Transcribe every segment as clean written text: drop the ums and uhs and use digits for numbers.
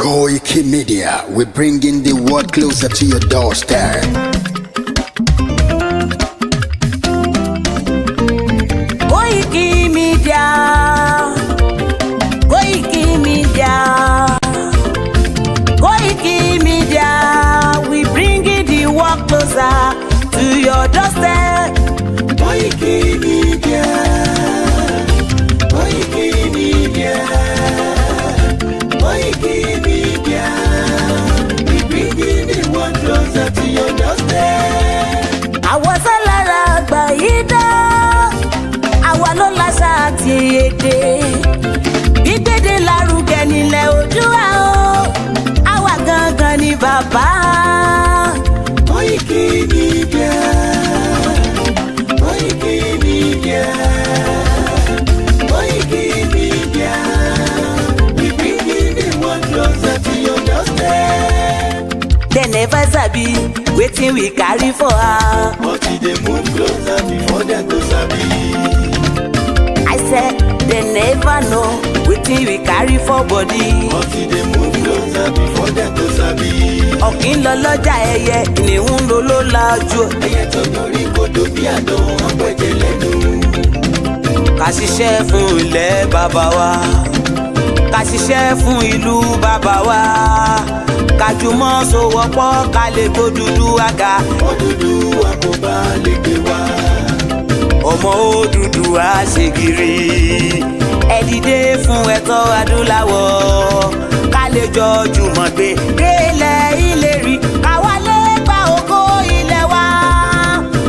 KOIKIMEDIA, we're bringing the world closer to your doorstep. KOIKIMEDIA, KOIKIMEDIA, KOIKIMEDIA, we bringing the world closer to your doorstep. KOIKIMEDIA, KOIKIMEDIA, KOIKIMEDIA, we bringing the world closer to your doorstep. Àwọn sálára àgbà yìí dá, àwa ló láṣà àti èdè. Gbígbédè lárugẹ nílẹ̀ Oòduà o, àwa gangan ni bàbá. KOIKIMEDIA, KOIKIMEDIA, KOIKIMEDIA, we bringing the world closer to your doorstep. They never sabi wetin we carry for her. But they move closer before they go sabi. I said they never know wetin we carry for body. But they move closer before they go sabi. Ọ̀kín lọ lọ́jà ẹyẹ, ìníhùn ló ló lajú. Ẹyẹ tó lórí kodò bí àdó wọn pẹ̀jẹ̀ lẹ́nu. Ká ṣiṣẹ́ fún ilẹ̀ bàbá wa, ká ṣiṣẹ́ fún ìlú bàbá wa, ká jùmọ̀ sowọ́pọ̀ ká lè tó dúdú àga. Odùduwà kò bá lè gbé wá. Ọmọ Odùduwà ṣe gírí, ẹ dìde fún ẹ̀tọ́ adúláwọ̀, ká lè jọ jùmọ̀ gbé délẹ̀ ìlérí, ká wálé gba ògo ilẹ̀ wa,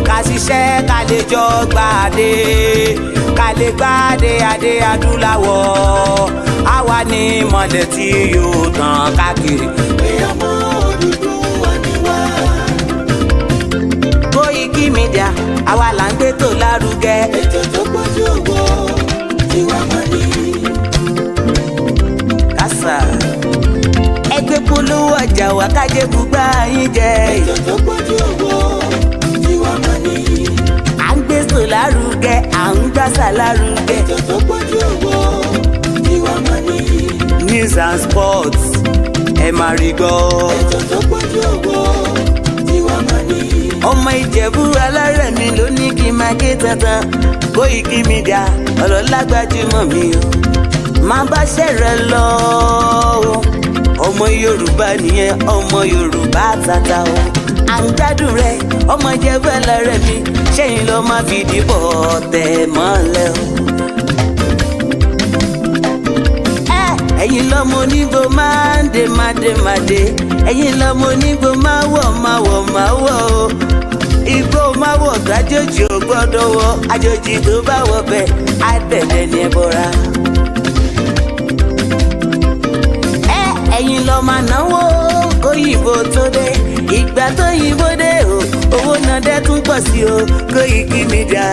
ká ṣiṣẹ́ ká lè jọ gbàdé, ká lè gbàdé adé adúláwọ̀, àwa ni mọ̀lẹ̀ tí yóò tàn káàkiri. Pé ọmọ Odùduwà ni wá. KOIKIMEDIA, àwa là ń gbé tó lárugẹ. Ètò tó pọ̀jù owó tiwa máa ní. Kásá ẹgbẹ́ polówó ọjà wá kájé bùgbà yín jẹ. Ètò tó pọ̀jù owó tiwa máa ní. À ń gbé tó lárugẹ, à ń gbàsà lárugẹ. Ètò tó pọ̀jù owó tiwa máa ní. News and sports ẹ máa rí gbọ́. Ètò tó pọ̀jù owó tiwa máa ní. Ọmọ Ìjẹ̀bú alárẹ̀mí ló ní kí n máa ké tantan. KOIKIMEDIA ọlọ́lá gbajúmọ̀ mi o, máa bá ṣẹ̀rẹ̀ lọ o. Ọmọ Yorùbá nìyẹn, ọmọ Yorùbá tata o. À ń gbádùn rẹ, ọmọ Ìjẹ̀bú alárẹ̀mí, ṣẹ́yìn ló máa fi dìbò tẹ̀ mọ́lẹ̀ o. Ẹ̀yin lọ́mọ onígbò máa ń dé máa dé, ẹ̀yin lọ́mọ onígbò máa wọ̀ o. Igbó máa wọ̀ gbàjòjì ò gbọ́dọ̀ wọ̀, àjòjì tó bá wọ̀ bẹ́ẹ̀ á tẹ̀lé ní ẹbọra. Ẹ̀yin lọ máa náwó kóyìnbó tó dé, ìgbà tó yìnbó dé o, owó náà dẹ́ tún pọ̀ sí o. KOIKIMEDIA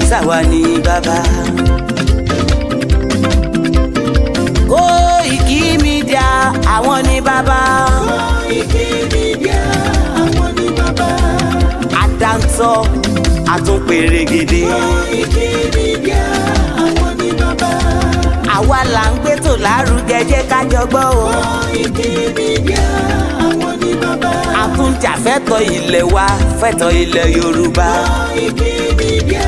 ṣàwa ní bàbá. KOIKIMEDIA àwọn ní bàbá. KOIKIMEDIA àwọn ní bàbá. Àdáńtọ́ àtúnpèrègèdè. KOIKIMEDIA àwọn ní bàbá. Àwa là ń gbé tó lárugẹ, jẹ́ ká jọ gbọ́ o. KOIKIMEDIA àwọn ní bàbá. Àtúnjà fẹ́tọ̀ ilẹ̀ wa, fẹ́tọ̀ ilẹ̀ Yorùbá. KOIKIMEDIA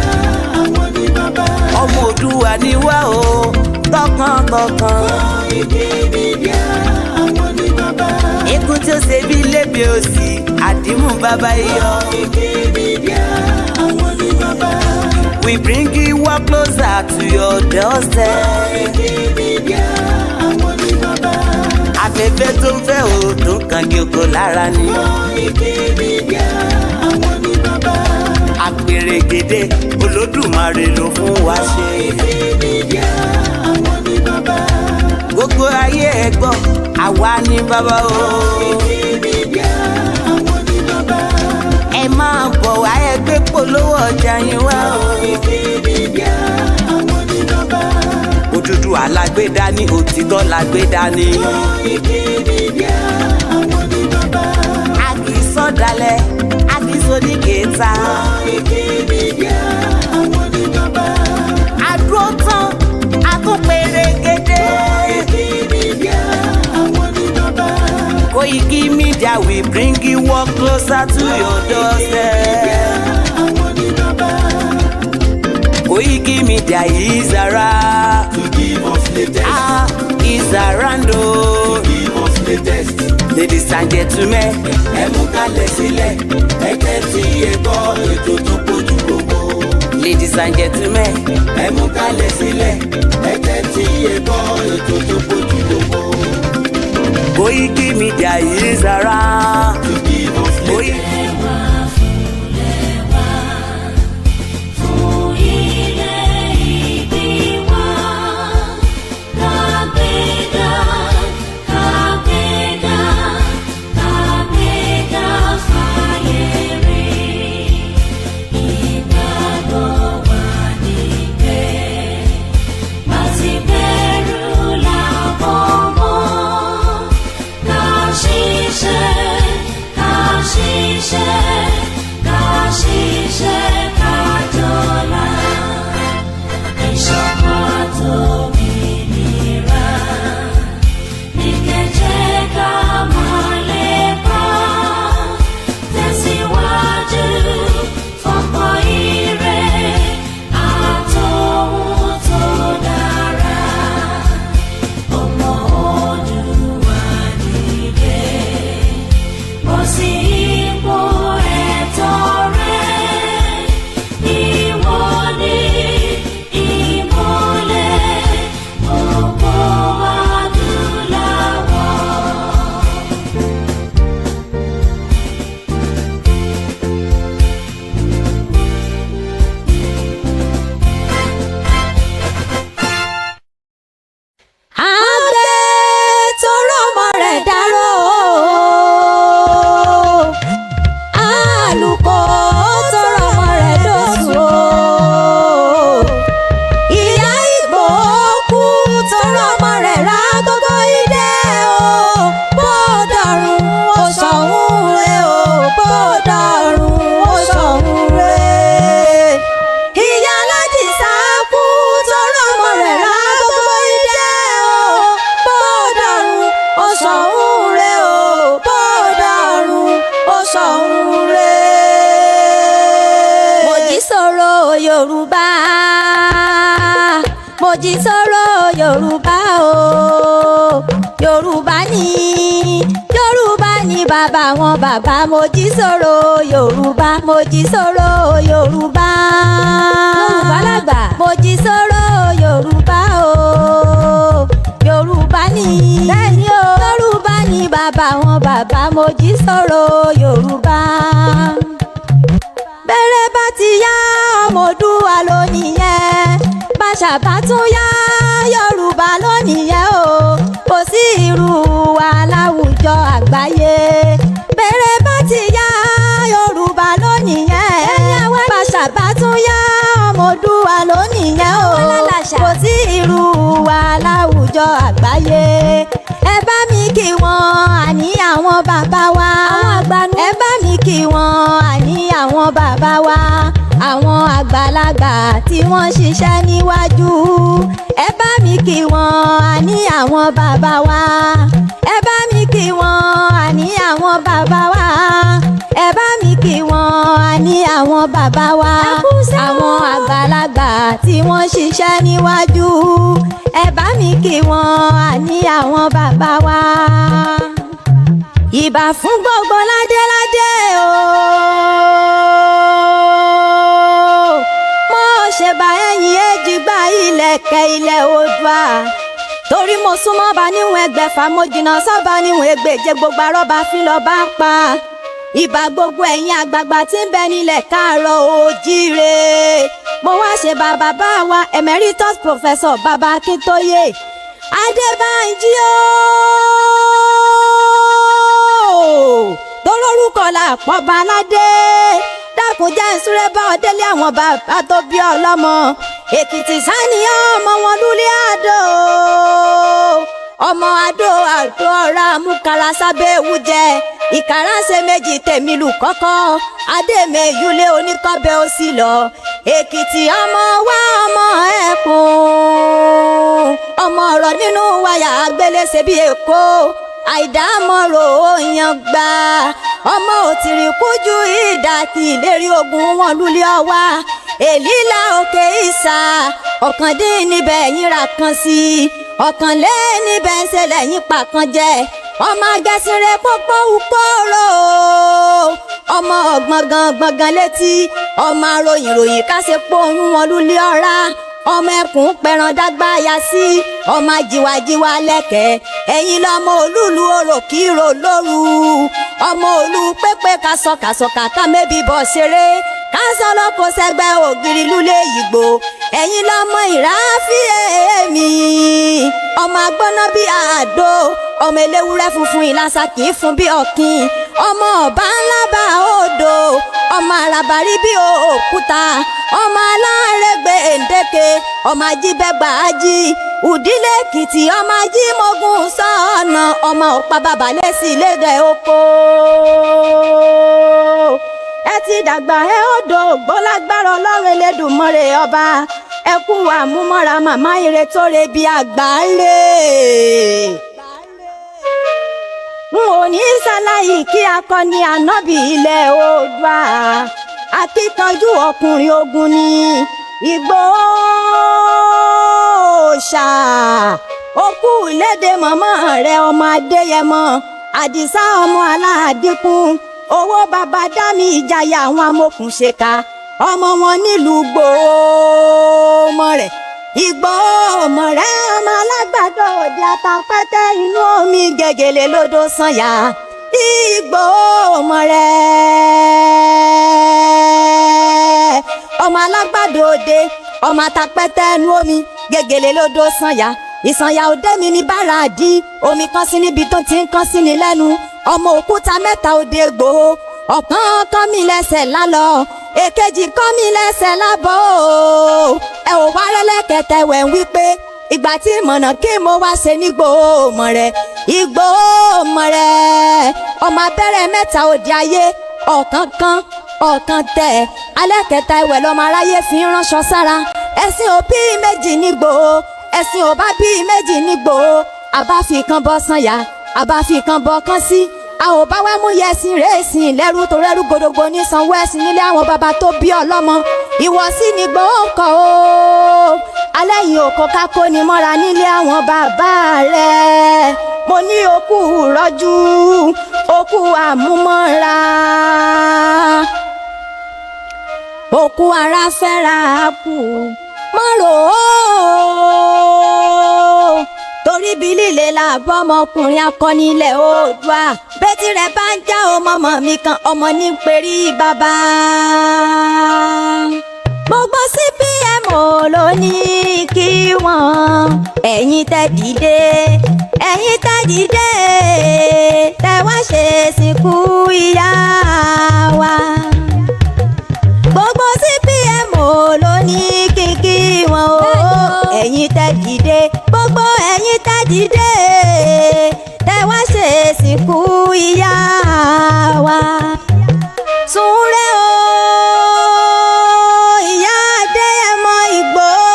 àwọn ní bàbá. Ọmọ Oòduà ni wá o, tọkàntọkàn. KOIKIMEDIA àwọn ní bàbá. Ikú tí ó ṣe bí lébi òsì, àdìmú bàbá iyọ̀. KOIKIMEDIA àwọn ní bàbá. We bring you work closer to your doorstep. KOIKIMEDIA àwọn ní bàbá. Afẹ́fẹ́ tó ń fẹ́ o, tó ń kan gíoko lára ni. KOIKIMEDIA àwọn ní bàbá. Àpèrègèdè Olódùmarè ló fún wa ṣe. KOIKIMEDIA àwọn ní bàbá. Gbogbo ayé ẹ gbọ́, àwa ní bàbá o. KOIKIMEDIA àwọn ní bàbá. Ẹ máa bọ̀ wá, ẹ gbé polówó ọjà yín wá o. KOIKIMEDIA àwọn ní bàbá. Odùduwà lágbé dání, òtítọ́ lágbé dání. KOIKIMEDIA àwọn ní bàbá. A kì í sọ̀dálẹ̀, a kì í sóníkèéta. KOIKIMEDIA àwọn ní bàbá. A dúró tán, a tún pèrègèdè. KOIKIMEDIA àwọn ní bàbá. come closer to your doorstep. KOIKIMEDIA is around To give us latest. Is around To give us latest. Ladies and gentlemen, Ẹ mú kalẹ̀ sílẹ̀, ẹ tẹ́tí ẹ gbọ́ ètò tó pójú gbogbo. ladies and gentlemen, Ẹ mú kalẹ̀ sílẹ̀, ẹ tẹ́tí ẹ gbọ́ ètò tó pójú gbogbo. KOIKIMEDIA is around. To give us latest. Yorùbá o, Yorùbá ni bàbá wọn bàbá Mojísọ́rọ̀ Yorùbá Mojísọ́rọ̀ Yorùbá. Yorùbá lágbà Mojísọ́rọ̀ Yorùbá o, Yorùbá ni bẹ́ẹ̀ni o, Yorùbá ni bàbá wọn bàbá Mojísọ́rọ̀ Yorùbá. Bẹ̀rẹ̀ bá ti yá Ọmọdúnwà lónìí yẹn, bàṣà bá tún yá Yorùbá lónìí yẹn o, kò sí irú wa láwùjọ àgbáyé. Bẹ̀rẹ̀ bá ti yá Yorùbá lónìí yẹn, bàṣà bá tún yá Ọmọdúnwà lónìí yẹn o, kò sí irú wa láwùjọ àgbáyé. Ẹ bá mi kí wọn àní àwọn bàbá wa, ẹ bá mi kí wọn àní àwọn bàbá wa, àwọn àgbàlagbà tí wọ́n ṣiṣẹ́ níwájú. Ẹ bá mi kí wọn àní àwọn bàbá wa, ẹ bá mi kí wọn àní àwọn bàbá wa, ẹ bá mi kí wọn àní àwọn bàbá wa, àwọn àgbàlagbà tí wọ́n ṣiṣẹ́ níwájú. Ẹ bá mi kí wọn àní àwọn bàbá wa. Ìbà fún gbogbo ládéládé o, mo ṣe bá ẹ̀yìn èjìgbà ilẹ̀kẹ̀ ilẹ̀ Oòduà, torí mo súnmọ́ bá níwọ̀n ẹgbẹ̀fà, mo jìnnà sọ́ba níwọ̀n ẹgbẹ̀je, gbogbo arọ́ba fi lọ bá pa. Ìbà gbogbo ẹ̀yin àgbààgbà tí ń bẹ nílẹ̀ káàárọ̀ oòjíire, mo wá ṣe bá bàbá wa emeritus professor Bàbá Akíntóyè Adébánjí o, tolórúkọ làpọ̀ baládé. Dákun jẹ́ ìsúré bá ọ délé àwọn bàbá tó bí ọlọ́mọ. Èkìtì sáni ọmọ wọn lúlé àdó, ọmọ àdó àdó ọ̀rá múkàrà sábẹ́ ewu jẹ. Ìkàrà ṣe méjì tèmi lù kọ́kọ́, Adémeyúlé oníkọ́bẹ̀ ó sì lọ. Èkìtì ọmọ wa ọmọ ẹkùn, ọmọ ọ̀rọ̀ nínú wáyà agbélé ṣe bí Èkó. Àìdámọ̀rò òyàn gbà ọmọ òtìrì kújú ìdàkì ìlérí ogun wọn lulẹ̀ ọwá èlílà òkè ìsà ọ̀kàndín níbẹ̀ yín ra kan sí ọ̀kànlé níbẹ̀ ń ṣẹlẹ̀ yín pa kan jẹ ọmọ agẹsìnrẹ pópó ukóró ọmọ gbọ̀ngàn létí ọmọ ròyìn kásẹ̀ pọ̀ oyún wọn lulẹ̀ ọ̀rá ọmọ ẹkùn pẹran dágbà ya sí ọmọ jìwàjìwà lẹ́kẹ̀ẹ́ ẹ̀yin lọ́mọ olúlu orò kíro lóru ọmọ olú pépé kásọkàsọkà ká mẹ́bí bọ̀ ṣeré kásán lọ́kọ̀ sẹ́gbẹ́ ògiri lulẹ̀ Ìgbò ẹ̀yin lọ́mọ ìráfíèmí ọmọ agbọ́ná bí àdó ọmọ eléwúrẹ́ funfun ìlàsà kì í fún bí ọ̀kín ọmọ ọba ńlá bá odò ọmọ àràbàrí bí òkúta ọmọ aláàrẹ̀gbẹ̀ èndéke ọmọ ajíbẹ́gbà ají ùdílé èkìtì ọmọ ajímọ̀gùn sọ́ọ̀nà ọmọ ọ̀pá bàbá lẹ́sí lédè oko ẹ ti dàgbà ẹ odò gbọ́lágbára ọlọ́run Elédùmarè ọba ẹ kú àmúmọ́ra màmá ire tó re bí àgbáre. n ò ní ṣàlàyé kí akọni ànábì ilẹ̀ Oòduà akíkanjú ọkùnrin ogun ni Ìgbòho ṣá òkú ìlédè mọ̀mọ́ rẹ̀ ọmọ Adéyẹmọ Àdìsá ọmọ Aláàdínkùn owó bàbá dámì ìjayà àwọn amòkùnṣèkà ọmọ wọn nílùú Ìgbòho rẹ̀ Ìgbòho rẹ̀ ọmọ alágbàdo òde àtàpẹ́tẹ́ inú omi gègèlè lódò sànyà Ìgbòho rẹ̀ ọmọ alágbàdo òde ọmọ àtàpẹ́tẹ́ inú omi gègèlè lódò sànyà ìsànyà òde mi ní bára àdí omi kan sí níbi tó ti ń kan sí ni lẹ́nu ọmọ òkúta mẹ́ta òde Ìgbòho ọ̀kan kọ́ mi lẹ́sẹ̀ lálọ́ èkejì kọ́ mi lẹ́sẹ̀ lábọ́ ẹ ò wá rẹ́lẹ́kẹ̀tẹ̀ wẹ̀ ń wípé ìgbà tí mọ̀nà kí mo wá ṣe ní Ìgbòho rẹ̀ Ìgbòho rẹ̀ ọmọ abẹ́rẹ́ mẹ́ta òde ayé ọ̀kan kan ọ̀kan tẹ̀ alẹ́ kẹta ìwẹ̀ lọ́mọ aráyé fi ń ránṣọ sára ẹ̀sìn òbí méjì ní Ìgbòho ẹ̀sìn òbá bí méjì ní Ìgbòho àbáfi kan bọ́ sànyà àbáfi kan bọ́ kán sí a ò bá wá mú yẹsìn rèésìn lẹ́rú tó rẹ́rú gbòdògbò ní sanwó ẹ̀sìn nílé àwọn bàbá tó bí ọlọ́mọ ìwọ̀sí ní Ìgbòho kọ́ o alẹ́yìn òkò kákó ni mọ́ra nílé àwọn bàbá rẹ̀ mo ní òkú rọ́jú òkú àmúmọ́ra òkú ara fẹ́ra kù mọ́rò torí bí líle la bọ́ ọmọkùnrin akọni ilẹ̀ Oòduà bẹ́tí rẹ̀ bá ń já ọmọ mi kan ọmọ ní perí bàbá. gbogbo CPM ló ní kí wọ́n ẹ̀yin tẹ́ dìde tẹ́ wá ṣe sìnkú ìyá wa. gbogbo CPM ló ní kí wọ́n o ẹ̀yin tẹ́ dìde gbogbo ẹ̀yin tẹ́ dìde tẹ́ wá ṣe sìnkú ìyá wa. Súnrẹ́ o ìyá Adéyẹmọ Ìgbòho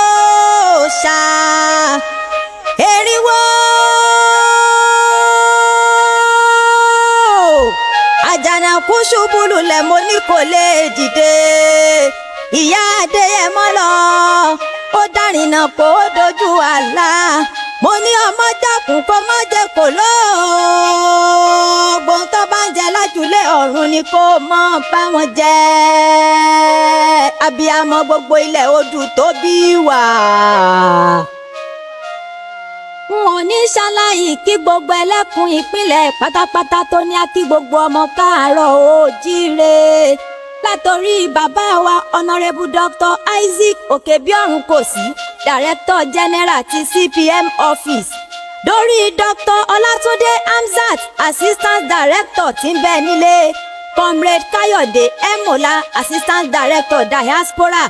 ṣá eriwo àjànàkú ṣubú lulẹ̀ mo ní kò lè dìde ìyá Adéyẹmọ lọ ó dárìnà kó dojú àlá mo ní ọmọ dákun kó má jẹ kó lóògbón tó bá ń jẹ lájúlé ọ̀run ni kó mọ́ bá wọn jẹ abiyamọ gbogbo ilẹ̀ odù tó bí wà. n ò ní ṣàlàyé kí gbogbo ẹlẹ́kùn ìpínlẹ̀ pátápátá tó ní á kí gbogbo ọmọ káàárọ̀ oòjíire látòrí bàbá wa honourable Dr. Isaac Okebiorun-Kosi director general ti CPM office dórí Dr. Ọlátúndé Hamzat assistant director tí ń bẹ nílé comrade Káyọ̀dé Emola assistant director diaspora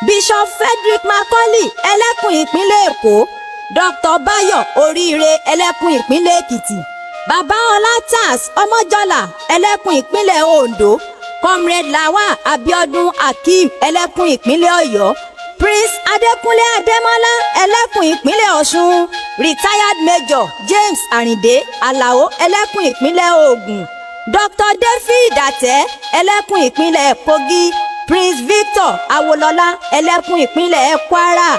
bishop Frederick Macaulay ẹlẹ́kùn ìpínlẹ̀ Èkó Dr. Báyọ̀ Oríire ẹlẹ́kùn ìpínlẹ̀ Èkìtì bàbá Ọlátàs Ọmọjọ́lá ẹlẹ́kùn ìpínlẹ̀ Oǹdó comrade Lawal Abiodun Akeem ẹlẹ́kùn ìpínlẹ̀ Ọ̀yọ́ Prince Adékúnlé Adémọ́lá ẹlẹ́kùn ìpínlẹ̀ Ọ̀ṣun retired major James Àrìndé Àlàó ẹlẹ́kùn ìpínlẹ̀ Ògùn Dr. David Àtẹ ẹlẹ́kùn ìpínlẹ̀ Kogi, Prince Victor Awolola ẹlẹ́kùn ìpínlẹ̀ Kwara.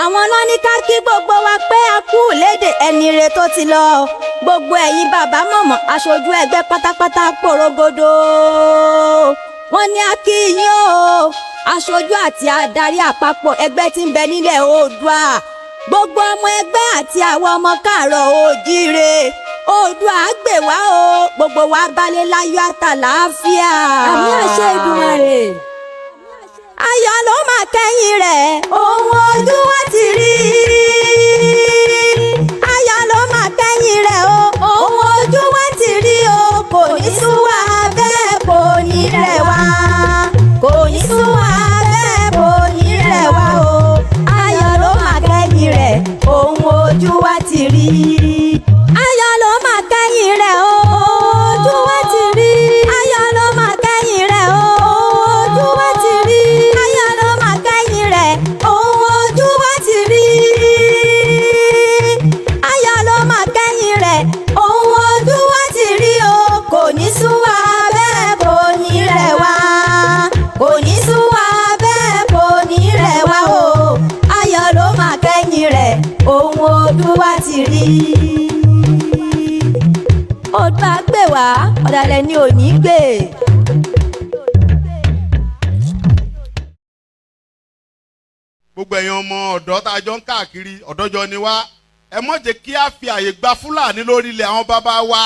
Àwọn ló ní ká kí gbogbo wa pé a kú léde ẹni re tó ti lọ. Gbogbo ẹ̀yin bàbá mọ̀mọ́ aṣojú ẹgbẹ́ pátápátá pòrogodo. Wọ́n ní a kí yín o, aṣojú àti adarí àpapọ̀ ẹgbẹ́ tí ń bẹ nílẹ̀ Oòduà. Gbogbo ọmọ ẹgbẹ́ àti àwọn ọmọ káàárọ̀ oòjíire. Oòduà á gbè wá o, gbogbo wa balẹ̀ láyọ̀ àtàlàáfíà. Àmì àṣẹ Èdùmàrè. Ayọ̀ ló máa kẹ́yìn rẹ̀, ohun ojú wa ti rí. Ayọ̀ ló máa kẹ́yìn rẹ̀ o, ohun ojú wa ti rí o. Kò ní sú wa bẹ́ẹ̀ kò ní rẹ̀ wá. Kò ní sú wa bẹ́ẹ̀ kò ní rẹ̀ wá o. Ayọ̀ ló máa kẹ́yìn rẹ̀, ohun ojú wa ti rí. Ayọ̀ ló máa kẹ́yìn rẹ̀ o, ojú wa ti rí. Ayọ̀ ló máa kẹ́yìn rẹ̀ o, ojú wa ti rí. Ayọ̀ ló máa kẹ́yìn rẹ̀, ojú wa ti rí. Ayọ̀ ló máa kẹ́yìn rẹ̀, ojú wa ti rí o. Kò ní sú wa bẹ́ẹ̀ kò ní rẹ̀ wá. Kò ní sú wa bẹ́ẹ̀ kò ní rẹ̀ wá o. Ayọ̀ ló máa kẹ́yìn rẹ̀, ojú wa ti rí. Oòduà gbè wá, ọ̀dàlẹ̀ ni ò ní gbè. Gbogbo ẹ̀yin ọmọ ọ̀dọ́ tá a jọ ń káàkiri ọ̀dọ́jọ́ ni wá, ẹ má jẹ́ kí a fi àyè gba Fúlàní lórí ilẹ̀ àwọn bàbá wa.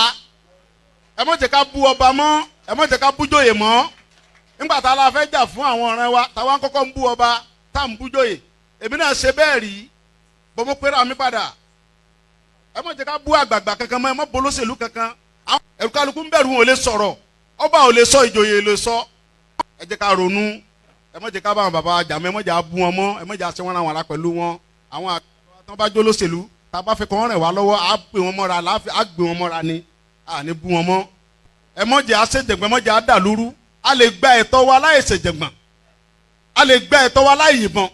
Ẹ má jẹ́ ká bú ọba mọ́, ẹ má jẹ́ ká bú jòyè mọ́. Nígbà tá a la fẹ́ jà fún àwọn ọ̀rẹ́ wa, táwa ń kọ́kọ́ ń bú ọba, tá à ń bú jòyè. Èmi náà ṣe bẹ́ẹ̀ rí, bọ́ mo pera mi padà. Ẹ má jẹ́ ká bú àgbààgbà kankan mọ́, ẹ má bolóṣèlú kankan. Ẹ̀rù kálukú ń bẹ̀rù wọn ò lè sọ̀rọ̀, ọba ò lè sọ, ìjòyè lè sọ. Ẹ jẹ́ ká ronú, ẹ má jẹ́ ká bá àwọn bàbá wa jà mọ́, ẹ má jẹ́ á bú wọn mọ́, ẹ má jẹ́ á ṣe wọ́n ra wọn ara pẹ̀lú wọn. Àwọn àgbà tó bá jó lóṣèlú, tá a bá fẹ́ kọ́ wọn rẹ̀ wá lọ́wọ́, á gbé wọn mọ́ra, á gbé wọn mọ́ra ni, à ní bú wọn mọ́. Ẹ má jẹ́ á ṣèjẹ̀gbọ́n, ẹ má jẹ́ á dàlúrú. A lè gba ẹ̀tọ́ wa láì ṣèjẹ̀gbọ́n, a lè gba ẹ̀tọ́ wa láì yìnbọn,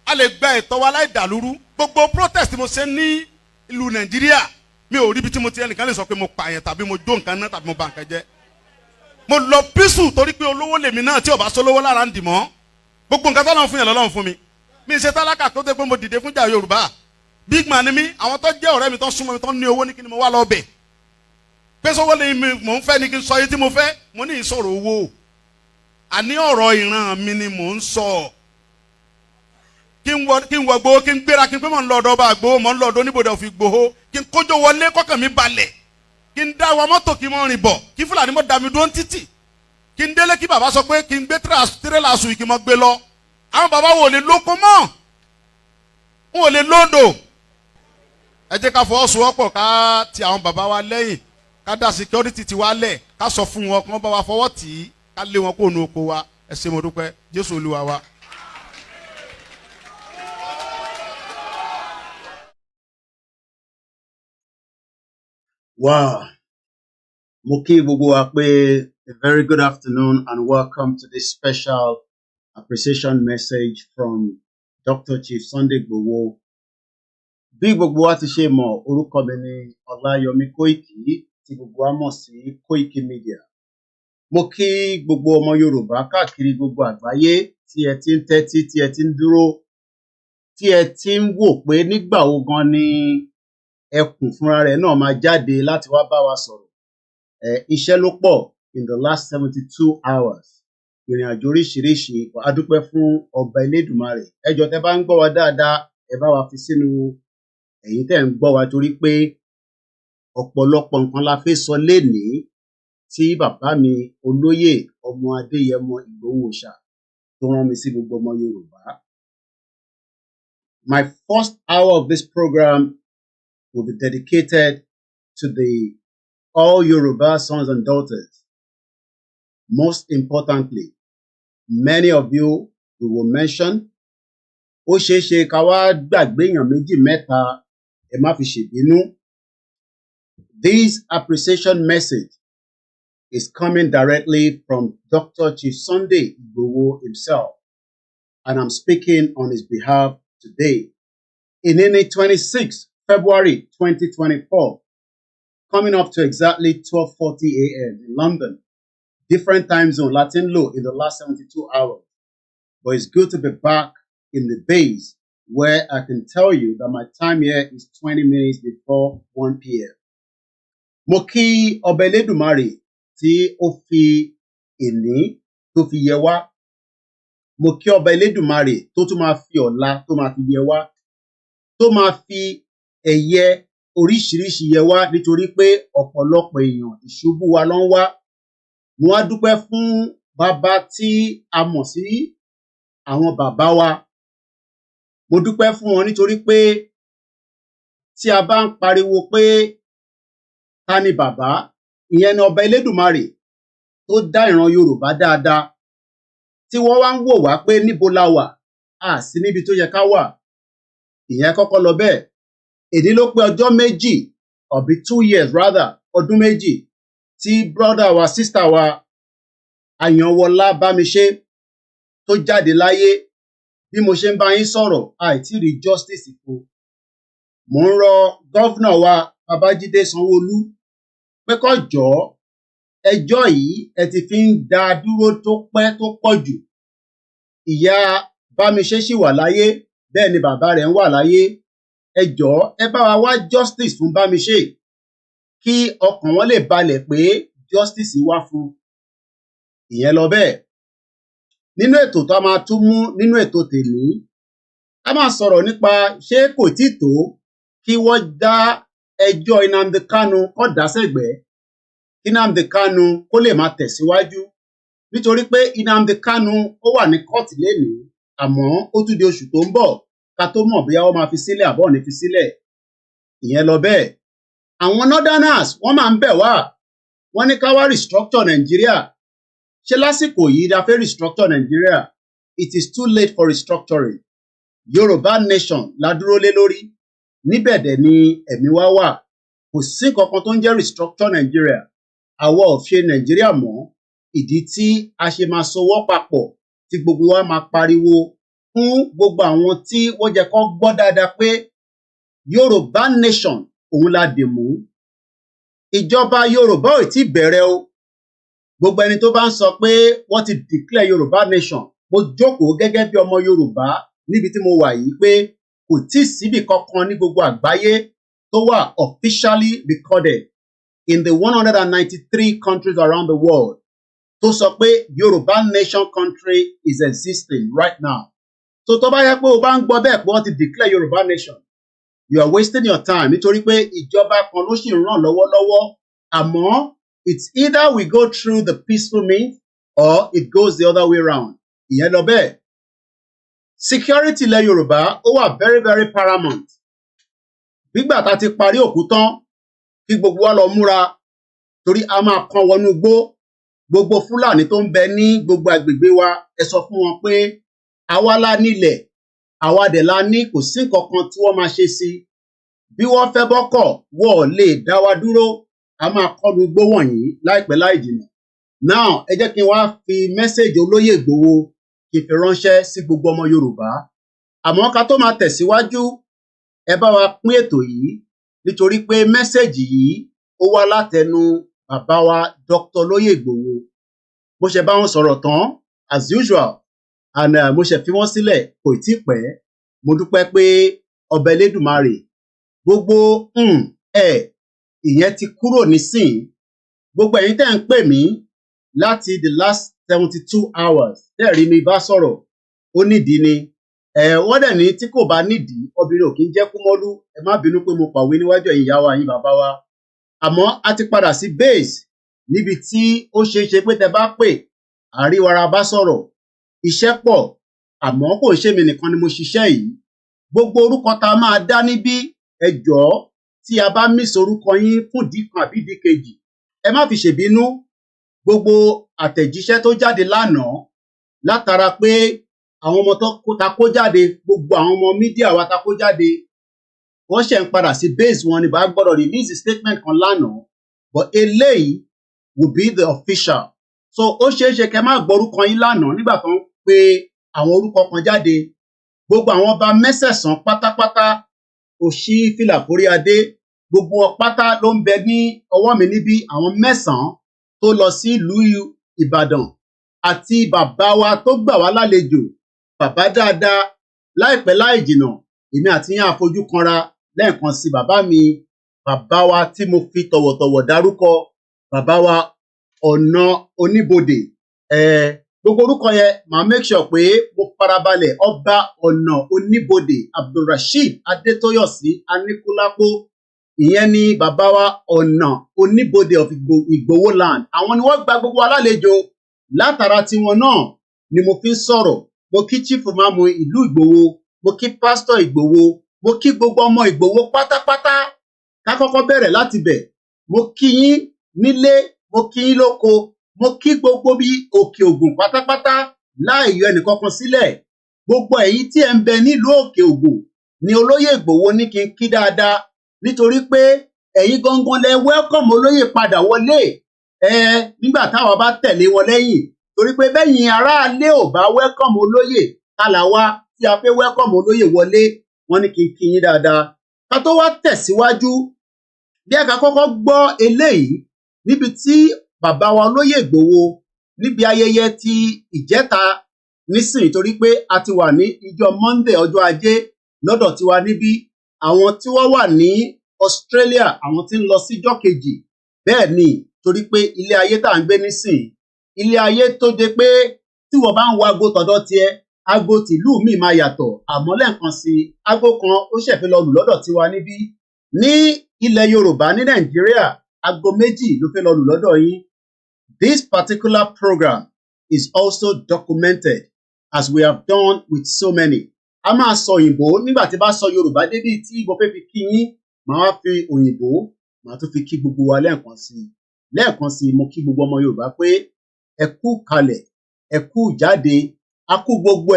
a lè gba ẹ̀tọ́ wa láì dàlúrú. Gbogbo protest mo ṣe ní ìlú Nàìjíríà, mi ò rí ibi tí mo ti ẹnìkan lè sọ pé mo pààyàn tàbí mo jó nǹkan náà tàbí mo bà nǹkan jẹ́. Mo lọ písù torí pé olówó lèmi náà tí ò bá sólówó lára ń dì mọ́. Gbogbo nǹkan tọ́lọ́run fún yàn lọ́lọ́run fún mi. Mi ṣe tálákà tó dé pé mo dìde fún jà Yorùbá. Big man ni mí, àwọn tó jẹ́ ọ̀rẹ́ mi tó súnmọ́ mi tó ní owó ní kí ni mo wá lọ bẹ̀. Pé sọ́wọ́ lè mi mò ń fẹ́ ni kí n sọ yìí tí mo fẹ́, mo ní ìsọ̀rọ̀ owó. Àní ọ̀rọ̀ ìran mi ni mò ń sọ. Kí n wọ Ìgbòho, kí n gbéra, kí n pé mò ń lọ ọ̀dọ̀ ọba Ìgbòho, mò ń lọ ọ̀dọ̀ oníbodè of Ìgbòho, kí n kójó wọlé kọ́kàn mi balẹ̀, kí n dá wa mọ́tò kí n mọ́ rìn bọ̀, kí Fúlàní mọ́ dá mi dúró títì, kí n délé kí bàbá sọ pé kí n gbé tírélà sùn kí n mọ́ gbé lọ. Àwọn bàbá wo lè lóko mọ́, wọn ò lè lódò. Ẹ jẹ́ ká fọwọ́sowọ́pọ̀ ká ti àwọn bàbá wa lẹ́yìn, ká dá security ti wa lẹ̀, ká sọ fún wọn kí wọ́n bá wa fọwọ́ tì í, ká lé wọn kó nu oko wa. Ẹ ṣé mo dúpẹ́, Jésù Olúwa wa. Wow. Mo kí gbogbo wa pé a very good afternoon and welcome to this special appreciation message from Dr. Chief Sunday Igboho. Bí gbogbo wa ti ṣe mọ̀, orúkọ mi ni OLAYOMI Koiki tí gbogbo wa mọ̀ sí KOIKIMEDIA. Mo kí gbogbo ọmọ Yorùbá káàkiri gbogbo àgbáyé tí ẹ ti ń tẹ́tí, tí ẹ ti ń dúró, tí ẹ ti ń wò pé nígbà wo gan ni ẹkùn fúnra rẹ̀ náà máa jáde láti wá bá wa sọ̀rọ̀. Iṣẹ́ ló pọ̀ in the last 72 hours. Ìrìn àjò oríṣiríṣi, a dúpẹ́ fún ọba Elédùmarè. Ẹ jọ̀ọ́ tẹ́ bá ń gbọ́ wa dáadáa, ẹ bá wa fi sínú ẹ̀yin tẹ́ ń gbọ́ wa torí pé ọ̀pọ̀lọpọ̀ nǹkan la fẹ́ sọ lénìí tí bàbá mi olóyè ọmọ Adéyẹmọ Ìgbòho Òòṣà tó rán mi sí gbogbo ọmọ Yorùbá. My first hour of this program will be dedicated to all Yoruba sons and daughters. Most importantly, many of you we will mention. Ó ṣeé ṣe ká wá gbàgbé èèyàn méjì mẹ́ta, ẹ má fi ṣèbínú. This appreciation message is coming directly from Dr. Chief Sunday Igboho himself, and I'm speaking on his behalf today. In 26th February 2024, coming up to exactly 12:40 a.m. in London. Different time zone, Latin low in the last 72 hours. But it's good to be back in the base where I can tell you that my time here is 20 minutes before 1 p.m. Mo kí Ọba Elédùmarè tí ó fi ìní tó fi yẹ wá. Mo kí Ọba Elédùmarè tó tún máa fi ọ̀la tó máa fi yẹ wá. Tó máa fi ẹ̀yẹ oríṣiríṣi yẹ wá nítorí pé ọ̀pọ̀lọpọ̀ èèyàn ìṣubú wa ló ń wá. Mo wá dúpẹ́ fún bàbá tí a mọ̀ sí àwọn bàbá wa. Mo dúpẹ́ fún wọn nítorí pé tí a bá ń pariwo pé ta ni bàbá, ìyẹn ni Ọba Elédùmarè tó dá ìran Yorùbá dáadáa. Tí wọ́n wá ń wò wá pé níbo la wà, a sí níbi tó yẹ ká wà. Ìyẹn kọ́kọ́ lọ bẹ́ẹ̀. Èdí ló pé ọjọ́ méjì, ọ̀bí 2 years rather, ọdún méjì, tí brother wa, sister wa, Ayanwola Bamise tó jáde láyé. Bí mo ṣe ń bá yín sọ̀rọ̀, àìtí rí justice fún. Mo ń rọ governor wa, Babájídé Sanwó-Olú, pé kó jọ̀ọ́ ẹjọ́ yìí ẹ ti fi ń dá dúró tó pẹ́ tó pọ̀ jù. Ìyá Bamise ṣì wà láyé, bẹ́ẹ̀ ni bàbá rẹ̀ ń wà láyé. Ẹ jọ̀ọ́ ẹ bá wa wá justice fún Bamise kí ọkàn wọn lè balẹ̀ pé justice wá fún. Ìyẹn lọ bẹ́ẹ̀. Nínú ètò tó a máa tún mú nínú ètò tèmi, a máa sọ̀rọ̀ nípa ṣé kò tí tó kí wọ́n dá ẹjọ́ Nnamdi Kanu kó dá sẹ́gbẹ̀ẹ́, kí Nnamdi Kanu kó lè máa tẹ̀síwájú. Nítorí pé Nnamdi Kanu ó wà ní kóòtù lénìí, àmọ́ ó tún di oṣù tó ń bọ̀ ká tó mọ̀ bóyá wọ́n máa fi sílẹ̀ àbọ̀ ní fi sílẹ̀. Ìyẹn lọ bẹ́ẹ̀. Àwọn northerners wọ́n máa ń bẹ̀ wá, wọ́n ní ká wá restructure Nigeria. Ṣé lásìkò yìí la fẹ́ restructure Nigeria? It is too late for restructuring. Yoruba nation la dúró lé lórí. Níbẹ̀ dẹ̀ ni ẹ̀mí wa wà. Kò sí kankan tó ń jẹ́ restructure Nigeria. Àwa ò ṣe Nigeria mọ́. Ìdí tí a ṣe máa sowọ́ papọ̀ tí gbogbo wa máa pariwo fún gbogbo àwọn tí wọ́n jẹ́ kó gbọ́ dáadáa pé Yoruba nation òun la dì mú. Ìjọba Yorùbá ò tí bẹ̀rẹ̀ o. Gbogbo ẹni tó bá ń sọ pé wọ́n ti declare Yoruba nation, mo jókòó gẹ́gẹ́ bí ọmọ Yorùbá níbi tí mo wà yìí pé kò tí síbì kankan ní gbogbo àgbáyé tó wà officially recorded in the 193 countries around the world tó sọ pé Yoruba nation country is existing right now. So tó bá yẹ pé o bá ń gbọ́ bẹ́ẹ̀ pé wọ́n ti declare Yoruba nation, you are wasting your time nítorí pé ìjọba kan ló ṣì ń ràn lọ́wọ́lọ́wọ́. Àmọ́ it's either we go through the peaceful means or it goes the other way round. Ìyẹn lọ bẹ́ẹ̀. Security ilẹ̀ Yorùbá ó wà very very paramount. Nígbà tá ti parí òkú tán, kí gbogbo wa lọ múra torí a máa kan wọnú igbó. Gbogbo Fúlàní tó ń bẹ ní gbogbo agbègbè wa, ẹ sọ fún wọn pé àwa la nílẹ̀, àwa dẹ̀ la ní, kò sí nǹkan kan tí wọ́n máa ṣe sí. Bí wọ́n fẹ́ bọ́kọ̀, wọ́n lè dá wa dúró. A máa kọlu igbó wọ̀nyí láìpẹ́ láì jìnnà. Now ẹ jẹ́ kí n wá fi mẹ́sẹ̀jì olóyè Ìgbòho kí n fi ránṣẹ́ sí gbogbo ọmọ Yorùbá. Àmọ́ ká tó máa tẹ̀síwájú, ẹ bá wa pín ètò yìí nítorí pé mẹ́sẹ̀jì yìí ó wá látẹnu bàbá wa Dr. olóyè Ìgbòho. Mo ṣe bá wọn sọ̀rọ̀ tán as usual and mo ṣe fi wọ́n sílẹ̀ kò tí pẹ́. Mo dúpẹ́ pé Ọba Elédùmarè gbogbo ìyẹn ti kúrò nísìn. Gbogbo ẹ̀yin tẹ́ ń pè mí láti the last 72 hours tẹ́ rí mi bá sọ̀rọ̀, ó nídìí ni. Wọ́n dẹ̀ ní tí kò bá nídìí, obìnrin ò kí ń jẹ́ kúmọ́lú. Ẹ má bínú pé mo pàwé níwájú ẹ̀yin ìyá wa, ẹ̀yin bàbá wa. Àmọ́ a ti padà sí base níbi tí ó ṣeé ṣe pé tẹ́ bá pè, àríwára bá sọ̀rọ̀. Iṣẹ́ pọ̀, àmọ́ kò ṣe mi nìkan ni mo ṣiṣẹ́ yìí. Gbogbo orúkọ tá a máa dá níbí, ẹ jọ̀ọ́ tí a bá miss orúkọ yín fún ìdí kan àbí ìdí kejì, ẹ má fi ṣèbínú. Gbogbo àtẹ̀jíṣẹ́ tó jáde lánàá látara pé àwọn ọmọ tó ta kó jáde, gbogbo àwọn ọmọ mídíà wa ta kó jáde, wọ́n ṣe ń padà sí base wọn ni bá gbọ́dọ̀ release statement kan lánàá, but eléyìí will be the official. So ó ṣeé ṣe kẹ́ má gbọ́ orúkọ yín lánàá nígbà tó ń pe àwọn orúkọ kan jáde. Gbogbo àwọn ọba mẹ́sẹ̀sán pátápátá, òṣì fìlà forí adé, gbogbo pátá ló ń bẹ ní ọwọ́ mi níbí àwọn 9 tó lọ sí ìlú Ìbàdàn àti bàbá wa tó gbà wá lálejò bàbá dáadáa láìpẹ́ láì jìnà èmi àti yín àfojú kanra lẹ́ẹ̀kan sí bàbá mi bàbá wa tí mo fi tọ̀wọ̀tọ̀wọ̀ dárúkọ bàbá wa ọ̀nà oníbodè gbogbo orúkọ yẹn màá make sure pé mo farabalẹ̀ ọba ọ̀nà oníbodè Abdulrasheed Adétóyọ̀sí Aníkúlápó ìyẹn ni bàbá wa ọ̀nà oníbodè of Igboho land àwọn ni wọ́n gba gbogbo alálejò látara tiwọn náà ni mo fi ń sọ̀rọ̀ mo kí chief mamu ìlú Ìgbòho mo kí pásítọ̀ Ìgbòho mo kí gbogbo ọmọ Ìgbòho pátápátá ká kọ́kọ́ bẹ̀rẹ̀ láti bẹ̀ mo kí yín nílé mo kí yín lóko mo kí gbogbo bí Òkè Ògùn pátápátá láì yọ ẹnìkankan sílẹ̀ gbogbo ẹ̀yin tí ẹ ń bẹ nílùú Òkè Ògùn ni olóyè Ìgbòho ní kí n kí dáadáa nítorí pé ẹ̀yin gangan lẹ welcome olóyè padà wọlé nígbà táwa bá tẹ̀lé wọn lẹ́yìn torí pé bẹ́yìn aráalé ò bá welcome olóyè kálàwá tí a fẹ́ welcome olóyè wọlé wọn ní kí n kí yín dáadáa ká tó wá tẹ̀síwájú bí ẹ̀ka kọ́kọ́ gbọ́ eléyìí níbi tí bàbá wa olóyè Ìgbòho níbi ayẹyẹ ti ìjẹta nísìnyí torí pé a ti wà ní ìjọ Monday ọjọ́ ajé lọ́dọ̀ tiwa níbí àwọn tí wọ́n wà ní Australia àwọn tí ń lọ síjọ́ kejì bẹ́ẹ̀ ni torí pé ilé ayé tá à ń gbé nísìnyí ilé ayé tó dé pé tí wọ́n bá ń wo aago tọ̀dọ̀ tiẹ̀ aago tìlú mi máa yàtọ̀ àmọ́ lẹ́ẹ̀kan sí aago kan ó ṣẹ̀fẹ̀ lọ lù lọ́dọ̀ tiwa níbí ní ilẹ̀ Yorùbá ní Nàìjíríà aago 2 ló fẹ́ lọ lù lọ́dọ̀ yín. This particular program is also documented as we have done with so many. A máa sọ òyìnbó nígbà tí bá sọ Yorùbá débi tí mo fẹ́ fi kí yín màá wá fi òyìnbó màá tún fi kí gbogbo wa lẹ́ẹ̀kan sí mo kí gbogbo ọmọ Yorùbá pé ẹ kú kalẹ̀ ẹ kú jáde a kú gbogbo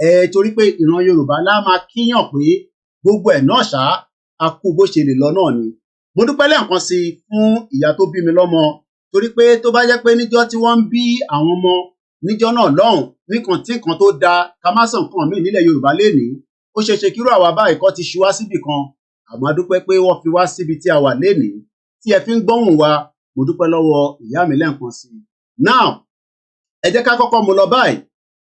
ẹ̀ torí pé ìran Yorùbá lá máa kíyàn pé gbogbo ẹ̀ náà ṣá a kú bó ṣe lè lọ náà ni. Mo dúpẹ́ lẹ́ẹ̀kan sí fún ìyá tó bí mi lọ́mọ torí pé tó bá jẹ́ pé níjọ́ tí wọ́n ń bí àwọn ọmọ níjọ́ náà lọ́hùn nìkan tí nǹkan tó da ká má sàn kan míì nílẹ̀ Yorùbá lénìí ó ṣe ṣe kíró àwa báyìí kọ́ ti ṣu wá síbì kan àmọ́ a dúpẹ́ pé wọ́n fi wá síbi tí a wà lénìí tí ẹ fi ń gbọ́hùn wa mo dúpẹ́ lọ́wọ́ ìyá mi lẹ́ẹ̀kan sí. Now ẹ jẹ́ ká kọ́kọ́ mú lọ báyìí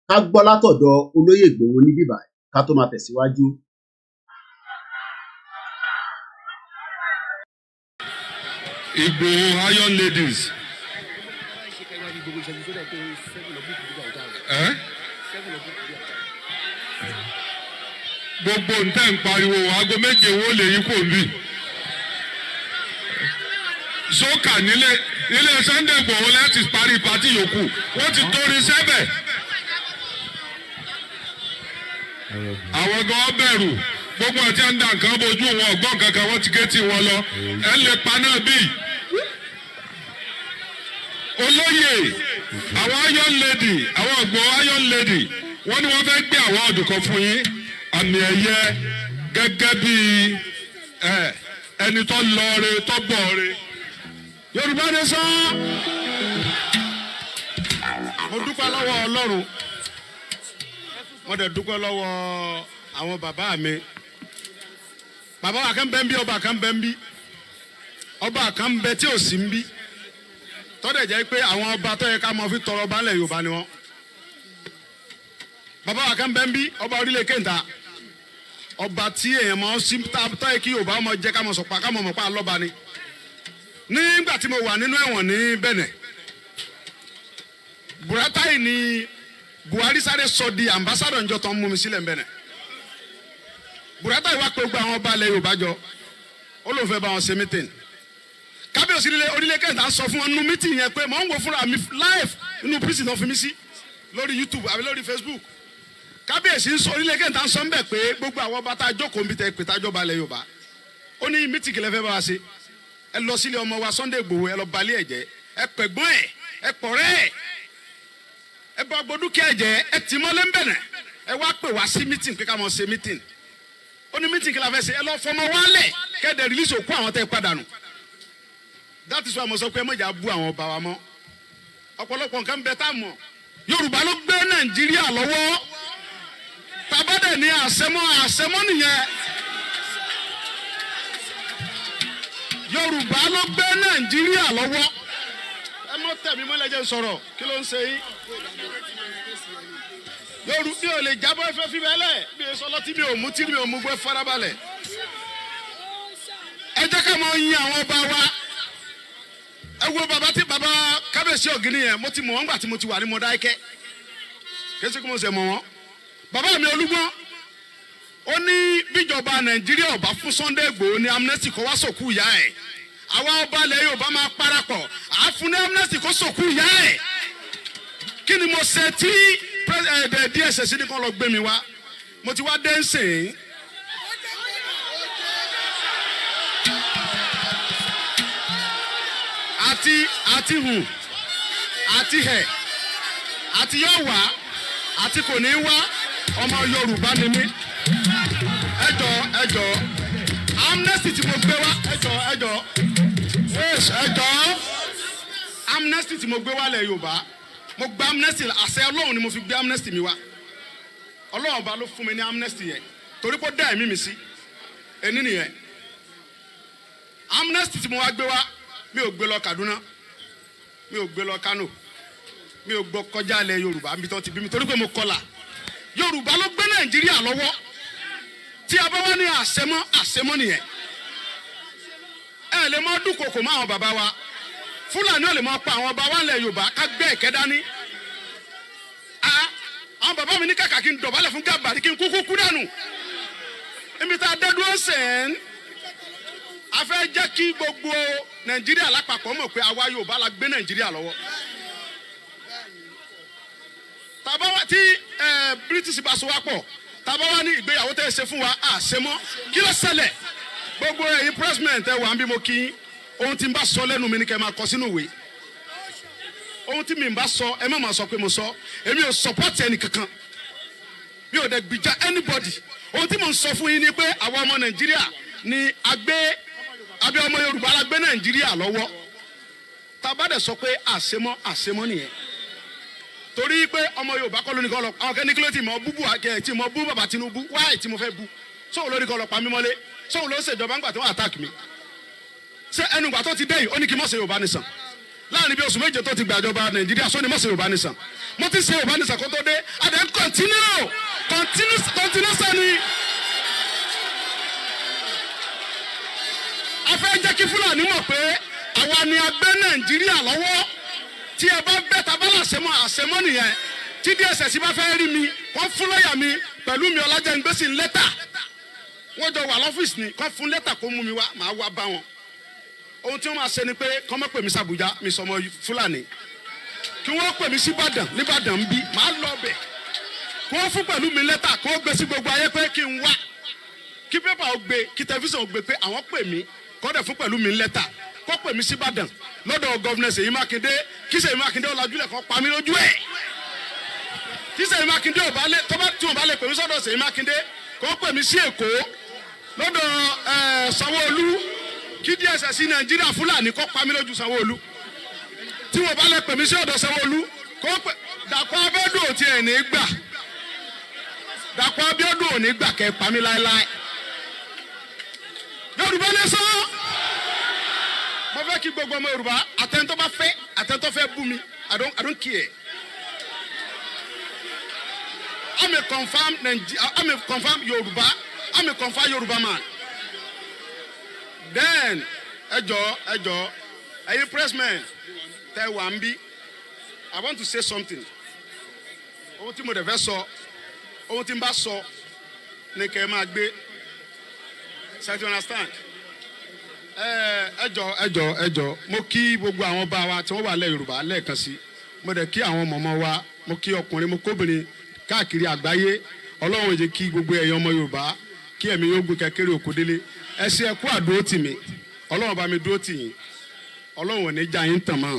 ká gbọ́ látọ̀dọ̀ olóyè Ìgbòho níbí báyìí ká tó máa tẹ̀síwájú. Igboho Iron Ladies. Gbogbo ntẹ́ ń pariwo aago 7 wo lè yí kò rí. Sókà nílé Sunday Igboho láti parí pàtí yòókù wọ́n ti torí sẹ́bẹ̀. Àwọn gan bẹ̀rù gbogbo ọtí àǹdà nǹkan bójú wọn ọgbọ́n kankan wọ́n ti gé tí wọn lọ ẹ̀ lè pa náà bíi. Olóyè àwọn Iron Lady àwọn Igboho Iron Lady wọ́n ní wọ́n fẹ́ gbé àwọn ọ̀dùnkọ̀ fún yín àmì ẹ̀yẹ gẹ́gẹ́ bí ẹni tó lọ́ọ̀rẹ́ tó bọ̀ọ̀rẹ́ Yorùbá ní sọ. Mo dúpẹ́ lọ́wọ́ Ọlọ́run mo dẹ̀ dúpẹ́ lọ́wọ́ àwọn bàbá mi bàbá wa kan bẹ́ ń bí ọba kan bẹ́ ń bí ọba kan bẹ tí ò sí ń bí tọ́dẹ̀ jẹ́ pé àwọn ọba tó yẹ ká mọ fi tọrọ balẹ̀ Yorùbá ni wọ́n. Bàbá wa kan bẹ́ ń bí ọba orílẹ̀ kéńtà ọba tí èèyàn mọ̀ sí tó yẹ kí Yorùbá mọ̀ jẹ́ ká mọ̀ sọ̀pá ká mọ̀ mọ̀ pa lọ́ba ni. Nígbà tí mo wà nínú ẹ̀wọ̀n ní Bẹ̀nẹ̀ Buratai ni Buhari sáré sọ di ambassadọ̀ njọ́ tó ń mú mi sílẹ̀ Bẹ̀nẹ̀. Buratai wá pé gbogbo àwọn ọba ilẹ̀ Yorùbá jọ ó lóun fẹ́ bá wọn ṣe meeting. Kábíyèsí orílẹ̀ kẹta sọ fún wọn nínú meeting yẹn pé mò ń wo fúnra mi live nínú prison náà fi mí sí lórí YouTube àbí lórí Facebook. Kábíyèsí ń sọ orílẹ̀ kẹta sọ ń bẹ̀ pé gbogbo àwọn ọba tá a jókòó nbí tẹ pé tá a jọba ilẹ̀ Yorùbá ó ní meeting kìlẹ̀ fẹ́ bá wa ṣe ẹ lọ sílé ọmọ wa Sunday Igboho ẹ lọ balẹ̀ ẹ̀jẹ̀ ẹ pẹ̀gbọ́n ẹ pọ̀rẹ́ ẹ bá gbódúkẹ́ ẹ̀jẹ̀ ẹ tì mọ́lé ń Bẹ̀nẹ̀ ẹ wá pè wá sí meeting pé ká mọ̀ ṣe meeting ó ní meeting kìlẹ̀ fẹ́ ṣe ẹ lọ fọmọ wálẹ̀ kẹ́ẹ̀dẹ̀ release òkú àwọn tẹ́ padànù. That is why mo sọ pé mọ̀jà bú àwọn ọba wa mọ́ ọ̀pọ̀lọpọ̀ nǹkan bẹ tá a mọ̀ Yorùbá ló gbé Nàìjíríà lọ́wọ́ tabadẹ ní àṣẹmọ́ nìyẹn Yorùbá ló gbé Nàìjíríà lọ́wọ́. Ẹ mọ́ tẹ̀mí mọ́lẹ̀ jẹ́ sọ̀rọ̀ kí ló ń ṣe yín. Yorùbá ò lè jábọ́ ẹ̀fẹ́ fi bẹ́lẹ̀ bí èso ọlọ́tí mi ò mú tí mi ò mú gbé farabalẹ̀. Ẹ jẹ́ ká máa yin àwọn ọba wa. Ẹ wo bàbá Kábíyèsí Ògìní yẹn mo ti mọ̀ wọ́n gbà tí mo ti wà ní Mọdákẹ́kẹ́. Kèsì kí mo ṣe mọ̀ wọ́n. Bàbá mi Olúgbọ́n ó ní bíjọba Nàìjíríà ọba fún Sunday Igboho ní amnesty kó wá sòkú ìyá ẹ̀. Àwa ọba ilẹ̀ Yorùbá máa parapọ̀ àfún ní amnesty kó sòkú ìyá ẹ̀. Kí ni mo ṣe tí DSS ní kàn lọ gbé mi wá? Mo ti wá dé ń sìn. Àti hùn àti hẹ̀ àti yóò wá àti kò ní wá ọmọ Yorùbá ni mí. Ẹ jọ̀ọ́ amnesty tí mo gbé wá ẹ jọ̀ọ́ amnesty tí mo gbé wá lẹ̀ Yorùbá mo gba amnesty àṣẹ Ọlọ́run ni mo fi gbé amnesty mi wá. Ọlọ́run bá ló fún mi ní amnesty yẹn torí kó dá ẹ̀mí mi sí ẹni nìyẹn. Amnesty tí mo wá gbé wá mi ò gbé lọ Kaduna mi ò gbé lọ Kano mi ò gbọ́ kọjá ilẹ̀ Yorùbá mi tó ti bí mi torí pé mo kọlà. Yorùbá ló gbé Nàìjíríà lọ́wọ́ tí a bá wá ní àṣemọ́ nìyẹn. Ẹ lè mọ dúnkokò mọ́ àwọn bàbá wa Fúlàní ò lè mọ pa àwọn ọba wa ilẹ̀ Yorùbá ká gbé ẹ̀kẹ́ dání. Àwọn bàbá mi ní kàkà kí n dọ̀bálẹ̀ fún Gàbàrí kí n kú dànù. Ibi tá a dé dúró sẹ́ẹ̀n a fẹ́ jẹ́ kí gbogbo Nàìjíríà lápapọ̀ mọ̀ pé àwa Yorùbá la gbé Nàìjíríà lọ́wọ́. Tàbá wa tí British bá so wá pọ̀ tàbá wa ní ìgbéyàwó tẹ́ ẹ ṣe fún wa àṣemọ́ kí ló ṣẹlẹ̀ gbogbo ẹ̀yin president ẹ wà ń bí mo kí ohun tí n bá sọ lẹ́nu mi ni kẹ́ máa kọ sínú ìwé ohun tí mi bá sọ ẹ má máa sọ pé mo sọ èmi ò support ẹni kankan mi ò dẹ̀ gbìjà anybody ohun tí mo ń sọ fún yín ni pé àwa ọmọ Nàìjíríà ni àbí ọmọ Yorùbá la gbé Nàìjíríà lọ́wọ́ tàbá dẹ̀ sọ pé àṣemọ́ nìyẹn torí pé ọmọ Yorùbá kọ́ ló ní kọ́ lọ àwọn kẹ́ni kí ló ti mọ búbú àkẹ́ tí mo bú bàbá Tinubu wáyé tí mo fẹ́ bú sóhun lórí kọ́ lọ pa mí mọ́lé sóhun ló ń ṣèjọba ńgbà tí wọ́n attack mi ṣé ẹnu ìgbà tó ti dé yìí ó ní kí n mọ̀ ṣe Yorùbá nìsan láàrin bí oṣù méje tó ti gbàjọba Nàìjíríà sóni mọ̀ ṣe Yorùbá nìsan mo ti ṣe Yorùbá nìsan kó tó dé and then continue sani. a fẹ́ jẹ́ kí Fúlàní mọ̀ pé àwa ni a gbé Nàìjíríà lọ́wọ́ tí ẹ bá bẹ́ ta bá àṣemọ́ nìyẹn tí DSS bá fẹ́ rí mi wọ́n fún lọ́ọ̀yà mi pẹ̀lú mi Ọlájẹ́ngbèsì lẹ́tà wọ́n jọ wà lọ́fíìsì ni kọ́ fún lẹ́tà kó mú mi wá màá wá bá wọn. Ohun tí wọ́n máa ṣe ni pé kọ́ mọ́ pè mí sàbújá mi sọmọ Fúlàní kí wọ́n pè mí sí Ìbàdàn ń bí màá lọ bẹ̀ kí wọ́n fún pẹ̀lú mi lẹ́tà kí wọ́n gbé sí gbogbo ayé pé kí n wá kí pépà ó gbé kí tẹlifíṣàn ó gbé pé àwọn pè mí kọ́ dẹ̀ fún pẹ̀lú mi lẹ́tà kọ́ pè mí sí Ìbàdàn lọ́dọ̀ gọ́vnẹ̀ Ṣèyí Mákindé kí Ṣèyí Mákindé ọ̀làjúlẹ̀ kan pa mí lójú ẹ̀ tí Ṣèyí Mákindé tí wọ́n bá lè pè mí sọ́dọ̀ Ṣèyí Mákindé kọ́ pè mí sí Èkó lọ́dọ̀ Sanwó-Olú kí DSS Nàìjíríà Fúlàní kọ́ pa mí lójú Sanwó-Olú tí wọ́n bá lè pè mí sí ọ̀dọ̀ Sanwó-Olú kọ́ pè Dàpọ̀ Abíọ́dún ò tiẹ̀ ní gbà Dàpọ̀ Abíọ́dún ò ní gbà kẹ́ pa mí láéláé Yorùbá lè sọ mo fẹ́ kí gbogbo ọmọ Yorùbá àtẹ̀ntọ́ bá fẹ́ àtẹ̀ntọ́ fẹ́ bú mi I don't care. I'm a confirmed Yoruba. I'm a confirmed Yoruba man. Then, ẹjọ́, ẹ̀yin pressmen, tẹ wà ń bí. I want to say something. Ohun tí mo dẹ̀ fẹ́ sọ, ohun tí n bá sọ, ni kẹ́ ẹ máa gbé. So you understand? Ẹjọ́, mo kí gbogbo àwọn ọba wa tí wọ́n wà lẹ́ Yorùbá lẹ́ẹ̀kan sí. Mo dẹ̀ kí àwọn mọ̀mọ́ wa, mo kí ọkùnrin, mo kóbìnrin káàkiri àgbáyé. Ọlọ́run jẹ́ kí gbogbo ẹ̀yin ọmọ Yorùbá kí ẹ̀mí yóò gbé kẹ́kẹ́rẹ́ òkú délé. Ẹ ṣe ẹkú àdúró tì mí. Ọlọ́run bá mi dúró tì yín. Ọlọ́run ò ní já yín tàn mọ́.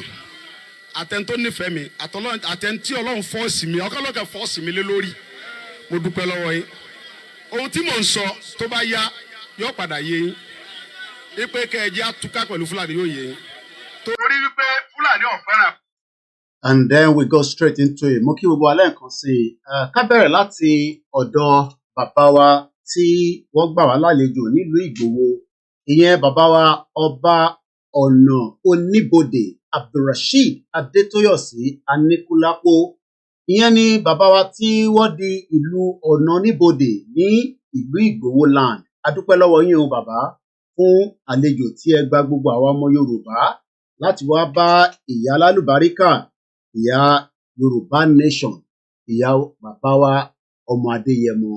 Àtẹ̀ntó nífẹ̀ẹ́ mi, àtẹ̀ntí Ọlọ́run fọ́ọ̀sì mi, ọkọlọ́kẹ́ fọ́ọ̀sì mi lé lórí. Mo dúpẹ́ lọ́wọ́ yín. Ohun tí mò ń sọ tó bá yá yóò padà yé yín. Ipe kẹ́ẹ̀jẹ́ àtúkà pẹ̀lú Fúlàní yóò yé yín. Torí wípé Fúlàní ò fẹ́ràn. And then we go straight into it. Mo kí gbogbo alẹ́ nǹkan sí i. Ká bẹ̀rẹ̀ láti ọ̀dọ̀ bàbá wa tí wọ́n gbà wá lálejò nílùú Ìgbòho. Ìyẹn bàbá wa Ọba ọ̀nà oníbodè Abdulrasheed Adétóyọ̀sí Aníkúlápó. Ìyẹn ni bàbá wa tí wọ́n di ìlú ọ̀nà oníbodè ní ìlú Ìgbòho land. A dúpẹ́ lọ́wọ́ yín o bàbá fún àlejò tí ẹ gba gbogbo àwa ọmọ Yorùbá láti wá bá ìyá alálùbáríkà, ìyá Yorùbá nation, ìyá bàbá wa ọmọ Adéyẹmọ.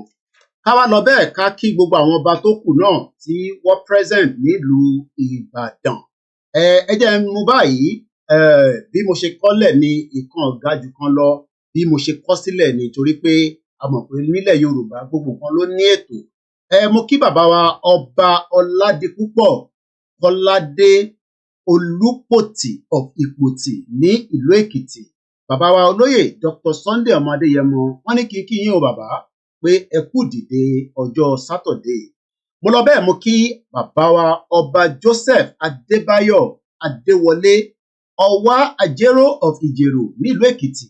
Ká wá lọ bẹ́ẹ̀ ká kí gbogbo àwọn ọba tó kù náà tí wọ́n present nílùú Ìbàdàn. Ẹ jẹ́ n mú báyìí, bí mo ṣe kọ́lẹ̀ ní ìkan ọ̀gá jù kan lọ, bí mo ṣe kọ́ sílẹ̀ ni torí pé a mọ̀ pé nílẹ̀ Yorùbá gbogbo kan ló ní ètò. Mo kí bàbá wa ọba Ọládipúpọ̀ Kọ́ládé Olúpòtì of Ìpòtì ní ìlú Èkìtì. Bàbá wa olóyè Dr. Sunday ọmọ Adéyẹmọ, wọ́n ní kí n kí yín o bàbá pé ẹ kú dìde ọjọ́ Sátọ̀dé. Mo lọ bẹ́ẹ̀ mo kí bàbá wa ọba Joseph Adébáyọ̀ Adéwọlé Ọwá Àjérò of Ìjèrò nílùú Èkìtì.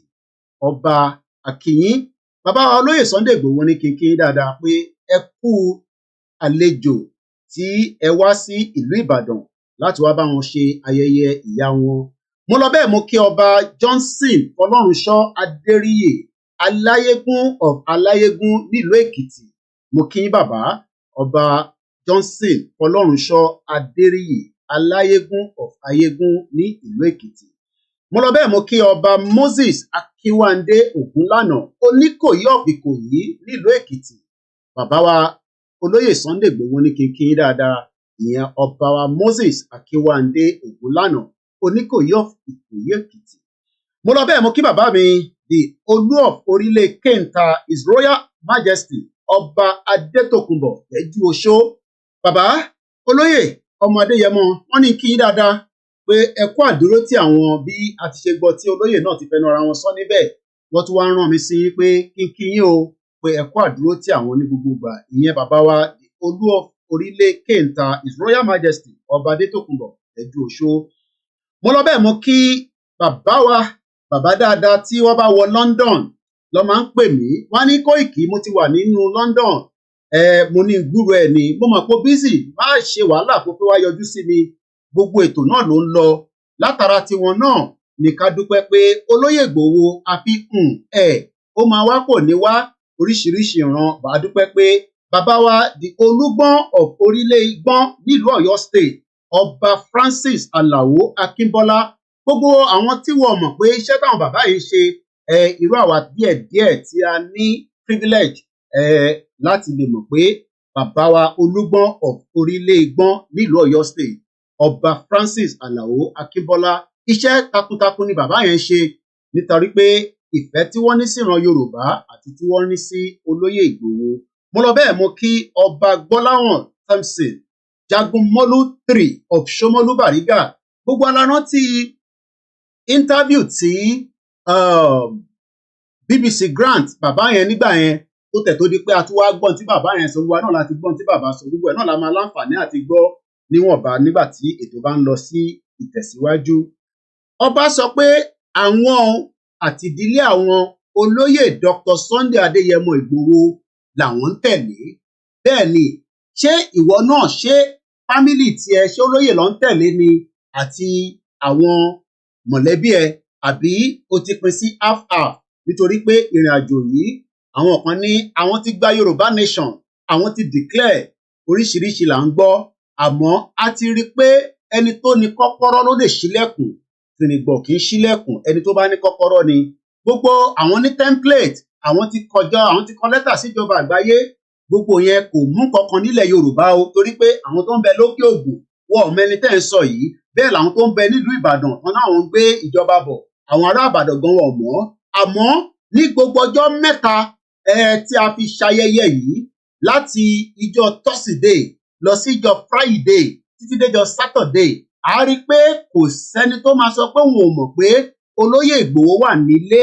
Ọba akíyín. Bàbá wa olóyè Sunday Igboho ní kí n kí yín dáadáa pé ẹ kú àlejò tí ẹ wá sí ìlú Ìbàdàn láti wá bá wọn ṣe ayẹyẹ ìyá wọn. Mo lọ bẹ́ẹ̀ mo kí ọba Johnson Fọlọ́runṣọ́ Adéríyè Aláyégún of Aláyégún nílùú Èkìtì. Mo kí yín bàbá ọba Johnson Fọlọ́runṣọ́ Adéríyè Aláyégún of Ayégún ní ìlú Èkìtì. Mo lọ bẹ́ẹ̀ mo kí ọba Moses Akínwándé Ògúnlànà Oníkòyí of Ìkòyí nílùú Èkìtì. Bàbá wa olóyè Sunday Igboho ní kí n kí yín dáadáa, ìyẹn ọba wa Moses Akínwándé Ògúnlànà Oníkòyí of Ìkòyí Èkìtì. Mo lọ bẹ́ẹ̀ mo kí bàbá mi the Olú of Orílẹ̀ Kéńtà His Royal Majesty ọba Adétòkunbọ̀ Ẹ̀jú Oṣó. Bàbá olóyè ọmọ Adéyẹmọ, wọ́n ní kí yín dáadáa pé ẹ kú àdúró tí àwọn bí a ti ṣe gbọ́ tí olóyè náà ti fẹnu ara wọn sọ níbẹ̀. Wọ́n tún wá rán mi sí pé kí n kí yín o pé ẹ kú àdúró tí àwọn ní gbogbo ìgbà. Ìyẹn bàbá wa the Olú of Orílẹ̀ Kéńtà His Royal Majesty ọba Adétòkunbọ̀ Ẹ̀jú Oṣó. Mo lọ bẹ́ẹ̀ mo kí bàbá wa bàbá dáadáa tí wọ́n bá wọ London lọ máa ń pè mí, wọ́n ní Koiki mo ti wà nínú London. Mo ní gbúrò ẹ̀ ni mo mọ̀ pé busy, má ṣe wàhálà kó pé wá yọjú sí mi. Gbogbo ètò náà ló ń lọ látara tiwọn náà ní ká dúpẹ́ pé olóyè Ìgbòho àfikún ó máa wá kò ní wá oríṣiríṣi ìran. Bá a dúpẹ́ pé bàbá wa the Olúgbọ́n of Orílẹ̀ Ìgbọ́n nílùú Ọ̀yọ́ State ọba Francis Alao Akínbọ́lá, gbogbo àwọn tí wọ́n mọ̀ pé iṣẹ́ táwọn bàbá yìí ṣe, irú àwa díẹ̀díẹ̀ tí a ní privilege láti lè mọ̀ pé bàbá wa Olúgbọ́n of Orílẹ̀ Ìgbọ́n nílùú Ọ̀yọ́ State ọba Francis Alao Akínbọ́lá, iṣẹ́ takuntakun ni bàbá yẹn ṣe nítorí pé ìfẹ́ tí wọ́n ní sí ìran Yorùbá àti tí wọ́n ní sí olóyè Ìgbòho. Mo lọ bẹ́ẹ̀ mo kí ọba Gbọ́láhàn Thompson Jagunmọ́lú 3 of Ṣómólú Bàrígà. Gbogbo alárántí interview tí BBC Grant bàbá yẹn nígbà yẹn tó tẹ̀ tó di pé a tún wá gbọ́n tí bàbá yẹn sọ, gbogbo náà láti gbọ́n tí bàbá sọ, gbogbo ẹ̀ náà la máa láǹfààní àti gbọ́ níwọ̀nba nígbà tí ètò bá ń lọ sí ìtẹ̀síwájú. Ọba sọ pé àwọn àti ìdílé àwọn olóyè Dr. Sunday Adéyẹmọ Ìgbòho làwọn ń tẹ̀lé. Bẹ́ẹ̀ ni, ṣé ìwọ náà, ṣé fámìlì tiẹ̀, ṣé olóyè ló ń tẹ̀lé ni àti àwọn mọ̀lẹ́bí ẹ, àbí o ti pín sí half-half? Nítorí pé ìrìn àjò yìí àwọn kan ní àwọn ti gba Yorùbá nation, àwọn ti declare, oríṣiríṣi là ń gbọ́, àmọ́ a ti rí pé ẹni tó ní kọ́kọ́rọ́ ló lè ṣílẹ̀kùn, fìrìgbọ̀ kì í ṣílẹ̀kùn, ẹni tó bá ní kọ́kọ́rọ́ ni. Gbogbo àwọn ní template, àwọn ti kọ lẹ́tà síjọba àgbáyé, gbogbo yẹn kò mú kankan nílẹ̀ Yorùbá o, torí pé àwọn tó ń bẹ lókè ògùn wọ́n ò mẹ́ni tẹ́ ń sọ yìí, bẹ́ẹ̀ làwọn tó ń bẹ nílùú Ìbàdàn wọn náà ń gbé ìjọba bọ̀, àwọn ará Ìbàdàn gan wọn mọ̀. Àmọ́ ní gbogbo ọjọ́ mẹ́ta tí a fi ṣayẹyẹ yìí, láti ìjọ Thursday lọ sí ìjọ Friday títí déjọ Saturday, a rí i pé kò sẹ́ni tó máa sọ pé òun ò mọ̀ pé olóyè Ìgbòho wà nílé.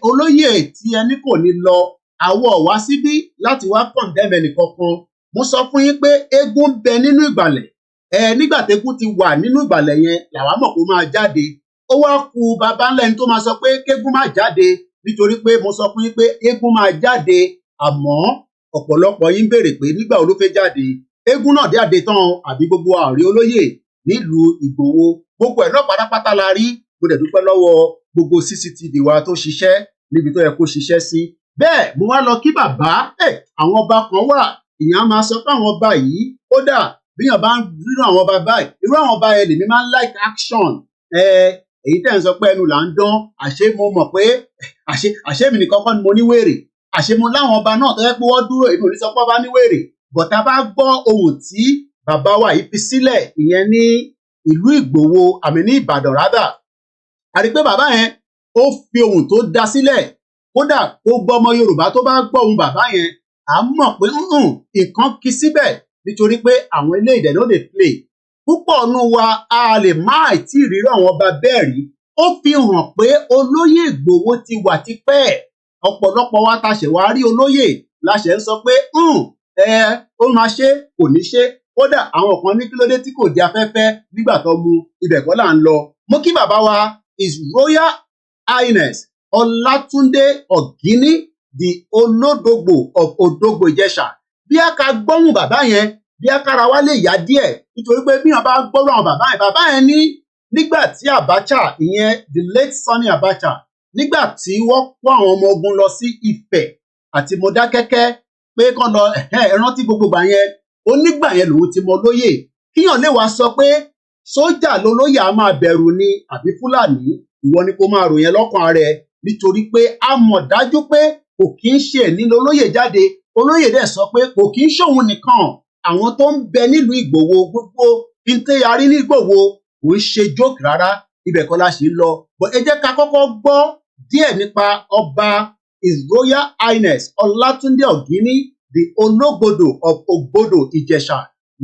Olóyè tí ẹni kò ní lọ, àwọ̀ wá síbí láti wá condemn ẹnìkankan. Mo sọ fún yín pé eégún ń bẹ nínú ìgbàlẹ̀. Nígbà tẹ́gún ti wà nínú ìgbàlẹ̀ yẹn làwa mọ̀ kó máa jáde. Ó wá ku bàbá ńlá ẹni tó máa sọ pé kégún má jáde, nítorí pé mo sọ fún yín pé eégún máa jáde, àmọ́ ọ̀pọ̀lọpọ̀ yín béèrè pé nígbà wo ló fẹ́ jáde. Eégún náà jáde tán àbí gbogbo àrí olóyè nílùú Ìgbòho gbogbo ẹ̀ náà pátápátá la rí. Mo dẹ̀ dúpẹ́ lọ́wọ́ gbogbo CCTV wa tó ṣiṣẹ́ níbi tó yẹ kó ṣiṣẹ́ sí. Bẹ́ẹ̀ mo wá lọ kí bàbá àwọn ọba kan wà ìyẹn máa sọ pé àwọn ọba yìí kódà bíyàn bá ń rírun àwọn ọba báyìí irú àwọn ọba yẹn lèmi máa ń like action. Èyí tẹ̀ ń sọ pé ẹnu là ń dán àṣé mo mọ̀ pé àṣé mi nìkan kọ́ ni mo ní wèrè àṣé mo láwọn ọba náà tó yẹ pé wọ́n dúró èmi ò ní sọ pé ọba ní wèrè bọ̀tá bá gbọ́ ohun tí bàbá wa yìí fi sílẹ̀ ìyẹn ní ìlú Ìgbòho àmì ní Ìbàdàn rádà a rí pé bàbá yẹn ó fi ohun tó dá sílẹ̀ kódà ó gbọ́ ọmọ Yorùbá tó bá gbọ́ ohun bàbá yẹn à ń mọ̀ pé nǹkan kí síbẹ̀ nítorí pé àwọn ilé ìdẹ̀ ló lè play púpọ̀ nù wa a lè má tí ì rírọ àwọn ọba bẹ́ẹ̀ rí ó fi hàn pé olóyè Ìgbòho ti wà tipẹ́ ọ̀pọ̀lọpọ̀ wa ta ṣẹ̀ wá rí olóyè la ṣẹ̀ ń sọ pé ó máa ṣe kò ní ṣe kódà àwọn kan ní kí ló dé tí kò di afẹ́fẹ́ nígbà tó mu ibẹ̀ kọ́ là ń lọ. Mo kí bàbá wa His Royal Highness Ọlátúndé Ọ̀gíní the Olódògbò of Odògbò Ìjẹ̀ṣà bí a ká gbọ́hùn bàbá yẹn bí a kára wá lè yá díẹ̀ nítorí pé bí wọn bá gbọ́rọ̀ àwọn bàbá yẹn ní nígbà tí Abacha ìyẹn the late Sani Abacha nígbà tí wọ́n kó àwọn ọmọ ogun lọ sí Ifẹ̀ àti Mọdákẹ́kẹ́ pé kán lọ rántí gbogbo gbà yẹn ó nígbà yẹn lòun ti mọ lóyè kíyàn lè wá sọ pé sójà lolóyè á máa bẹ̀rù ni àbí Fúlàní ìwọ ni kó máa ròyìn lọ́kàn rẹ nítorí pé a mọ̀ dájú pé kò kí ń ṣe ní lolóyè jáde olóyè dẹ̀ sọ pé kò kí ń ṣòun nìkan àwọn tó ń bẹ nílùú Ìgbòho gbogbo ìntẹ́yarí ní Ìgbòho kò ń ṣe jókè rárá ibẹ̀ kọ́ la ṣe ń lọ bọ́ ẹ jẹ́ ká kọ́kọ́ gbọ́ díẹ̀ nípa ọba His Royal Highness Ọlátúndé Ọ̀gíní the Ológbòdò of Ògbòdò Ìjẹ̀ṣà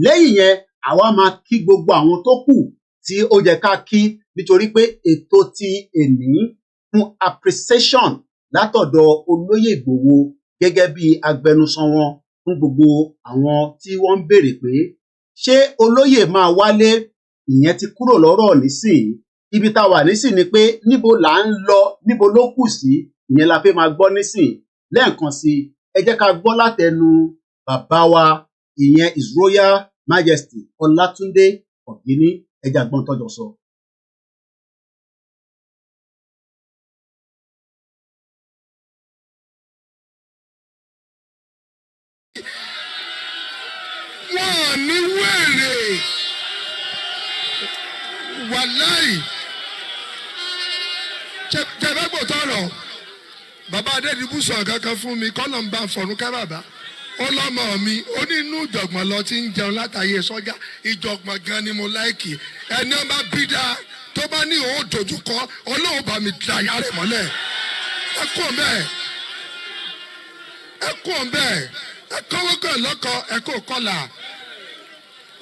lẹ́yìn yẹn àwa máa kí gbogbo àwọn tó kù tí ó yẹ ká kí nítorí pé ètò ti èní fún appreciation látọ̀dọ̀ olóyè Ìgbòho gẹ́gẹ́ bí agbẹnusọ wọn fún gbogbo àwọn tí wọ́n ń béèrè pé ṣé olóyè máa wálé ìyẹn ti kúrò lọ́rọ̀ nísìnyí ibi tá a wà nísìnyí ni pé níbo là ń lọ níbo ló kù sí ìyẹn la fẹ́ máa gbọ́ nísìnyí lẹ́ẹ̀kan sí ẹ jẹ́ ká gbọ́ látẹnu bàbá wa ìyẹn His Royal Majesty Ọlátúndé Ọ̀gíní ẹja gbọ́n tọ́jọ́ sọ. Wọ́n ní wèrè wàláì jẹ̀bẹ́gbò tọrọ bàbá adédìbò sọ kankan fún mi kọ́nà ń bá fọ̀rùn ká bàbá ó lọ́mọ mi ó ní inú ìjọ̀gbọ̀n lọ tí ń jẹun látàyè sọ́jà ìjọ̀gbọ̀n gan ni mo láìkì ẹni ọba bídà tó bá ní òun dojúkọ ọlọ́run bá mi da ìyá rẹ̀ mọ́lẹ̀ ẹ kú ọ̀n bẹ́ẹ̀ ẹ kú ọ̀n bẹ́ẹ̀ ẹ kọ́wọ́ kan lọ́kọ ẹ kó kọ́là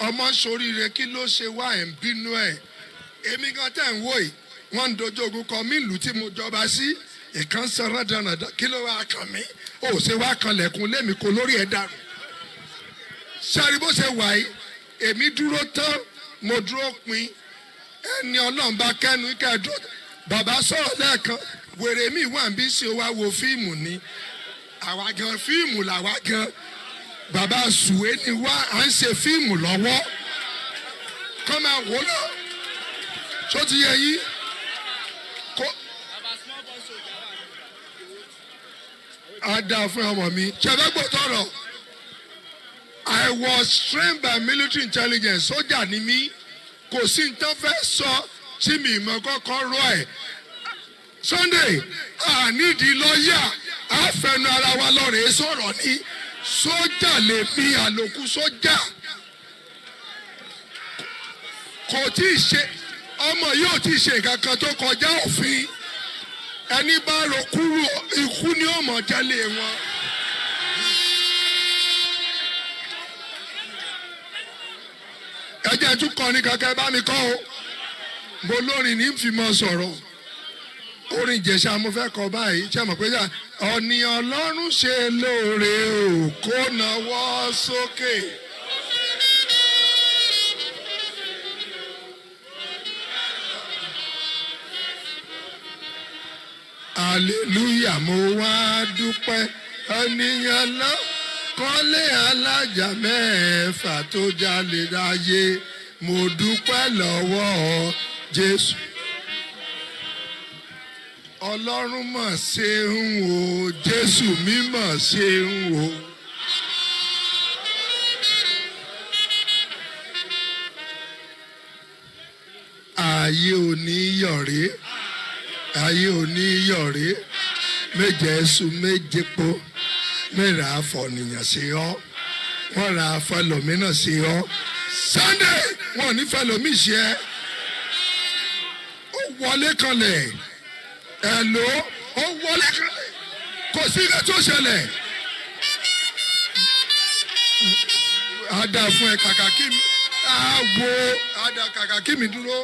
ọmọ soríire kí ló ṣe wá ẹ̀ ń bínú ẹ̀ èmi gan tẹ̀ ń wò yìí wọ́n ń dojú ogun kan mí ìlú tí mo jọba sí ìkan sọ̀rọ̀ dánadáa kí ló wá kàn mí ó ṣe wá kan lẹ̀kùn lémi kó lórí ẹ̀ dànù sẹ́rí bó ṣe wà yìí èmi dúró tán mo dúró pin ẹni ọlọ́run bá kẹ́nu kẹ́ẹ̀dọ́ bàbá sọ̀rọ̀ lẹ́ẹ̀kan wèrè mi wà ń bí ṣe wá wo fíìmù ni àwa gan fíìmù làwa gan bàbá sùwé ni wá à ń ṣe fíìmù lọ́wọ́ kọ́ máa wò lọ tó ti yẹ yín kó. a dá fún ọmọ mi ṣẹ̀fẹ̀gbò tọrọ I was trained by military intelligence sójà ni mí kò sí nǹkan fẹ́ sọ tí mi ìmọ̀ kọ́kọ́ rọ ẹ̀ Sunday ànídìí lọ́ọ̀yà àfẹnu ara wa lọ́rẹ̀ẹ́ sọ̀rọ̀ ní sójà lè mi àlòkù sójà kò tí ì ṣe ọmọ yóò tí ì ṣe nǹkan kan tó kọjá òfin ẹni bá ro kúrò ikú ní ọmọ jálè wọn. ẹ jẹ́ tún kọ́ ni kankan bá mi kọ́ o mo lórin ní fi mọ́ sọ̀rọ̀ orin Ìjẹ̀ṣà mo fẹ́ kọ báyìí ṣé mo pé ọ̀nì Ọlọ́run ṣe lóore o kó nawọ́ sókè. Hallelujah mo wá dúpẹ́ ènìyàn lọ kọ́lé alájà mẹ́fà tó jalè láyé mo dúpẹ́ lọ́wọ́ Jésù. Ọlọ́run mà ṣeun o, Jésù mi mà ṣeun o. Ayé ò ní yọ̀rẹ́, ayé ò ní yọ̀rẹ́, méje sùn méje po, mẹ́ra àfọ̀nìyàn ṣe ọ́, wọ́n ra àfọlọ́mìnà ṣe ọ́. Sunday wọn ò ní fẹlọ́mì ṣe ẹ́. Ó wọlé kanlẹ̀, ẹ̀ ló ó wọlé kanlẹ̀, kò sí ilé tó ṣẹlẹ̀. Ada fún ẹ kàkà kí mi, àwo ada kàkà kí mi dúró.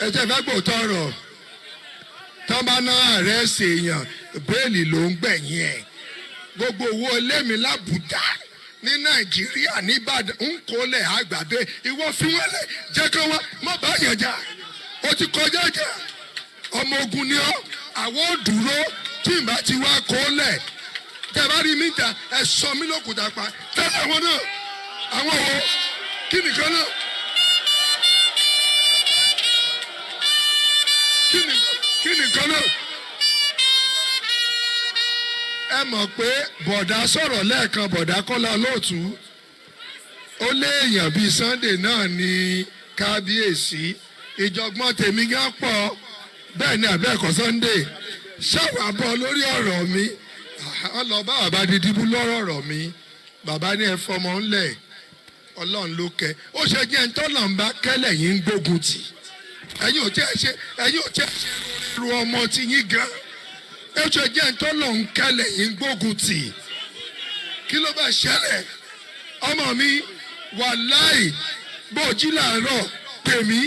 Ẹ jẹ́ fẹ́ gbòòtọ́ ọ̀rọ̀, tọ́ bá ná ààrẹ ṣèyàn bẹ́ẹ̀lì ló ń gbẹ̀yìn ẹ̀. Gbogbo owó ilé mi l'Àbújá ní Nàìjíríà ní Ìbàdàn ń kólẹ̀ àgbàdo ìwọ fi wọ́n lẹ̀ jẹ́ kí wọ́n má bá yẹn jà. O ti kọjá jà, ọmọ ogun ni ọ́, àwọn ò dúró tí ìbá ti wá kólẹ̀. Tẹ́ bá rí mi jà ẹ sọ mí lókùtà pa tẹ́lẹ̀ wọn náà àwọn wo kí nìkan náà. Kí nìkan náà. Ẹ mọ̀ pé bọ̀dá sọ̀rọ̀ lẹ́ẹ̀kan bọ̀dá Kọ́lá Olóòtú ó léèyàn bíi Sunday náà ní kábíyèsí ìjọgbọ́n tèmi gán pọ̀ bẹ́ẹ̀ ni àbẹ́ẹ̀kọ́ Sunday ṣàwàbọ̀ lórí ọ̀rọ̀ mi wọ́n lọ bá bàbá Dídíbú lọ́rọ̀ ọ̀rọ̀ mi bàbá ní ẹ fọmọ ńlẹ̀ Ọlọ́run ló kẹ́ ó ṣe jẹ́ ń tọ́lọ̀ ń bá kẹ́lẹ̀ yín ń gbógun tì ẹ̀yin ò tẹ́ ṣe ru ọmọ tí yín gan ẹ ṣe jẹ́ ń tọ́lọ̀ ń kẹ́lẹ̀ yín ń gbógun tì kí ló bá ṣẹlẹ̀ ọmọ mi wàláì bòjí làárọ̀ pèmí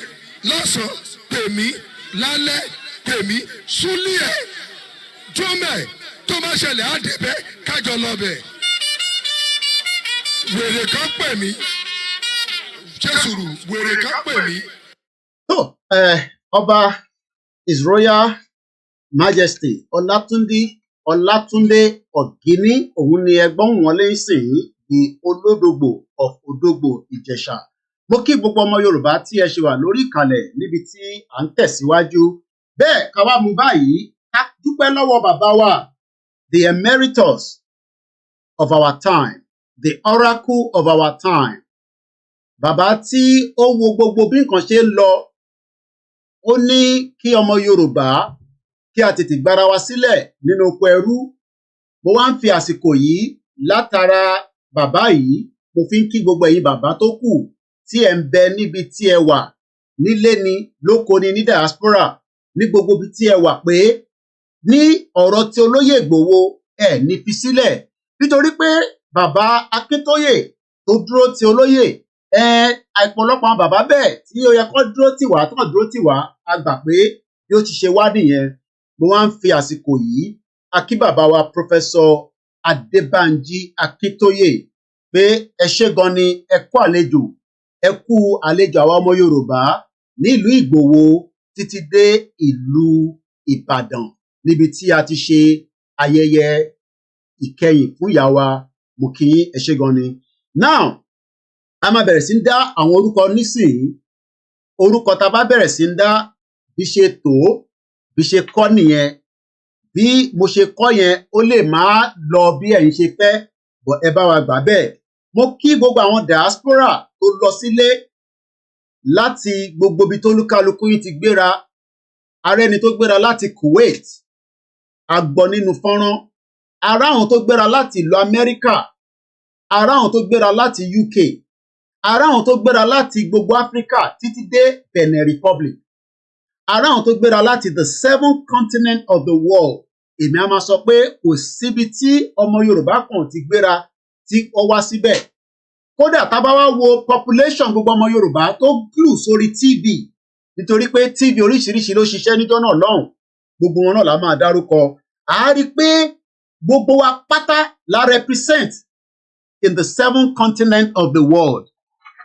lọ́sàn-án pèmí lálẹ́ pèmí súlíẹ̀ jọ́mẹ̀ tó bá ṣẹlẹ̀ á débẹ̀ kájọ lọ bẹ̀. Wèrè kan pè mí Jésùrù wèrè kan pè mí. So, Ọba His Royal Majesty Ọlátúndé Ọ̀gíní òun ni ẹgbọ́n wọn lè sìn di Olódògbò of Odògbò Ìjẹ̀ṣà. Mo kí gbogbo ọmọ Yorùbá tí ẹ ṣe wà lórí ìkàlẹ̀ níbi tí à ń tẹ̀síwájú. Bẹ́ẹ̀ ká wá mú báyìí ká dúpẹ́ lọ́wọ́ bàbá wa, the emeritus of our time, the oracle of our time. Bàbá tí ó wo gbogbo bí nǹkan ṣe ń lọ, ó ní kí ọmọ Yorùbá kí a tètè gbára wa sílẹ̀ nínú oko ẹrú. Mo wá ń fi àsìkò yìí látara bàbá yìí, mo fi ń kí gbogbo ẹ̀yin bàbá tó kù tí ẹ ń bẹ níbi tí ẹ wà, nílé ni, lóko ni, ní diaspora, ní gbogbo ibi tí ẹ wà, pé ní ọ̀rọ̀ tí olóyè Ìgbòho ẹ ní fi sílẹ̀, nítorí pé bàbá Akíntóyè tó dúró ti olóyè àìpọ̀lọpọ̀ àwọn bàbá bẹ́ẹ̀ tí ó yẹ kó dúró tì wá tó dúró tì wá, a gbà pé bí ó ti ṣe wá nìyẹn. Mo wá ń fi àsìkò yìí a kí bàbá wa Professor Adébánjí Akíntóyè pé ẹ ṣé gan ni, ẹ kú àlejò àwa ọmọ Yorùbá nílùú Ìgbòho títí dé ìlú Ìbàdàn níbi tí a ti ṣe ayẹyẹ ìkẹyìn fún ìyá wa. Mo kí yín, ẹ ṣé gan ni. Now a máa bẹ̀rẹ̀ sí ń dá àwọn orúkọ nísìnyí. Orúkọ tá a bá bẹ̀rẹ̀ sí ń dá bí ṣe tó bí ṣe kọ́ nìyẹn. Bí mo ṣe kọ́ yẹn ó lè máa lọ bí ẹ̀yin ṣe fẹ́, bọ̀ ẹ bá wa gbà bẹ́ẹ̀. Mo kí gbogbo àwọn diaspora tó lọ sílé láti gbogbo ibi tó lúkálukú yín ti gbéra. Ará ẹni tó gbéra láti Kuwait, a gbọ́ nínú fọ́nrán. Ará àwọn tó gbéra láti ìlú Amẹ́ríkà, ará àwọn tó gbéra láti UK, ará àwọn tó gbéra láti gbogbo Áfíríkà títí dé Benin Republic, ará àwọn tó gbéra láti the 7 continents of the world. Èmi á máa sọ pé kò síbi tí ọmọ Yorùbá kan ti gbéra tí ó wá síbẹ̀. Kódà tá bá wá wo population gbogbo ọmọ Yorùbá tó glue sórí TV, nítorí pé TV oríṣiríṣi ló ṣiṣẹ́ níjọ́ náà lọ́hùn, gbogbo wọn náà la máa dárúkọ. A rí pé gbogbo wa pátá la represent in the 7 continents of the world.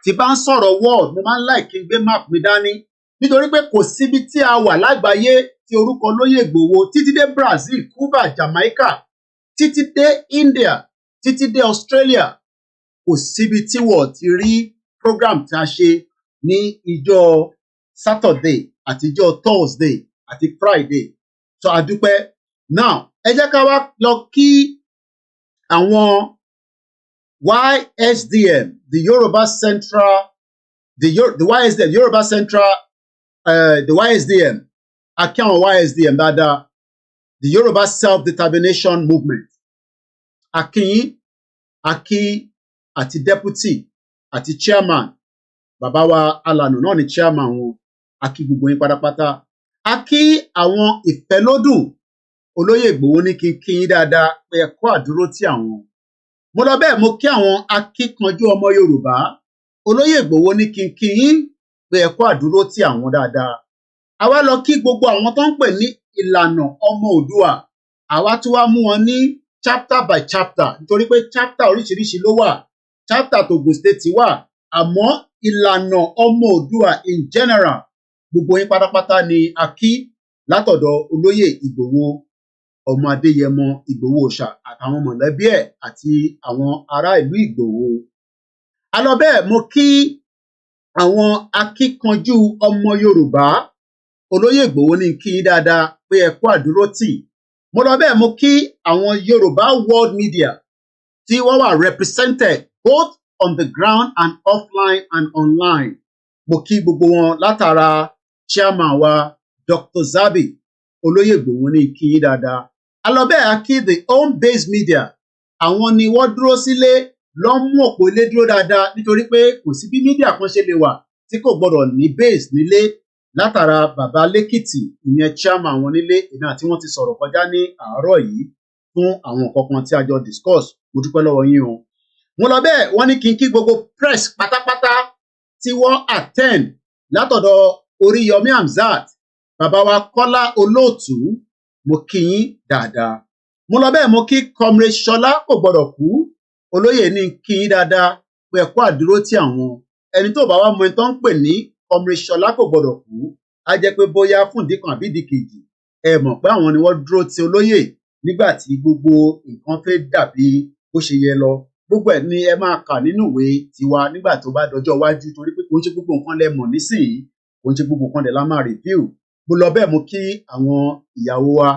Tí bá ń sọ̀rọ̀ world, mo máa ń like kí n gbé map mi dání, nítorí pé kò síbi tí a wà lágbàáyé tí orúkọ olóyè Ìgbòho títí dé Brazil, Cuba, Jamaica, títí dé India, títí dé Australia, kò síbi tí wọ́n ti rí program tí a ṣe ní ìjọ Saturday àti ìjọ Thursday àti Friday. So a dúpẹ́. Now ẹ jẹ́ ká wá lọ kí àwọn YSDM, the Yoruba Central, the YSDM, Yoruba Central, the YSDM, àkí àwọn YSDM dáadáa, the Yoruba Self-Determination Movement. Àkí àti deputy àti chairman, bàbá wa Alànà náà ni chairman wọn, àkí gbogbo yín pátápátá. Àkí àwọn ìfẹ́lódùn olóyè Ìgbòho ní kí n kí yín dáadáa pé ẹ kú àdúró tí àwọn. Mo lọ bẹ́ẹ̀ mo kí àwọn akíkanjú ọmọ Yorùbá olóyè Ìgbòho ní kí n kí yín pé ẹ kú àdúró tí àwọn dáadáa. Àwa lọ kí gbogbo àwọn tó ń pè ní ìlànà ọmọ Oòduà, àwa tún wá mú wọn ní chapter by chapter nítorí pé chapter oríṣiríṣi ló wà. Chapter t'Ògùn State wà, àmọ́ ìlànà ọmọ Oòduà in general gbogbo yín pátápátá ni a kí látọ̀dọ̀ olóyè Ìgbòho ọmọ Adéyẹmọ Ìgbòho Òòṣà àtàwọn mọ̀lẹ́bí ẹ̀ àti àwọn ará ìlú Ìgbòho. Alọ bẹ́ẹ̀ mo kí àwọn akíkanjú ọmọ Yorùbá olóyè Ìgbòho ní kí yín dáadáa pé ẹ kú àdúrótì. Mo lọ bẹ́ẹ̀ mo kí àwọn Yorùbá world media tí wọ́n wà represented both on the ground and offline and online. Mo kí gbogbo wọn látara chairman wa Dr. Zabi olóyè Ìgbòho ní kí yín dáadáa. Alọ bẹ́ẹ̀ a kí the home based media, àwọn ni wọ́n dúró sílé lọ́ mú òpó ilé dúró dáadáa nítorí pé kò sí bí media kan ṣe lè wà tí kò gbọdọ̀ ní base nílé. Látara bàbá lẹ́kìtì ìyẹn chairman wọn nílé ìná àti wọ́n ti sọ̀rọ̀ kọjá ní àárọ̀ yìí fún àwọn nǹkan kan tí a jọ discuss. Mo dúpẹ́ lọ́wọ́ yín o. Mo lọ bẹ́ẹ̀ wọ́n ní kí n kí gbogbo press pátápátá tí wọ́n attend látọ̀dọ̀ Oríyọmí Hamzat, bàbá wa Kọ́lá Olóòtú, mo kí yín dáadáa. Mo lọ bẹ́ẹ̀ mo kí Comrade Ṣọlá kò gbọdọ̀ kú, olóyè ní kí yín dáadáa pé ẹ kú àdúró tí àwọn. Ẹni tó bá wá mọ ẹni tó ń pè ní Comrade Ṣọlá kò gbọdọ̀ kú, á jẹ́ pé bóyá fún ìdí kan àbí ìdí kejì ẹ mọ̀ pé àwọn ni wọ́n dúró ti olóyè nígbà tí gbogbo nǹkan fẹ́ dàbí bó ṣe yẹ lọ. Gbogbo ẹ̀ ni ẹ máa kà nínú ìwé tiwa nígbà tó bá dọjọ́ iwájú, torí pé kò ń ṣe gbogbo nǹkan lẹ mọ̀ nísìnyí, kò ń ṣe gbogbo nǹkan lẹ la máa review. Mo lọ bẹ́ẹ̀ mo kí àwọn ìyàwó wa,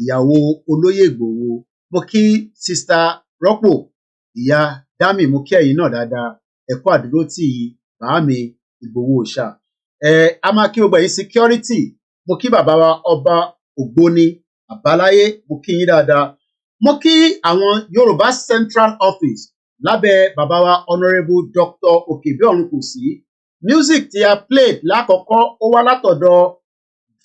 ìyàwó olóyè Ìgbòho, mo kí sista Rọ́pò, ìyá Dámì, mo kí ẹ̀yin náà dáadáa, ẹ kú àdúró tí Bàámi Ìgbòho Òòṣà. A máa kí gbogbo ẹ̀yin security, mo kí bàbá wa ọba Ògbóni Àbáláyé, mo kí yín dáadáa. Mo kí àwọn Yorùbá Central Office lábẹ́ bàbá wa Honourable Dr. Òkèbíọ̀rùnkòsí. Music tí a played lákọ̀ọ́kọ́ ó wá látọ̀dọ̀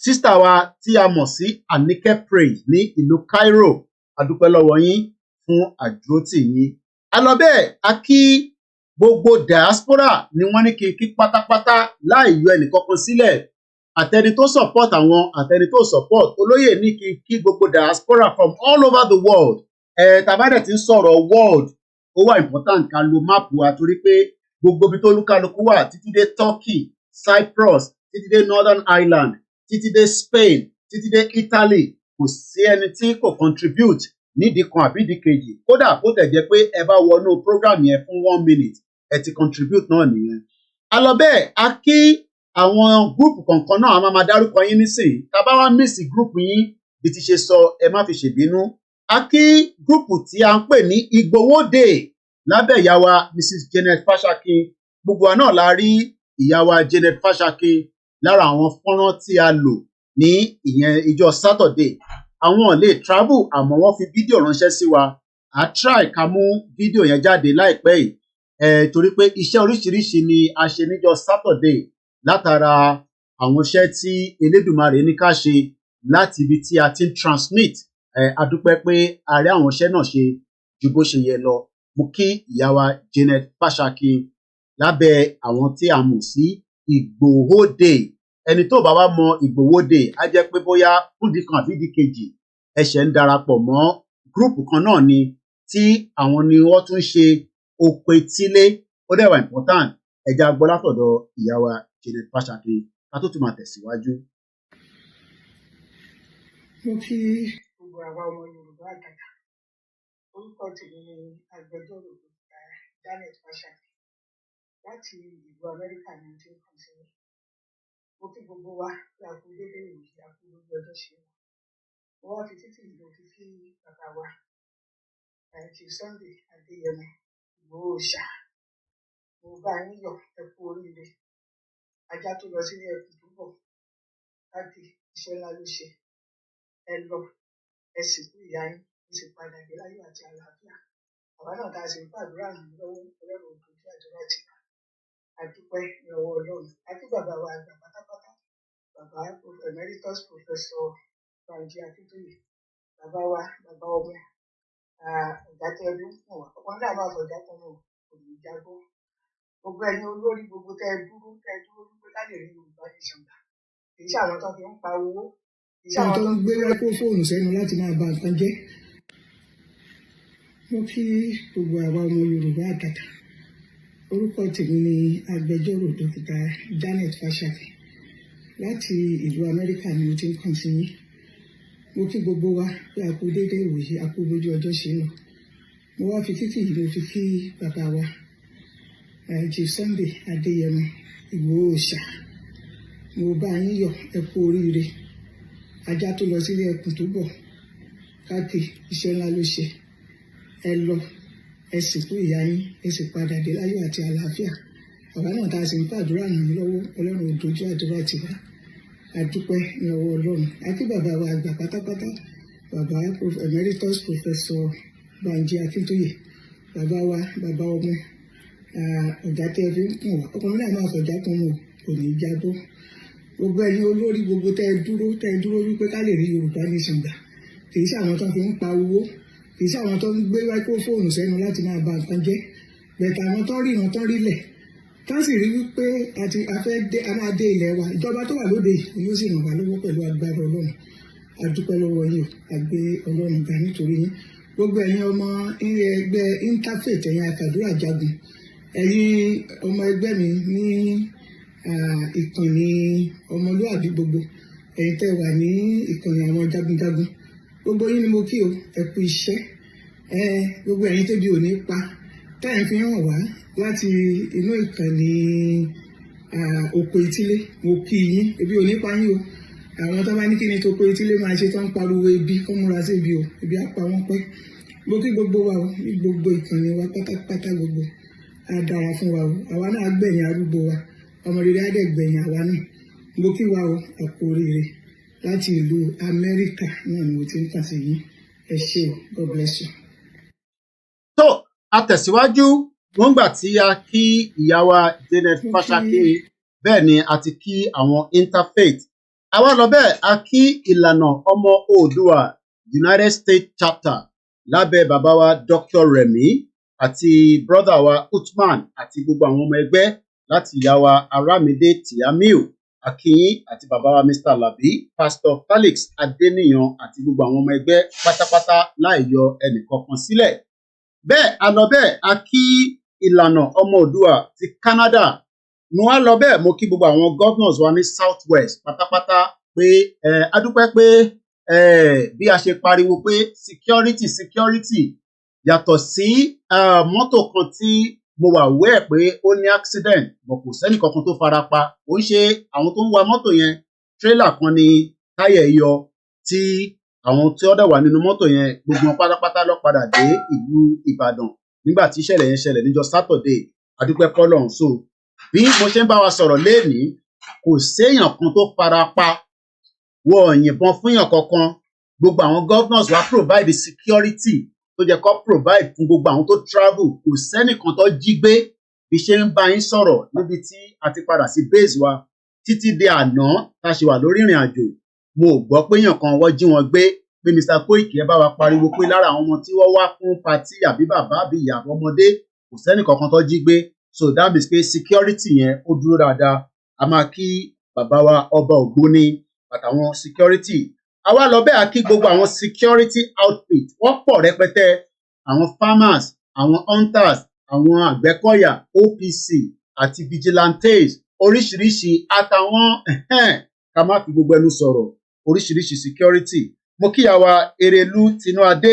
sister wa tí a mọ̀ sí Anike Praise ní ìlú Cairo. A dúpẹ́ lọ́wọ́ yín fún àdúrótì yín. A lọ bẹ́ẹ̀ a kí gbogbo diaspora ni wọ́n ní kí pátápátá láì yọ ẹnìkankan sílẹ̀. Àtẹni tó support àwọn, àtẹni tó support olóyè ní kí gbogbo diaspora from all over the world. Tàbádẹ̀ ti ń sọ̀rọ̀ world, ó wà important ká lo máàpù wa torí pé gbogbo ibi tó lúkálukú wà títí dé Turkey, Cyprus, títí dé Northern Ireland, títí dé Spain, títí dé Italy, kò sí ẹni tí kò contribute nídìí kan àbí ìdí kejì. Kódà kó tẹ̀ jẹ́ pé ẹ bá wọnú program yẹn fún 1 minute ẹ ti contribute náà nìyẹn. A lọ bẹ́ẹ̀ a kí àwọn gúrùpù kọ̀ọ̀kan náà, a máa dárúkọ yín nísìnyí. Tá a bá wá mísì gúrùpù yín bí ti ṣe sọ, ẹ má fi ṣèbínú. A kí gúrùpù tí a ń pè ní Igboho Day lábẹ́ ìyá wa Mrs. Janet Fashakin. Gbogbo wa náà la rí ìyá wa Janet Fashakin lára àwọn fọ́nrán tí a lò ní ìyẹn ìjọ Saturday. Àwọn ò lè travel àmọ́ wọ́n fi fídíò ránṣẹ́ sí wa. A try ká mú fídíò yẹn jáde láìpẹ́ yìí. Torí pé iṣẹ́ oríṣiríṣi ni a ṣe níjọ Saturday látara àwọn iṣẹ́ tí Elédùmarè ní ká ṣe láti ibi tí a ti ń transmit. A dúpẹ́ pé a rí àwọn iṣẹ́ náà ṣe ju bó ṣe yẹ lọ. Mo kí ìyá wa Janet Fashakin lábẹ́ àwọn tí a mọ̀ sí Igboho Day. Ẹni tó bá wá mọ Igboho Day á jẹ́ pé bóyá fúndì kan àbí ìdí kejì ẹ̀ṣẹ̀ ń darapọ̀ mọ́ gúrùpù kan náà ni tí àwọn ni wọ́n tún ṣe òpè tílé. Ó dẹ̀ wà important. Ẹja gbọ́ látọ̀dọ̀ ìyá wa Janet Fashakin ká tó tún máa tẹ̀síwájú. Mo kí gbogbo àwa ọmọ Yorùbá àtàtà. Orúkọ tèmi ni agbẹjọ́rò Janet Fashion láti ìlú Amẹ́ríkà ní ọdún kan sí ní. Mo kí gbogbo wa pé a kú dédé ìwòye a kú lójú ọjọ́ ṣe wà. Mo wá fi títí ìlú fi kí bàbá wa Chief Sunday Adéyẹmọ Ìgbòho ṣá. Mo bá yín yọ̀ ẹ kú oríire. Ajá tó lọ sílé ẹkùn tó bọ̀ láti iṣẹ́ ńlá ló ṣe. Ẹ lọ ẹ sì kú ìyá yín ó sì padà dé láyọ̀ àti àlàáfíà. Bàbá náà tá a sì ń gbàdúrà yín lọ́wọ́ Ọlọ́run òdojú àdúrà ti wá. A dúpẹ́ ní ọwọ́ Ọlọ́run. A kí bàbá wa àgbà pátápátá. Bàbá Emeritus Professor Banji Akintoye. Bàbá wa bàbá ọmọ ọ̀gá tẹ́ ló ń pọ̀ wá. Ọkùnrin náà máa fọ̀já kan náà kò ní jábọ́. Gbogbo ẹ̀yin olórí gbogbo tẹ́ dúró wípé ká lè rí Yorùbá nation gbà. Kì í ṣe àwọn tó fi ń pa owó. Kì í ṣe àwọn tó ń gbé microphone sẹ́nu láti máa ba nǹkan jẹ́. Mo kí gbogbo àwa ọmọ Yorùbá àtàtà. Orúkọ tèmi ni agbẹjọ́rò dókítà Janet Fashion láti ìlú Amẹ́ríkà ni mo ti ń kàn sí yín. Mo kí gbogbo wa pé a kú dédé ìwòye a kú lójú ọjọ́ ṣe lọ. Mo wá fi kíkì yìí mo fi kí bàbá wa Chief Sunday Adéyẹmọ Ìgbòho ṣá. Mo bá yín yọ̀ ẹ kú oríire. Ajá tó lọ sílé ẹkùn tó bọ̀ káàkiri iṣẹ́ ńlá ló ṣe. Ẹ lọ ẹ sì kú ìyá yín ẹ sì padà dé láyọ̀ àti àlàáfíà. Bàbá náà tá a sì ń gbàdúrà yín lọ́wọ́ Ọlọ́run òdojú àdúrà ti wá. A dúpẹ́ ní ọwọ́ Ọlọ́run. A kí bàbá wa àgbà pátápátá. Bàbá Emeritus Professor Banji Akintoye. Bàbá wa bàbá ọmọ ọ̀gá tẹ́ fi ń pọ̀ wá. Ọkùnrin náà máa fọ̀já kan mọ̀ kò ní í jábọ́. Gbogbo ẹ̀yin olórí gbogbo tẹ́ dúró wípé ká lè rí Yorùbá nation gbà. Kì í ṣe àwọn tó fi ń pa owó. Kì í ṣe àwọn tó ń gbé microphone sẹ́nu láti máa ba nǹkan jẹ́. Bẹ̀tẹ̀ àwọn tó ríran tó rílẹ̀. Ká sì rí wípé a máa dé ilẹ̀ wa. Ìjọba tó wà lóde yìí yóò sì ràn wá lọ́wọ́ pẹ̀lú agbára Ọlọ́run. A dúpẹ́ lọ́wọ́ yín o. A gbé Ọlọ́run ga nítorí yín. Gbogbo ẹ̀yin ọmọ ẹgbẹ́ interfaith ẹ̀yin àfàdúrà jagun. Ẹ̀yin ọmọ ẹgbẹ́ mi ní ìkànnì ọmọlúwàbí gbogbo. Ẹ̀yin tẹ́ wà ní ìkànnì àwọn jagunjagun. Gbogbo yín ni mo kí o. Ẹ kú iṣẹ́. Gbogbo ẹ̀yin tẹ́bi ò ní pa. Tẹ́yìn fi hàn wá láti inú ìkànnì oko etílé. Mo kí yín. Ebi ò ní pa yín o. Àwọn tó bá ní kí ni toko etílé máa ṣe tó ń pariwo ebi kó múra sí ebi o. Ebi á pa wọ́n pẹ́. Mo kí gbogbo wa o. Ní gbogbo ìkànnì wa pátápátá gbogbo. A dára fún wa o. Àwa náà gbẹ̀yìn arúgbó wa. Ọmọ rere á dẹ̀ gbẹ̀yìn àwa náà. Mo kí wa o. A kú oríire. Láti ìlú Amẹ́ríkà náà ni mo ti ń kàn sí yín. Ẹ ṣé o. God bless you. So, a tẹ̀síwájú wọ́n gbà tí a kí ìyá wa Janet Fashion bẹ́ẹ̀ ni a ti kí àwọn interfaith. Àwa lọ bẹ́ẹ̀ a kí ìlànà ọmọ Oòduà United States chapter lábẹ́ bàbá wa Dr. Remi àti brother wa Uthman àti gbogbo àwọn ọmọ ẹgbẹ́ láti ìyá wa Aramide Tiyamiu Akinyin àti bàbá wa Mr. Alabi Pastor Felix Adeniyan àti gbogbo àwọn ọmọ ẹgbẹ́ pátápátá láì yọ ẹnìkankan sílẹ̀. Bẹ́ẹ̀ a lọ bẹ́ẹ̀ a kí ìlànà ọmọ Oòduà ti Canada. Mo wá lọ bẹ́ẹ̀ mo kí gbogbo àwọn governors wa ní South West pátápátá pé a dúpẹ́ pé bí a ṣe pariwo pé security yàtọ̀ sí mọ́tò kan tí mo wà wẹ́ẹ̀ pé ó ní accident bọ̀ kò sẹ́nì kankan tó fara pa. Ó ń ṣe àwọn tó ń wa mọ́tò yẹn trailer kan ní táyà yọ tí àwọn tí ó dẹ̀ wà nínú mọ́tò yẹn gbogbo wọn pátápátá lọ padà dé ìlú Ìbàdàn nígbà tí ìṣẹ̀lẹ̀ yẹn ṣẹlẹ̀ níjọ́ Saturday. A dúpẹ́ f'Ọlọ́run. So bí mo ṣe ń bá wa sọ̀rọ̀ lénìí kò séèyàn kan tó fara pa wọ́n yìnbọn fúnyàn kankan. Gbogbo àwọn governors wa provide security tó jẹ́ kó provide fún gbogbo àwọn tó travel. Kò sẹ́nìkan tó jí gbé. Bí ṣe ń bá yín sọ̀rọ̀ níbi tí a ti padà sí base wa títí di àná tá a ṣe wà lórí ìrìn àjò mo gbọ́ pé èèyàn kan wọ́n jí wọn gbé pé Mr. Koiki ẹ bá wa pariwo pé lára àwọn ọmọ tí wọ́n wá fún patí àbí bàbá àbí ìyá ọmọdé kò sẹ́nì kankan tó jí gbé. So that means pé security yẹn ó dúró dáadáa. A máa kí bàbá wa ọba Ògbóni àtàwọn security. A wá lọ bẹ́ẹ̀ a kí gbogbo àwọn security outfit wọ́n pọ̀ rẹpẹtẹ. Àwọn farmers, àwọn hunters, àwọn àgbẹ̀kọ̀yà, OPC àti vigilantes oríṣiríṣi àtàwọn ká má fi gbogbo ẹnu sọ̀rọ̀ oríṣiríṣi security. Mo kíyàwó Erelu Tinuade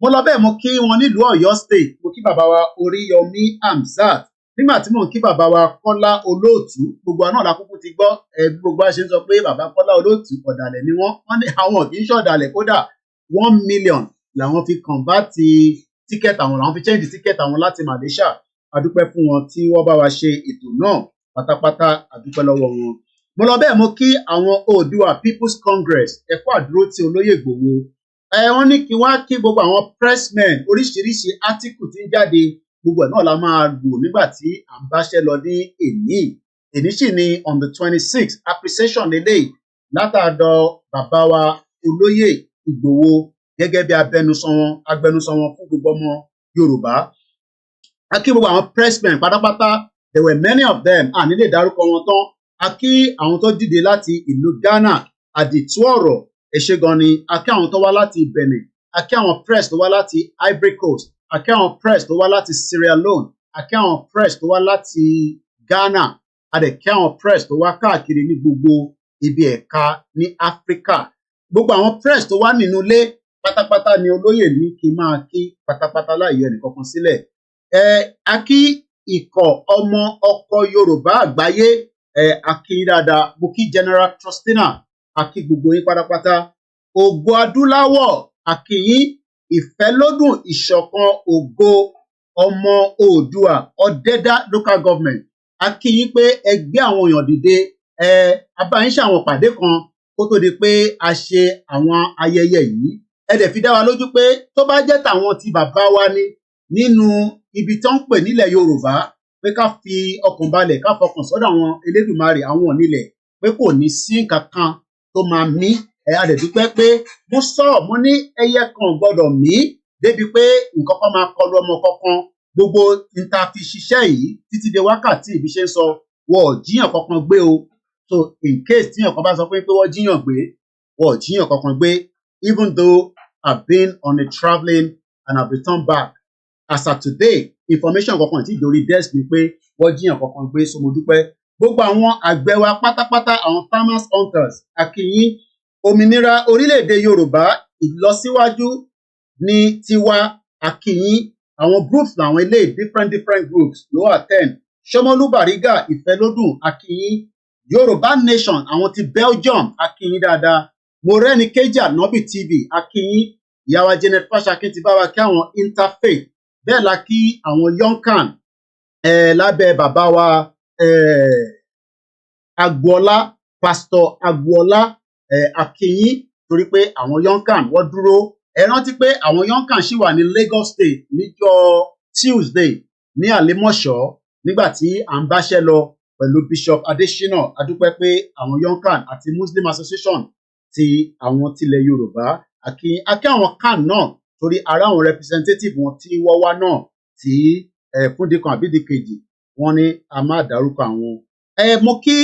mo lọ bẹ́ẹ̀ mo kí wọn nílùú Ọ̀yọ́ state, mo kí bàbá wa Oríyọmí Hamzat, nígbà tí mò ń kí bàbá wa Kọ́lá Olóòtú, gbogbo àná la kúkú ti gbọ́ gbogbo àṣẹ ń sọ pé bàbá Kọ́lá Olóòtú ọ̀dàlẹ̀ ni wọ́n ní àwọn kì í ṣọ̀dàlẹ̀, kódà 1 million làwọn fi convert ticket àwọn, làwọn fi change ticket àwọn láti Malaysia. Adúpẹ́ fún wọn tí wọ́n bá wa ṣe ètò náà pátápátá, adúpẹ́ lọ́wọ́ wọn. Mo lọ bẹ́ẹ̀ mo kí àwọn Oòduà People's Congress ẹ̀kọ́ àdúró tí olóyè Ìgbòho. Wọ́n ní kí wá kí gbogbo àwọn pressmen, oríṣiríṣi article tí ń jáde, gbogbo ẹ̀ náà la máa lò nígbà tí à ń báṣẹ́ lọ ní èní sì ni on the 26th appreciation lélẹ́yìí látàdọ̀ bàbá wa olóyè Ìgbòho gẹ́gẹ́ bí agbẹnusọ wọn fún gbogbo ọmọ Yorùbá. A kí gbogbo àwọn pressmen pátápátá, there were many of them, à nílè dárúkọ wọn tán. A kí àwọn tó dìde láti ìlú Ghana, àdìtú ọ̀rọ̀, ẹ ṣé gan ni. A kí àwọn tó wá láti Benin, a kí àwọn press tó wá láti Ivory Coast, a kí àwọn press tó wá láti Sierra Leone, a kí àwọn press tó wá láti Ghana, a dẹ̀ kí àwọn press tó wá káàkiri ní gbogbo ibi ẹ̀ka ní Áfíríkà. Gbogbo àwọn press tó wá nínú ilé pátápátá ni olóyè ní kí n máa kí pátápátá láì yọ ẹnìkankan sílẹ̀. A kí ikọ̀ ọmọ ọkọ Yorùbá àgbáyé, a kí dáadáa. Mo kí General Trustina, a kí gbogbo yín pátápátá. Ògo Adúláwọ̀, a kí yín. Ìfẹ́lódùn ìṣọ̀kan ògo ọmọ Oòduà Ọ̀dẹ́dá local government, a kí yín pé ẹ gbé àwọn èèyàn dìde. A bá yín ṣe àwọn pàdé kan kó tó di pé a ṣe àwọn ayẹyẹ yìí. Ẹ dẹ̀ fi dá wa lójú pé tó bá jẹ́ tàwọn ti bàbá wa ni nínú ibi tó ń pè nílẹ̀ Yorùbá, pé ká fi ọkàn balẹ̀, ká fọkàn sọ́dọ̀ àwọn Elédùmarè, àwọn onílẹ̀, pé kò ní sí nǹkan kan tó máa mí. A dẹ̀ dúpẹ́ pé mo ní ẹyẹ kan ò gbọdọ̀ mí débi pé nǹkan kan máa kọlu ọmọ kankan. Gbogbo níta fi ṣiṣẹ́ yìí títí dé wákàtí ìbí ṣe ń sọ, wọn ò jíyàn kankan gbé o. So in case tíyàn kan bá sọ pé wọ́n jíyàn gbé, wọn ò jíyàn kankan gbé. Even though I've been on a travelling and I've returned back, as of today, information kankan tí ìdórí desk ni pé wọ́n jíyàn kankan gbé. So mo dúpẹ́. Gbogbo àwọn àgbẹ̀ wa pátápátá, àwọn farmers hunters, a kí yín. Òmìnira orílẹ̀-èdè Yorùbá, ìlọsíwájú ní tiwa, a kí yín. Àwọn groups làwọn ilé different groups ló attend. Ṣómólú Bàrígà, Ìfẹ́lódùn, a kí yín. Yorùbá Nation, àwọn ti Belgium, a kí yín dáadáa. Mọ́rẹ́níkejì Ànábì TV, a kí yín. Ìyàwó Janet Fáṣakín ti bá wa kí àwọn Interfaith. Bẹ́ẹ̀ la kí àwọn Yonkan lábẹ́ bàbá wa Agboola, Pastor Agboola, a kí yín torí pé àwọn Yonkan wọ́n dúró. Ẹ rántí pé àwọn Yonkan ṣì wà ní Lagos State níjọ́ Tuesday ní Àlèmọ́ṣọ́ nígbà tí à ń báṣẹ́ lọ pẹ̀lú Bishop Adesina. A dúpẹ́ pé àwọn Yonkan àti Muslim Association ti àwọn tilẹ̀ Yorùbá, a kí àwọn kan náà torí ara àwọn representative wọn tí wọ́n wá náà tí fúndìkan àbídìkejì wọ́n ní a máa dárúkọ àwọn. Mo kí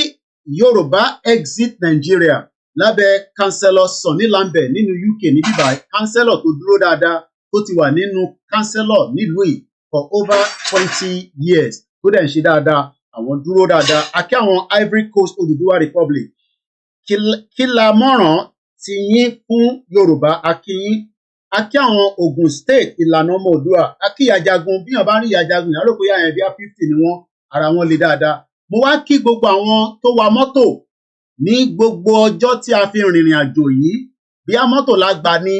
Yorùbá Exit Nigeria lábẹ́ Councillor Sunny Lambert nínú UK ní bíbá, councillor tó dúró dáadáa tó ti wà nínú councillor nílùú yìí for over 20 years tó dẹ̀ ń ṣe dáadáa, àwọn dúró dáadáa. A kí àwọn Ivory Coast Odùduwà Republic, kí la mọ̀ràn ti yín fún Yorùbá, a kí yín. A kí àwọn Ogun State ìlànà ọmọ Oòduà, a kí Ìyájagun, bí wọ́n bá rí Ìyájagun yàrá òkú yàrá bí i 50 ni wọ́n, ara wọn le dáadáa. Mo wá kí gbogbo àwọn tó wa mọ́tò ní gbogbo ọjọ́ tí a fi rìnrìn àjò yìí, bí a mọ́tò la gbà ní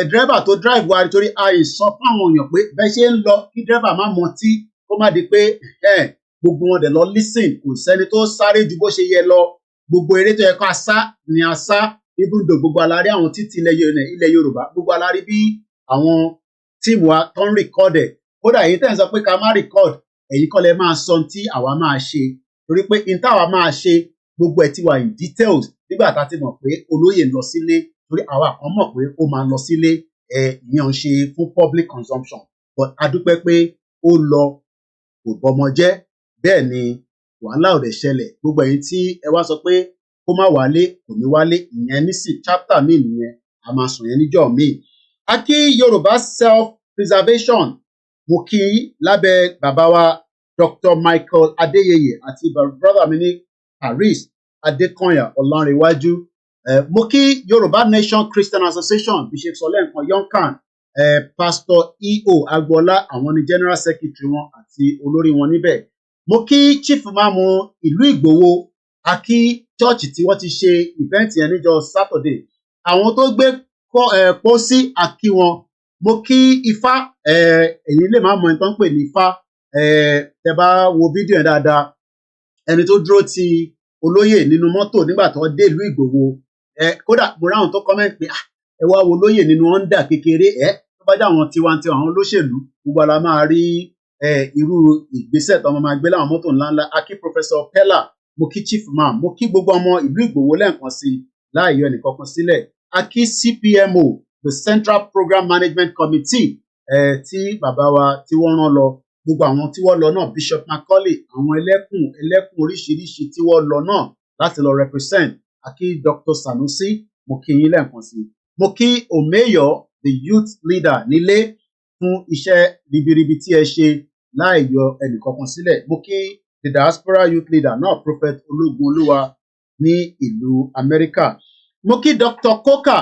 dírẹ́bà tó drive wa, nítorí àìsọ fáwọn èèyàn pé bẹ́ẹ̀ ṣe ń lọ kí dírẹ́bà má mọtí, kó má di pé gbogbo wọn dẹ̀ lọ listen, kò sẹ́ni tó sáré ju bó ṣe yẹ lọ. Gbogbo eré tó yẹ ká sá ni a sá, even though gbogbo alárí àwọn títí ilẹ̀ Yorùbá, gbogbo alárí bí àwọn tíìmù wa tó ń rìkọ́dẹ̀. Kódà èyí tẹ̀ ń sọ pé ká má rìkọ́d, ẹ̀yin kọ́ lẹ máa sọ tí àwa máa ṣe, torí pé in táwa máa ṣe gbogbo ẹ̀ ti wà in details nígbà tá a ti mọ̀ pé olóyè lọ sílé, torí àwa kan mọ̀ pé ó máa lọ sílé, ìyẹn ń ṣe fún public consumption, but a dúpẹ́ pé ó lọ kò bọmọ jẹ́, bẹ́ẹ̀ ni wàhálà ò dẹ̀ ṣẹlẹ̀. Gbogbo ẹ̀yin tí ẹ wá sọ pé kó má wálé, kò ní wálé, ìyẹn nísì chapter míì nìyẹn, a máa sùn yẹn níjọ́ míì. A kí Yorùbá self preservation, mo kí lábẹ́ bàbá wa Dr. Michael Adéyẹyẹ àti brother mi ní Paris Adékọ̀yà Ọlánrewájú. Mo kí Yorùbá Nation Christian Association bí ṣe sọ lẹ́ẹ̀kan Yonkan, Pastor E.O. Agbola àwọn ni general secretary wọn àti olórí wọn níbẹ̀. Mo kí chief mamu ìlú Ìgbòho àkí church tí wọ́n ti ṣe event yẹn níjọ́ Saturday. Àwọn tó gbé pósí àkí wọn. Mo kí Ifá ẹ̀yin lè má mọ ẹni tó ń pè ní Ifá tẹ́ bá wo fídíò yẹn dáadáa ẹni tó dúró ti olóyè nínú mọ́tò nígbà tó dé ìlú Ìgbòho kódà mo ráhùn tó comment pé ẹ wá wo olóyè nínú Honda kékeré tó bá jẹ́ àwọn tiwantiwa àwọn olóṣèlú gbogbo ara máa rí irú ìgbésẹ̀ tó máa gbé láwọn mọ́tò ńláńlá. Akí Professor Pella, mo kí Chief Imam, mo kí gbogbo ọmọ ìlú Ìgbòho lẹ́ẹ̀kan sí láì yọ ẹnìkankan sílẹ̀. Akí CPMO, the Central Program Management Committee tí bàbá wa tí wọ́n rán lọ gbogbo àwọn tí wọ́n lọ náà Bishop Macaulay àwọn ẹlẹ́kùn oríṣiríṣi tí wọ́n lọ náà láti lọ represent. Akí Dr. Sanusi, mo kí yín lẹ́ẹ̀kan sí. Mo kí Omeyo, the youth leader nílé fún iṣẹ́ ribiribi tí ẹ ṣe láì yọ ẹnìkankan sílẹ̀. Mo kí the diaspora youth leader náà Prophet Ológunolúwa ní ìlú Amẹ́ríkà. Mo kí Dr. Koka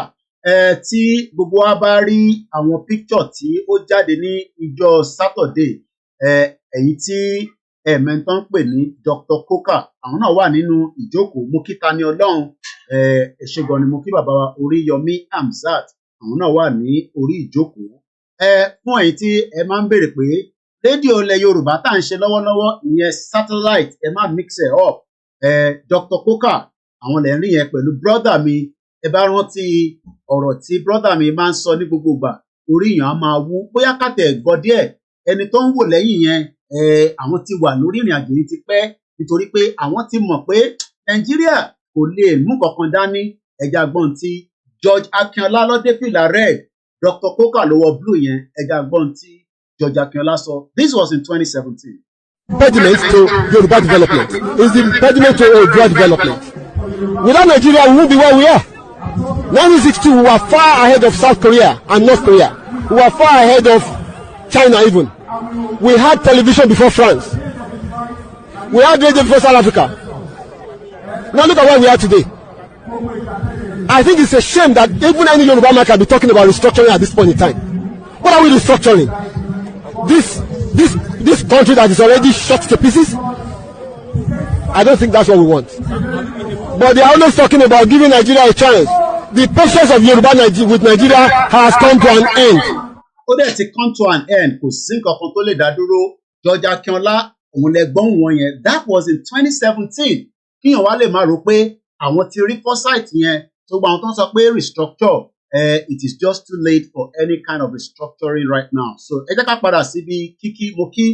tí gbogbo wa bá rí àwọn picture tí ó jáde ní ìjọ Saturday èyí tí ẹ̀mẹ́ntán pè ní Dr. Koka àwọn náà wà nínú ìjókòó. Mo kí Tani Ọlọ́run ẹ̀ṣẹ̀gan ni mo kí bàbá wa Oríyọmí Hamzat àwọn náà wà ní orí ìjókòó. Fún ẹ̀yin tí ẹ máa ń béèrè pé rédíò ilẹ̀ Yorùbá tá à ń ṣe lọ́wọ́lọ́wọ́ ìyẹn satellite ẹ má mix it up. Dr. Koka àwọn lè rí yẹn pẹ̀lú brother mi. Ẹ bá rántí ọ̀rọ̀ tí brother mi máa ń sọ ní gbogbo ìgbà orí yàn á máa wú bóyá kàtẹ́ gbọ́ díẹ̀ ẹni tó ń wò lẹ́yìn yẹn àwọn ti wà lórí ìrìn àjò yìí ti pẹ́ nítorí pé àwọn ti mọ̀ pé Nàìjíríà kò lè mú kankan dání ẹja gbọ́n tí George Akínọlá lọ́dẹ fìlà red Dr. Koka ló wọ blue yẹn ẹja gbọ́n tí George Akínọlá sọ. This was in 2017. Impediment to Yoruba development is the impediment to Yoruba development. Without Nigeria, we won't be where we are. 1962, we were far ahead of South Korea and North Korea. We were far ahead of China even. We had television before France. We had radio before South Africa. Now look at where we are today. I think it's a shame that even any Yoruba man can be talking about restructuring at this point in time. What are we restructuring? This country that is already shot to pieces? I don't think that's what we want. But they are always talking about giving Nigeria a chance. The patience of Yoruba with Nigeria has come to an end. Ó dẹ̀ ti come to an end. Kò sí nǹkan kan tó lè dá dúró. George Akínọlá òun lẹ gbọ́n wọn yẹn. That was in 2017. Kíyàn wá lè máa rò pé àwọn ti rí foresight yẹn. So gba àwọn tó ń sọ pé restructure it is just too late for any kind of restructuring right now. So ẹ jẹ́ ká padà síbi kíkí mo kí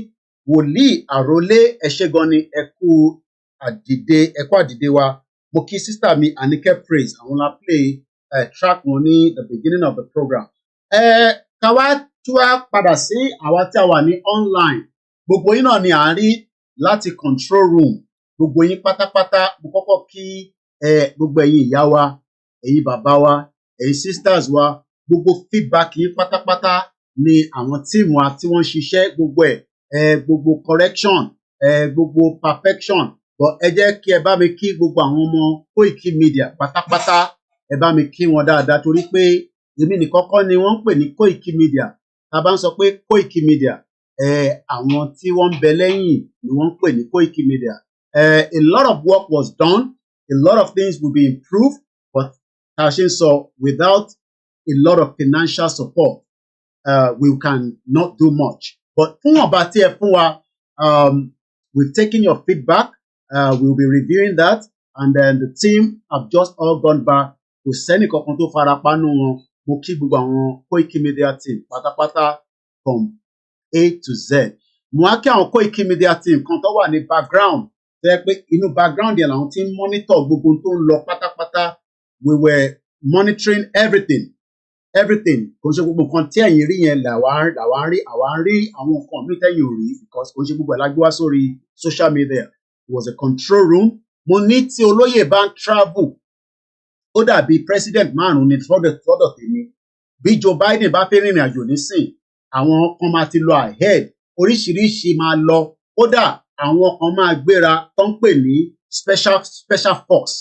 wòlíì àrólé ẹ̀ṣẹ̀gan ni ẹ̀kú àdìde wa. Mo kí sister mi Anike Praise àwọn la play track wọn ní the beginning of the program. Ká wá tún wá padà sí àwa tí a wà ní online. Gbogbo yín náà ni à ń rí láti control room. Gbogbo yín pátápátá mo kọ́kọ́ kí gbogbo ẹ̀yin ìyá wa, ẹ̀yin bàbá wa, ẹ̀yin sisters wa, gbogbo feedback yín pátápátá ni àwọn tíìmù wa tí wọ́n ń ṣiṣẹ́ gbogbo gbogbo correction gbogbo perfection. But ẹ jẹ́ kí ẹ bá mi kí gbogbo àwọn ọmọ Koiki Media pátápátá ẹ bá mi kí wọn dáadáa torí pé èmi nìkan kọ́ ni wọ́n ń pè ní Koiki Media. Tá a bá ń sọ pé Koiki Media àwọn tí wọ́n ń bẹ lẹ́yìn ni wọ́n ń pè ní Koiki Media. A lot of work was done, a lot of things will be improved, but tá a ṣe ń sọ without a lot of financial support we can not do much. But fún ọba tí ẹ fún wa we've taken your feedback. We'll be reviewing that, and then the team have just all gone back. Kò sẹ́ni kankan tó fara pánú wọn. Mo kí gbogbo àwọn Koiki Media team pátápátá from A to Z. Mo á kí àwọn Koiki Media team kan tó wà ní background. Tó yẹ pé inú background yẹn làwọn tí ń monitor gbogbo tó ń lọ pátápátá. We were monitoring everything. Kò ṣe gbogbo nǹkan tí ẹ̀yin rí yẹn làwa ń rí àwọn nǹkan mi tẹ́yìn ò rí because kò ṣe gbogbo ẹ̀ la gbé wá sórí social media. It was a control room. Mo ní tí olóyè bá ń travel ó dàbí president márùn-ún ní fọ́dọ̀ tèmi. Bí Joe Biden bá fẹ́ rìnrìn àjò nísìn àwọn kan máa ti lọ ahead oríṣiríṣi máa lọ kódà àwọn kan máa gbéra tó ń pè ní special force.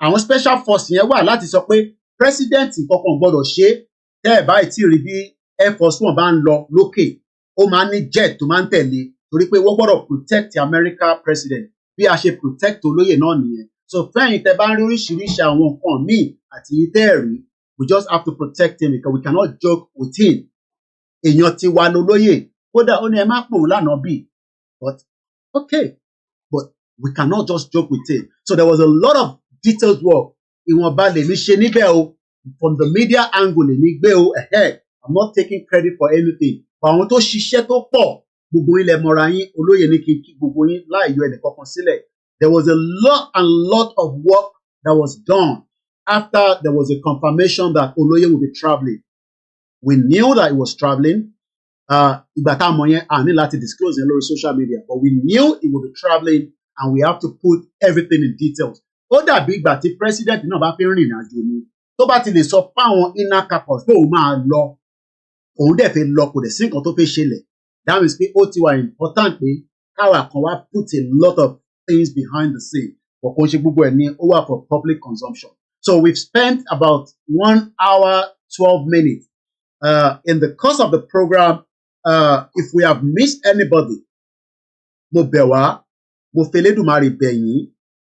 Àwọn special force yẹn wà láti sọ pé president kankan gbọ́dọ̀ ṣe tẹ́ ẹ̀ báyìí tí rí bí Air Force One bá ń lọ lókè ó máa ní jet tó máa ń tẹ̀lé torí pé wọ́n gbọ́dọ̀ protect America president bí a ṣe protect olóyè náà nìyẹn. So fẹ́yìn tẹ bá ń rí oríṣiríṣi àwọn nǹkan míì àti ìtẹ́ẹ̀rí we just have to protect him because we cannot joke with him. Èèyàn ti wà lólóyè kódà ó ní ẹ má pè òun lánàá bì but okay but we cannot just joke with it. So there was a lot of detailed work. Ìwọ̀nba lèmi ṣe níbẹ̀ o from the media angle lèmi gbé o I'm not taking credit for anything. Àwọn tó ṣiṣẹ́ tó pọ̀ gbogbo ilẹ̀ mọ̀ra yín olóyè ní kí gbogbo yín láì yọ ẹnì kankan sílẹ̀. There was a lot of work that was done after there was a confirmation that Oloye would be traveling. We knew that he was traveling. Ìgbà tá a mọ̀ yẹn a ní láti disclose yẹn lórí social media but we knew he would be traveling and we have to put everything in details. Ó dàbí ìgbà tí president náà bá fi rìnrìn àjò ni tó bá ti lè sọ fáwọn inner campus pé òun máa lọ òun dẹ̀ fẹ́ lọ kò dẹ̀ sí nǹkan tó fẹ́ ṣẹlẹ̀. That means pé ó ti wà important pé káwa kan wá put a lot of things behind the scene but kò ń ṣe gbogbo ẹ̀ ní ó wà for public consumption. So we've spent about 1 hour 12 minutes in the course of the program. If we have missed anybody mo bẹ̀ wá mo fi Elédùmarè bẹ̀ yín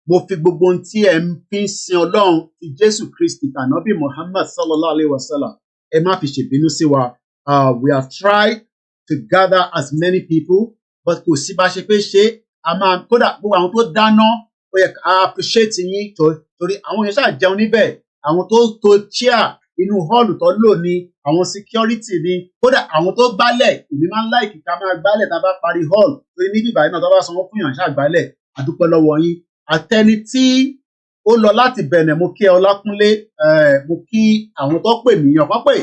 mo fi gbogbo ohun tí ẹ ń fi sin Ọlọ́run ti Jésù Kristi tànábì Muhammad sallallahu alayhi wa sallam ẹ má fi ṣèbínú sí wa. We have tried to gather as many people but kò sí bá ṣe pé ṣe a máa kódà gbogbo àwọn tó dáná ó yẹ ká appreciate yín torí àwọn èèyàn ṣáà jẹun níbẹ̀ àwọn tó to chair inú hall tó lò ní àwọn security ní kódà àwọn tó gbálẹ̀ èmi máa ń láìkì ká máa gbálẹ̀ tá a bá parí hall torí níbi ìbàdàn náà tó bá sanwó fún yàn ṣáà gbálẹ̀ àdúpẹ́ lọ́wọ́ yín. Àtẹni tí ó lọ láti Bẹ̀nẹ̀ mo kí Ọlákúnlé mo kí àwọn tó pè mí yàn kan pè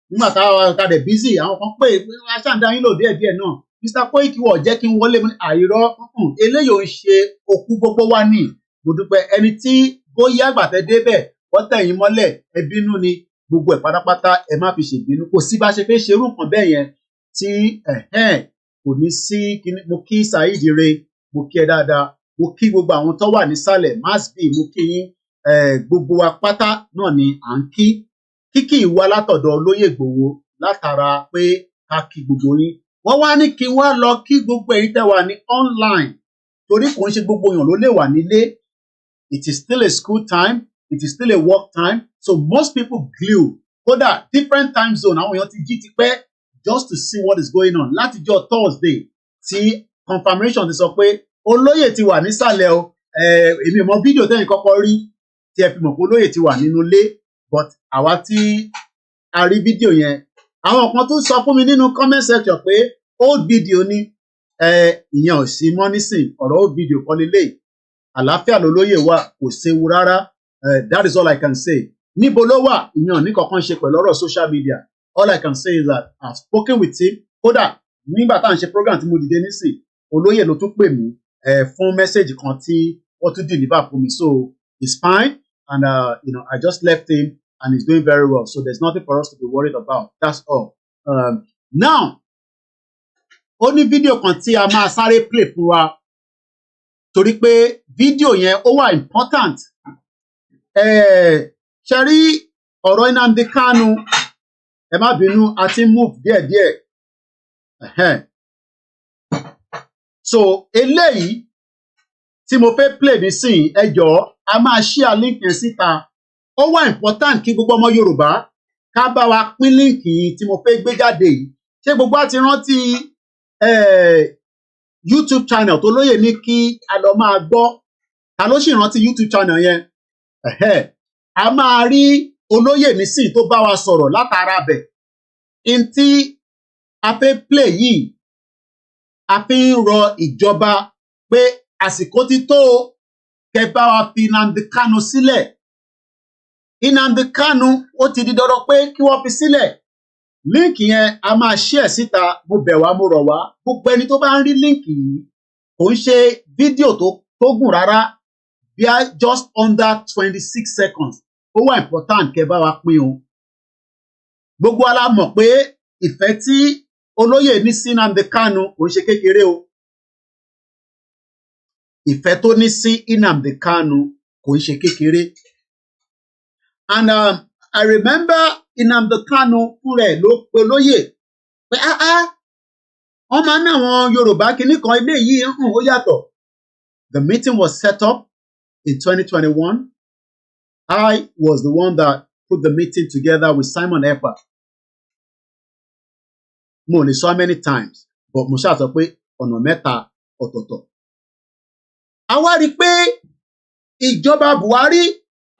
nígbà táwa dẹ̀ busy àwọn kan pè aṣáǹdá yín lò díẹ̀díẹ̀ náà Mr. Koiki wọ̀ jẹ́ kí n wọlé àìrọ́ eléyìí ò ń ṣe òkú gbogbo wa ní mo dúpẹ́ ẹni tí bóyá àgbàtẹ́ débẹ̀ wọ́n tẹ̀yìn mọ́lẹ̀ ẹ bínú ni gbogbo ẹ̀ pátápátá ẹ má fi ṣèbínú kò sí bá ṣe fẹ́ ṣerú nǹkan bẹ́ẹ̀ yẹn tí kò ní sí mo kí Saheed Re mo kí ẹ dáadáa mo kí gbogbo àwọn tó wà nísàlẹ̀ masbi mo kí yín gbogbo wa pátá náà ni à ń kí kíkì ìwà látọ̀dọ̀ olóyè Ìgbòho látara pé ká kí gbogbo yín wọ́n wá ní kí wọ́n lọ kí gbogbo èyí tẹ́ wà ní online torí kò ń ṣe gbogbo èèyàn ló lè wà nílé. It is still a school time, it is still a work time, so most people glue kódà different time zone àwọn èèyàn ti jí ti pẹ́ just to see what is going on. Látijọ́ Thursday tí confirmation ti sọ pé olóyè ti wà nísàlẹ̀ o èmi mọ fídíò tẹ́yìn kọ́kọ́ rí tí ẹ fi mọ̀ pé olóyè ti wà nínú ilé but àwa tí a rí fídíò yẹn àwọn kan tún sọ fún mi nínú comment section pé old video ni ìyẹn ò sí mọ́ nísìn ọ̀rọ̀ old video kọ́ lélẹ̀ àlàáfíà lolóyè wà kò séwu rárá that is all I can say. Níbo ló wà ìyẹn ò ní kankan ṣe pẹ̀lú ọ̀rọ̀ social media. All I can say is that I have spoken with him kódà nígbà tá à ń ṣe program tí mo dìde nísìn olóyè ló tún pè mí fún message kan tí wọ́n tún deliver fún mi so it's fine and I just left him and he's doing very well so there's nothing for us to be worried about. That's all. Now ó ní fídíò kan tí a máa sáré play fún wa torí pé fídíò yẹn ó wà important. Ṣe rí ọ̀rọ̀ Nnamdi Kanu ẹ má bínú a ti move díẹ̀díẹ̀. So eléyìí tí mo fẹ́ play nísìnyí ẹ jọ̀ọ́ a máa share link yẹn síta ó wà important kí gbogbo ọmọ Yorùbá ká bá wa pín link yìí tí mo fẹ́ gbé jáde yìí. Ṣé gbogbo á ti rántí YouTube channel tó lóyè ní kí a lọ máa gbọ́ ta ló sì rántí YouTube channel yẹn a máa rí olóyè nísìnyí tó bá wa sọ̀rọ̀ látara bẹ̀ n tí a fẹ́ play yìí a fi ń rọ ìjọba pé àsìkò ti tó kẹ́ bá wa fi Nnamdi Kanu sílẹ̀. Nnamdi Kanu ó ti di dandan pé kí wọ́n fi sílẹ̀. Líǹkì yẹn a máa share síta mo bẹ̀ wá mo rọ̀ wá gbogbo ẹni tó bá ń rí líǹkì yìí kò ń ṣe fídíò tó gùn rárá bí i just under 26 seconds ó wà important kẹ́ bá wa pín o. Gbogbo wa la mọ̀ pé ìfẹ́ tí olóyè ní sí Nnamdi Kanu kò ń ṣe kékeré o. Ìfẹ́ tó ní sí Nnamdi Kanu kò ń ṣe kékeré. And I remember Nnamdi Kanu fúnra ẹ̀ ló pe olóyè pé wọ́n máa ń ní àwọn Yorùbá kìíní kan ilé yìí ó yàtọ̀. The meeting was set up in 2021. I was the one that put the meeting together with Simon Ekpa. Mo lè sọ how many times, but mo ṣáà sọ pé ọ̀nà mẹ́ta ọ̀tọ̀ọ̀tọ̀. A wá rí i pé ìjọba Buhari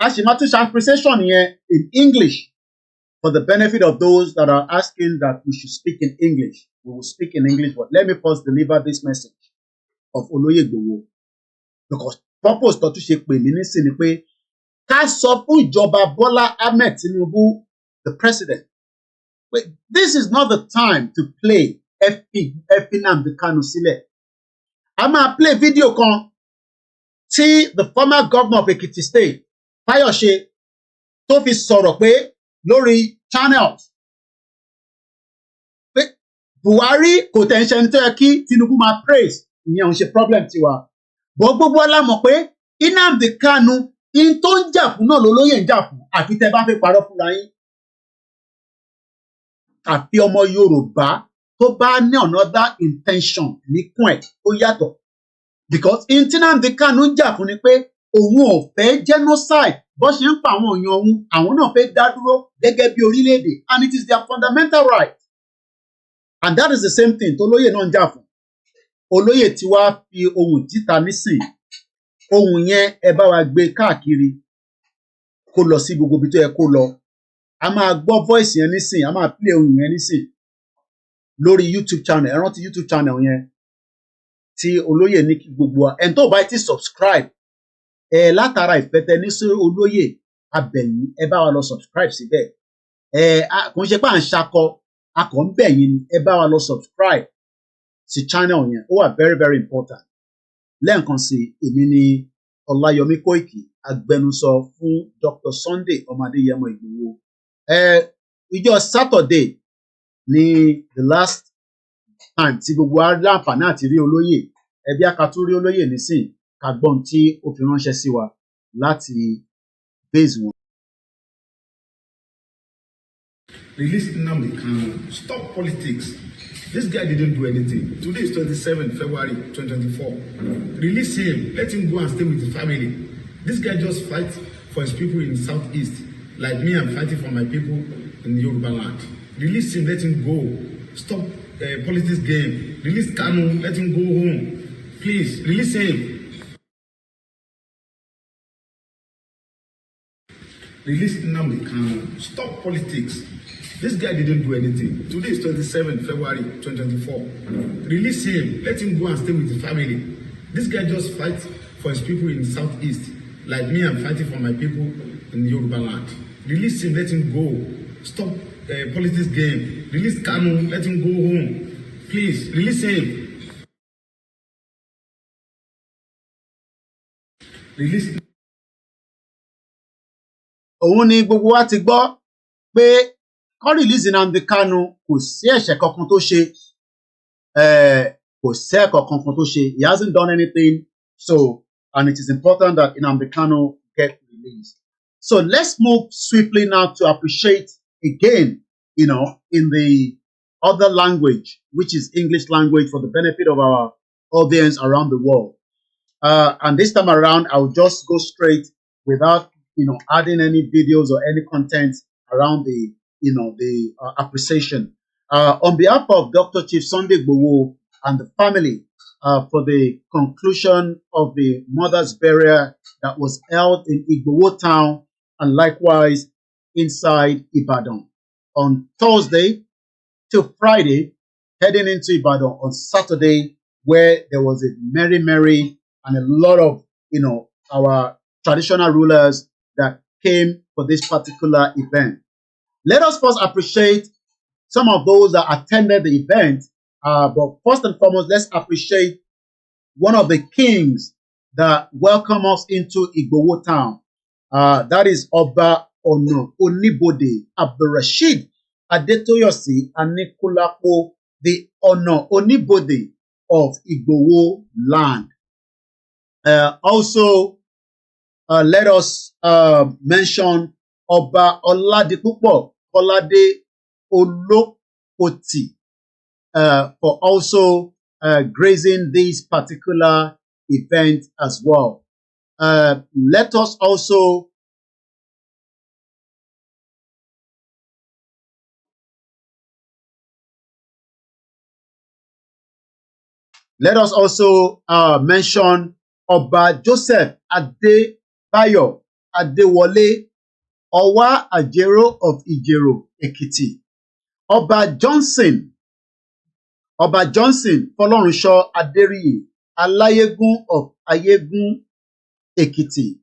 a sì máa tún ṣe appreciation yẹn in English for the benefit of those that are asking that we should speak in English. We will speak in English, but let me first deliver this message of Olóyè Igboho, because purpose tó tún ṣe pè mí nísìnyí pé ká sọ fún ìjọba Bọ́lá Ahmed Tinubu, the president, but this is not the time to play Nnamdi Kanu sílẹ̀. A máa play video kan tí the former governor of Ekiti State, Fayose, tó fi sọ̀rọ̀ pé lórí channels pé Buhari kò tẹ̀ ń ṣe ẹni tó yẹ kí Tinubu máa praise, ìyẹn ò ń ṣe problem tiwa. Bọ́ gbogbo ọlá mọ̀ pé Nnamdi Kanu in tó ń jà fún náà lolóyè ń jà fún, àfi tẹ́ bá fẹ́ parọ́ fúnra yín. Àfi ọmọ Yorùbá tó bá ní another intention níkùn ẹ̀ ó yàtọ̀. Because in tí Nnamdi Kanu ń jà fún ni pé òun ò fẹ́ genocide bó ṣe ń pa àwọn èèyàn òun, àwọn náà fẹ́ dá dúró gẹ́gẹ́ bí orílẹ̀-èdè, and it is their fundamental right. And that is the same thing tolóyè náà ń jà fún. Olóyè tí wàá fi ohun títa nísìn, ohun yẹn ẹ bá wa gbé káàkiri kó lọ sí gbogbo ibi tó yẹ kó lọ. A máa gbọ́ voice yẹn nísìn, a máa play ohun yẹn nísìn lórí YouTube channel. Ẹ rántí YouTube channel yẹn tí olóyè ní kí gbogbo wa, ẹni tó bá ti subscribe látara ìfẹ́ tẹ ní sí olóyè, abẹ̀yìn ẹ bá wa lọ subscribe síbẹ̀. Kò ń ṣe pé à ń ṣakọ, a kàn ń bẹ̀yìn ni, ẹ bá wa lọ subscribe sí channel yẹn, ó wà very very important. Lẹ́ẹ̀kan sí, èmi ni Ọláyọmí Koiki, agbẹnusọ fún Dr. Sunday ọmọ Adéyẹmọ Ìgbòho. Ìjọ Saturday ni the last time tí gbogbo wa láǹfààní àti rí olóyè. Ẹbí akatú rí olóyè nísìn ká gbọ́n tí ó fi ránṣẹ́ sí wa láti base wọn. Release Nnamdi Kanu. Stop politics. This guy didn't do anything. Today is 27 February 2024. Release him. Let him go and stay with his family. This guy just fight for his people in Southeast. Like me, I'm fighting for my people in Yoruba land. Release him. Let him go. Stop politics game. Release Kanu. Let him go home. Please, release him. Release Nnamdi Kanu. Stop politics. This guy didn't do anything. Today is 27 February 2024. Release him. Let him go and stay with his family. This guy just fight for his people in Southeast. Like me, I'm fighting for my people in Yoruba land. Release him. Let him go. Stop politics game. Release Kanu. Let him go home. Please, release him. Release. Òun ni gbogbo wa ti gbọ́ pé kán release Nnamdi Kanu, kò sí ẹ̀ṣẹ̀ kankan tó ṣe, kò sí ẹ̀kọ́ kankan tó ṣe. He hasn't done anything, so, and it is important that Nnamdi Kanu get released. So let's move swiftly now to appreciate again, in the other language, which is English language, for the benefit of our audience around the world. And this time around, I'll just go straight without adding any videos or any content around the appreciation. On behalf of Dr. Chief Sunday Igboho and the family, for the conclusion of the mother's burial that was held in Igboho town and likewise inside Ibadan on Thursday till Friday, heading into Ibadan on Saturday, where there was a merry and a lot of our traditional rulers that came for this particular event. Let us first appreciate some of those that attended the event, but first and foremost, let's appreciate one of the kings that welcomed us into Igboho town. That is Oba Onibode Abdulrasheed Adetoyosi Anikulapo, the Onibode of Igboho land. Also, let us mention Oba Oladipupo Kolade Olokoti for also grazing this particular event as well. Let us also mention Oba Joseph Adebayo Adewole Owa Ajero of Ijero, Ekiti. Oba Johnson Folorunsho Aderiyi Alayegun of Ayegun, Ekiti.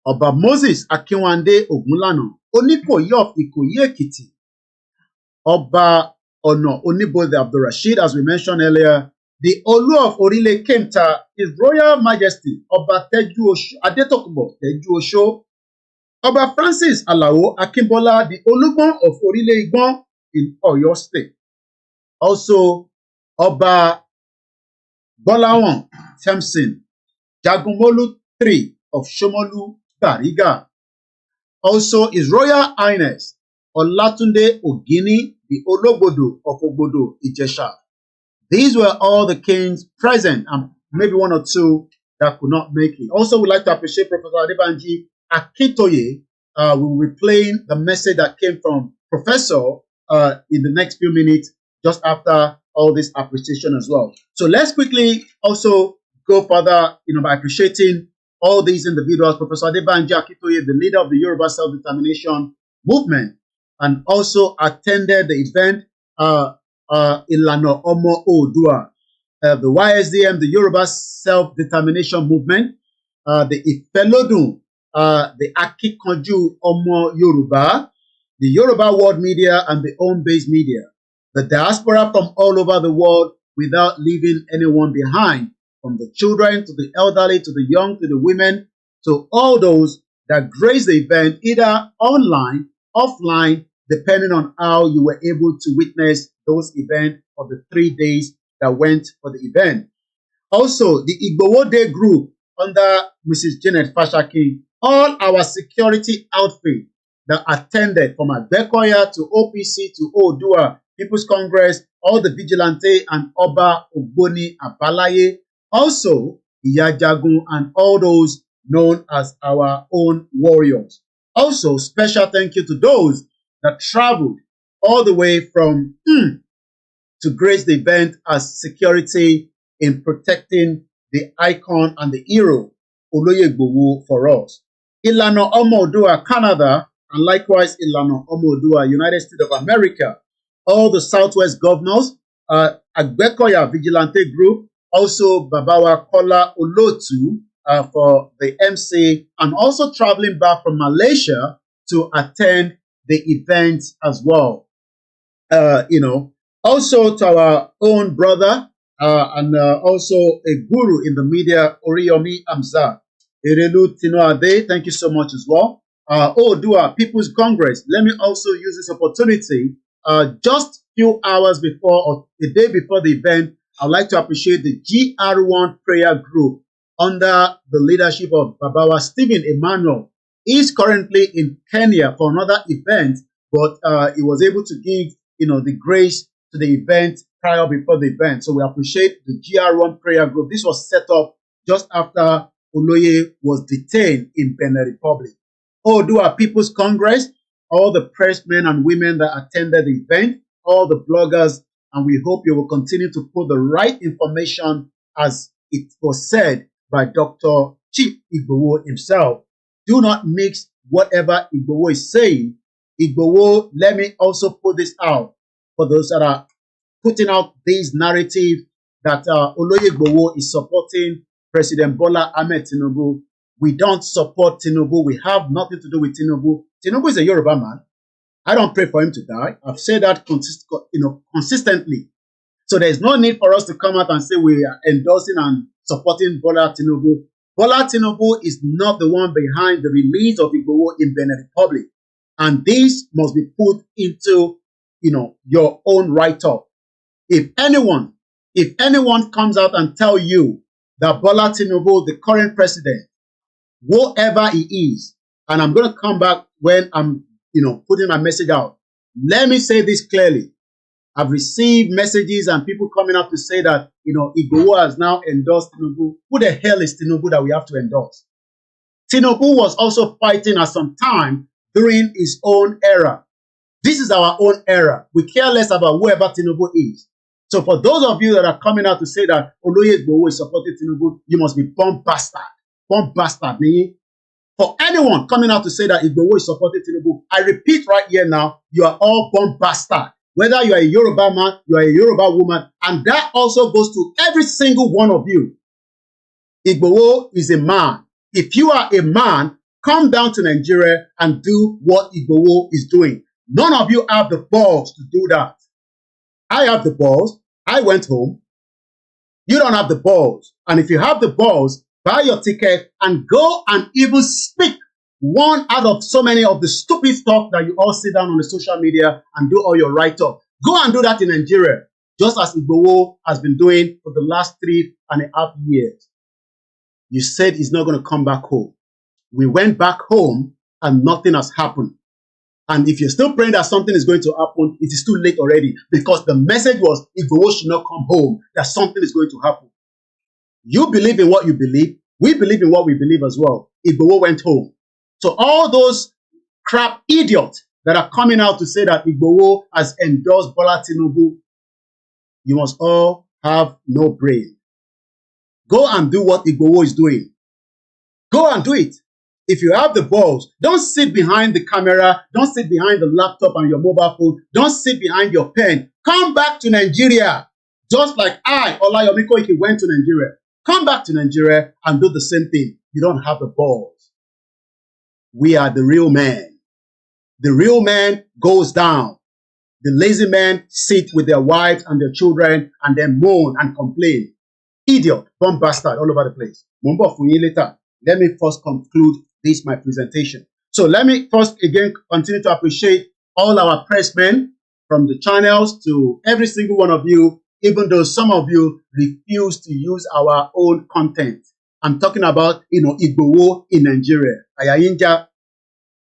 Oba Moses Akinwande Ogunlana Onikoyi of Ikoyi, Ekiti. Oba Ono Onibode Abdulrasheed, as we mentioned earlier. The Olu of Orile Kenta, His Royal Majesty Oba Teju Adetokunbo Teju Osho. Oba Francis Alao Akimbola, the Olugbon of Orile Igbon in Oyo State. Also, Oba Bolawan Temsin Jagunmolu III of Shomolu Bariga. Also, His Royal Highness Olatunde Ogini, the Ologbodo of Ogbodo Ijesha. These were all the kings present, and maybe one or two that could not make it. Also, we'd like to appreciate Professor Adebanji Akintoye. We will be playing the message that came from Professor in the next few minutes, just after all this appreciation as well. So let's quickly also go further, by appreciating all these individuals. Professor Adebanji Akintoye, the leader of the Yoruba Self-Determination Movement, and also attended the event. Ilana Omo Oodua, the YSDM, the Yoruba Self-Determination Movement, the Ifelodun, the Akikanju Omo Yoruba, the Yoruba World Media, and the Home-Based Media, the diaspora from all over the world without leaving anyone behind, from the children to the elderly to the young to the women, to all those that grace the event, either online, offline, depending on how you were able to witness those events for the 3 days that went for the event. Also, the Igboho Day group under Mrs. Janet Fashaki, all our security outfit that attended from Agbekoya to OPC to Oodua, People's Congress, all the vigilante and Oba Ogboni Abalaye, also Iyajagun and all those known as our own warriors. Also, special thank you to those that traveled all the way from to grace the event as security in protecting the icon and the hero Oloye Igboho for us. Ilana Omo Oodua, Canada, and likewise Ilana Omo Oodua, United States of America. All the Southwest governors, Agbekoya Vigilante Group, also Babawa Kola Olotu for the MC, and also traveling back from Malaysia to attend the event as well. Also to our own brother and also a guru in the media, OLAYOMI Amza. Erelu Tinoade, thank you so much as well. Oodua People's Congress, let me also use this opportunity. Just few hours before or the day before the event, I'd like to appreciate the GR1 prayer group under the leadership of Babawa Stephen Emmanuel. He's currently in Kenya for another event, but he was able to give the grace to the event before the event. So we appreciate the GR1 prayer group. This was set up just after Oloye was detained in Benin Republic. Oodua People's Congress, all the pressmen and women that attended the event, all the bloggers, and we hope you will continue to put the right information as it was said by Dr. Chief Igboho himself. Do not mix whatever Igboho is saying. Igboho, let me also put this out for those that are putting out this narrative that Oloye Igboho is supporting President Bola Ahmed Tinubu. We don't support Tinubu. We have nothing to do with Tinubu. Tinubu is a Yoruba man. I don't pray for him to die. I've said that consistently. So there's no need for us to come out and say we are endorsing and supporting Bola Tinubu. Bola Tinubu is not the one behind the release of Igboho in Benin Republic. And this must be put into, your own write-up. If anyone comes out and tell you that Bola Tinubu, the current president, whoever he is, and I'm going to come back when I'm, putting my message out. Let me say this clearly. I've received messages and people coming up to say that, Igboho has now endorsed Tinubu. Who the hell is Tinubu that we have to endorse? Tinubu was also fighting at some time during his own era. This is our own era. We care less about whoever Tinubu is. So for those of you that are coming out to say that Oloye Igboho is supporting Tinubu, you must be born bastard. Born bastard. For anyone coming out to say that Igboho is supporting Tinubu, I repeat right here now, you are all born bastard. Whether you are a Yoruba man, you are a Yoruba woman, and that also goes to every single one of you. Igboho is a man. If you are a man, come down to Nigeria and do what Igboho is doing. None of you have the balls to do that. I have the balls. I went home. You don't have the balls. And if you have the balls, buy your ticket and go and even speak one out of so many of the stupid stuff that you all sit down on the social media and do all your write-up. Go and do that in Nigeria, just as Igboho has been doing for the last 3.5 years. You said he's not going to come back home. We went back home and nothing has happened. And if you're still praying that something is going to happen, it is too late already, because the message was Igboho should not come home, that something is going to happen. You believe in what you believe. We believe in what we believe as well. Igboho went home. So all those crap idiots that are coming out to say that Igboho has endorsed Bola Tinubu, you must all have no brain. Go and do what Igboho is doing. Go and do it. If you have the balls, don't sit behind the camera. Don't sit behind the laptop and your mobile phone. Don't sit behind your pen. Come back to Nigeria. Just like OLAYOMI Koiki, went to Nigeria. Come back to Nigeria and do the same thing. You don't have the balls. We are the real man. The real man goes down. The lazy men sit with their wives and their children and then moan and complain. Idiot, bomb bastard all over the place. Mumbo for you later. Let me first conclude this, my presentation. So let me first again continue to appreciate all our pressmen, from the channels to every single one of you, even though some of you refuse to use our own content. I'm talking about, Igboho in Nigeria. Ayayinja,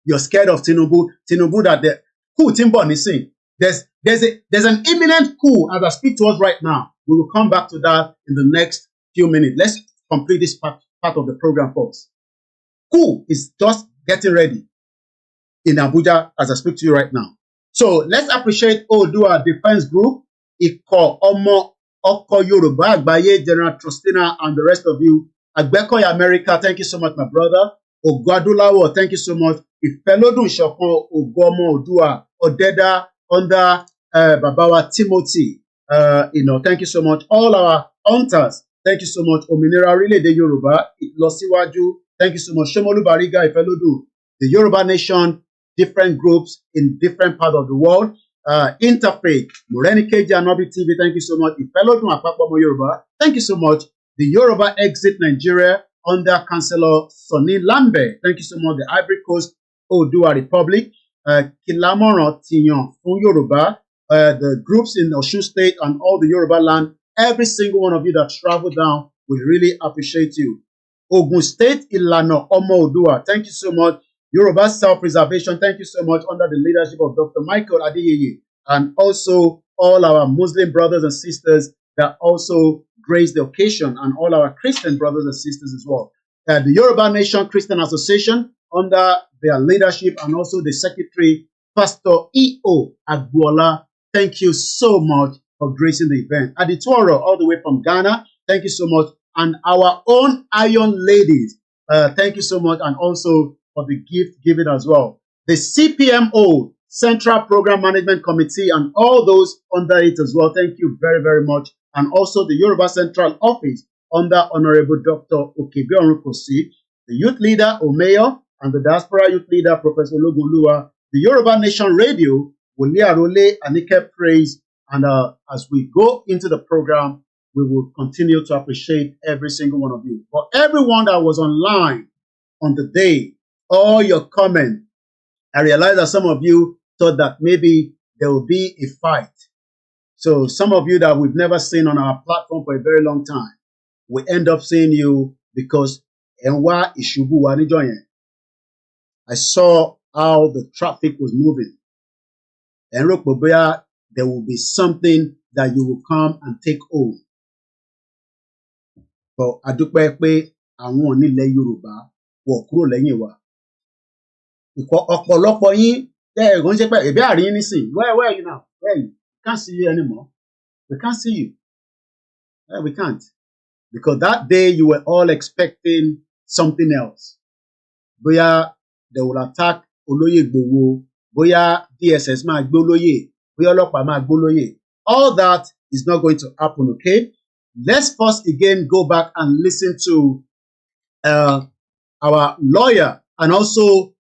you're scared of Tinubu. Tinubu that the coup Timbo Nisin. There's an imminent coup as I speak to us right now. We will come back to that in the next few minutes. Let's complete this part of the program first. Coup is just getting ready in Abuja as I speak to you right now. So let's appreciate Odua Defense Group, Iko Omo Oko Yoruba Agbaye, General Trustina, and the rest of you. Agbekoya America, thank you so much, my brother. Ogwadulawo, thank you so much. Ifelodun Shoko, Ogomo Odua, Odeda, under Babawa Timothy, thank you so much. All our hunters, thank you so much. Ominira Relay de Yoruba, Losiwaju, thank you so much. Shomolu Bariga, Ifelodun, the Yoruba Nation, different groups in different parts of the world. Interfaith, Morenikeji Anobi TV, thank you so much. Ifelodun Apapomo Yoruba, thank you so much. The Yoruba Exit Nigeria under Councillor Sonny Lambert, thank you so much. The Ivory Coast Odua Republic, Kilamoran Tiyan Fun Yoruba, the groups in Osun State and all the Yoruba land, every single one of you that travel down, we really appreciate you. Ogun State Ilano Omo Odua, thank you so much. Yoruba Self-Preservation, thank you so much, under the leadership of Dr. Michael Adeyeye, and also all our Muslim brothers and sisters that also grace the occasion, and all our Christian brothers and sisters as well. The Yoruba Nation Christian Association under their leadership, and also the Secretary, Pastor E.O. Agbola, thank you so much for gracing the event. Aditoro, all the way from Ghana, thank you so much. And our own Iron Ladies, thank you so much, and also for the gift given as well. The CPMO, Central Program Management Committee, and all those under it as well, thank you very, very much. And also the Yoruba Central Office under Honorable Dr. Okebe Orukosi, the Youth Leader, Omeyo, and the Diaspora Youth Leader, Professor Logunluwa, the Yoruba Nation Radio, Wole Arole, Anike Praise, and as we go into the program, we will continue to appreciate every single one of you. For everyone that was online on the day, all your comments, I realize that some of you thought that maybe there will be a fight. So some of you that we've never seen on our platform for a very long time, we end up seeing you because Enwa Ishubu Wanijoyen. I saw how the traffic was moving. And there will be something that you will come and take home. But adúpẹ́ pé àwọn onílẹ̀ Yorùbá wọ̀ kúrò lẹ́yìn wa. Ọ̀pọ̀lọpọ̀ yín tẹ́ ẹ̀rọ ń ṣe pé ẹ̀bí àárín nísìn. Where are you now? Where are you? We can't see you anymore. We can't see you. We can't. Because that day you were all expecting something else. Bóyá they will attack Olóyè Igboho, bóyá DSS máa gbé olóyè, bóyá ọlọ́pàá máa gbé olóyè. All that is not going to happen, okay? Let's first again go back and listen to our lawyer and also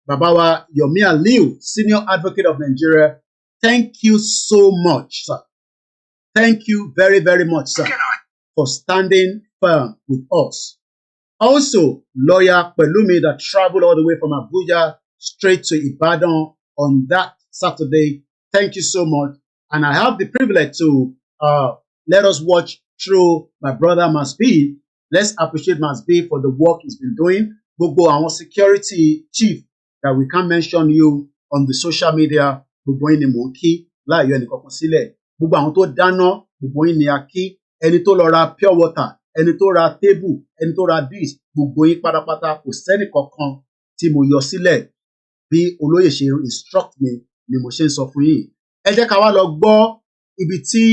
Babawa Yomi Aliu, Senior Advocate of Nigeria. Thank you so much, sir. Thank you very, very much, sir, for standing firm with us. Also, lawyer Pelumi that traveled all the way from Abuja straight to Ibadan on that Saturday. Thank you so much. And I have the privilege to let us watch through my brother Masbi. Let's appreciate Masbi for the work he's been doing. Gbogbo àwọn security chief that we can't mention you on the social media. Gbogbo yín ni mò ń kí láàyò ẹnìkankan sílẹ̀. Gbogbo àwọn tó dáná, gbogbo yín ni a kí. Ẹni tó lọ ra pure water, ẹni tó ra table, ẹni tó ra dish, gbogbo yín pátápátá kò sẹ́nì kankan tí mo yọ sílẹ̀. Bí olóyè ṣe instruct me ni mo ṣe ń sọ fún yín. Ẹ jẹ́ ká wá lọ gbọ́ ibi tí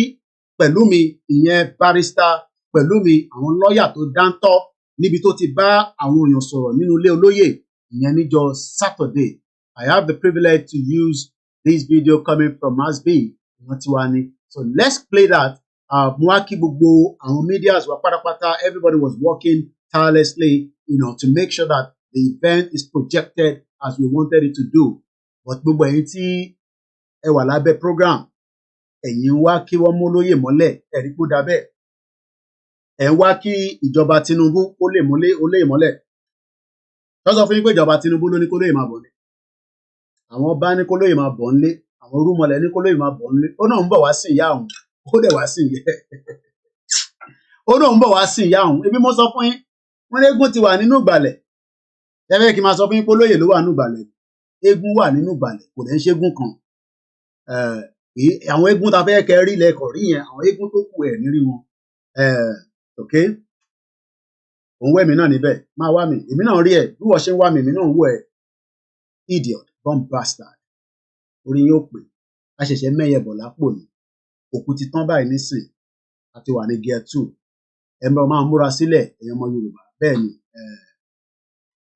Pẹ̀lúmi ìyẹn barrister Pẹ̀lúmi àwọn lọ́ọ̀yà tó dáńtọ́ níbi tó ti bá àwọn èèyàn sọ̀rọ̀ nínú ilé olóyè ìyẹn níjọ́ Saturday. I have the privilege to use this video coming from Masbi ìwọ̀n tiwa ni. So let's play that. Mo wá kí gbogbo àwọn medias wa pátápátá, everybody was working tirelessly, to make sure that the event is projected as we wanted it to do. But gbogbo ẹ̀yin tí ẹ wà lábẹ́ program, ẹ̀yin wá kí wọ́n mú olóyè mọ́lẹ̀, ẹ̀rí kó dà bẹ́ẹ̀. Ẹ̀ ń wá kí ìjọba Tinubu ó lè mú olóyè mọ́lẹ̀. Wọ́n sọ fún yín pé ìjọba Tinubu ló ní kólóyè máa bọ̀ ní. Àwọn ọba ní kólóyè máa bọ̀ nílé, àwọn orúmọlẹ̀ ní kólóyè máa bọ̀ nílé. Ó náà ń bọ̀ wá sí ìyá òun, ó dẹ̀ wá sí ìyẹ́. Ó náà ń bọ̀ wá sí ìyá òun. Ebi mo sọ fún yín, wọ́n ní eégún ti wà nínú ìgbàlẹ̀. Ẹ fẹ́ kí n máa sọ fún yín pé olóyè ló wà nínú ìgbàlẹ̀. Eégún wà nínú ìgbàlẹ̀, kò dẹ̀ ń ṣégún kan. Àwọn eégún ta fẹ́ kẹ́ rí lẹ́kọ̀ọ́ rí yẹn, àwọn eégún tó kù ẹ̀ ní rí wọn. Okay? Òun wẹ̀ mí náà níbẹ̀, máa wá mi. Èmi náà rí ẹ̀, bí wọ́n ṣe ń wá mi, èmi náà ń wọ̀ ẹ̀. Idiot, bomb bastard. Orí yóò pè. A ṣẹ̀ṣẹ̀ mẹ́yẹ bọ̀ lápò ni. Òkú ti tán báyìí nísìn. A ti wà ní gear 2. Ẹ máa múra sílẹ̀, ẹ̀yin ọmọ Yorùbá. Bẹ́ẹ̀ ni,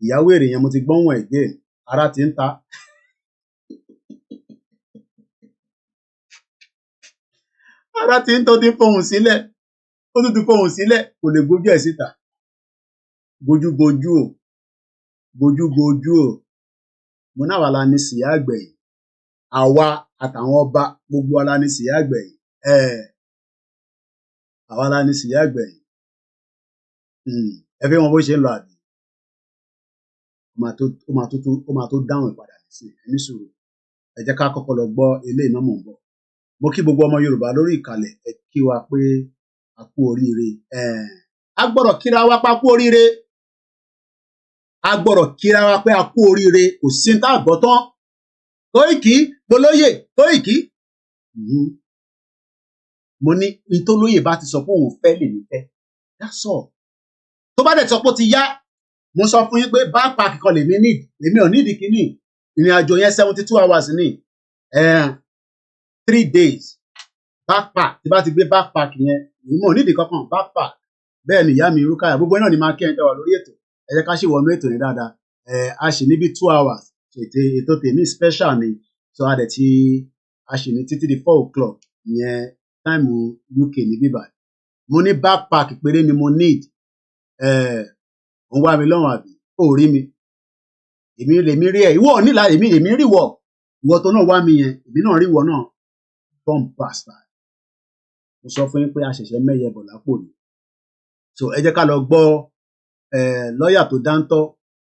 ìyàwó èrè yẹn mo ti gbọ́n ẹ̀ gé. Ara ti ń ta. Ara ti ń tó ti fohùn sílẹ̀. Ó tún ti fohùn sílẹ̀, kò lè gbójú ẹ̀ síta. Gbójúgbójú o. Gbójúgbójú o. Mo náà wà lá ní síyá àgbẹ̀yìn. Àwa àtàwọn ọba gbogbo wa la ní síyá àgbẹ̀yìn. Àwa la ní síyá àgbẹ̀yìn. Ẹ fẹ́ wọn bó ṣe ń lọ àbí? Ó máa tó dáhùn ìpadà sí ẹni sùúrù. Ẹ jẹ́ ká kọ́kọ́ lọ gbọ́ eléyìí náà mò ń bọ̀. Mo kí gbogbo ọmọ Yorùbá lórí ìkàlẹ̀, ẹ kí wa pé a kú oríire. A gbọ́dọ̀ kíra wa pé a kú oríire. A gbọ́dọ̀ kíra wa pé a kú oríire. Kò sí ní tá a gbọ́ tán. Koiki gbolóyè Koiki. Mo ní ìtòlóyè bá ti sọ pé òun fẹ́ lè ní fẹ́. That's all. Tó bá dẹ̀ sọ pé ó ti yá, mo sọ fún yín pé backpack kan lèmi need. Èmi ò nídìí kíní. Ìrìn àjò yẹn 72 hours ni. 3 days. Backpack. Tí bá ti gbé backpack yẹn, èmi ò nídìí kankan. Backpack. Bẹ́ẹ̀ ni ìyá mi Rúkàyà. Gbogbo náà ni máa kí ẹ̀ ń tẹ́wà lórí ètò. Ẹ jẹ́ ká ṣì wọnú ètò yẹn dáadáa. A ṣì níbi 2 hours. Ètò tèmi special ni. So a ṣì ní títí di 4 o'clock. Ìyẹn táìmù UK ní bíbá. Mo ní backpack péré ni mo need. Ó wá mi lọ́rùn àbí? Ó rí mi. Èmi lèmi rí ẹ̀. Ìwọ ò nílà èmi rí wọ̀. Ìwọ tó náà wá mi yẹn. Èmi náà rí wọ náà. Bomb bastard. Mo sọ fún yín pé a ṣẹ̀ṣẹ̀ mẹ́yẹ bọ̀ lápò ni. So ẹ jẹ́ ká lọ gbọ́ lọ́ọ̀yà tó dáńtọ́.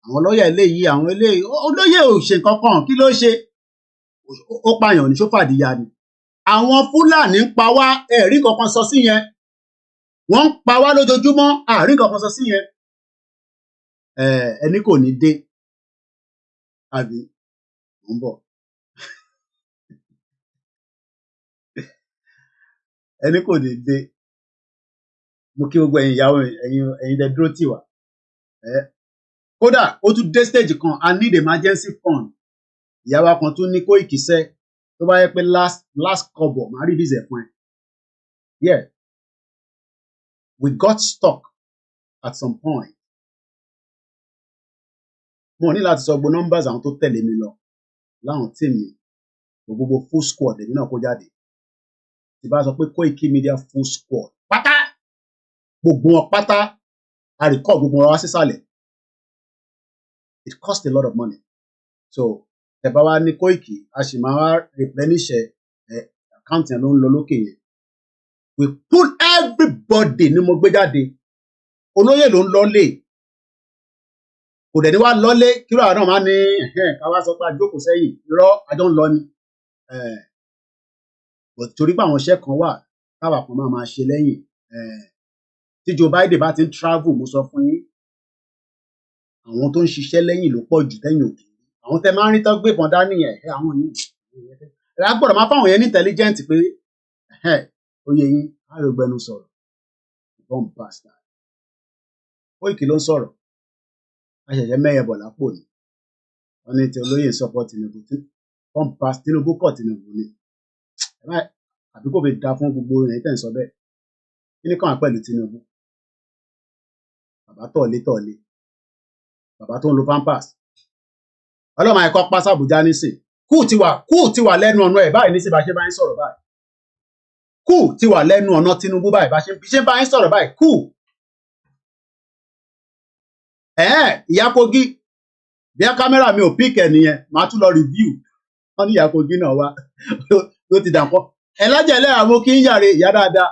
Àwọn lọ́ọ̀yà eléyìí, àwọn eléyìí, olóyè ò ṣe nǹkan kan, kí ló ṣe? Ó pààyàn ní ṣófàdíyà ni. Àwọn Fúlàní ń pa wá, ẹ̀rí kankan sọ sí yẹn. Wọ́n ń pa wá lójoojúmọ́, àrí kankan sọ sí yẹn. Ẹni kò ní dé. Àbí? Mo ń bọ̀. ẹni kò ní dé mo kí gbogbo ẹ̀yin ìyàwó ẹ̀yin tẹ́ dúró tì wá kódà ó tún dé stage kan I need emergency fund ìyàwó kan tún ní Koiki sẹ́ tó bá yẹ pé last kọ́bọ̀ máa rí bíṣẹ̀ fún ẹ yeah we got stuck at some point mo ní láti sọ gbogbo numbers àwọn tó tẹ̀lé mi lọ láwọn team mi gbogbo full squad èmi náà kó jáde tí bá sọ pé Koiki Media full squad pátá gbogbo wọn pátá a record gbogbo wọn wá sísàlẹ̀ it cost a lot of money so ẹ bá wá ní Koiki a sì máa wá replenish account yẹn ló ń lọ lókè yẹn we pull everybody ní mo gbé jáde olóyè ló ń lọlé kò dẹ̀ ní wá lọlé kíló àwọn náà máa ní ká wá sọ pé àjókòó sẹ́yìn irọ́ àjọ ń lọ ni torí pé àwọn iṣẹ́ kan wà táwa kan máa ṣe lẹ́yìn tí Joe Biden bá ti ń travel mo sọ fún yín àwọn tó ń ṣiṣẹ́ lẹ́yìn ló pọ̀ jù lẹ́yìn òkè àwọn tẹ máa ń rí tó gbébọn dání yẹn àwọn yìí ẹ gbọ́dọ̀ máa fáwọn yẹn ní intelligent pé oyè yín á yóò gbẹnu sọ̀rọ̀ bomb bastard Koiki ló ń sọ̀rọ̀ a ṣẹ̀ṣẹ̀ mẹ́yẹ bọ̀ lápò ni wọ́n ní tí olóyè support Tinubu bomb bastard Tinubu kọ̀ Tinubu ni àbí kò fi da fún gbogbo yẹn tẹ̀ ń sọ bẹ́ẹ̀ kí ni kàn án pẹ̀lú Tinubu bàbá tọ̀lé bàbá tó ń lo pampers ọlọ́mọ ẹ̀kọ́ pásá Àbújá nísìn kú ti wà lẹ́nu ọ̀nà ẹ̀ báyìí nísìn bá ṣe bá ń sọ̀rọ̀ báyìí kú ti wà lẹ́nu ọ̀nà Tinubu báyìí bá ṣe bá ń sọ̀rọ̀ báyìí kú ìyá Kogi bí a kámẹ́rà mi ò pík ẹ̀ nìyẹn màá tún lọ review wọ́n ní ìyá Kogi náà wá ló ti dàpọ̀ ẹlẹ́jẹ̀ ẹlẹ́yà mo kí ń yàrá ìyá dáadáa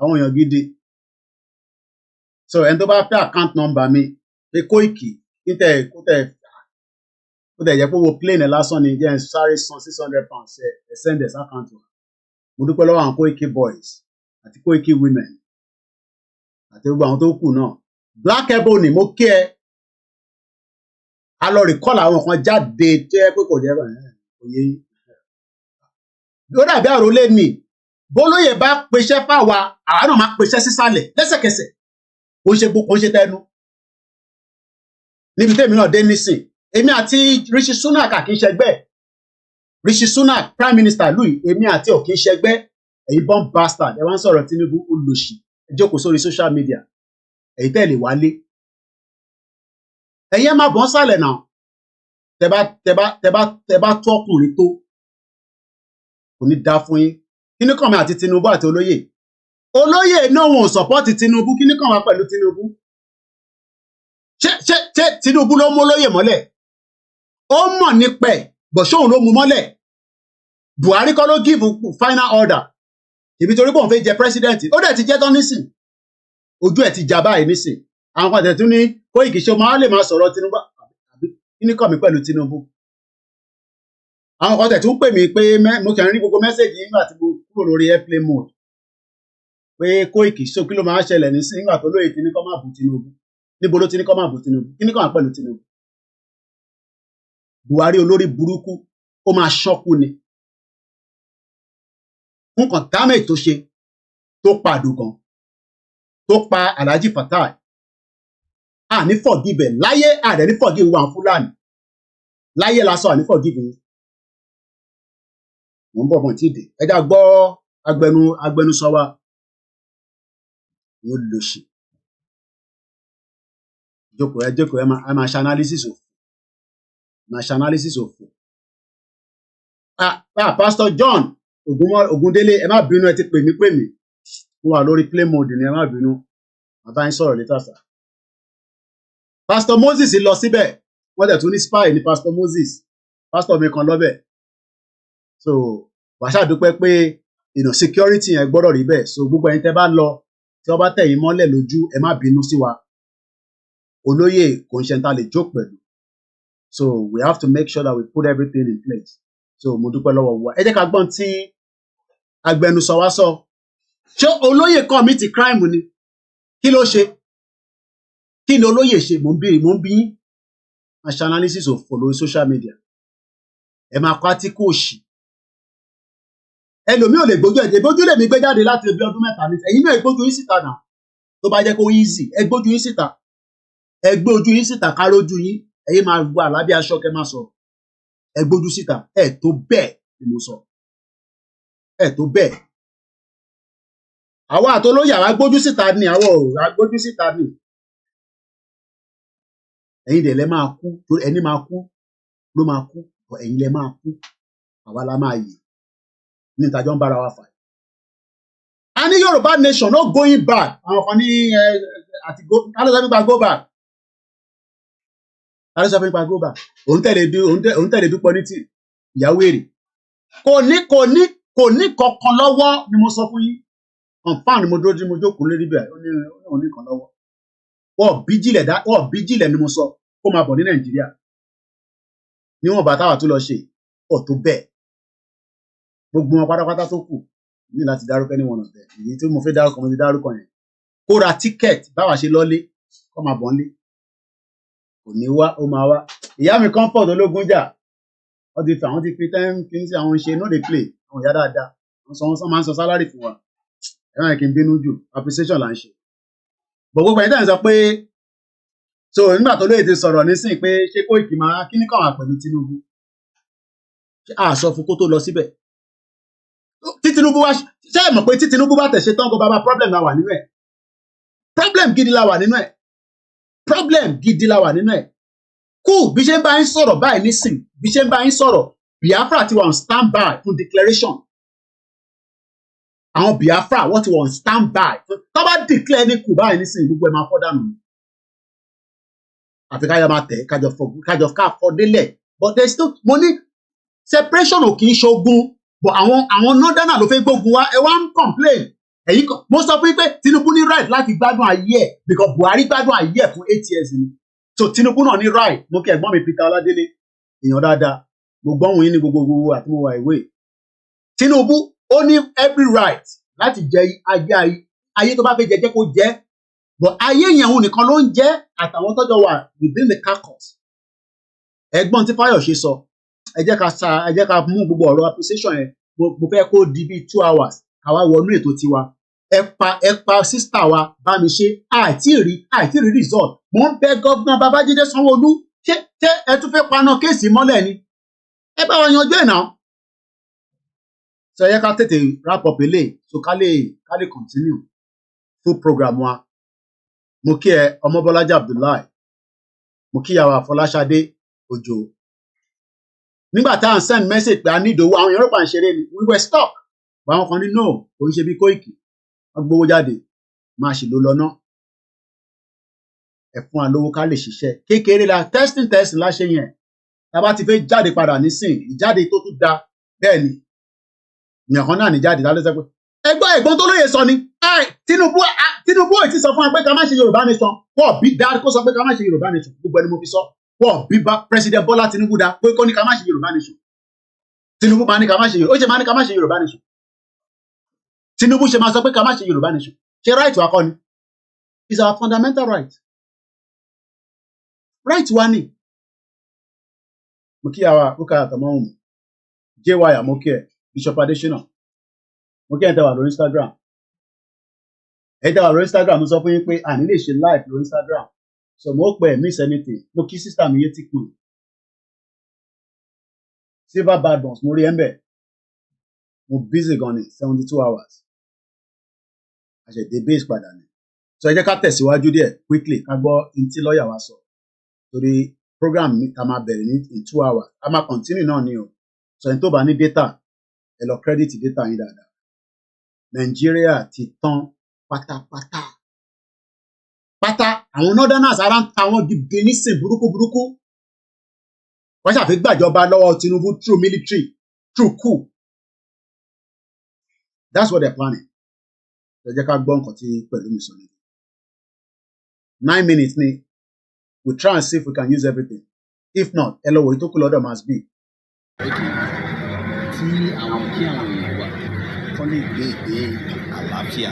àwọn èèyàn gidi so ẹni tó bá fẹ́ account number mi pé Koiki kó tẹ̀ jẹ́ pé wo plane lásán ni jẹ́ sáré san £600 ẹ̀ send ẹ̀ account wa mo dúpẹ́ lọ́wọ́ àwọn Koiki boys àti Koiki women àti gbogbo àwọn tó kù náà Black Ebony mo kí ẹ a lọ recall àwọn kan jáde tó yẹ pé kò jẹ́ òye ó dàbí àròlé ni bólóyè bá peṣẹ́ fáwa àwa náà máa peṣẹ́ sísàlẹ̀ lẹ́sẹ̀kẹsẹ̀ ó ṣe tẹnu níbi tèmi náà dé nísìn èmi àti Rishi Sunak kì í ṣẹgbẹ́ Rishi Sunak prime minister louis èmi àti ò kì í ṣẹgbẹ́ ẹ̀yin bomb bastard ẹ wá ń sọ̀rọ̀ Tinubu olùsì ẹ jókòó sórí social media èyí tẹ̀lé wálé ẹ̀yẹ́ má bọ́n sálẹ̀ náà tẹ bá tó ọkùnrin tó kò ní dá fún yín kíní kàn mí àti Tinubu àti olóyè náà wọn ò sọpọ́ọ̀tì Tinubu kíní kàn wá pẹ̀lú Tinubu ṣé Tinubu ló mú olóyè mọ́lẹ̀ ó mọ̀ nípa ẹ̀ bọ̀ṣóhun ló mú mọ́lẹ̀ Buhari kọ́ ló give final order ìbí torí pé òun fẹ́ jẹ president ó dẹ̀ ti jẹ́ tán nísìn ojú ẹ̀ ti jà báyìí nísìn àwọn kan tẹ̀ tún ní Koiki ṣe máa lè máa sọ̀rọ̀ Tinubu àbí kíní kàn mí pẹ̀lú Tinubu àwọn kan tẹ̀ tún pè mí pé mo kàn rí gbogbo mẹ́sẹ̀gì nígbà tí mo kúrò lórí airplane mode pé Koiki so kí ló máa ṣẹlẹ̀ nísìn nígbà tó lóye kíní kọ́ máa bù Tinubu níbo ló ti ní kọ́ máa bù Tinubu kíní kọ́ máa pẹ̀lú Tinubu Buhari olórí burúkú ó máa ṣọ́kú ni fún kan dámẹ̀ tó ṣe tó pa àdùkàn tó pa Alhaji Fatai a ní forgive láyé àdẹ ní forgive wa Fúlàní láyé lásán à ní forgive yín mo ń bọ̀ mọ̀ tí ì dé ẹjá gbọ́ agbẹnusọ wa yóò lò ṣe jókòó ẹ máa ṣe analysis òfò Pastor John Ogundele ẹ má bínú ẹ ti pè mí mo wà lórí play mode ni ẹ má bínú bàbá yín sọ̀rọ̀ létà sá Pastor Moses lọ síbẹ̀ wọ́n dẹ̀ tún ní spy ní Pastor Moses pastor mi kan lọ́bẹ̀ so wàṣà dúpẹ́ pé security yẹn gbọ́dọ̀ rí bẹ́ẹ̀ so gbogbo ẹ̀yin tẹ́ bá lọ tí wọ́n bá tẹ̀ yín mọ́lẹ̀ lójú ẹ má bínú sí wa olóyè kò ń ṣe ta lè jókòó pẹ̀lú so we have to make sure that we put everything in place so mo dúpẹ́ lọ́wọ́ wa ẹ jẹ́ ká gbọ́n tí agbẹnusọ wa sọ ṣé olóyè commit crime ni kí ló ṣe kí ni olóyè ṣe mo ń bí yín máa ṣe analysis of lórí social media ẹ máa kọ́ átíkù òṣì ẹlòmíì ò lè gbójú ẹ̀ gbójú lèmi gbé jáde láti ibi ọdún mẹ́ta ní ẹ̀yin náà gbójú yín síta náà tó bá jẹ́ kó easy ẹ gbójú yín síta ẹ gbé ojú yín síta ká rójú yín ẹ̀yin máa wà lábẹ́ aṣọ kẹ́ máa sọ ẹ gbójú síta ẹ tó bẹ́ẹ̀ ni mo sọ ẹ tó bẹ́ẹ̀ àwa àtolóyè àwa gbójú síta ni àwa ò gbójú síta ni ẹ̀yin dẹ̀ lẹ́ máa kú torí ẹni máa kú ló máa kú ẹ̀yin lẹ́ máa kú àwa la máa yè ní ìtajọ́ ń bára wa fà. A ní Yorùbá nation no going back àwọn kan ní àti alóòsàn nípa go back alóòsàn nípa go back òun tẹ̀lé dúpọ̀ ní tì ìyàwó èrè kò ní kankan lọ́wọ́ ni mo sọ fún yín confam ni mo dúró tí mo jókòó lórí bẹ́ẹ̀ ó ní kan lọ́wọ́ wọ́n bí jílẹ̀ ni mo sọ kó máa bọ̀ ní Nàìjíríà níwọ̀n bàtà wà tó lọ ṣe ọ̀ tó bẹ́ẹ̀ gbogbo wọn pátápátá tó kù ní láti dárúkọ ní wọn ọ̀tẹ̀ èyí tí mo fẹ́ dárúkọ mo ti dárúkọ yẹn kó ra tíkẹ́ẹ̀tì báwa ṣe lọ́lé kó máa bọ̀ nílé kò ní wá ó máa wá ìyá mi comfort ológun jà àwọn ti fi ten kings àwọn ṣe no dey play àwọn ìyá dáadáa wọ́n máa ń sọ sálárì fún wa ẹ̀rọ yẹn kì í bínú jù appreciation là ń ṣe gbogbo ẹ̀yin tẹ̀ ń sọ pé so nígbà tó lóye ti sọ̀rọ̀ nísìnyí pé ṣé Koiki máa kí ní káwọn pẹ̀lú Tinubu àṣọ fún kó tó lọ síbẹ̀ tí Tinubu wá ṣe é mọ̀ pé tí Tinubu bá tẹ̀sẹ̀ tán kó bàbá problem la wà nínú ẹ̀ problem gidi la wà nínú ẹ̀ kú bí ṣe ń bá yín sọ̀rọ̀ báyìí nísìn bí ṣe ń bá yín sọ̀rọ̀ Biafra ti wà on stand by fún declaration àwọn Biafra wọ́n ti wà on stand by tó bá declare ní kù báyìí nísìn gbogbo ẹ̀ máa fọ́ dànù àfi káyọ̀ máa tẹ̀ kájọ ká fọ́ délẹ̀ but there is still mo ní separation ò kì í ṣogun but àwọn northerner ló fẹ́ gbógun wa ẹ wá ń complain ẹ̀yin kan mo sọ fún yín pé Tinubu ní right láti gbádùn ayé ẹ̀ because Buhari gbádùn ayé ẹ̀ fún 8 years ni so Tinubu náà ní right mo kí ẹ̀gbọ́n mi Peter Ọládélé èèyàn dáadáa mo gbọ́ òun yín ní gbogbo àti mo wà ìwé Tinubu ó ní every right láti jẹ ayé tó bá fẹ́ jẹ kó jẹ but ayé yẹn òun nìkan ló ń jẹ àtàwọn tọ́jọ́ wà within the carcass ẹ̀gbọ́n tí Fáyọ̀ṣe sọ ẹ jẹ́ ká mú gbogbo ọ̀rọ̀ appreciation yẹn mo fẹ́ kó di bíi 2 hours àwa wọnú ètò tiwa ẹ pa sísítà wa Bamise àìtí rí result mo ń bẹ gọ́vnà Babájídé Sanwó-Olú ṣé ẹ tún fẹ́ paná kéèsì mọ́lẹ̀ ni ẹ bá wọn yanjú ẹ̀ náà sọ yẹ ká tètè wrap up eléyìí so ká lè continue full program wa mo kí ẹ Ọmọbọ́lájí Abdullahi mo kí yàwá Fọláṣadé Òjò nígbà tá à ń send message pé a ní ìdòwò àwọn Yorùbá ń ṣeré ni we were stuck àwọn kan ní no kò ń ṣe bí Koiki wọ́n gbowó jáde máa ṣì ló lọ́nà ẹ fún wa lówó ká lè ṣiṣẹ́ kékeré la testing láṣẹ yẹn tá a bá ti fẹ́ jáde padà nísìn ìjáde tó tún da bẹ́ẹ̀ ni ìyànkan náà ní jáde tá a lè sọ pé ẹ̀gbọ́n tó lóye sọ ni Tinubu ò ti sọ fún wa pé ká má ṣe Yorùbá nation wọ́n bí dá kó sọ pé ká má ṣe Yorùbá nation gbogbo ẹni mo fi sọ wọ́n bí President Bọ́lá Tinubu dá pé kó ní ká má ṣe Yorùbá nation Tinubu máa ní ká má ṣe ó ṣe máa ní ká má ṣe Yorùbá nation Tinubu ṣe máa sọ pé ká má ṣe Yorùbá nation ṣe right wa kọ́ ni is our fundamental right wa ni mo kí àwa kókà àtọmọ́hùn jay mo kí ẹ Bishop Adesina mo kí ẹ tẹwà lórí Instagram mo sọ fún yín pé àní lè ṣe live lórí Instagram so mo pẹ miss anything mo kí sister mi yé tí kù silver bad ones mo rí ẹ ń bẹ mo busy gan ni 72 hours àṣẹdé base padà ni so ẹ jẹ́ ká tẹ̀síwájú díẹ̀ quickly ká gbọ́ ntí lọ́ọ̀yà wa sọ torí program mi ta máa bẹ̀rẹ̀ ní in 2 hours a máa continue náà ni o so ẹni tó bá ní data ẹ lọ credit data yín dáadáa Nàìjíríà ti tán pátápátá àwọn northerners ara ń ta wọn gidi nísìn burúkú wọ́n ṣàfi gbàjọba lọ́wọ́ Tinubu through military through coup that's what they're planning ẹ jẹ́ ká gbọ́ nǹkan tí pẹ̀lú mi sọ ní 9 minutes ni we try and see if we can use everything if not ẹ lọ wò ó tó kù lọ́dọ̀ must be. tí àwọn èèyàn wa kọ́ lè gbé ìgbé àlàáfíà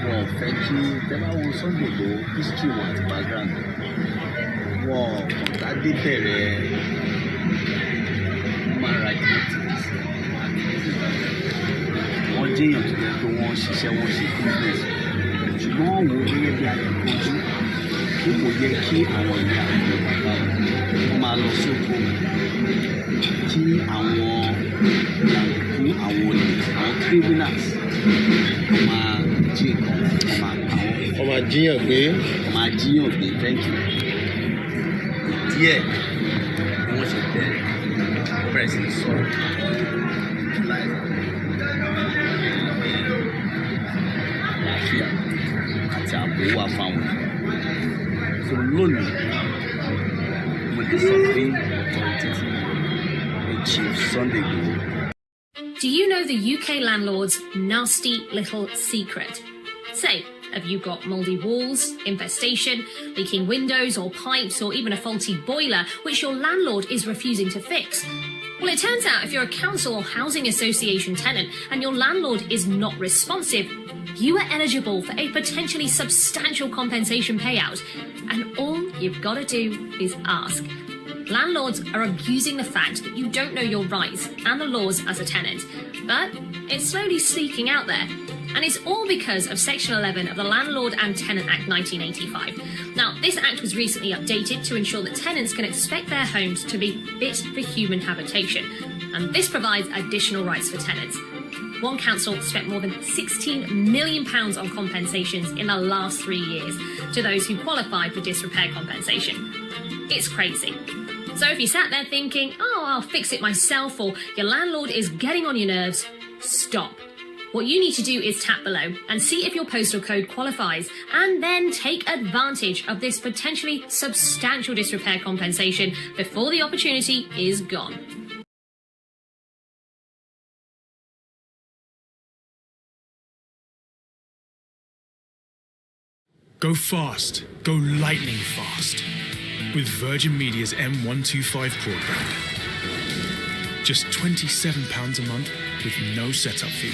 wọn fẹ́ kí tẹ́láwo Sunday Igboho history wọn àti background wọn kọ̀ǹtàdé bẹ̀rẹ̀ human rights activists jẹ́yàn tó jẹ́ pé wọ́n ṣiṣẹ́ wọn ṣe business ṣùgbọ́n wọ́n wò ó gẹ́gẹ́ bí akíkanjú pé kò yẹ kí àwọn ìyá àwọn bàbá wọn máa lọ sóko kí àwọn ìyàwó àwọn olè àwọn criminals máa jí nǹkan máa pa wọn. Wọ́n máa jíyàn gbé. Wọ́n máa jíyàn gbé thank you. Díẹ̀ bí wọ́n ṣe bẹ̀rẹ̀ sí sọ̀rọ̀ àlàáfíà àti ààbò wà fáwọn. So lónìí mo lè sọ pé authority ní Chief Sunday Igboho. Do you know the UK landlord's nasty little secret? Say, have you got mouldy walls, infestation, leaking windows or pipes, or even a faulty boiler which your landlord is refusing to fix? Well, it turns out if you're a council or housing association tenant and your landlord is not responsive, you are eligible for a potentially substantial compensation payout. And all you've got to do is ask. Landlords are abusing the fact that you don't know your rights and the laws as a tenant, but it's slowly sneaking out there. And it's all because of Section 11 of the Landlord and Tenant Act 1985. Now, this act was recently updated to ensure that tenants can expect their homes to be fit for human habitation. And this provides additional rights for tenants. One council spent more than £16 million on compensations in the last 3 years to those who qualify for disrepair compensation. It's crazy. So if you sat there thinking, oh, I'll fix it myself, or your landlord is getting on your nerves, stop. What you need to do is tap below and see if your postal code qualifies, and then take advantage of this potentially substantial disrepair compensation before the opportunity is gone. Go fast, go lightning fast with Virgin Media's M125 broadband. Just £27 a month with no setup fee.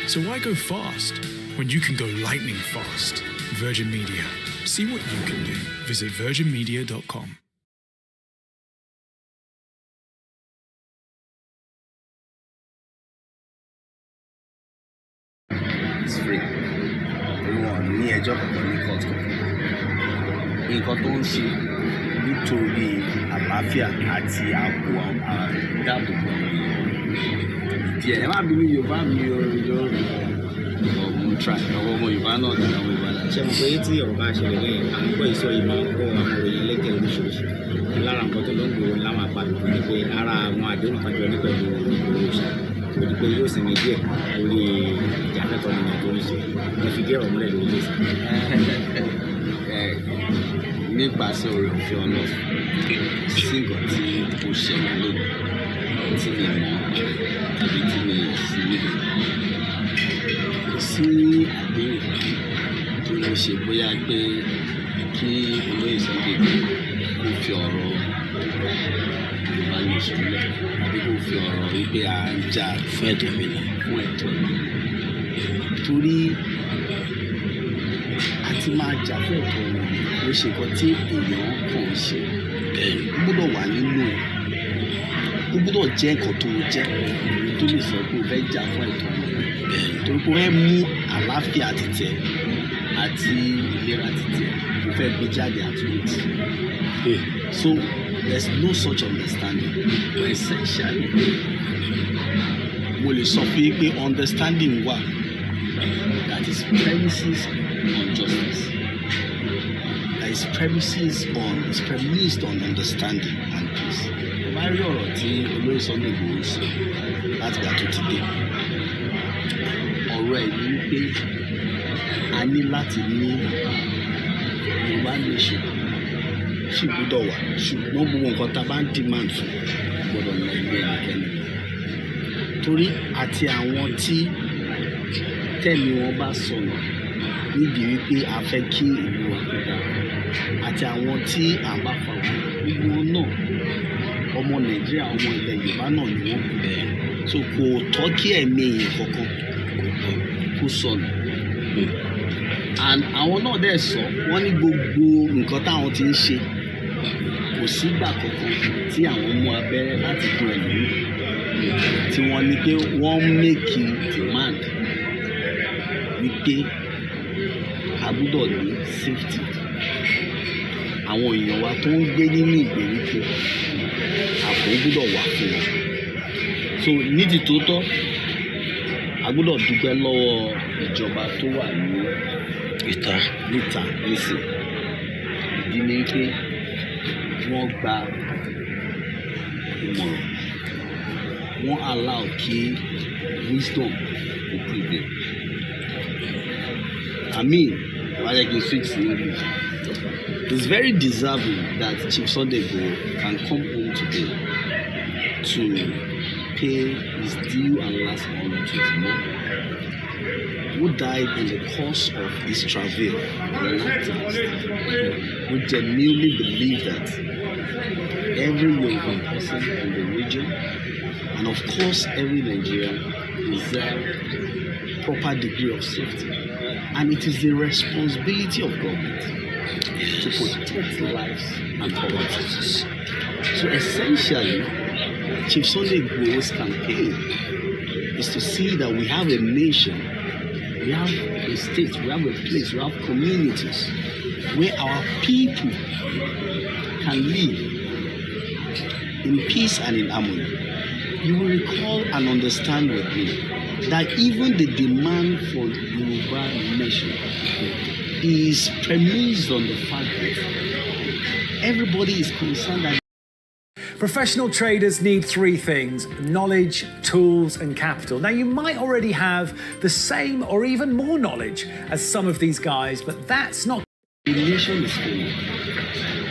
So why go fast when you can go lightning fast? Virgin Media. See what you can do. Visit virginmedia.com. It's free. Everyone ní ẹjọ́ kankan ní court kankan. Nǹkan tó ń ṣe nítorí àlàáfíà àti ààbò dáàbòbò ìdí ẹ̀ má bínú Yorùbá mi ọmọ tra ọmọ Yorùbá náà ní àwọn Yorùbá náà. Ṣé mo pé tí ọ̀rọ̀ bá ṣẹlẹ̀ lẹ́yìn à ń gbọ́ ìsọ yìí máa ń kọ́ àwọn òròyìn lẹ́kẹ̀ẹ́ oríṣiríṣi lára nǹkan tó ló ń gbòòrò láwọn àpapọ̀ ni pé ara àwọn àdéhùn kan jọ ní pẹ̀lú Ìgbòho ṣá torí pé yóò sinmi díẹ̀ lórí ìjàfẹ́tọ̀ nínú tó ń ṣe ní fi díẹ̀ ọ̀múlẹ̀ lórí ilé ìsìn. Nípasẹ̀ oore ọ̀fẹ́ ọ̀nà sí nǹkan tí ó ṣẹlẹ̀ lónìí tí mi mọ̀ tàbí tí mi sì níbẹ̀. Kò sí àdéhùn tó lè ṣe bóyá pé kí olóyè Sunday kó fi ọ̀rọ̀ Yorùbá nation lẹ̀ tàbí kó fi ọ̀rọ̀ wípé à ń jà fún ẹ̀tọ́ mi lẹ̀ fún ẹ̀tọ́ mi. Torí àti máa jà fún ẹ̀tọ́ mi ló ṣe nǹkan tí èèyàn kàn ń ṣe. Ó gbọ́dọ̀ wà nínú ẹ̀. Ó gbọ́dọ̀ jẹ́ nǹkan tó jẹ́ tó lè sọ pé o fẹ́ jà fún ẹ̀tọ́ mi. Torí pé o fẹ́ mú àlàáfíà títẹ̀ àti ìlera títẹ̀ o fẹ́ gbé jáde àtúntì. So there's no such understanding. But essentially mo lè sọ fún yín pé understanding wà that is premises on justice. That is premised on understanding and peace. Bá rí ọ̀rọ̀ tí olóyè Sunday Igboho sọ láti gbà tó ti dé. Ọ̀rọ̀ ẹ̀ ní pé a ní láti ní Yorùbá nation sì gbọ́dọ̀ wà ṣùgbọ́n gbogbo nǹkan tá a bá ń demand fún gbọ́dọ̀ lọ ilé ẹnikẹ́ni. Torí àti àwọn tí tẹ̀mí wọn bá sọnù níbi wípé a fẹ́ kí ìlú wa kó dáa àti àwọn tí à ń bá fa wọn gbogbo náà ọmọ Nàìjíríà ọmọ ilẹ̀ Yorùbá náà ni wọ́n bẹ̀rẹ̀ so kò tọ́ kí ẹ̀mí èèyàn kankan kó sọnù. And àwọn náà dẹ̀ sọ wọ́n ní gbogbo nǹkan táwọn ti ń ṣe kò sígbà kankan tí àwọn mú abẹ́rẹ́ láti dún ẹ̀lú tí wọ́n ní pé wọ́n make demand wípé a gbọ́dọ̀ ní safety àwọn èèyàn wa tó ń gbé nínú ìgbèríko ààbò gbọ́dọ̀ wà fún wọn. So ní ti tòótọ́ a gbọ́dọ̀ dúpẹ́ lọ́wọ́ ìjọba tó wà ní níta nísìn. Ìdí ni pé wọ́n gba ìmọ̀ràn, wọ́n allow kí wisdom kó prevail. I mean, why I can switch to English. It's very deserving that Chief Sunday Igboho can come home today to pay his due and last honor to his mom, who died in the course of his travail as an activist, who genuinely believe that every Yoruba person in the region, and of course every Nigerian, deserve proper degree of safety. And it is the responsibility of government to protect lives and properties. So essentially, Chief Sunday Igboho's campaign is to see that we have a nation, we have a state, we have a place, we have communities where our people can live in peace and in harmony. You will recall and understand with me that even the demand for Yoruba nation is premised on the fact that everybody is concerned that professional traders need three things: knowledge, tools, and capital. Now, you might already have the same or even more knowledge as some of these guys, but that's not. The nation is failing,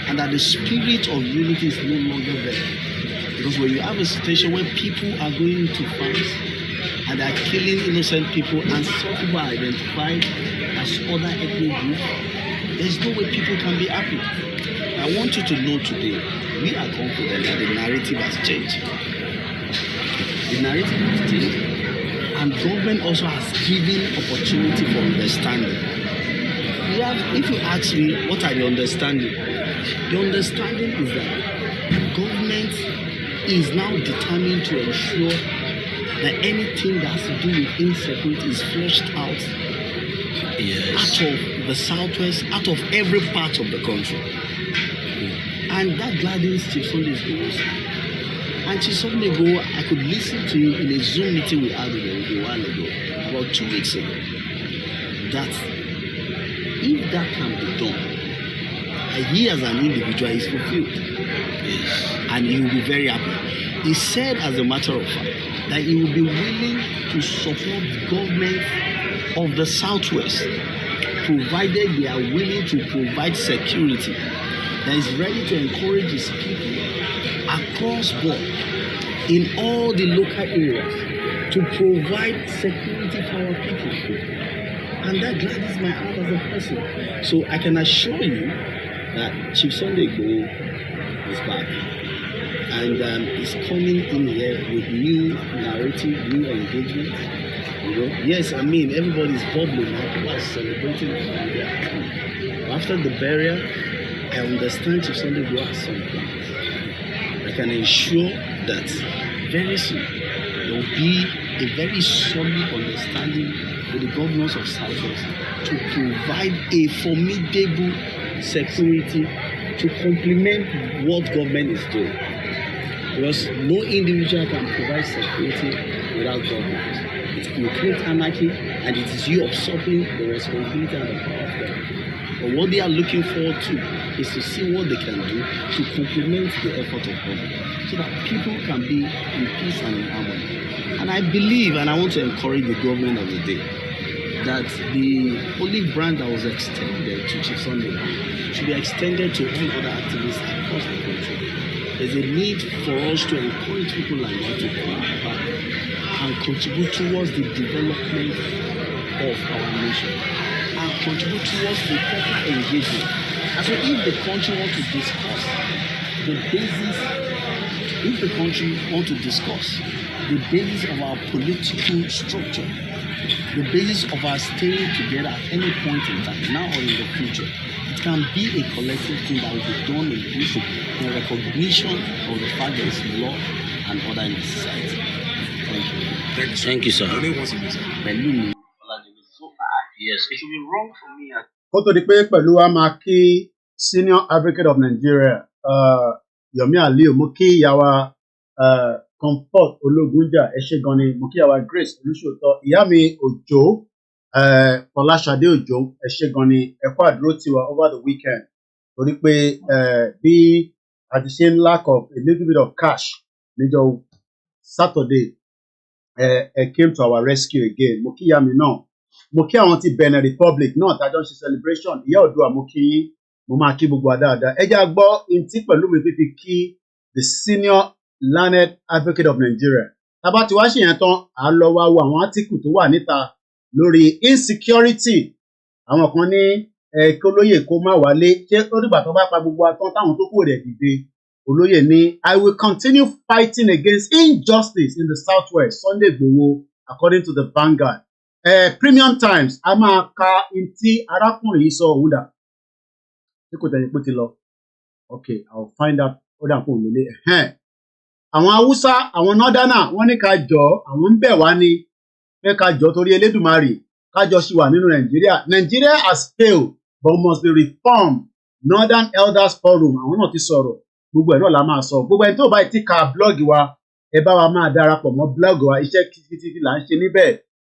and that the spirit of unity is no longer there. Because when you have a situation where people are going to farms and they are killing innocent people, and some people are identified as other ethnic groups, there's no way people can be happy. I want you to know today, we are confident that the narrative has changed. The narrative has changed, and government also has given opportunity for understanding. If you ask me, what are the understanding? The understanding is that government is now determined to ensure that anything that has to do with insecurity is flushed out, out of the southwest, out of every part of the country. And that gladdens Chief Sunday Igboho. And Chief Sunday Igboho, I could listen to him in a Zoom meeting we had a while ago, about 2 weeks ago, that if that can be done, he as an individual is fulfilled. And he will be very happy. He said, as a matter of fact, that he will be willing to support the government of the Southwest, provided they are willing to provide security, that is ready to encourage his people across board in all the local areas to provide security for our people. And that gladdens my heart as a person. So I can assure you that Chief Sunday Igboho is back. And he's coming in here with new narrative, new engagement. You know, yes, I mean, everybody's bubbling now. People are celebrating. After the burial, I understand Chief Sunday Igboho has some plans. I can ensure that very soon there will be a very solid understanding with the governors of Southwest to provide a formidable security to complement what government is doing. Because no individual can provide security without government. It will create anarchy, and it is you usurping the responsibility and the power of government. But what they are looking forward to is to see what they can do to complement the effort of government, so that people can be in peace and in harmony. And I believe, and I want to encourage the government of the day, that the olive brand that was extended to Chief Sunday should be extended to all other activists across the country. There's a need for us to encourage people like that to come back and contribute towards the development of our nation and contribute towards the proper engagement. And so if the country wants to discuss the basis, the basis of our political structure, the basis of our staying together at any point in time, now or in the future, it can be a collective thing that will be done in recognition of the fact there is law, and other in the society. Thank you. Thank you, sir. Pẹ̀lú so far, yes, it should be wrong for me. Kó tó di pé pẹ̀lú wa máa kí Senior Advocate of Nigeria, Yomi Aliu, mo kí ìyàwó Comfort Ológunjà, ẹ ṣé gan ni, mo kí ìyàwó Grace Olúṣòótọ́, ìyá mi Òjó, Fọláṣadé Òjó, ẹ ṣé gan ni, ẹ kú àdúró tiwa over the weekend. Torí pé bí a ti ṣe ń lack of a little bit of cash níjọ́ Saturday, came to our rescue again. Mo kí ìyá mi náà, mo kí àwọn ti Benin Republic náà tájọ́ ń ṣe celebration, ìyá Oòduà mo kí yín, mo máa kí gbogbo wa dáadáa. Ẹ jẹ́ á gbọ́ ntí pẹ̀lú mi fífi kí the Senior Learned Advocate of Nigeria. Tá bá ti wá ṣe yẹn tán, à lọ wá wo àwọn átíkù tó wà níta lórí insecurity. Àwọn kan ní kí olóyè kó má wálé, ṣé ó dìgbà tó bá pa gbogbo atán táwọn tó kù rẹ̀ dìde. Olóyè ní I will continue fighting against injustice in the southwest. Sunday Igboho, according to the Vanguard. Premium Times, a máa ka ntí arákùnrin yìí sọ òun dà. Tí kò tẹ̀lé pé ti lọ. Okay, I will find out. Ó dà kó lélẹ̀. Àwọn Haúsá, àwọn Northerner, wọ́n ní ká jọ, àwọn ń bẹ̀ wá ní pé ká jọ torí Elédùmarè, ká jọ ṣì wà nínú Nàìjíríà. Nigeria has failed but must be reformed. Northern Elders Forum, àwọn náà ti sọ̀rọ̀. Gbogbo ẹ̀ náà la máa sọ. Gbogbo ẹni tó bá ti ka blog wa, ẹ bá wa máa darapọ̀ mọ́ blog wa, iṣẹ́ kìtìkìtì là ń ṣe níbẹ̀.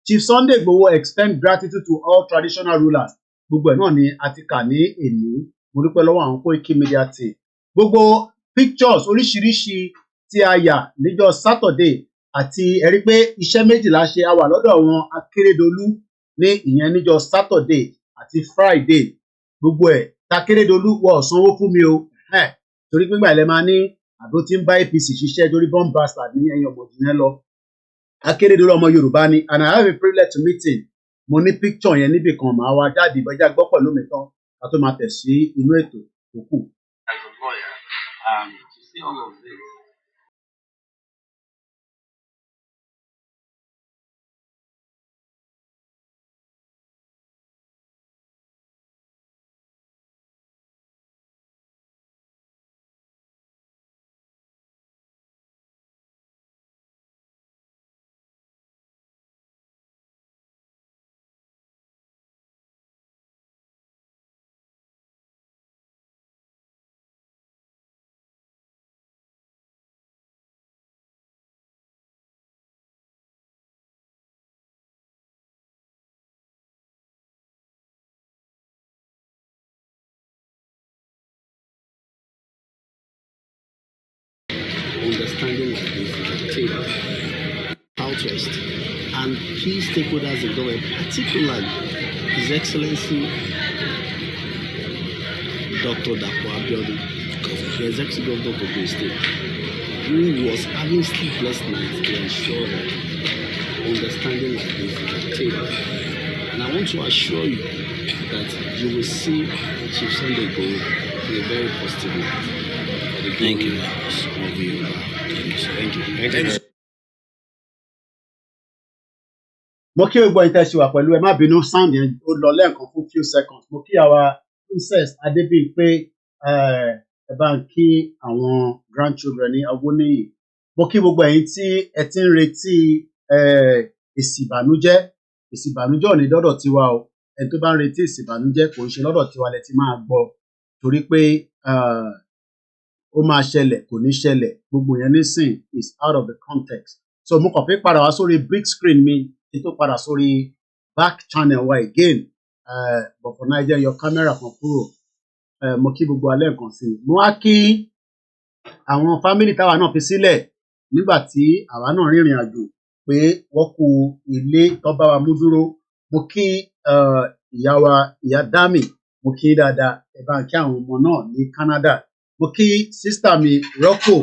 Chief Sunday Igboho extend gratitude to all traditional rulers. Gbogbo ẹ̀ náà ni a ti kà ní èní. Mo dúpẹ́ lọ́wọ́ àwọn Koiki Media team. Gbogbo pictures oríṣiríṣi tí a yà níjọ́ Saturday àti ẹ rí pé iṣẹ́ méjìlá ṣe a wà lọ́dọ̀ wọn Akérédolú ní ìyẹn níjọ́ Saturday àti Friday. Gbogbo ẹ̀ t'Akérédolú wọ́n sanwó fún mi o. Torí pé gbà ilẹ̀ máa ní àbó tí ń bá APC ṣiṣẹ́ torí bomb bastard ní ẹ̀yìn ọmọ ìdílé lọ. Akérédolú ọmọ Yorùbá ni and I have a privilege to meet him. Mo ní picture yẹn níbì kan màá wá jáde ìbọjá gbọ́ pẹ̀lú mi tán ká tó máa tẹ̀ sí inú ètò tó kù. As a lawyer, to see all of this. Understanding like this is a table, Southwest, and key stakeholders in government, particularly His Excellency Dr. Dapo Abiodun, the Executive Governor of the state, who was having sleepless nights to ensure that understanding like this is a table. And I want to assure you that you will see Chief Sunday Igboho in a very positive light. Thank you. Thank you. Mo kí gbogbo ìtẹ̀síwà pẹ̀lú ẹ má bínú sound yẹn ó lọ lẹ́ẹ̀kan fún few seconds. Mo kí àwa Princess Adébíyìpé ẹ bá ń kí àwọn grandchildren ní Awóníyì. Mo kí gbogbo ẹ̀yin tí ẹ ti ń retí èsì ìbànújẹ́. Èsì ìbànújẹ́ ò ní dọ́dọ̀ tiwa o. Ẹni tó bá ń retí èsì ìbànújẹ́ kò ń ṣe lọ́dọ̀ tiwa lẹ ti máa gbọ́. Torí pé ó máa ṣẹlẹ̀ kò ní ṣẹlẹ̀ gbogbo yẹn nísìn is out of the context. So mo kàn fẹ́ padà wá sórí big screen mi kí tó padà sórí back channel wa again but for Nigeria your camera kan kúrò. Mo kí gbogbo alẹ́ nǹkan sí i. Mo wá kí àwọn family táwa náà fi sílẹ̀ nígbà tí àwa náà rìnrìn àjò pé wọ́n kú ilé tó bá wa mú dúró. Mo kí ìyá wa ìyá Dami, mo kí dáadáa ẹ bá ń kí àwọn ọmọ náà ní Canada. Mo kí sister mi Rocco,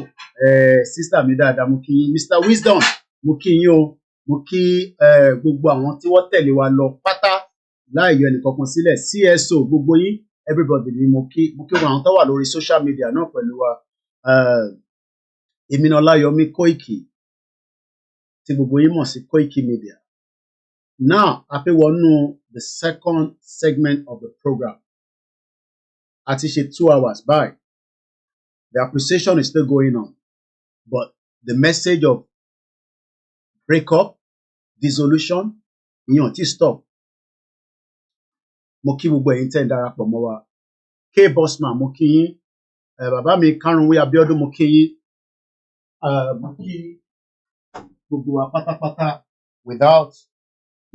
sister mi dáadáa, mo kí Mr Wisdom, mo kí yín o, mo kí gbogbo àwọn tí wọ́n tẹ̀lé wa lọ pátá láì yọ ẹnìkankan sílẹ̀, CSO gbogbo yín everybody ni mo kí gbogbo àwọn tó wà lórí social media náà pẹ̀lú wa. Èmi ni OLAYOMI Koiki tí gbogbo yín mọ̀ sí KOIKIMEDIA. Now a fẹ́ wọnú the second segment of the program. A ti ṣe 2 hours báyìí. The appreciation is still going on, but the message of breakup, dissolution, ìyẹn tí stop. Mo kí gbogbo ẹ̀yin tẹ́ ń darapọ̀ mọ́ wa. K-Bossman, mo kí yín. Bàbá mi Karunwe Abiodun, mo kí yín. Mo kí gbogbo wa pátápátá without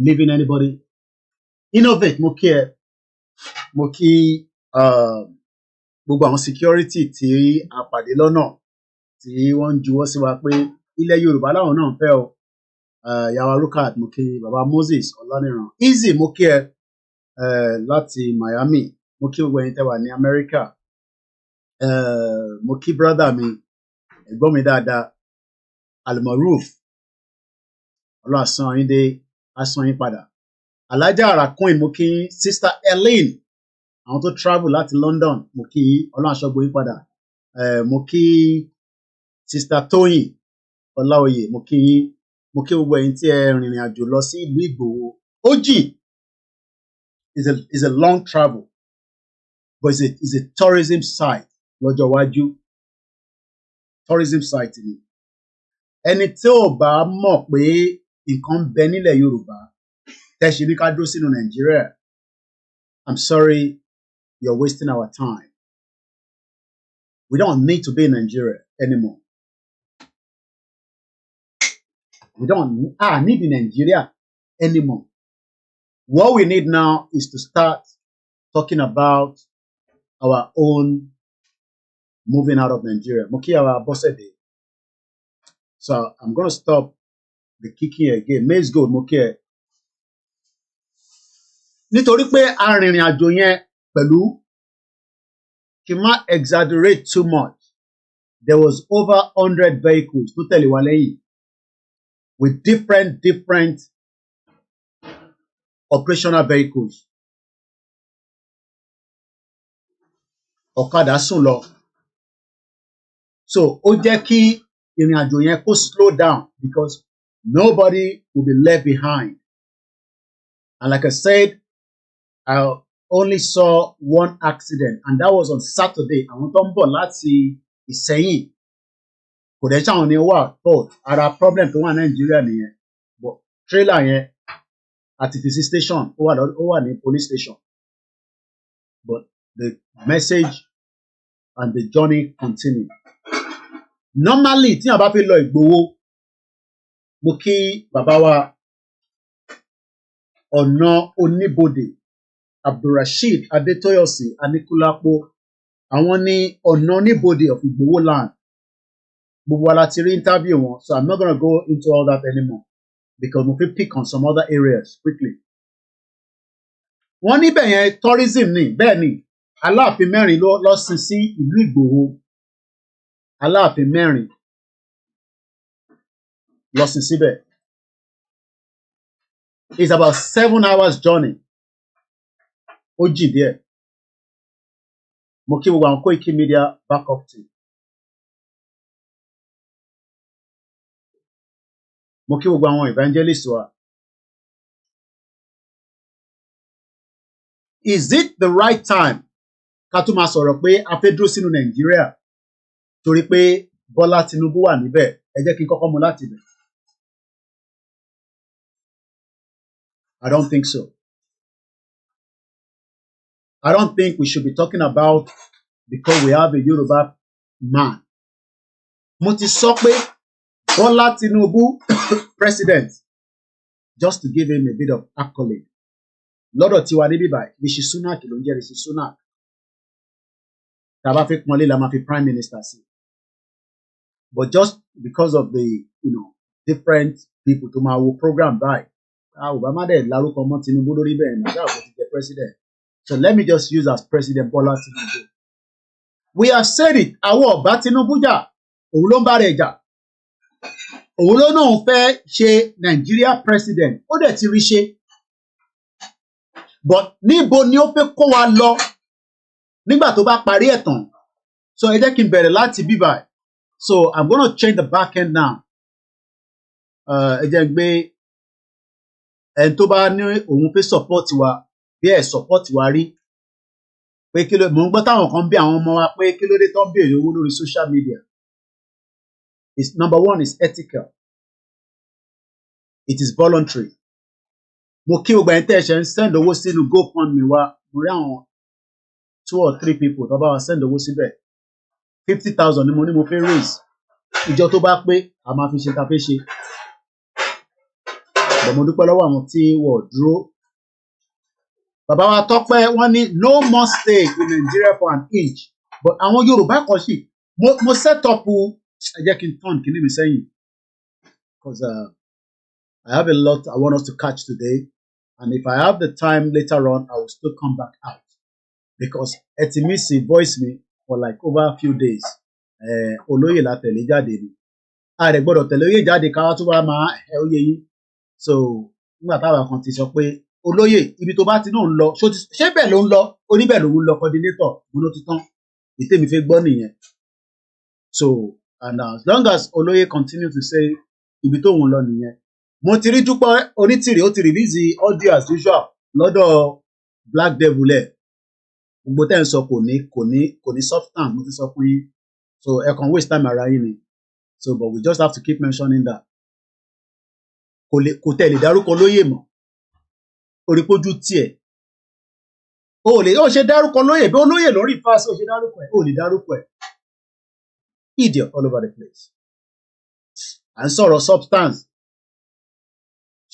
leaving anybody. Innovate, mo kí ẹ. Mo kí gbogbo àwọn security tí a pàdé lọ́nà tí wọ́n ń juwọ́ sí wa pé ilẹ̀ Yorùbá láwọn náà ń fẹ́ o. Yàwá Rukat, mo kí bàbá Moses Ọláníran. Easy, mo kí ẹ láti Miami. Mo kí gbogbo ẹ̀yin tẹ́ wà ní Amẹ́ríkà. Mo kí brother mi, ẹ̀gbọ́n mi dáadáa, Almaroof. Ọlọ́run àsan yín dé, àsan yín padà. Alájà Arakoin, mo kí yín. Sister Ellen, àwọn tó travel láti London, mo kí yín. Ọlọ́run aṣọ́gbó yín padà. Mo kí Sister Tóyìn Ọláoyè, mo kí yín. Mo kí gbogbo ẹ̀yin tí ẹ rìnrìn àjò lọ sí ìlú Ìgbòho. Ó jìn, is a long travel, but it's a tourism site lọ́jọ́ iwájú. Tourism site ni. Ẹni tí ò bá mọ̀ pé nǹkan ń bẹ nílẹ̀ Yorùbá tẹ́ṣe ní ká dúró sínú Nàìjíríà, I'm sorry, you're wasting our time. We don't need to be in Nigeria anymore. We don't need in Nigeria anymore. What we need now is to start talking about our own moving out of Nigeria. Mokiyawa Bosede. So I'm going to stop the kicking again. Maize gold, Mokiye. Nítorí pé arìnrìn àjò yẹn pẹ̀lú kí n má exaggerate too much. There was over 100 vehicles tó tẹ̀lé wa lẹ́yìn with different operational vehicles. Ọ̀kadà sùn lọ. So ó jẹ́ kí ìrìn àjò yẹn kó slow down because nobody will be left behind. And like I said, I only saw one accident, and that was on Saturday. Àwọn tó ń bọ̀ láti Ìsẹ́yìn. Kò dẹ̀ ṣàwọn ni wà tó ara problem tó wà Nàìjíríà nìyẹn. But trailer yẹn àti fi station ó wà ní police station. But the message and the journey continue. Normally, tí a bá fi lọ Ìgbòho, mo kí bàbá wa ọ̀nà oníbodè Abdulrasheed Adetoyosi Anikulapo, àwọn ní ọ̀nà oníbodè of Ìgbòho land. Gbogbo wa láti rí interview wọn, so I'm not going to go into all that anymore because mo fi pick on some other areas quickly. Wọ́n níbẹ̀ yẹn tourism ni, bẹ́ẹ̀ ni, Aláàfin mẹ́rin ló sin sí ìlú Ìgbòho. Aláàfin mẹ́rin lọ sin síbẹ̀. It's about 7 hours journey. Ó jì díẹ̀. Mo kí gbogbo àwọn Koiki Media backup team. Mo kí gbogbo àwọn evangelist wa. Is it the right time ká tún máa sọ̀rọ̀ pé a fẹ́ dúró sínú Nàìjíríà torí pé Bọ́lá Tinubu wà níbẹ̀? Ẹ jẹ́ kí n kọ́kọ́ mú láti bẹ̀. I don't think so. I don't think we should be talking about because we have a Yoruba man. Mo ti sọ pé Bọ́lá Tinubu president, just to give him a bit of accolade. Lọ́dọ̀ tiwa níbí báyìí, Rishi Sunak ló ń jẹ́ Rishi Sunak. Tá bá fẹ́ pọ́nlé la máa fi prime minister sí. But just because of the, different people tó máa wo program báyìí, Obama dẹ̀ lárúkọ mọ́ Tinubu lórí bẹ́ẹ̀ ní ọjọ́ àbọ̀ ti jẹ́ president. So let me just use as President Bola Tinubu. We have said it, àwọn ọ̀bá Tinubu jà, òun ló ń bá rẹ̀ jà. Òun ló náà fẹ́ ṣe Nigeria president, ó dẹ̀ ti rí ṣe. But níbo ni ó fẹ́ kó wa lọ nígbà tó bá parí ẹ̀ tán? So ẹ jẹ́ kí n bẹ̀rẹ̀ láti bíbá. So I'm going to change the back end now. Ẹ jẹ́ gbé ẹni tó bá ní òun fẹ́ support wa bí ẹ̀ support wa rí pé kí ló mò ń gbọ́ táwọn kan bí àwọn ọmọ wa pé kí ló dé tó ń béèrè owó lórí social media. is number one is ethical. It is voluntary. Mo kí gbogbo ẹ̀yin tẹ́ ẹ ṣe ń send owó sínú GoFundMe wa, mo rí àwọn 2 or 3 people tó bá wa send owó síbẹ̀. 50,000 ni mo ní mo fẹ́ raise. Ìjọ tó bá pé a máa fi ṣe ta fẹ́ ṣe. But mo dúpẹ́ lọ́wọ́ àwọn tí wọ́n dúró. Bàbá wa Tọ́pẹ́ wọ́n ní no more stay in Nigeria for an inch. But àwọn Yorùbá kan sì mo set up ẹ jẹ́ kí n turn kìíní mi sẹ́yìn. Because I have a lot I want us to catch today. And if I have the time later on, I will still come back out. Because Etimisi voiced me for like over a few days. Olóyè la tẹ̀lé jáde ni. A rẹ̀ gbọ́dọ̀ tẹ̀lé oyè jáde káwá tó bá máa oyè yín. So nígbà táwa kan ti sọ pé olóyè ibi tó bá ti náà ń lọ ṣé bẹ́ẹ̀ ló ń lọ oníbẹ̀ ló ń lọ coordinator mo ló ti tán ìtẹ́mi fẹ́ gbọ́ nìyẹn. So and as long as olóyè continue to say ibi tó ń lọ nìyẹn. Mo ti rí Dúpẹ́ Onítìrì ó ti release audio as usual lọ́dọ̀ Black Devil ẹ̀. Gbogbo tẹ́ ń sọ kò ní substance mo ti sọ fún yín. So ẹ kàn waste time ara yín ni. So but we just have to keep mentioning that. Kò tẹ̀lé dárúkọ lóyè mọ́. Orí pójú tiẹ̀. Ó ṣe dárúkọ lóyè bí olóyè lórí fásitì ó ṣe dárúkọ ẹ̀. Ó lè dárúkọ ẹ̀. Idiot all over the place. À ń sọ̀rọ̀ substance.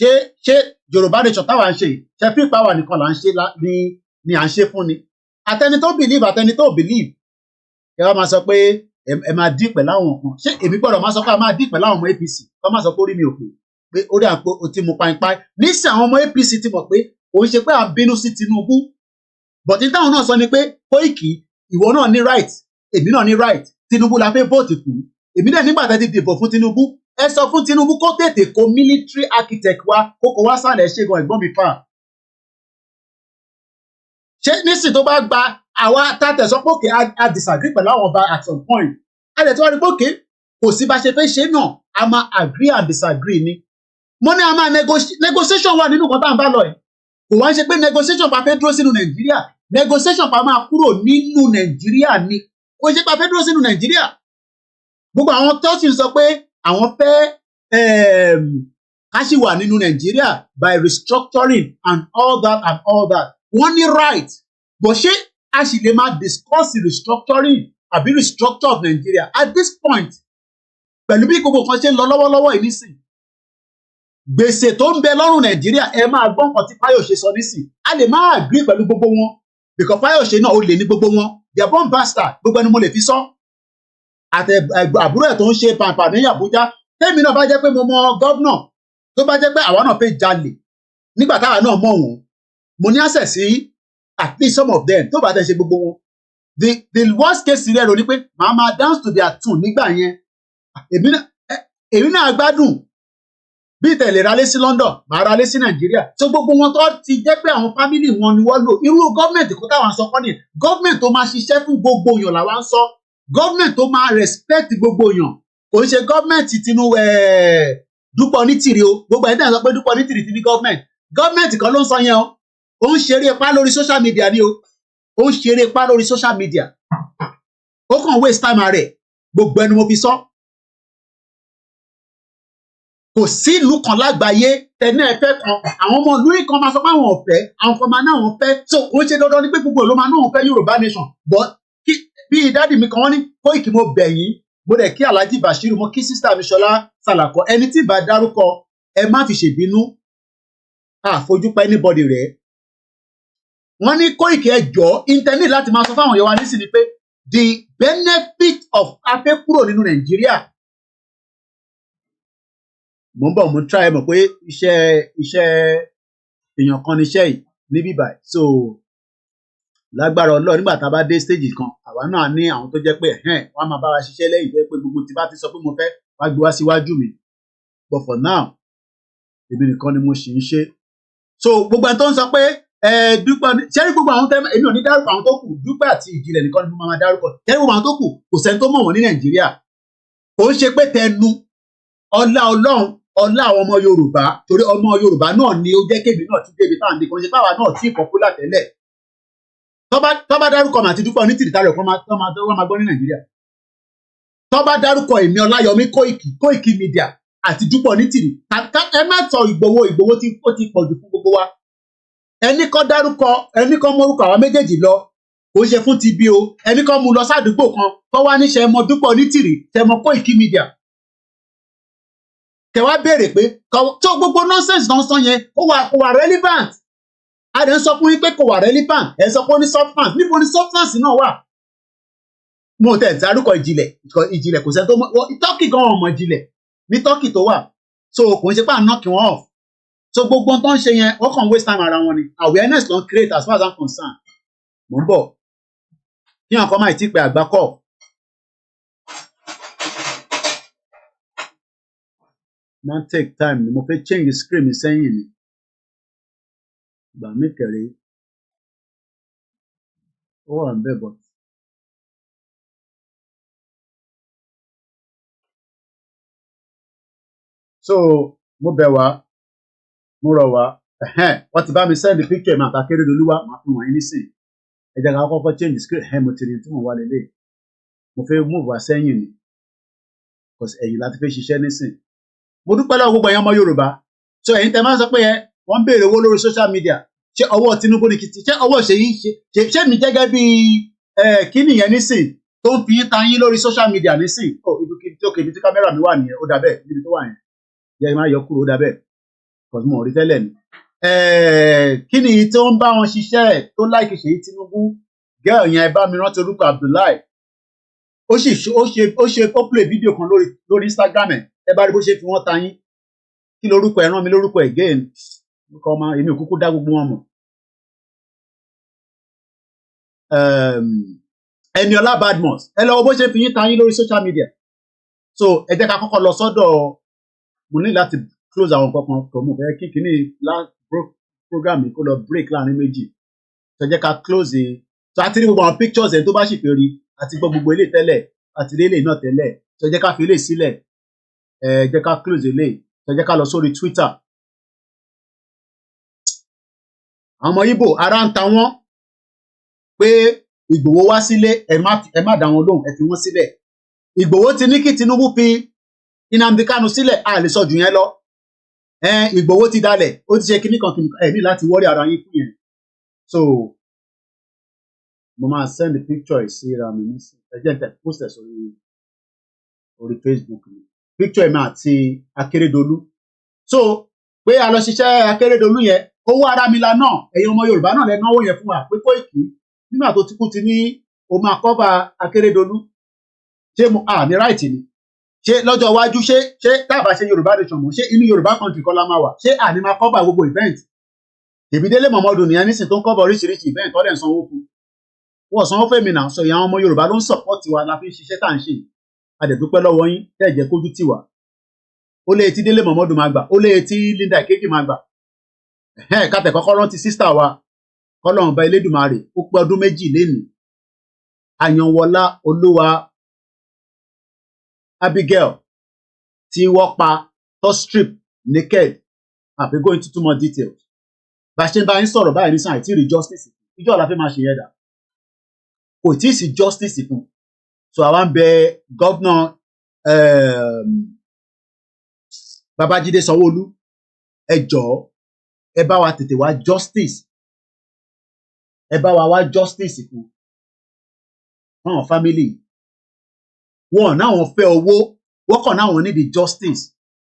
Ṣé Yorùbá nation táwa ń ṣe ṣe free power nìkan là ń ṣe ni à ń ṣe fún ni. Àtẹni tó believe àtẹni tó believe. Ẹ wá máa sọ pé ẹ máa dí pẹ̀lú àwọn kan. Ṣé èmi gbọ́dọ̀ máa sọ pé a máa dí pẹ̀lú àwọn ọmọ APC? Kọ́ máa sọ pé orí mi ò pè. Pé ó dà pé o ti mú painpai nísìn àwọn ọmọ APC ti mọ̀ pé òun ṣe pé à ń bínú sí Tinubu but ní táwọn náà sọ ni pé Koiki ìwọ náà ní right èmi náà ní right Tinubu la fẹ́ vote fún èmi náà nígbà tá ti dìbò fún Tinubu ẹ sọ fún Tinubu kó tètè kó military architect wa kókó wá sálẹ̀ ṣẹ́gun ẹ̀gbọ́n mi fà ṣé nísìn tó bá gba àwa tàtẹ̀ sọ pé òkè a disagree pẹ̀lú àwọn ọba at some point a lè tó wá rí pé òkè kò sí bá ṣe fẹ́ ṣe náà a máa agree and disagree ni mo ní a máa negotiation wà nínú nǹkan tá à ń bá lọ yìí kò wá ń ṣe pé negotiation pa fẹ́ dúró sínú Nàìjíríà negotiation pa máa kúrò nínú Nàìjíríà ni kò ṣe pa fẹ́ dúró sínú Nàìjíríà gbogbo àwọn tó sì ń sọ pé àwọn fẹ́ ká sì wà nínú Nàìjíríà by restructuring and all that wọ́n ní right but ṣé a sì lè máa discuss restructuring àbí restructure of Nigeria at this point pẹ̀lú bí gbogbo kan ṣe ń lọ lọ́wọ́lọ́wọ́ yìí nísìn gbèsè tó ń bẹ lọ́rùn Nàìjíríà ẹ máa gbọ́ nǹkan tí Fáyọ̀ṣe sọ nísìn a lè máa agree pẹ̀lú gbogbo wọn because Fáyọ̀ṣe náà ó lè ní gbogbo wọn they are born bastard gbogbo ẹni mo lè fi sọ àti àbúrò ẹ̀ tó ń ṣe pàǹpà ní Àbújá tẹ́mi náà bá jẹ́ pé mo mọ gọ́vnà tó bá jẹ́ pé àwa náà fẹ́ jalè nígbà táwa náà mọ̀ wọ́n mo ní access sí at least some of them tó bá tẹ̀ ṣe gbogbo wọn the worst case scenario ni pé màá máa dance to their tune nígbà yẹn èmi náà gbádùn bí ìtẹ̀lẹ̀ ralé sí London màá ralé sí Nàìjíríà tó gbogbo wọn tó ti jẹ́ pé àwọn fámìlì wọn ni wọ́n lò irú gọ́ọ̀mẹ̀ntì kó táwọn sọ kọ́ nìyẹn gọ́ọ̀mẹ̀ntì tó máa ṣiṣẹ́ fún gbogbo èèyàn làwa ń sọ gọ́ọ̀mẹ̀ntì tó máa respect gbogbo èèyàn kò ń ṣe gọ́ọ̀mẹ̀ntì Tinubu Dúpẹ́ Onítìrì o gbogbo ẹ̀dá sọ pé Dúpẹ́ Onítìrì ti ní gọ́ọ̀mẹ̀ntì kan ló ń sọ yẹn o ó ń ṣeré ipá lórí social media ni o ó ń ṣeré ipá lórí social media ó kàn waste time rẹ̀ gbogbo ẹni mo fi sọ kò sí ìlú kan lágbàáyé tẹ̀lé ẹ̀fẹ́ kan àwọn ọmọ ìlú kan máa sọ pé àwọn ọ̀fẹ́ àwọn kan máa ná àwọn fẹ́ so kò ń ṣe dandan ní pé gbogbo ìlú máa ná àwọn fẹ́ Yorùbá nation but bí dádì mi kan wọ́n ní Koiki mo bẹ̀ yín mo dẹ̀ kí Alhaji Bashiru mo kí sísá mi Ṣọlá Sàlàkọ ẹni tí ìbá dárúkọ ẹ má fi ṣèbínú àfojúpa anybody rẹ̀ wọ́n ní Koiki ẹjọ́ internet láti máa sọ fáwọn yẹn wá nísìn ni pé the benefit of afẹ́ kúrò nínú Nàìjíríà mo ń bọ̀ mo try mọ̀ pé iṣẹ́ èèyàn kan níṣẹ́ yìí níbí báyìí so lágbára Ọlọ́run nígbà tá a bá dé stage kan àwa náà ní àwọn tó jẹ́ pé wọ́n á máa bá wa ṣiṣẹ́ lẹ́yìn tó yẹ pé gbogbo tí bá ti sọ pé mo fẹ́ wá gbé wá síwájú mi but for now èmi nìkan ni mo sì ń ṣe so gbogbo ẹni tó ń sọ pé Dúpẹ́ ṣẹ́rí gbogbo àwọn tẹ́ èmi ò ní dárúkọ àwọn tó kù Dúpẹ́ àti Ìjìnlẹ̀ nìkan ni mo máa dárúkọ ṣẹ́rí gbogbo àwọn tó kù kò sẹ́ni tó mọ̀ wọ́n ní Nàìjíríà kò ń ṣe pé tẹnu ọlá Ọlọ́run ọlá àwọn ọmọ Yorùbá torí ọmọ Yorùbá náà ni ó jẹ́ kébì náà tún débi táwọn nìkan ṣe báwa náà tí ìpọ́pùlà tẹ́lẹ̀ tó bá dárúkọ mà àti Dúpẹ́ Onítìrì tààrẹ̀ kan máa gbọ́ ní Nàìjíríà tó bá dárúkọ èmi Ọláyọmí Koiki Media àti Dúpọ̀ Onítìrì ẹ má sọ Ìgbòho tí ó ti pọ̀jù fún gbogbo wa ẹni kan dárúkọ ẹni kan mórúkọ àwọn méjèèjì lọ kò ṣe fún ti bí o ẹni kan mú lọ sádùúgbò kan tó wá ní ṣẹmọ Dúpọ̀ Onítìrì ṣẹmọ Koiki Media kẹwàá béèrè pé tó gbogbo nonsense náà sọ yẹn kò wà relevant a dẹ̀ ń sọ fún yín pé kò wà relevant ẹ̀ sọ pé ó ní substance níbo ni substance náà wà mo tẹ̀ dárúkọ ìjìnlẹ̀ kò sẹ́ni tó mọ̀ Turkey gan ọmọ ìjìnlẹ̀ ní Turkey tó wà so kò ń ṣe pé à ń knock wọn off so gbogbo tó ń ṣe yẹn wọ́n kàn waste time ara wọn ni awareness ló ń create as far as I'm concerned mo ń bọ̀ kí hàn kọ́ máa ti pé àgbá kọ́ máa take time ni mo fẹ́ change the screen mi sẹ́yìn ni gbà mí kẹ̀rẹ́ ó wà ń bẹ̀ bọ̀. So mo bẹ̀ wá mo rọ̀ wá wọ́n ti bá mi send picture mi àtàkérédolú wá máa fi wọ̀nyí nísìn ẹ jẹ́ ká kọ́kọ́ change screen mo ti rí tí mo wà lélẹ̀ mo fẹ́ move wá sẹ́yìn ni because ẹ̀yìn láti fẹ́ ṣiṣẹ́ nísìn mo dúpẹ́ lọ́wọ́ gbogbo ẹ̀yin ọmọ Yorùbá so ẹ̀yin tẹ́ máa sọ pé wọ́n ń béèrè owó lórí social media ṣé ọwọ́ Tinubu ni kìtì ṣé ọwọ́ ṣe mi gẹ́gẹ́ bí kí nìyẹn nísìn tó ń fi yín ta yín lórí social media nísìn ibi tí kámẹ́rà mi wà nìyẹn ó dà bẹ́ẹ̀ níbi tó wà yẹn yẹ máa yọ kúrò ó dà bẹ́ẹ̀ because mo rí tẹ́lẹ̀ ni kí ni tó ń bá wọn ṣiṣẹ́ tó láìkì Ṣèyí Tinubu girl yẹn bá mi rántí orúkọ Abdullahi ó play fídíò kan lórí Instagram ẹ bá rí bó ṣe fi wọ́n ta yín kí lorúkọ ẹ rán mi lórúkọ again orúkọ ọmọ èmi ò kúkú dá gbogbo wọn mọ̀ Eniola Badmus ẹ lọ wo bó ṣe fi yín ta yín lórí social media so ẹ jẹ́ ká kọ́kọ́ lọ sọ́dọ̀ mo ní láti close àwọn kankan tó mú fẹ́ kí kíní program kó lọ break láàrin méjì tó jẹ́ ká close tó àti rí gbogbo àwọn pictures ẹ̀ tó bá sì fẹ́ rí àti gbọ́ gbogbo ilé tẹ́lẹ̀ àti rí ilé náà tẹ́lẹ̀ tó jẹ́ ká fi ilé sílẹ̀ jẹ́ ká close ilé tó jẹ́ ká lọ sórí Twitter àwọn ọmọ Ìgbò ara ń ta wọ́n pé Ìgbòho wá sílé ẹ má dá wọn lóhùn ẹ fi wọ́n sílẹ̀ Ìgbòho ti ní kí Tinubu fi Nnamdi Kanu sílẹ̀ a lè sọ jù yẹn lọ Ìgbòho ti dalẹ̀ ó ti ṣe kíní kan ní láti wọ́rí ara yín fún yẹn so mo máa send picture ẹ̀ sí ra mi nísìnyí ẹ jẹ́ n post ẹ̀ orí Facebook mi picture ẹ̀ mi àti Akérédolú so pé a lọ ṣiṣẹ́ Akérédolú yẹn owó ara mi la náà ẹ̀yin ọmọ Yorùbá náà lẹ náwó yẹn fún wa pé Koiki nígbà tó ti kú ti ní o máa cover Akérédolú ṣé mo ní right ni ṣé lọ́jọ́ iwájú ṣé táàbà ṣe Yorùbá nation mọ̀ ṣé inú Yorùbá country kọ́ la máa wà ṣé àní máa cover gbogbo event Dèbídélé Mọ̀mọ́dù nìyẹn nísìn tó ń cover oríṣiríṣi event ọ̀dẹ̀ ń sanwó fún wọ́n sanwó fẹ́mi náà sọ ìyá ọmọ Yorùbá ló ń support wa la fi ń ṣiṣẹ́ tá à ń ṣe adẹ̀dúpẹ́ lọ́wọ́ yín tẹ́ ẹ̀ jẹ́ kójú tì wá ó lé etí Délé Mọ̀mọ́dù máa gbà ó lé etí Linda Ìkéjì máa gbà kátẹ̀ kọ́kọ́ rántí sísítà wa kọ́lọ́run bá Elédùmarè ó pé ọdún méjì lénìí Ayanwola Olúwa Abigail tí wọ́n pa tó strip naked àfi go into too much details bá a ṣe ń bá yín sọ̀rọ̀ báyìí nísàn àìtí rí justice ìjọ la fẹ́ máa ṣe yẹn dà kò tí ì sí justice fún so àwa ń bẹ gọ́vnà Babájídé Sanwó-Olú ẹ jọ̀ọ́ ẹ bá wa tètè wá justice ẹ bá wa wá justice fún àwọn family wọn náà wọn fẹ́ owó wọ́n kàn náà wọn need the justice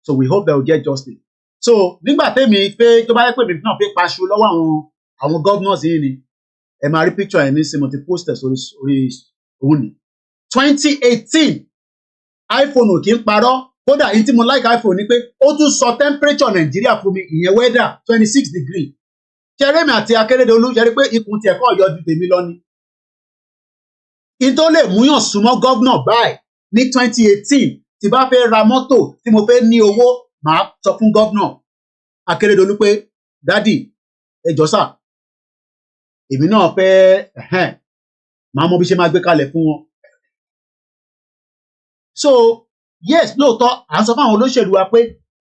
so we hope they will get justice so nígbà tẹ́mi pé tó bá yẹ pé mi náà fi paṣu lọ́wọ́ àwọn governors yìí ni ẹ máa rí picture ẹ̀ ní sí mo ti post ẹ̀ sórí òun ni 2018 iPhone ò kí ń parọ́ kódà èyí tí mo like iPhone ni pé ó tún sọ temperature Nàìjíríà fún mi ìyẹn weather 26 degree ṣẹrẹ́mi àti Akérédolú ṣẹrí pé ikùn tiẹ̀ kọ́ ọ̀yọ́ ju tèmi lọ ni ìtò lè múyàn súnmọ́ gọ́vnà báyìí ní 2018 tí bá fẹ́ ra mọ́tò tí mo fẹ́ ní owó màá sọ fún gọ́vnà Akérédolú pé dádì ẹ jọ̀ọ́ sà èmi náà fẹ́ màá mọ bí ṣe máa gbé kalẹ̀ fún wọn. So yes lóòótọ́ à ń sọ fún àwọn olóṣèlú wa pé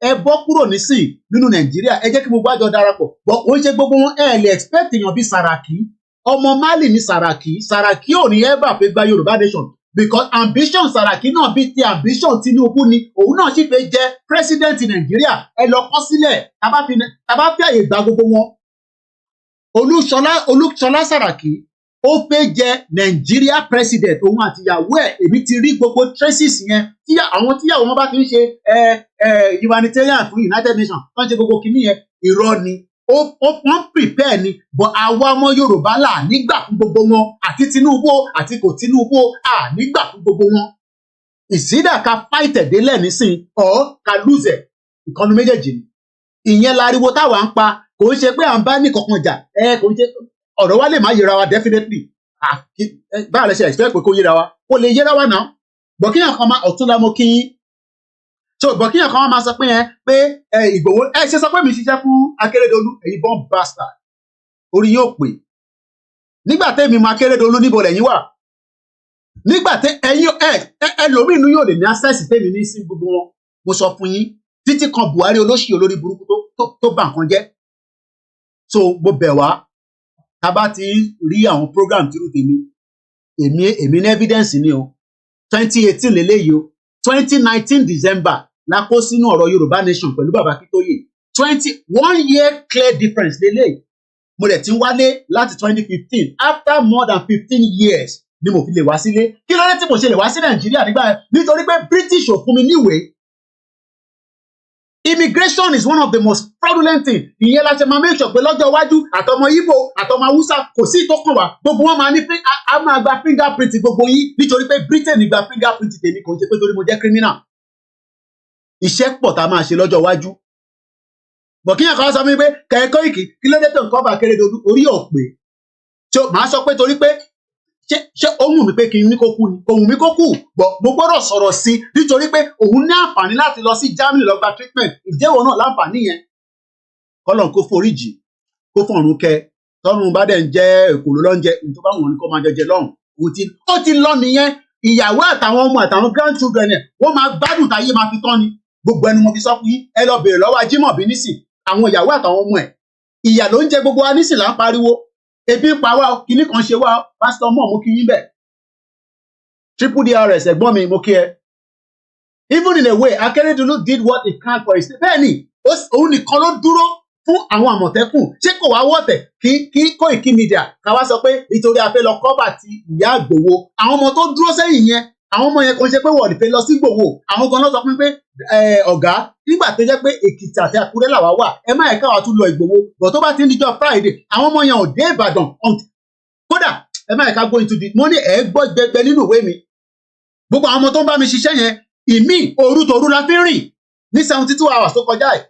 ẹ bọ́ kúrò nísìn nínú Nàìjíríà ẹ jẹ́ kí gbogbo àjọ darapọ̀ bọ́ ó ń ṣe gbogbo wọn ẹ lè expect èèyàn bíi Sàràkí ọmọ Málì ní Sàràkí ò ní ever fẹ́ gba Yorùbá nation because ambition Saraki náà bí ti ambition Tinubu ni òun náà sì fẹ́ jẹ́ president Nàìjíríà ẹ lọ kọ sílẹ̀ tá bá fi àyè gba gbogbo wọn. Olúṣọlá Saraki ó fẹ́ jẹ́ Nigeria president òun àti ìyàwó ẹ̀ èmi ti rí gbogbo traces yẹn tí àwọn tíyàwó wọn bá ti ń ṣe humanitarian fún United Nations tó ń ṣe gbogbo kìíní yẹn irọ́ ni wọ́n prepare ni but àwa ọmọ Yorùbá là nígbà fún gbogbo wọn àti Tinubu àti kò Tinubu à nígbà fún gbogbo wọn ìsídà ká fight ẹ̀dẹ́lẹ̀ nísìn ọ̀ ká lose ẹ̀ ìkànnì méjèèjì ni ìyẹn láriwo táwa ń pa kò ń ṣe pé à ń bá ní kankan jà kò ń ṣe ọ̀rọ̀ wa lè má yẹra wa definitely báà lè ṣe expect pé kó yẹra wa kó lè yẹra wa náà bọ̀kíyàn kan máa ọ̀tún lámọ́ kí yín so bọ̀kíyàn kan máa sọ pé yẹn pé Ìgbòho ṣe sọ pé mi ṣiṣẹ́ fún Akérédolú ẹ̀yin bomb bastard orí yóò pè nígbà tẹ́mi mọ Akérédolú níbo lẹ́yìn wà nígbà tẹ́ ẹ̀yin ẹlòmínú yóò lè ní access tẹ́mi ní sí gbogbo wọn mo sọ fún yín títí kan Buhari olóṣì olórí burúkú tó bà nǹkan jẹ́ so mo bẹ̀ wá tá bá ti rí àwọn program tí rú tèmi èmi ní evidence ni o 2018 lélẹ́yìí o 2019 December la kó sínú ọ̀rọ̀ Yorùbá Nation pẹ̀lú bàbá Akíntóyè 1 year clear difference lélẹ́yìí mo dẹ̀ ti ń wálé láti 2015 after more than 15 years ni mo fi lè wá sílé kí ló dé tí mo ṣe lè wá sí Nàìjíríà nígbà yẹn nítorí pé British ò fún mi níwèé. Immigration is one of the most fraudulent things. Ìyẹn la ṣe máa make sure pé lọ́jọ́ iwájú àtọmọ Igbo àtọmọ Hausa kò sí ìtọ́kàn wá gbogbo wọn máa ní a máa gba fingerprint gbogbo yín nítorí pé Britain gba fingerprint tèmi kò ń ṣe pé torí mo jẹ́ criminal. Iṣẹ́ pọ̀ tá a máa ṣe lọ́jọ́ iwájú. Bọ̀kíyàn kan sọ fún mi pé Koiki kí ló dé tó nǹkan bá Akérédolú orí ọ̀pẹ. So màá sọ pé torí pé ṣé ohun mi pé kí n ní kó kú ni ohun mi kó kú mo gbọ́dọ̀ sọ̀rọ̀ sí nítorí pé òun ní àǹfààní láti lọ sí Germany lọ gba treatment ìjẹ́wọ̀ náà láǹfààní yẹn kọ́lọ́n kó foríjì kó fọ̀run kẹ tọ́run bá dẹ̀ ń jẹ́ èkó ló ń jẹ nítorí báwọn ò ní kó máa jẹjẹ lọ́run ó ti lọ nìyẹn ìyàwó àtàwọn ọmọ àtàwọn grandchildren ẹ̀ wọ́n máa gbádùn táyé máa fi tán ni gbogbo ẹnu mo fi sọ fún yín ẹ lọ bèrè lọ́wọ́ Ajímọ̀bí nísìn àwọn ìyàwó àtàwọn ọmọ ẹ̀ ìyà ló ń jẹ gbogbo wa nísìn là ń pariwo ebi pa wá kíní kan ṣe wá pásítọ̀ mọ̀ mo kí yín bẹ̀ triple DRS ẹ̀gbọ́n mi mo kí ẹ even in a way Akérédolú did what he can for his bẹ́ẹ̀ ni òun nìkan ló dúró fún àwọn Àmọ̀tẹ́kùn ṣé kò wá wọ̀tẹ̀ kí Koiki Media ká wá sọ pé nítorí a fẹ́ lọ kọ́bà ti ìyá Ìgbòho àwọn ọmọ tó dúró sẹ́yìn yẹn àwọn ọmọ yẹn kò ṣe pé wọ́n fẹ́ lọ sí Ìgbòho àwọn kan lọ sọ fún mi pé ọ̀gá nígbà tó jẹ́ pé Èkìtì àti Àkúrẹ́ làwa wà ẹ má ẹ̀ka wa tún lọ Ìgbòho bọ̀ tó bá ti ń dijọ́ Friday àwọn ọmọ yẹn ò dé Ìbàdàn kódà ẹ má ẹ̀ka go into the money ẹ̀ gbọ́ gbẹgbẹ nínú ìwé mi gbogbo àwọn ọmọ tó ń bá mi ṣiṣẹ́ yẹn ìmí òru tòru la fi ń rìn ní 72 hours tó kọjá ẹ̀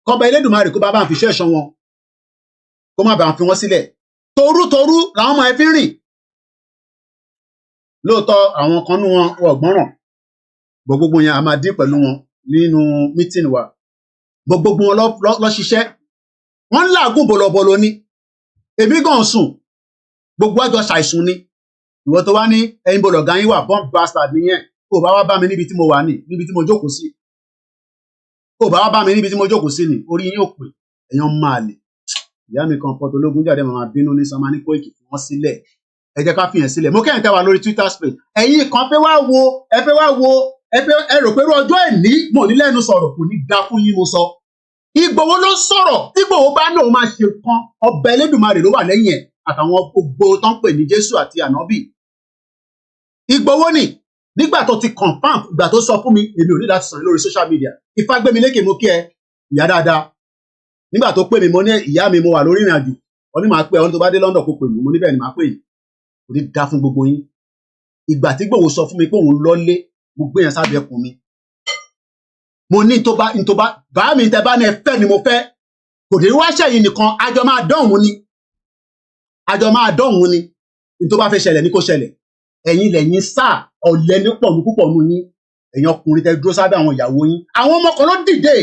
kọba Elédùmarè kó bá bá ń fi iṣẹ́ ẹ̀ṣọ́ wọn kó má bàa fi wọ́n sílẹ̀ tòru làwọn ọmọ ẹ fi ń rìn lóòótọ́ àwọn kan nú wọn ọ̀gbọ́nràn gbogbo yẹn a máa dín pẹ̀lú wọn nínú mítìnì wa gbogbo wọn lọ ṣiṣẹ́ wọ́n ń làágùn bọ̀lọ̀bọ̀lọ̀ ni èmi gan sùn gbogbo àjọ ṣàìsùn ni ìwọ tó wá ní ẹ̀yin bọ̀lọ̀ gan yín wà bomb bastard nìyẹn kò bá wá bá mi níbi tí mo wà ní níbi tí mo jókòó sí kò bá wá bá mi níbi tí mo jókòó sí ni orí yín ò pè èèyàn máa lè ìyá mi kan pọtológún jáde màmá bínú ní sọmọ ní Koiki fi wọ́n sílẹ̀ ẹ jẹ́ ká fi hàn sílẹ̀ mo kẹ́yìn tẹ́ wà lórí Twitter space ẹ̀yin kan fẹ́ wá wo ẹ rò pé ọjọ́ ẹ̀ní mò ní lẹ́nu sọ̀rọ̀ kò ní ga fún yín mo sọ Ìgbòho ló sọ̀rọ̀ tí Ìgbòho bá náà máa ṣe kan ọba Elédùmarè ló wà lẹ́yìn ẹ̀ àtàwọn gbogbo tó ń pè ní Jésù àti Ànábì Ìgbòho ni nígbà tó ti confam ìgbà tó sọ fún mi èmi ò ní láti sọ̀rọ̀ lórí social media Ifágbémilékè mo kí ẹ ìyá dáadáa nígbà tó pè mí mo ní ìyá mi mo wà lórí ìrìn àjò ó ní màá pè ọ́ ní tó bá dé London kó pè mí mo níbẹ̀ ni màá pè yín kò ní dá fún gbogbo yín ìgbà tí Ìgbòho sọ fún mi pé òun lọ́lé mo gbé yẹn sábẹ́ ẹkùn mi mo ní tó bá bá mi tẹ bá ní ẹ fẹ́ ni mo fẹ́ kò dé wá ṣẹ̀yìn nìkan àjọ máa dọ̀hún ni ní tó bá fẹ́ ṣẹlẹ̀ ní kó ṣẹlẹ̀ ẹ̀yin lẹ́yìn sáà ọ̀lẹ́ ní pọ̀ ní púpọ̀ nù yín ẹ̀yin ọkùnrin tẹ dúró sábẹ́ àwọn ìyàwó yín àwọn ọmọ kan ló dìde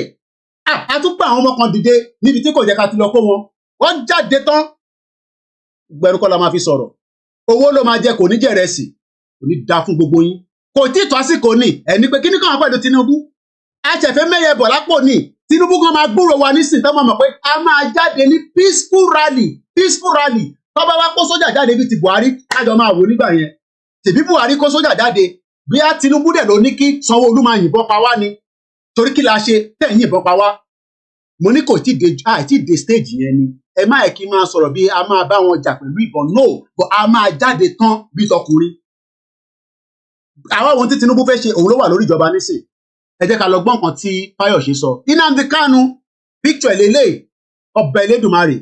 àtúpọ̀ àwọn ọmọ kan dìde níbi tí kò jẹ́ ká ti lọ kó wọn wọ́n jáde tán gbẹ̀rù kọ́ la máa fi sọ̀rọ̀ owó ló máa jẹ kò ní jẹ̀rẹ̀ sí kò ní da fún gbogbo yín kò tí ì tó àsìkò ní ẹni pé kíní kan wà pẹ̀lú Tinubu àṣẹfẹ́ mẹ́yẹ bọ̀ lápò ní Tinubu kan máa gbúrò wa nísìn tó máa mọ̀ pé a máa jáde ní peaceful rally tó bá wá kó sójà jáde bíi ti Buhari kájọ máa wò nígbà yẹn tèbí Buhari kó sójà jáde bí a Tinubu dẹ̀ ló ní kí Sanwó-Olú máa yìnbọn pa wá ni torí kí la ṣe tẹ̀ ń yìnbọn pa wá mo ní kò tí ì dé stage yẹn ni ẹ má ẹ̀ kí n máa sọ̀rọ̀ bí a máa bá wọn jà pẹ̀lú ìbọn no but a máa jáde tán bí tọkùnrin àwọn ohun tí Tinubu fẹ́ ṣe òun ló wà lórí ìjọba nísìn ẹ jẹ́ ká lọ gbọ́ nǹkan tí Fáyọ̀ṣe sọ Nnamdi Kanu picture lélẹ̀ ọba Elédùmarè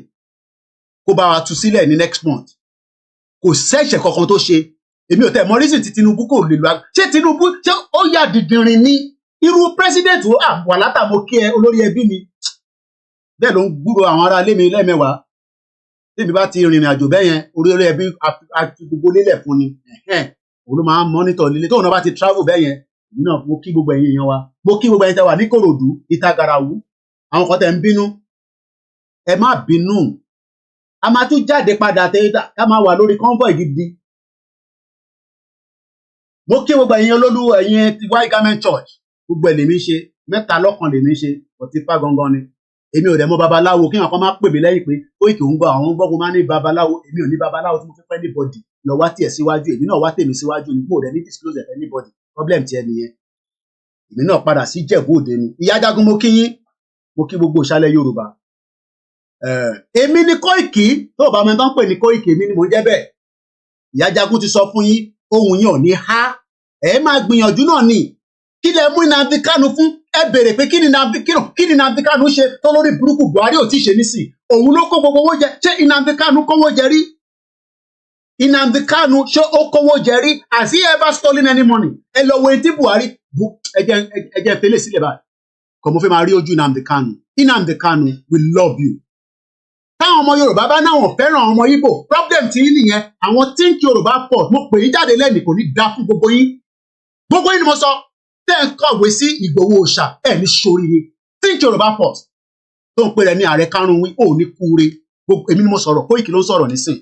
kó bá wa tú sílẹ̀ ní next month kò sẹ́ṣẹ̀ kankan tó ṣe èmi ò tẹ̀ mọ́ reason tí Tinubu kò lè lọ ṣé Tinubu ṣé ó yà dìdìrín ní irú president wà látàmó kí ẹ olórí ẹbí mi bẹ́ẹ̀ ló ń gbúrò àwọn ará ilé mi lẹ́mẹ̀wàá tèmi bá ti rìnrìn àjò bẹ́ẹ̀ yẹn orí ẹbí àti gbogbo lélẹ̀ fún ni òun ló máa ń mọ́nítọ̀ lílé tóun náà bá ti travel bẹ́ẹ̀ yẹn èmi náà mo kí gbogbo ẹ̀yin èèyàn wa mo kí gbogbo ẹ̀yin tẹ́ wà ní Kòròdú Ìta Gàràwú àwọn kan tẹ́ ń bínú ẹ má bínú a máa tún jáde padà ká máa wà lórí convoy gidi mo kí gbogbo ẹ̀yin olólù ẹ̀yin ti White Garment Church gbogbo ẹ̀ lèmi ṣe mẹ́ta lọ́kan lèmi ṣe ọ̀tífà gangan ni èmi ò dẹ̀ mọ babaláwo kí wọn kan máa pè mí lẹ́yìn pé Koiki ń gbọ́ àwọn gbọ́gun máa ní babaláwo èmi ò ní babaláwo tí mo fẹ́ anybody lọ wá tiẹ̀ síwájú èmi náà wá tèmi síwájú ni mo dẹ̀ ní disclose ẹ̀ anybody problem tiẹ̀ nìyẹn èmi náà padà sí Jẹ̀bú Òde ni Ìyá Jagun mo kí yín mo kí gbogbo ìṣàlẹ̀ Yorùbá èmi ni Koiki tó bá mi tán pè ní Koiki èmi ni mo jẹ́ bẹ́ẹ̀ Ìyá Jagun ti sọ fún yín ohun yín ò ní há ẹ máa gbìyànjú náà ni kí lẹ mú Nnamdi Kanu fún ẹ béèrè pé kí ni Nnamdi Kanu ṣe tó lórí burúkú Buhari ò tí ì ṣe nísìn òun ló kó gbogbo owó jẹ ṣé Nnamdi Kanu kówó jẹ rí Nnamdi Kanu ṣé ó kówó jẹ rí has he ever stolen any money ẹ lọ wo etí Buhari ẹjẹ fẹlẹ sílẹ̀ báyìí kò mo fẹ́ máa rí ojú Nnamdi Kanu we love you táwọn ọmọ Yorùbá bá náwọn fẹ́ràn ọmọ Ìgbò problem tí yín nìyẹn àwọn think Yorùbá pọ̀ mo pè yín jáde lẹ́nìí kò ní dá fún gbogbo yín ni mo sọ tẹ́ ń kọ̀wé sí Ìgbòho òòṣà ẹ̀ ní ṣoríire think Yorùbá first tó ń pè rẹ̀ ní ààrẹ Karùn-ún ò ní kúure èmi ni mo sọ̀rọ̀ Koiki ló ń sọ̀rọ̀ nísìn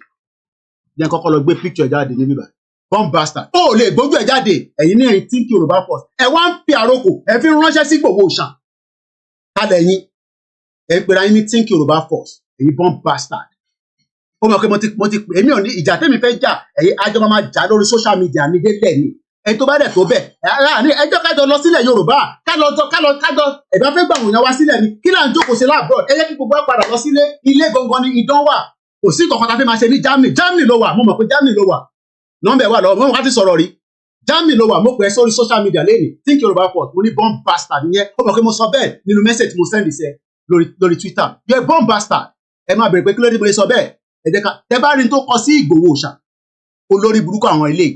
yẹn kọ́kọ́ lọ gbé picture jáde níbí báyìí bomb bastard ó lè gbójú ẹ̀ jáde ẹ̀yin ní ẹ̀yin think Yorùbá first ẹ̀ wá ń fi àrokò ẹ̀ fi ránṣẹ́ sí Ìgbòho òòṣà kálẹ̀ yín ẹ̀ ń pera yín ní think Yorùbá first èyí bomb bastard ó mọ̀ pé mo ti èmi ò ní ìjà tẹ́mi fẹ́ jà ẹ̀yin àjọ máa jà lórí social media ní délẹ̀ ni ẹ tó bá dẹ̀ tó bẹ̀ ẹjọ́ kájọ lọ sílẹ̀ Yorùbá kájọ ẹ̀dá fẹ́ gbà wọ̀nyẹn wá sílẹ̀ ni kí là ń jókòó sí láàbọ̀ ẹ jẹ́ kí gbogbo wa padà lọ sílé ilé gangan ni idán wà kò sí kankan tá a fẹ́ máa ṣe ní Germany ló wà mo mọ̀ pé Germany ló wà nọ́mbẹ̀ wà lọ́wọ́ mo mọ̀ ká ti sọ̀rọ̀ rí Germany ló wà mo pè é sórí social media lẹ́yìn think Yorùbá first mo ní bomb bastard nìyẹn ó mọ̀ pé mo sọ bẹ́ẹ̀ nínú message mo send ìṣe lórí Twitter you are bomb bastard ẹ máa bẹ̀rẹ̀ pé kí ló dé mo lè sọ bẹ́ẹ̀ ẹ jẹ́ ká tẹ bá rí tó kọ sí Ìgbòho òòṣà olórí burúkú àwọn ilé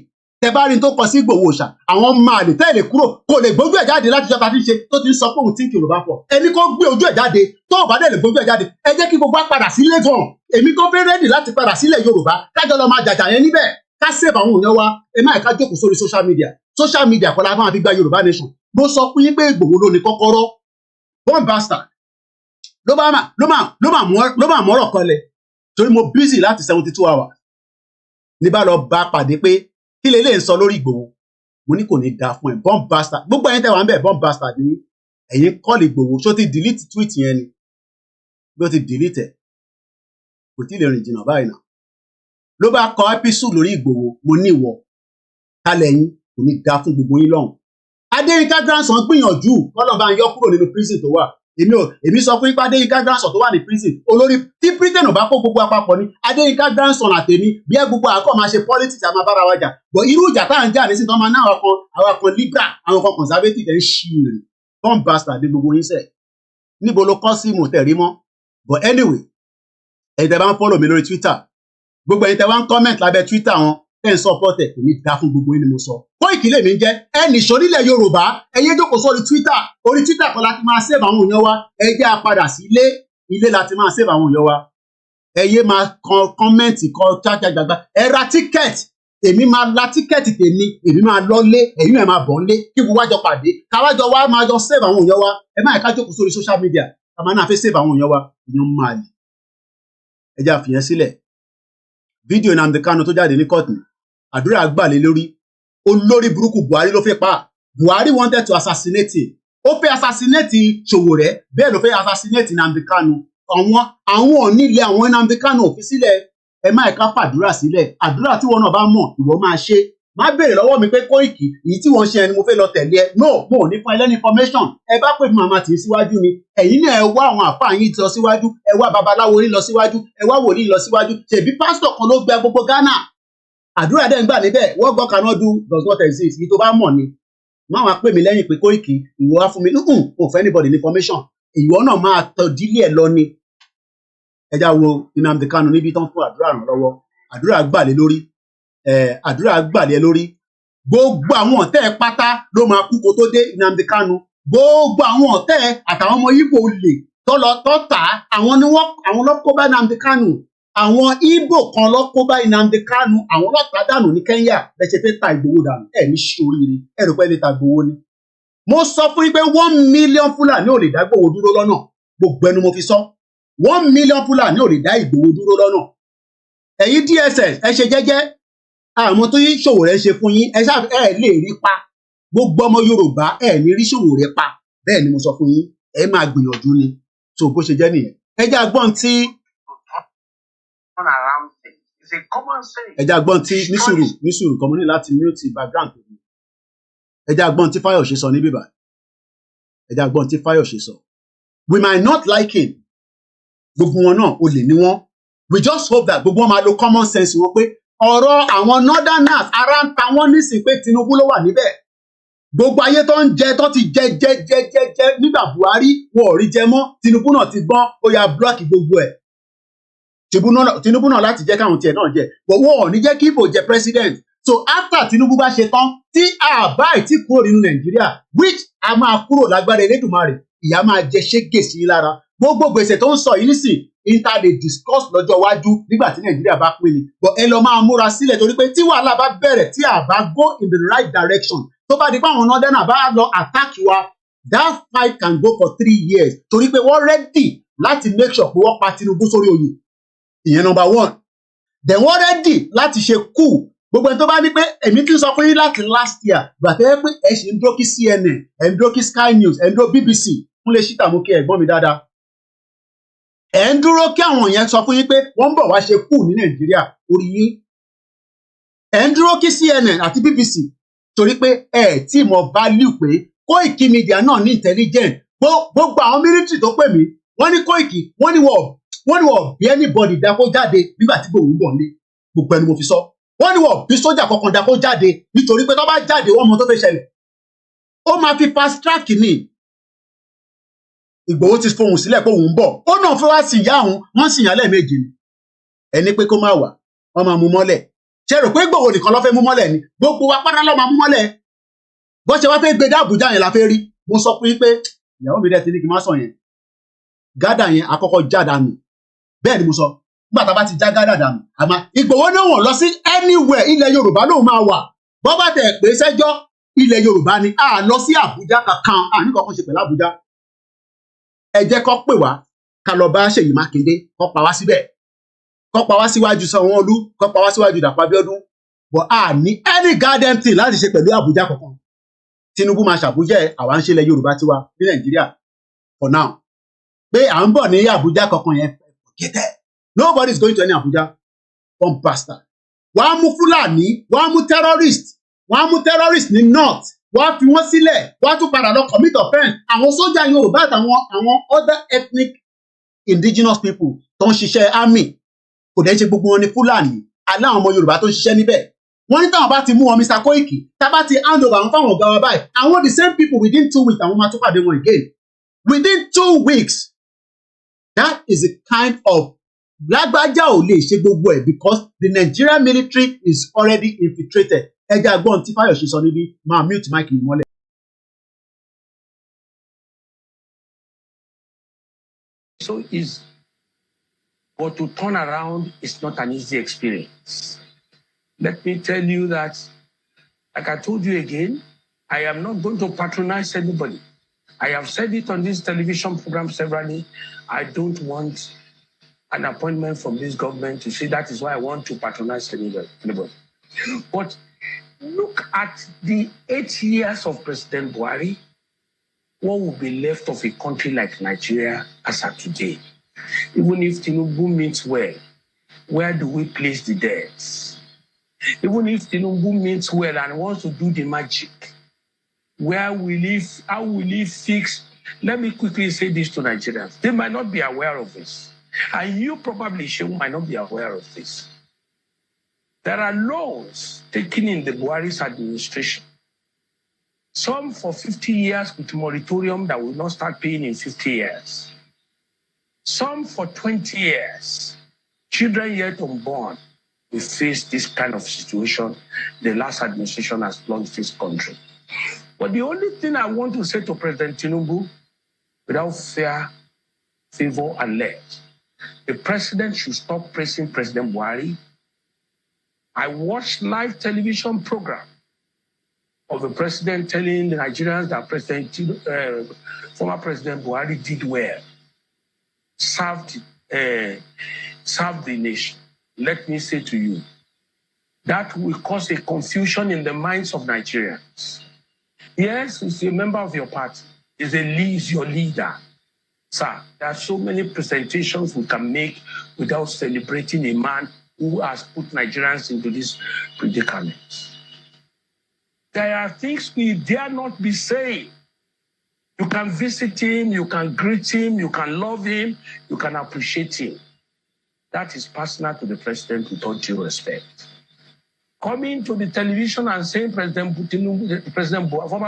tẹ bá rí tó kọ sí Ìgbòho òòṣà àwọn máa lè tẹ́lẹ̀ kúrò kò lè gbójú ẹ̀ jáde láti jọta tí ń ṣe tó ti ń sọ pé òun think Yorùbá pọ̀ ẹni kó gbé ojú ẹ̀ jáde tó ò bá dẹ̀ lè gbójú ẹ̀ jáde ẹ jẹ́ kí gbogbo wa padà sílé gan èmi tó fẹ́ rẹ́dì láti padà sílẹ̀ Yorùbá kájọ lọ máa jàjà yẹn níbẹ̀ ká save àwọn èèyàn wa ẹ má ká jókòó sórí social media kọ́ la máa fi gba Yorùbá nation mo sọ fún yín pé Ìgbòho ló ní kọ́kọ́rọ́ bomb bastard ló máa mọ́rọ̀ kọlẹ̀ torí mo busy láti 72 hours ní bá lọ bá pàdé pé kí lè ń sọ lórí Ìgbòho mo ní kò ní da fún ẹ bomb bastard gbogbo ẹ̀yin tẹ́ wà ń bẹ̀ bomb bastard ní ẹ̀yin call Ìgbòho ṣó ti delete tweet yẹn ni bí ó ti delete ẹ̀ kò tí lè rìn jìnnà báyìí náà ló bá kọ episode lórí Ìgbòho mo ní ìwọ kálẹ̀ yín kò ní da fún gbogbo yín lọ́hùn Adéyínká grandson gbìyànjú kọ́lọ̀ bá ń yọ kúrò nínú prison tó wà èmi sọ fún yín pé Adéyínká grandson tó wà ní prison olórí tí Britain ò bá kó gbogbo àpapọ̀ ní Adéyínká grandson àtẹ̀mí bí ẹ gbogbo àkọ́ máa ṣe politics àmà bára wa jà bọ̀ irú ìjà tá à ń jà ní sí tán máa ná àwọn kan liberal àwọn kan conservative ẹ̀ ń ṣí rè bomb bastard dé gbogbo yín sẹ̀ níbo ló kọ́ sí mò tẹ̀rí mọ́ but anyway ẹ̀yin tẹ́ bá ń follow mi lórí Twitter gbogbo ẹ̀yin tẹ́ bá ń comment lábẹ́ Twitter wọn tẹ́ ń support ẹ̀ kò ní dá fún gbogbo yín ni mo sọ Koiki lèmi ń jẹ́ ẹnì ìṣòrílẹ̀ Yorùbá ẹ̀yẹ jókòó sórí Twitter orí Twitter kan láti máa save àwọn èèyàn wa ẹ jẹ́ a padà sí ilé láti máa save àwọn èèyàn wa ẹ̀yẹ máa kan kọ́mẹ́ǹtì kan jájájágbá ẹ ra tíkẹ́ẹ̀tì èmi máa la tíkẹ́ẹ̀tì tèmi èmi máa lọ́lé ẹ̀yin náà máa bọ̀ ńlé kí gbogbo wájọ pàdé káwájọ wá máa jọ save àwọn èèyàn wa ẹ má ká jókòó sórí social media ká máa náà fẹ́ save àwọn èèyàn wa èèyàn máa lè ẹ jẹ́ àfihàn sílẹ̀ fídíò Nnamdi Kanu tó jáde ní kóòtù àdúrà gbàlé lórí olórí burúkú Buhari ló fẹ́ pa Buhari wanted to assassinate him ó fẹ́ assassinate Sowore bẹ́ẹ̀ ló fẹ́ assassinate Nnamdi Kanu àwọn onílé àwọn Nnamdi Kanu ò fi sílẹ̀ ẹ má ẹ̀ka fàdúrà sílẹ̀ àdúrà tí wọn náà bá mọ̀ ìwọ máa ṣe má béèrè lọ́wọ́ mi pé Koiki èyí tí wọ́n ṣe ẹni mo fẹ́ lọ tẹ̀lé ẹ no mo ò ní fún ẹ lẹ́ni information ẹ bá pè mí màmá tì í síwájú ni ẹ̀yin náà ẹ wá àwọn àfáà yín lọ síwájú ẹ wá babaláwo yín lọ síwájú ẹ wá wòlíì lọ síwájú ṣèbí pásítọ̀ kan ló gba gbogbo Ghana àdúrà dẹ́ ń gbà níbẹ̀ what God cannot do does not exist yìí tó bá mọ̀ ni máa wá pè mí lẹ́yìn pé Koiki ìwọ wá fún mi kò fẹ́ anybody ní information ìwọ náà máa tọ́ dílé ẹ̀ lọ ni ẹja wo Nnamdi Kanu níbi tán fún àdúrà ràn lọ́wọ́ àdúrà gbàlé lórí àdúrà gbàlé lórí gbogbo àwọn ọ̀tẹ̀ pátá ló máa kú kó tó dé Nnamdi Kanu gbogbo àwọn ọ̀tẹ̀ àtàwọn ọmọ Ìgbò olè tọ́lọ tọ́ta àwọn ló kó bá Nnamdi Kanu àwọn Ìgbò kan ló kó bá Nnamdi Kanu àwọn lọ́ta dànù ní Kenya bẹ́ẹ̀ ṣe fẹ́ ta Ìgbòho dànù ẹ̀ ní ṣoríire ẹ̀ rò pé ní ta Ìgbòho ni mo sọ fún yín pé 1 million Fúlàní ò lè dá Ìgbòho dúró lọ́nà gbogbo ẹnu mo fi sọ 1 million Fúlàní ò lè dá Ìgbòho dúró lọ́nà ẹ̀yin DSS ẹ ṣe jẹ́jẹ́ àwọn tó yí Sowore ṣe fún yín ẹ lè rí pa gbogbo ọmọ Yorùbá ẹ ní rí Sowore pa bẹ́ẹ̀ ni mo sọ fún yín ẹ máa gbìyànjú ni tó bó ṣe jẹ́ nìyẹn ẹ jẹ́ agbọ́n tí nísùrù kan mo ní láti mute background ẹ jẹ́ agbọ́n tí Fáyọ̀ṣe sọ ní bíbá ẹ jẹ́ agbọ́n tí Fáyọ̀ṣe sọ we might not like him gbogbo wọn náà olè ní wọn we just hope that gbogbo wọn máa lo common sense wọn pé ọ̀rọ̀ àwọn northerners ara ń ta wọ́n nísìn pé Tinubu ló wà níbẹ̀ gbogbo ayé tó ń jẹ tó ti jẹ nígbà Buhari wọn ò rí jẹ mọ́ Tinubu náà ti gbọ́n ó ya blọọkì gbogbo ẹ̀ Tinubu náà láti jẹ́ káwọn tiẹ̀ náà jẹ but wọn ò ní jẹ́ kí Ìgbò jẹ president so after Tinubu bá ṣe tán tí àbá ìtí kúrò nínú Nàìjíríà which a máa kúrò lágbára Elédùmarè ìyá máa jẹ ṣégè sí i lára gbogbo gbèsè tó ń sọ yìí nísìn inter dey discuss lọ́jọ́ iwájú nígbà tí Nàìjíríà bá pín ni but ẹ lọ máa múra sílẹ̀ torí pé tí wàhálà bá bẹ̀rẹ̀ tí a bá go in the right direction tó bá di pé àwọn northern bá lọ attack wa that fight can go for 3 years torí pé wọ́n ready láti make sure pé wọ́n pa Tinubu sórí oyè ìyẹn number 1 then wọ́n ready láti ṣe coup gbogbo ẹni tó bá ní pé èmi ti sọ fún yín láti last year gbàtẹ́ pé ẹ ṣe ń dúró kí CNN ẹ ń dúró kí Sky News ẹ ń dúró BBC Kúnlé Ṣítà mú kí ẹ̀gbọ́n mi dáadáa ẹ ń dúró kí àwọn yẹn sọ fún yín pé wọ́n ń bọ̀ wá ṣe kù ní Nàìjíríà orí yín ẹ ń dúró kí CNN àti BBC torí pé ẹ tí mọ value pé Koiki Media náà ní intelligent gbogbo àwọn military tó pè mí wọ́n ní Koiki wọ́n ní wọ́n bí anybody dákó jáde nígbà tí gbòòrò ń bọ̀ ní gbogbo ẹni mo fi sọ wọ́n ní wọ́n bí sójà kankan dákó jáde nítorí pé tó bá jáde wọ́n mọ tó fẹ́ ṣẹlẹ̀ ó máa fi fast track ni Ìgbòho ti fohùn sílẹ̀ pé òun ń bọ̀ ó náà fẹ́ wá sí ìyá òun wọ́n sì yàn lẹ́ẹ̀mejì ni ẹni pé kó má wà wọ́n máa mú mọ́lẹ̀ ṣe rò pé Ìgbòho nìkan ló fẹ́ mú mọ́lẹ̀ ni gbogbo wa pátá ló máa mú mọ́lẹ̀ bó ṣe wá fẹ́ gbé dé Àbújá yẹn la fẹ́ rí mo sọ fún yín pé ìyàwó mi dẹ̀ ti ní kí n má sọ yẹn gádà yẹn àkọ́kọ́ já dànù bẹ́ẹ̀ ni mo sọ nígbà tá a bá ti já gádà dànù àmọ́ Ìgbòho náà wọ́n lọ sí anywhere ilẹ̀ Yorùbá lóun máa wà bọ́ bá tẹ̀ pé sẹ́jọ́ ilẹ̀ Yorùbá ni a lọ sí Àbújá kankan àní kankan ṣe pẹ̀lú Àbújá ẹ jẹ́ kó pè wá ká lọ bá Ṣèyí Mákindé kó pa wá síbẹ̀ kó pa wá síwájú Sanwó-Olú kó pa wá síwájú Dàpọ̀ Abíọ́dún but a ní any goddamn thing láti ṣe pẹ̀lú Àbújá kankan Tinubu máa ṣàbújá ẹ àwa ń ṣe ilẹ̀ Yorùbá tiwa ní Nàìjíríà for now pé à ń bọ̀ ní Àbújá kankan yẹn forget it nobody is going to any Àbújá from bastard wọ́n á mú Fúlàní wọ́n á mú terrorist ní north wọ́n á fi wọ́n sílẹ̀ wọ́n á tún padà lọ commit offence àwọn sójà Yorùbá àtàwọn other ethnic indigenous people tó ń ṣiṣẹ́ army kò dẹ́ ṣe gbogbo wọn ní Fúlàní aláwọn ọmọ Yorùbá tó ń ṣiṣẹ́ níbẹ̀ wọ́n ní táwọn bá ti mú wọn Mr. Koiki tá bá ti hand over àwọn fáwọn ọ̀gá wa báyìí àwọn the same people within 2 weeks àwọn máa tún pàdé wọn again within 2 weeks that is a kind of lágbájá ò lè ṣe gbogbo ẹ̀ because the Nigerian military is already infiltrated ẹjẹ agbọ́n tí Fáyọ̀ṣe sọ níbí máa mute mic mi mọ́lẹ̀. So easy, but to turn around is not an easy experience. Let me tell you that, like I told you again, I am not going to patronize anybody. I have said it on this television program severally. I don't want an appointment from this government to say that is why I want to patronize anybody. But look at the 8 years of President Buhari. What will be left of a country like Nigeria as at today? Even if Tinubu means well, where do we place the dead? Even if Tinubu means well and wants to do the magic, how will he fix? Let me quickly say this to Nigerians. They might not be aware of this. And you probably, Shehu, might not be aware of this. There are loans taken in the Buhari's administration. Some for 50 years with moratorium that will not start paying in 50 years. Some for 20 years. Children yet unborn will face this kind of situation the last administration has plunged this country. But the only thing I want to say to President Tinubu, without fear, favor, and let, the president should stop praising President Buhari. I watched live television program of the president telling the Nigerians that former President Buhari did well, served the nation. Let me say to you, that will cause a confusion in the minds of Nigerians. Yes, he's a member of your party. He's your leader. Sir, there are so many presentations we can make without celebrating a man who has put Nigerians into this predicament. There are things we dare not be saying. You can visit him, you can greet him, you can love him, you can appreciate him. That is personal to the president with all due respect. Coming to the television and saying former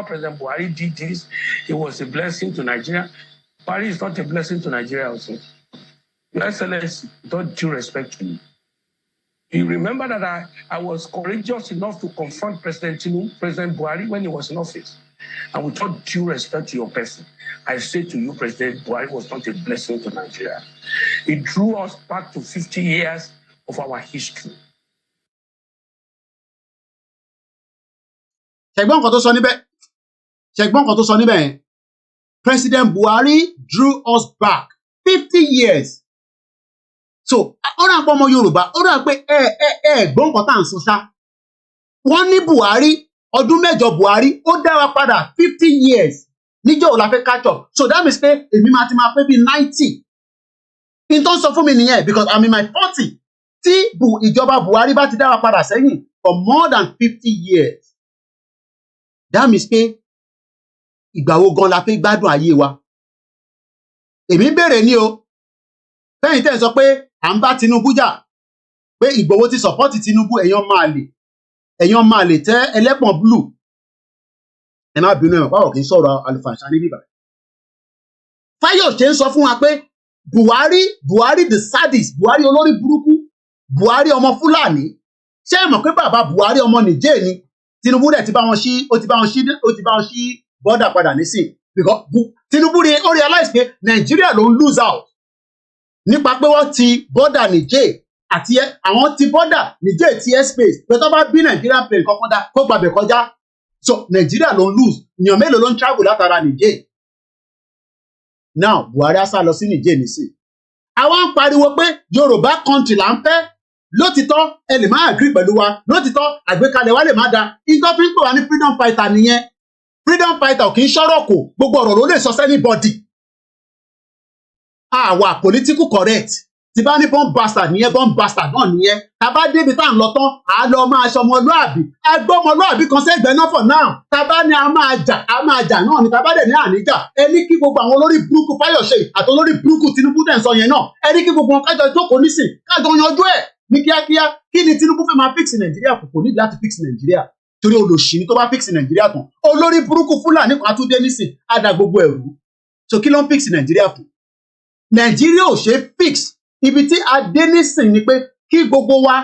President Buhari did this, it was a blessing to Nigeria. Buhari is not a blessing to Nigeria also. Your Excellency, with all due respect to me, you remember that I was courageous enough to confront President Buhari when he was in office. And with all due respect to your person, I say to you, President Buhari was not a blessing to Nigeria. It drew us back to 50 years of our history. Ṣẹ̀gbọ́n nǹkan tó sọ níbẹ̀. President Buhari drew us back 50 years. So, ó rà pé ọmọ Yorùbá, ó rà pé gbọ́n nǹkan tá à ń sọ ṣá. Wọ́n ní Buhari, ọdún mẹ́jọ Buhari, ó dá wa padà 50 years. Níjọ́ ò la fẹ́ catch up. So that means pé èmi máa ti máa pé bí 90. In tó ń sọ fún mi nìyẹn because I'm in my 40. Tí ìjọba Buhari bá ti dá wa padà sẹ́yìn for more than 50 years. That means pé ìgbà wo gan la fẹ́ gbádùn ayé wa. Èmi bẹ̀rẹ̀ ní o. Fẹ́yìn tẹ́ ẹ sọ pé à ń bá Tinubu jà. Pé Ìgbòho ti support Tinubu èèyàn máa lè tẹ́ ẹlẹ́pọ̀n blue. Ẹ má bínú ẹ̀wọ̀n pàwọ̀ kì í sọ̀rọ̀ àlùfàṣà ní bíbá. Fáyọ̀ṣe ń sọ fún wa pé Buhari the sadist, Buhari olórí burúkú, Buhari ọmọ Fúlàní. Ṣé ẹ mọ̀ pé bàbá Buhari ọmọ Nìjẹ̀ ni? Tinubu dẹ̀ ti bá wọn ṣí bọ́dà padà nísìn. Because Tinubu ó realize pé Nàìjíríà ló ń lose out. Nípa pé wọ́n ti bọ́dà Nìjẹ̀ àti àwọn ti bọ́dà Nìjẹ̀ ti airspace. Pé tó bá bí Nàìjíríà plane kankan dá kó gbàbẹ̀ kọjá. So Nàìjíríà ló ń lose. Èèyàn mélòó ló ń travel látara Nìjẹ̀? Now Buhari á sá lọ sí Nìjẹ̀ nísìn. Àwa ń pariwo pé Yorùbá country là ń fẹ́. Lótìtọ́ ẹ lè má agree pẹ̀lú wa. Lótìtọ́ àgbékalẹ̀ wa lè má da. Ìjọ fi ń pè wá ní freedom fighter nìyẹn. Freedom fighter kì í ṣọ́rọ̀ kò. Gbogbo ọ̀rọ̀ ló lè sọ anybody. Àwa political correct. Tí bá ní bomb bastard nìyẹn, bomb bastard náà nìyẹn. Tá bá débi tá à ń lọ tán, à lọ máa ṣe ọmọlúàbí. Ẹgbẹ́ ọmọlúàbí kan sẹ́gbẹ̀ẹ́ náà for now. Tá bá ní a máa jà náà ni. Tá bá dẹ̀ ní àníjà. Ẹ ní kí gbogbo àwọn olórí burúkú Fáyọ̀ṣe àti olórí burúkú Tinubu dẹ̀ ń sọ yẹn náà. Ẹ ní kí gbogbo wọn kájọ jókòó nísìn, kájọ yanjú ẹ̀ ní kíákíá. Kí ni Tinubu fẹ́ máa fix Nàìjíríà kò ní láti fix Nàìjíríà. Torí olòṣì ni tó bá fix Nàìjíríà tán. Olórí burúkú Fúlàní kan àtúndé nísìn, á da gbogbo ẹ̀rú. So kí ló ń fix Nàìjíríà fún? Nàìjíríà ò ṣe fix. Ibi tí a dé nísìn ni pé kí gbogbo wa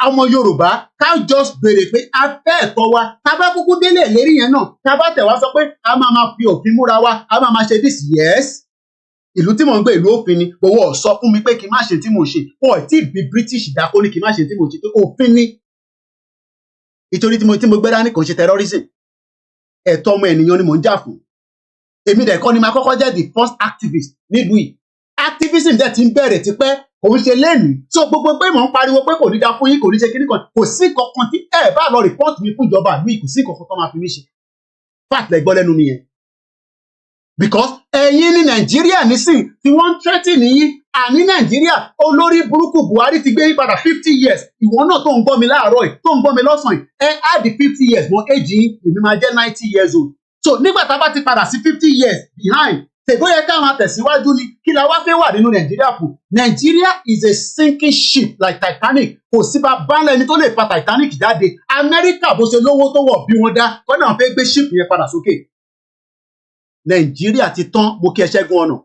ọmọ Yorùbá ká just béèrè pé a fẹ́ ẹ̀tọ́ wa. Tá bá kúkú délé ìlérí yẹn náà, tá bá tẹ̀ wá sọ pé a máa fi òfin múra wa, a máa ṣe this, yes. Ìlú tí mò ń gbé ìlú òfin ni. Owó sọ fún mi pé kí n má ṣe tí mò ń ṣe. Ọ̀ tí bí British dákó ní kí n má ṣe tí mò ń ṣe pé òfin ni. Ìtorí tí mo gbé dání kò ń ṣe terrorism. Ẹ̀tọ́ ọmọ ènìyàn ni mò ń jà fún. Èmi dẹ̀ kọ́ ni máa kọ́kọ́ jẹ́ the first activist nílùú yìí. Activism dẹ̀ ti ń bẹ̀rẹ̀ tipẹ́, kò ń ṣe lẹ́nu. So gbogbo pé mò ń pariwo pé kò ní da fún yín, kò ní ṣe kíní kan, kò sí kankan tí ẹ bá lọ report mi fún ìjọba àlú yìí, kò sí kankan tó máa fi mí ṣe. Fact lẹ gbọ́ lẹ́nu mi yẹn. Because ẹ̀yin ní Nàìjíríà nísìn tí wọ́n ń threaten yín, àní Nàìjíríà olórí burúkú Buhari ti gbé yí padà 50 years ìwọ náà tó ń gbọ́ mi láàárọ̀ yìí tó ń gbọ́ mi lọ́sàn-án ẹ add 50 years mọ́ èjì èmi máa jẹ́ 90 years old so nígbà tá a bá ti padà sí 50 years behind tèbó yẹ káwọn àtẹ̀síwájú ni kí la wá fẹ́ wà nínú Nàìjíríà fún Nàìjíríà is a sinking ship like Titanic kò sí bá bánlẹ̀ ẹni tó lè fa Titanic jáde Amẹ́ríkà bó ṣe lówó tó wọ̀ bí wọ́n dá kọ́nà fẹ́ gbé ship yẹn padà sókè Nàìjíríà ti tán mo kí ẹ Ṣẹ́gun Ọ̀nà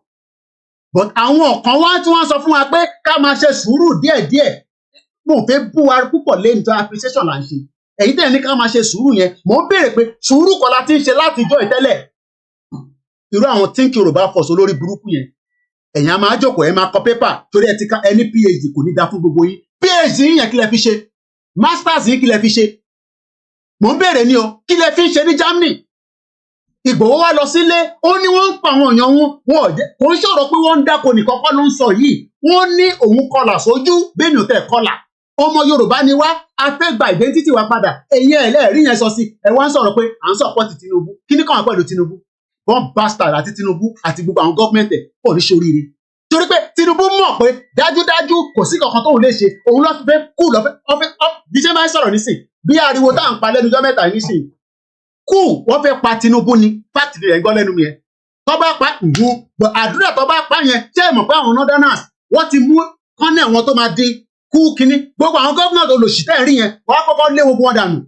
but àwọn kan wá tí wọ́n sọ fún wa pé ká máa ṣe sùúrù díẹ̀díẹ̀ mo fẹ́ bú wa púpọ̀ lẹ́yìn tó appreciation là ń ṣe èyí tẹ̀ ní ká máa ṣe sùúrù yẹn mo ń béèrè pé sùúrù kọ́ la ti ń ṣe láti ìjọ́ ìtẹ́lẹ̀ irú àwọn think Yorùbá force olórí burúkú yẹn ẹ̀yin á máa jókòó ẹ máa kọ pépà torí ẹ ti ká ẹni PhD kò ní dá fún gbogbo yín PhD yẹn kí lẹ fi ṣe masters yín kí lẹ fi ṣe mo ń béèrè ni o kí lẹ fi ń ṣe ní Germany Ìgbòho wá lọ sílé ó ní wọ́n ń pa àwọn èèyàn wọn ọ̀jẹ́ kò ń ṣọ̀rọ̀ pé wọ́n ń dáko nìkan kọ́ ló ń sọ yìí wọ́n ní òun kọlà sójú bẹ́ẹ̀ni ò tẹ̀ kọlà ọmọ Yorùbá ni wá a fẹ́ gba identity wa padà èyí ẹ̀ lẹ́ẹ̀rí yẹn sọ sí ẹ wá ń sọ̀rọ̀ pé à ń support Tinubu kí ní káwọn pẹ̀lú Tinubu wọ́n bastard àti Tinubu àti gbogbo àwọn gọ́ọ̀mẹ̀ntì pọ̀ ní ṣoríire torí pé Tinubu mọ̀ pé dájúdájú kò sí kankan tóun lè ṣe òun lọ́ fẹ́ kú lọ́fẹ́ bí ṣe máa ń sọ̀rọ̀ nísìn bí ariwo tá à ń pa lẹ́nu ọjọ́ mẹ́ta nísìn kú wọ́n fẹ́ pa Tinubu ni fact rẹ̀ gbọ́ lẹ́nu mi yẹn tó bá pa àdúrà tó bá pa yẹn ṣé ẹ mọ̀ pé àwọn northerners wọ́n ti mú kọ́nẹ̀ wọn tó máa dín kú kínní gbogbo àwọn gómìnà tó lòṣì tẹ́ ẹ̀ rí yẹn wọ́n á kọ́kọ́ lé gbogbo wọn dànù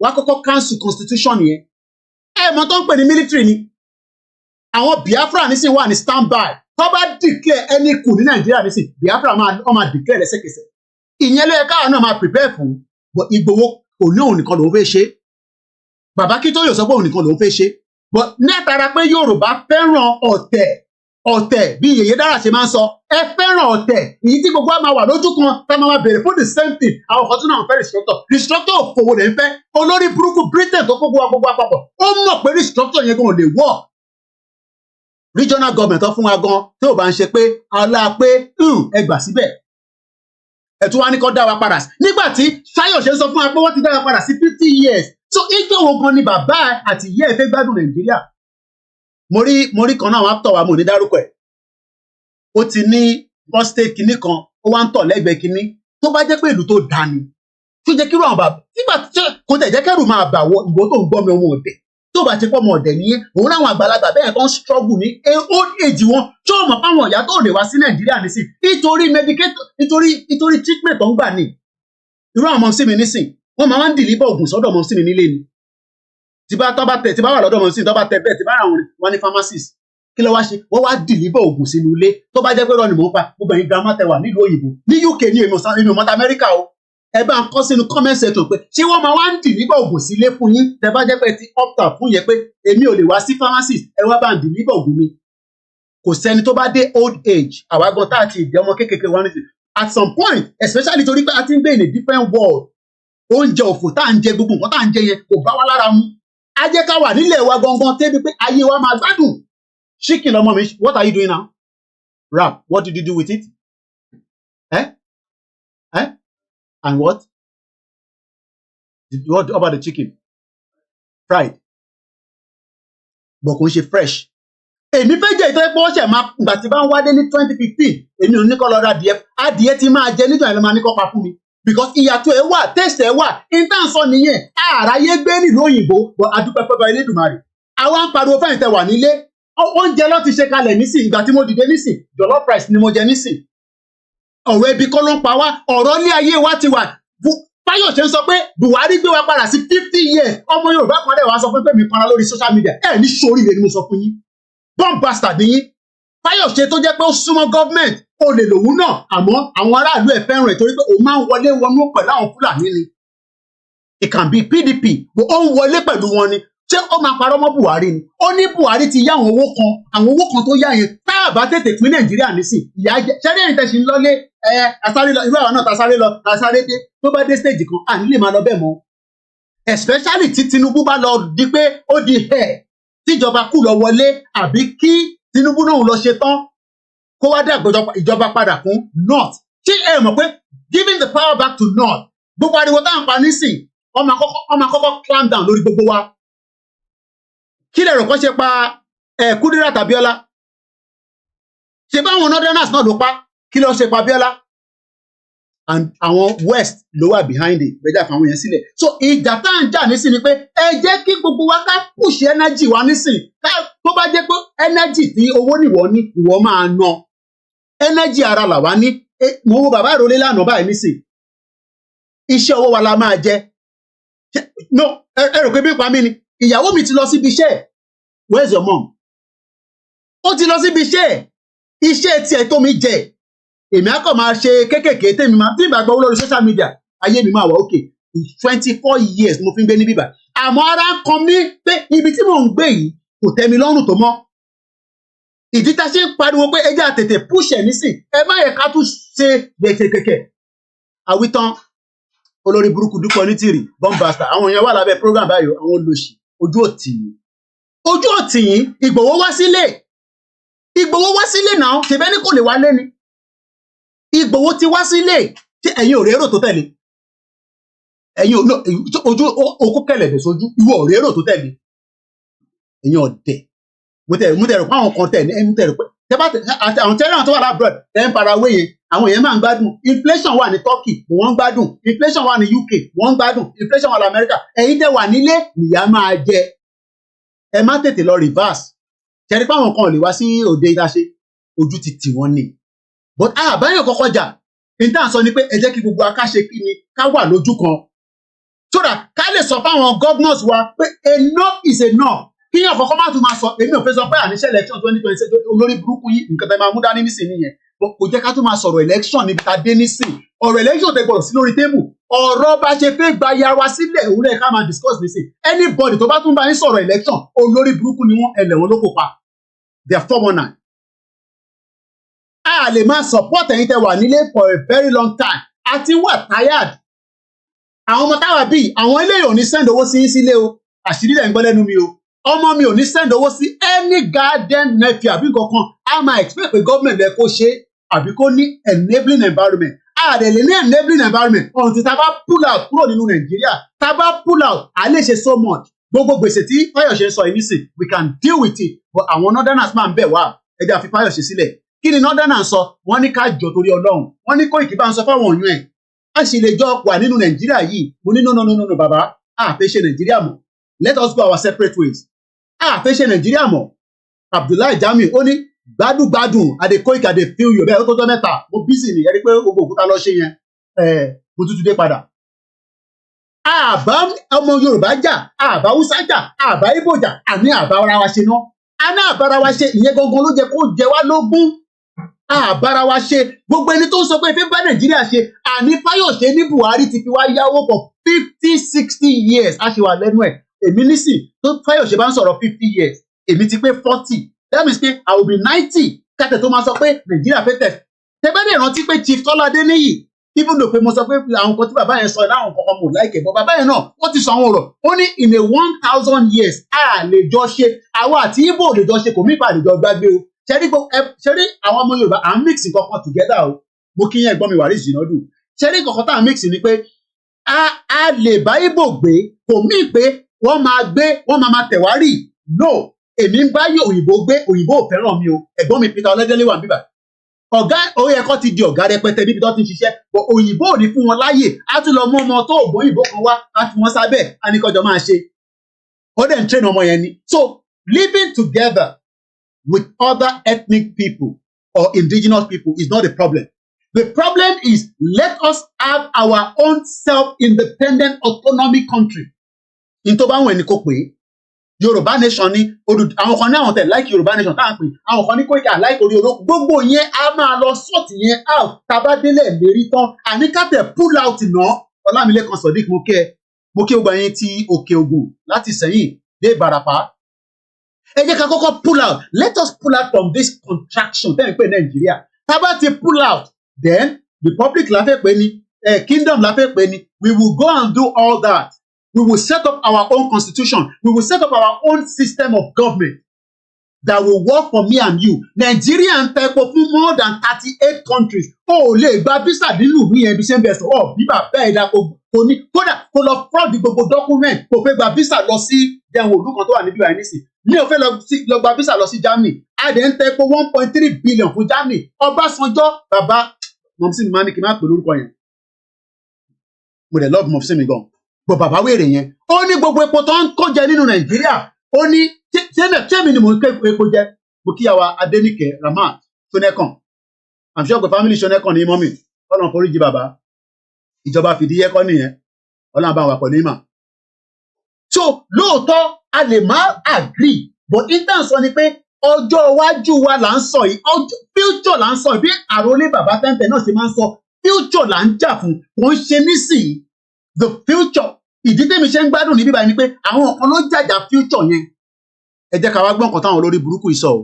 wọ́n á kọ́kọ́ cancel constitution yẹn ẹ mọ̀ tó ń pè ní military ni àwọn Biafra nísìn wà ní standby tó bá declare ẹni kù ní Nàìjíríà nísìn Biafra máa declare lẹ́sẹ̀kẹsẹ̀ ìyẹn ló yẹ káwọn náà máa prepare fún but Ìgbòho kò ní òun nìkan lòun fẹ́ ṣe bàbá kí tó yóò sọ pé òun nìkan lòun fẹ́ ṣe but nẹ́tara pé Yorùbá fẹ́ràn ọ̀tẹ̀ bí Yèyé Dára ṣe máa ń sọ ẹ fẹ́ràn ọ̀tẹ̀ èyí tí gbogbo máa wà lójú kan tá máa béèrè fún the same thing àwọn kan tún náà fẹ́ restructure òfòwò lè ń fẹ́ olórí burúkú Britain tó gbogbo àpapọ̀ ó mọ̀ pé restructure yẹn gan lè work regional government tó fún wa gan tí ò bá ń ṣe pé ọlá pé ẹ gbà síbẹ̀ ẹ tún wá ní kó dá wa padà nígbà tí Fáyọ̀ṣe sọ fún wa pé wọ́n ti dá wa padà sí 50 years so ìjọ wo gan ni bàbá àti ìyá ẹ fẹ́ gbádùn Nàìjíríà mo rí kan náà wọn tọ̀ wá mo ní dárúkọ ẹ̀ ó ti ní prostate kinní kan ó wá ń tọ̀ lẹ́gbẹ̀ẹ́ kinní tó bá jẹ́ pé ìlú tó dá ni tó jẹ́ kírú àwọn bàbá nígbà tí kò tẹ̀ jẹ́ kẹ́rù máa bà wọ ìwọ tó ń gbọ́ mi ọmọ ọ̀dẹ̀ tó bá ti pọ̀ ọmọ ọ̀dẹ̀ nìyẹn òun láwọn àgbàlagbà bẹ́ẹ̀ kan struggle ní old age wọn tó mọ̀ fáwọn ìyá tó lè wá sí Nàìjíríà nísìn nítorí medicator nítorí treatment tó ń gbà ní irú àwọn ọmọ sí mi nísìn wọ́n máa ń deliver oògùn sọ́dọ̀ ọmọ sí mi nílé ni tí bá wà lọ́dọ̀ ọmọ sí mi tó bá tẹ bẹ́ẹ̀ tí bá ra wọn ní pharmacist kí ló wá ṣe wọ́n wá deliver oògùn sínú ilé tó bá jẹ́ pé rọ́ọ̀nì mò ń pa gbogbo ẹ̀yin grandma tẹ wà nílùú òyìnbó ní UK ní èmi ọmọdé Amẹ́ríkà o ẹ bá ń kọ́ sínú comment section pé ṣé wọ́n máa wá ń deliver oògùn sílé fún yín tẹ bá jẹ́ pé ti opt-out fún yẹn pé èmi ò lè wá sí pharmacist ẹ wá bá ń deliver oògùn mi kò sẹ́ni tó bá dé old age àwa gan tá àti ìdí ọmọ kékeré wọn ní at some point especially torí pé a ti ń gbé in a different world oúnjẹ òfò tá à ń jẹ gbogbo nǹkan tá à ń jẹ yẹn kò bá wa lára mu á jẹ́ ká wà nílẹ̀ wa gangan tẹ́bi pé ayé wa máa gbádùn chicken ọmọ mi what are you doing now rap what did you do with it and what about the chicken fried but kò ń ṣe fresh èmi fẹ́ jẹ́ ìtọ́ ẹ̀pọ̀ ọ̀ṣẹ̀ máa gbà tí bá ń wádé ní 2015 èmi ò ní kọ́ lọ́ọ́ adìẹ tí máa jẹ nítorí ẹ̀ ló máa ní kọ́ pa fún mi because ìyàtọ̀ ẹ̀ wà taste ẹ̀ wà intanṣọ nìyẹn àráyé gbé nílùú òyìnbó but adúpẹ́ fẹ́ bá Elédùmarè àwa ń pariwo fẹ́yìn tẹ wà nílé oúnjẹ ló ti ṣe kalẹ̀ nísìn ìgbà tí mo dìde nísìn jollof rice ni mo jẹ nísìn ọ̀rọ̀ ebi kọ́ ló ń pa wá ọ̀rọ̀ ilé ayé wa ti wà Fáyọ̀ṣe ń sọ pé Buhari gbé wa padà sí 50 years ọmọ Yorùbá kan dẹ̀ wá sọ pé mi kanra lórí social media ẹ̀ ní sóríire ni mo sọ fún yín bomb bastard ni yín Fáyọ̀ṣe tó jẹ́ pé ó súnmọ́ gọ́ọ̀mẹ̀ntì ó lè lòun náà àmọ́ àwọn aráàlú ẹ̀ fẹ́ràn ẹ̀ torí pé òun máa ń wọlé wọnú pẹ̀lú àwọn Fúlàní ni it can be PDP bó ó ń wọlé pẹ̀lú wọn ni ṣé ó máa parọ́ mọ́ Buhari ni ó ní Buhari ti yá àwọn owó kan tó yá yẹn tá a bá tètè pín Nàìjíríà nísìn ìyá jẹ ṣẹ́rí ẹ̀yìn tẹ̀sí ń lọ́lé asáré lọ irú àwọn náà tasáré dé tó bá dé stage kan à nílé máa lọ bẹ́ẹ̀ mọ́ especially tí Tinubu bá lọ di pé ó di tíjọba kù lọ wọlé àbí kí Tinubu náà lọ ṣe tán kó wá dá ìjọba padà fún North ṣé ẹ mọ̀ pé giving the power back to North gbogbo ariwo tá à ń pa nísìn ọmọ àkọ́kọ́ climb down lórí gbogbo wa kí lè rò kọ́ ṣe pa Kudirat Abiola ṣe bá àwọn northerners náà ló pa kí ló ṣe pa Abiola and àwọn west ló wà behind it bẹ́ẹ̀ jà fún àwọn yẹn sílẹ̀ so ìjà tá à ń jà nísìn ni pé ẹ jẹ́ kí gbogbo wa ká push energy wa nísìn tó bá jẹ́ pé energy tí owó nìwọ ní ìwọ máa ná energy ara làwa ní mo wo bàbá ìrọ̀lẹ́ lánàá báyìí nísìn iṣẹ́ owó wa la máa jẹ no ẹ rò pé bí pa mí ni ìyàwó mi ti lọ síbi iṣẹ́ where's your mom ó ti lọ síbi iṣẹ́ tiẹ̀ tó mi jẹ èmi á kàn máa ṣe kéékèèké tèmi máa tí ìgbàgbọ́ lórí social media ayé mi máa wà òkè 24 years mo fi ń gbé ní bíbà àmọ́ ara ń kan mí pé ibi tí mò ń gbé yìí kò tẹ́ mi lọ́rùn tó mọ́ ìdí tá a ṣe ń pariwo pé ẹjẹ́ àtètè push ẹ̀ nísìn ẹ má yẹ ká tún ṣe gbẹ̀kẹ̀kẹ̀kẹ̀ àwítán olórí burúkú Dúpọ̀ Onítìrì bombasta àwọn èèyàn wà lábẹ́ program báyìí àwọn olóṣì ojú òtì yìí Ìgbòho wá sílé náà ṣèbẹ́ ní kò lè wálé ni Ìgbòho ti wá sílé tí ẹ̀yin ò rérò tó tẹ̀lé ẹ̀yin ojú okó kẹlẹ̀dẹ̀ sójú ìwọ ò rérò tó tẹ̀lé ẹ̀yin ọ̀dẹ̀ mo tẹ̀rù pé àwọn kan tẹ̀lé ẹ̀yin tẹ̀rù pé àwọn tẹ́lẹ̀ tó wà lábúrọ̀d ẹ̀ ń farawé yẹn àwọn èèyàn máa ń gbádùn inflation wà ní Turkey wọ́n ń gbádùn inflation wà ní UK wọ́n ń gbádùn inflation wà ní America ẹ̀yin tẹ́ wà nílé nìyà máa jẹ ẹ má tètè lọ reverse ṣẹ́rí pé àwọn kan ò lè wá sí òde ìdáṣe ojú ti tì wọ́n ni but àbáyọ̀ kọ́kọ́ jà ní tá à ń sọ ni pé ẹ jẹ́ kí gbogbo akáṣe kí ni ká wà lójú kan so that ká lè sọ fáwọn governors wa pé enough is enough kí yàn kọ́kọ́ má tún máa sọ èmi ò fẹ́ sọ pé àníṣe election 2026 olórí burúkú yìí nǹkan tẹ́ máa mú dání nísìn nìyẹn kò jẹ́ ká tún máa sọ̀rọ̀ election níbi tá a dé nísìn ọ̀rọ̀ election tẹ́ gbọ́dọ̀ sí lórí tébù ọ̀rọ̀ bá ṣe fẹ́ gba ya wa sílẹ̀ òun lẹ́ẹ̀ká máa discuss nísìn anybody tó bá tún bá yín sọ̀rọ̀ election olórí burúkú ni wọ́n ẹlẹ́wọ̀n ló kópa they are 419 a lè máa support ẹ̀yin tẹ́ wà nílé for a very long time àti wà tired àwọn ọmọ táwa bíi àwọn eléyìí ò ní send owó sí sílé o àṣírí lẹ̀ ń gbọ́ lẹ́nu mi o ọmọ mi ò ní send owó sí any garden nephew àbí kankan a máa expect pé government ẹ kó ṣe àbí kó ní enabling environment a dẹ̀ lè ní enabling environment ọ̀hún tí ta bá pull out kúrò nínú Nàìjíríà ta bá pull out a lè ṣe so much gbogbo gbèsè tí Fáyọ̀ṣe sọ yìí nísìn we can deal with it but àwọn northerners máa ń bẹ̀ wá ẹja fi Fáyọ̀ṣe sílẹ̀ kí ni northerners sọ wọ́n ní ká jọ torí Ọlọ́run wọ́n ní Koiki bá ń sọ fáwọn òyìn ẹ̀ a sì lè jọ wà nínú Nàìjíríà yìí mo ní no bàbá a fẹ́ ṣe Nàìjíríà mọ́ let us go our separate ways a fẹ́ ṣe Nàìjíríà mọ́ Abdullahi Jamiu ó ní gbádùn adé Koiki adé feel you bẹ́ẹ̀ ó tó tọ́ mẹ́ta mo busy ni ẹni pé gbogbo òkúta lọ ṣe yẹn mo tútù dé padà àbá ọmọ Yorùbá jà àbá Hausa jà àbá Ìgbò jà àní àbá ara wa ṣe náà àní àbára wa ṣe ìyẹn gangan ló jẹ kó jẹ wá lógún àbára wa ṣe gbogbo ẹni tó ń sọ pé fẹ́ bá Nàìjíríà ṣe àní Fáyọ̀ṣe ní Buhari ti fi wá yáwó for 50-60 years a ṣe wà lẹ́nu ẹ̀ èmi nísìn tó Fáyọ̀ṣe bá ń sọ̀rọ̀ 50 years èmi ti pé 40 that means pé I will be 90 kátẹ tó máa sọ pé Nàìjíríà fẹ́ tẹ̀ tẹ́gbẹ́dẹ̀ rántí pé Chief Tọ́lá Adéníyì even though pé mo sọ pé àwọn kan tí bàbá yẹn sọ láwọn kankan mo láìkẹ́ bọ́ bàbá yẹn náà wọ́n ti sọ àwọn ọ̀rọ̀ ó ní in a 1000 years a lè jọ ṣe àwọn àti Ìgbò lè jọ ṣe kò mí ìpàdé jọ gbàgbé o ṣẹ́rí àwọn ọmọ Yorùbá à ń mix kankan together o mo kí yẹn gbọ́n mi Waris Jinadu ṣẹ́rí kankan tá à ń mix ni pé a lè bá Ìgbò gbé kò mí pé wọ́n máa tẹ̀wárì no èmi ń bá òyìnbó gbé òyìnbó ò fẹ́ràn mi o ẹ̀gbọ́n mi Peter Ọlẹ́dẹ́lé wà níbà ọ̀gá oyè ẹ̀kọ́ ti di ọ̀gá rẹpẹtẹ níbi tó ti ń ṣiṣẹ́ but òyìnbó ò ní fún wọn láàyè á tún lọ mú ọmọ tó ògbó òyìnbó kan wá á fi wọn sábẹ́ á ní kọjọ máa ṣe ó dẹ̀ ń train ọmọ yẹn ni so living together with other ethnic people or indigenous people is not the problem. The problem is let us have our own self-independent autonomy country. In tó bá wọn ẹni kò pé Yorùbá nation ni àwọn kan ní àwọn tẹ̀ like Yorùbá nation tá à ń pè àwọn kan ní Koiki like orí olóko gbogbo yẹn a máa lọ sort yẹn out tabadélẹ̀ lérí tán àníkàtẹ̀ pull out náà Ọlámilékan Sodiq mo kí gbogbo yẹn ti Òkè Ògùn láti Sẹ́yìn dé Ìbàràpá ẹ jẹ́ ká kọ́kọ́ pull out let us pull out from this contraction tẹ́ ẹ̀ pé Nàìjíríà tábà ti pull out then republic la fẹ́ pè ní kingdom la fẹ́ pè ní we will go and do all that. We will set up our own constitution. We will set up our own system of government. that will work for me and you. Nigeria ń tẹ epo fún more than 38 countries. O ò lè gba visa nínú ìlú yẹn bí ṣe ń bẹ̀ sọ bí bàbá ẹ̀ dá kò ní kódà kó lọ fraud gbogbo document kò fẹ́ gba visa lọ sí jẹun òlú kan tó wà níbí wa nísìn. Mi ò fẹ́ lọ gba visa lọ sí Germany. A dẹ̀ ń tẹ epo 1.3 billion fún Germany. Ọbásanjọ́ bàbá mọ̀mísí mi máa ní kí n má pè lórúkọ yẹn. Mo dẹ̀ love mọ̀mísí mi gan. Bọ̀ bàbá wèrè yẹn. Ó ní gbogbo epo tó ń kó jẹ nínú Nàìjíríà. Ó ní ṣé mi ni mò ń ké epo jẹ? Mo kíyàwó Adéníkẹ́ Ramat Ṣónẹ́kàn. I'm sure pé family Ṣónẹ́kàn ní mọ́mì. Ọlọ́run foríjì bàbá. Ìjọba fìdíhẹ́ kọ́ nìyẹn. Ọlọ́run bá wà pọ̀ ní mà. So lóòótọ́ a lè má agree but intan sọ ni pé ọjọ́ iwájú wa là ń sọ yìí future là ń sọ bí àròlé bàbá tẹ́ntẹ́ náà ṣe máa ń sọ future là ń jà fún kò ń ṣe nísìnyí the future ìdí tèmi ṣe ń gbádùn níbí báyìí ni pé àwọn kan ló jàjà future yẹn ẹ jẹ́ ká wá gbọ́n nǹkan táwọn olórí burúkú yìí sọ o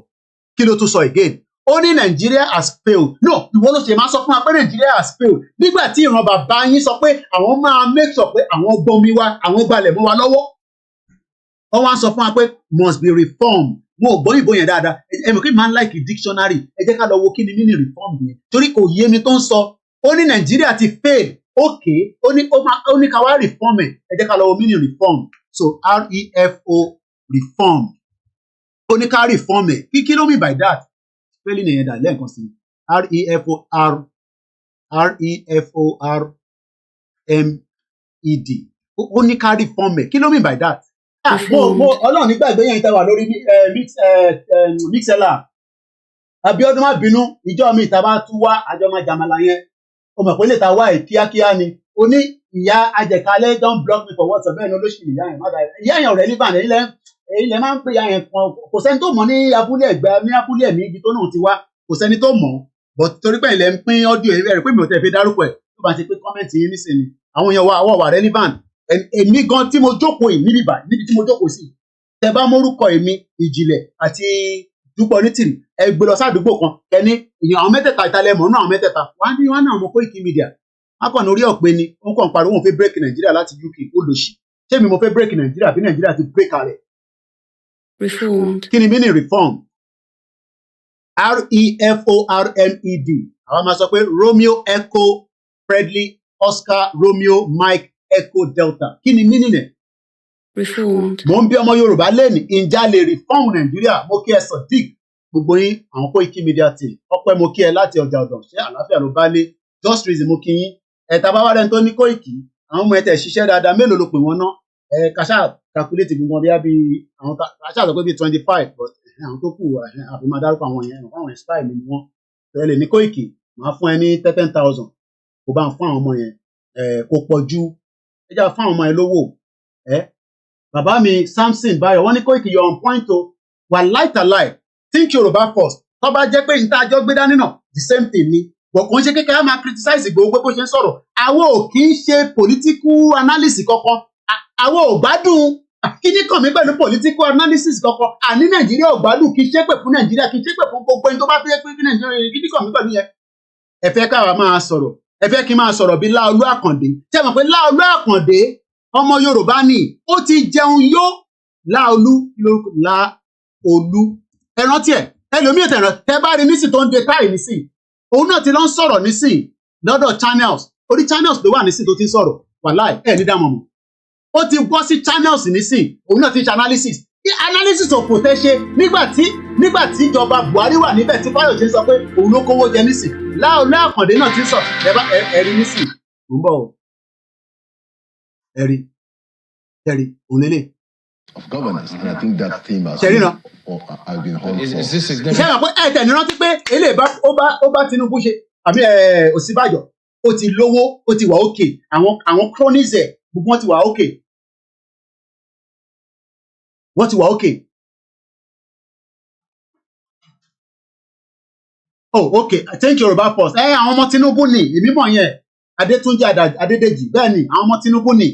kí ló tún sọ again ó ní Nigeria has failed no ìwọ ló ṣe máa sọ fún wa pé Nigeria has failed nígbà tí ìran bàbá yín sọ pé àwọn máa make sure pé àwọn gbọmi wa àwọn gbalẹ̀ mọ́ wa lọ́wọ́ wọ́n wá ń sọ fún wa pé must be reformed mo ò gbọ́ ìbò yẹn dáadáa ẹ̀mí kí n máa ń like dictionary ẹ jẹ́ ká lọ wo kí ni mini reform yẹn torí kò yé mi tó ń sọ ó ní Nàìjíríà ti fail okay ó ní ká wá reform ẹ jẹ́ ká lọ wo mini reform so REFO reform ó ní ká reform kí ló mean by that spelling yẹn dà lẹ́ẹ̀kan sí REFORMED ó ní ká reform kí ló mean by that. Ọlọ́run nígbàgbé yẹn tẹ́ wà lórí mixela Abíọ́dún má bínú ìjọ mi ìta bá tún wá àjọ máa jàmàlà yẹn o mọ̀ pé lè ta wá ẹ̀ kíákíá ni o ní ìyá ajẹ̀kálẹ̀ don block me for WhatsApp bẹ́ẹ̀ ni olóṣèlú ìyá yẹn má dáa ìyá yẹn ọ̀rẹ́ nígbà ilẹ̀ máa ń pè ìyá yẹn kan kò sẹ́ni tó mọ̀ ní abúlé ẹ̀mí ibi tó náà ti wá kò sẹ́ni tó mọ̀ but torí pé ilẹ̀ ń pín ọ́díò rẹ̀ pé mi ò tẹ̀ fi dárúkọ ẹ̀ tó bá ti pé kọ́mẹ̀ntì yín nísìnyí àwọn èèyàn wà relevant èmi gan tí mo jókòó yìí níbi tí mo jókòó sí tẹ bá mórúkọ èmi Ìjìnlẹ̀ àti Dúpọ̀ Onítìrì ẹ gbé lọ sádùúgbò kan kẹni èèyàn àwọn mẹ́tẹ̀ẹ̀ta ìtàlẹ̀ mọ̀ náà àwọn mẹ́tẹ̀ẹ̀ta wọ́n náà mọ̀ Koiki Media akọ̀nà orí ọ̀pẹ ni wọ́n kàn pariwo wọn fẹ́ break Nàìjíríà láti UK ó lò sí ṣé mi mo fẹ́ break Nàìjíríà bí Nàìjíríà ti break rẹ̀. Reformed. Kí ni mí ni reform? REFORMED àwọn máa sọ pé Romeo Echo Fredley Oscar Romeo Mike Echo Delta kí ni meaning ẹ̀? Reformed. Mo ń bí ọmọ Yorùbá lẹ́nu ìjà lè reform Nàìjíríà mo kí ẹ Sodiq gbogbo yín àwọn Koiki Media team ọpẹ́ mo kí ẹ láti ọjà ọ̀dọ̀ ṣé àlàáfíà ló bá lé just reason mo kí yín ẹ̀ta bá wá rẹ̀ tó ní Koiki àwọn ọmọ ẹ̀tẹ̀ ṣiṣẹ́ dáadáa mélòó ló pè wọ́n ná kàṣà calculate gbogbo bí àwọn kàṣà sọ pé bí 25 but àwọn tó kù àfi máa dárúkọ àwọn yẹn àwọn spy mi ni wọ́n tẹ̀lé ní Koiki máa fún ẹ ní 10,000 kó bá ń fún àwọn ọmọ yẹn kó pọ̀ ju ẹjá fún àwọn ọmọ ẹ lówó bàbá mi Samson Bayo wọ́n ní Koiki you're on point o wà láìtàláì think Yorùbá first tó bá jẹ́ pé níta àjọ gbé dání náà the same thing ni but kò ń ṣe kékeré máa criticize Ìgbòho pé bó ṣe ń sọ̀rọ̀ àwọn ò kì í ṣe political analysis kankan àwọn ò gbádùn kí ní kàn mí pẹ̀lú political analysis kankan àní Nàìjíríà ò gbádùn kì í ṣépè fún Nàìjíríà kì í ṣépè fún gbogbo ẹni tó bá fẹ́ pé kí Nàìjíríà kí ní kàn mí pẹ̀lú yẹn ẹ fẹ́ káwa máa sọ̀rọ̀ ẹ fẹ́ kí n máa sọ̀rọ̀ bí Láolú Àkàndé ṣé mọ̀ pé Láolú Àkàndé ọmọ Yorùbá ni ó ti jẹun yó Láolú ẹ rántí ẹ ẹlòmíì tẹ̀ràn tẹ bá rí nísìn tó ń de táì nísìn òun náà ti lọ ń sọ̀rọ̀ nísìn lọ́dọ̀ channels orí channels ló wà nísìn tó ti ń sọ̀rọ̀ wàláì ẹ̀ ní dámọ̀ mọ̀ ó ti bọ́ sí channels nísìn òun náà ti ṣe analysis òfò tẹ́ ṣe nígbà tí ìjọba Buhari wà níbẹ̀ tí Fáyọ̀ṣe sọ pé òun ló kówó jẹ nísìn Láolú Àkàndé náà ti ń sọ ẹ̀rí nísìn tó ń bọ̀ o ẹ̀rí òun lélẹ̀. Of governance, and I think that theme has been on for. Is this significant? Ṣé àwọn pé ẹ̀tẹ̀ ní rántí pé eléyìí ó bá Tinubu ṣe àbí Ọ̀ṣínbàjò ó ti lówó ó ti wà òkè àwọn cronies ẹ̀ gbogbo wọn ti wà òkè oh okay thank you Yorùbá first àwọn ọmọ Tinubu ni èmi mọ̀ yẹn Adétúnjí Adédèjì bẹ́ẹ̀ ni àwọn ọmọ Tinubu ni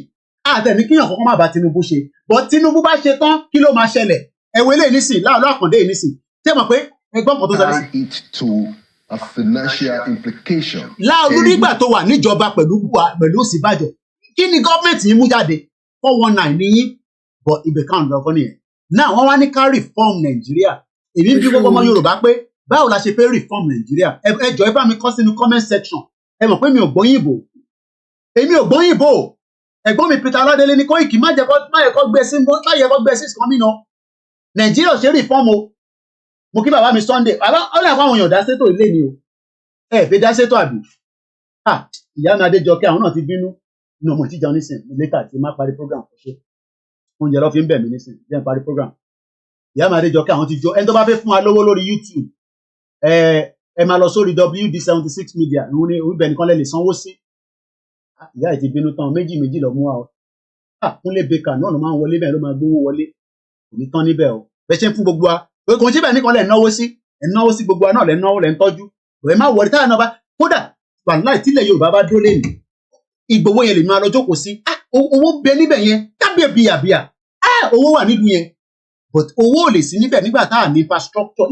àtẹ̀ní kíyàn kọ́kọ́ má bá Tinubu ṣe but Tinubu bá ṣe tán kí ló máa ṣẹlẹ̀ ẹ̀wẹ̀ lè nísìn Láolú Àkàndé yìí nísìn tẹ́ mọ̀ pé ẹgbọ́n kan tó sọ nísìn. It to a financial implication. Láolú nígbà tó wà níjọba pẹ̀lú Ọ̀ṣínbàjò kí ni gọ́ọ̀mẹ̀ntì yín mú jáde 419 ní yín but ibẹ̀ kan lọ́kọ́ nìyẹn náà wọ́n wá ní ká reform Nàìjíríà èmi ń bí gbogbo ọmọ Yorùbá pé báwo la ṣe fẹ́ reform Nàìjíríà ẹ jọ̀ọ́ ẹ bá mi kọ sínú comment section ẹ mọ̀ pé mi ò gbóyìnbó èmi ò gbóyìnbó ẹ̀gbọ́n mi Peter Aládélé ní Koiki má yẹ kó gbé sí kan mí náà Nàìjíríà ò ṣe reform o mo kí bàbá mi Sunday bàbá ọlọ́ àpá àwọn èèyàn dá sétò ilé ni o ẹ fi dá sétò àbí ìyá mi Adéjọkẹ́ àwọn náà ti bínú ní ọmọ ìtìjà onísìn létà tí má parí program kò ṣe oúnjẹ lọ fi ń bẹ̀ mí nísìn jẹ́ n parí program ìyá mi Adéjọkẹ́ àwọn ti jó ẹni tó bá fẹ́ fún wa lówó lórí YouTube ẹ máa lọ sórí WD76 Media ìwọ ni ibẹ̀ nìkan lẹ lè sanwó sí ìyá ẹ̀ ti bínú tán méjì lọ mú wa o Kúnlé Baker náà ló máa ń wọlé bẹ́ẹ̀ ló máa gbówó wọlé kò ní tán níbẹ̀ o bẹ́ẹ̀ ṣe ń fún gbogbo wa kò sí bẹ́ẹ̀ nìkan lẹ̀ náwó sí gbogbo wa náà lẹ̀ náwó lẹ̀ ń tọ́jú ẹ má wọlé táyà náà bá kódà wàláì tílẹ̀ Yorùbá bá dúró lẹ́nu Ìgbòho yẹn lè máa lọ jókòó sí owó bẹ níbẹ̀ yẹn kábíyè bíyàbíyà owó wà nílùú yẹn but owó ò lè sí níbẹ̀ nígbà tá à ní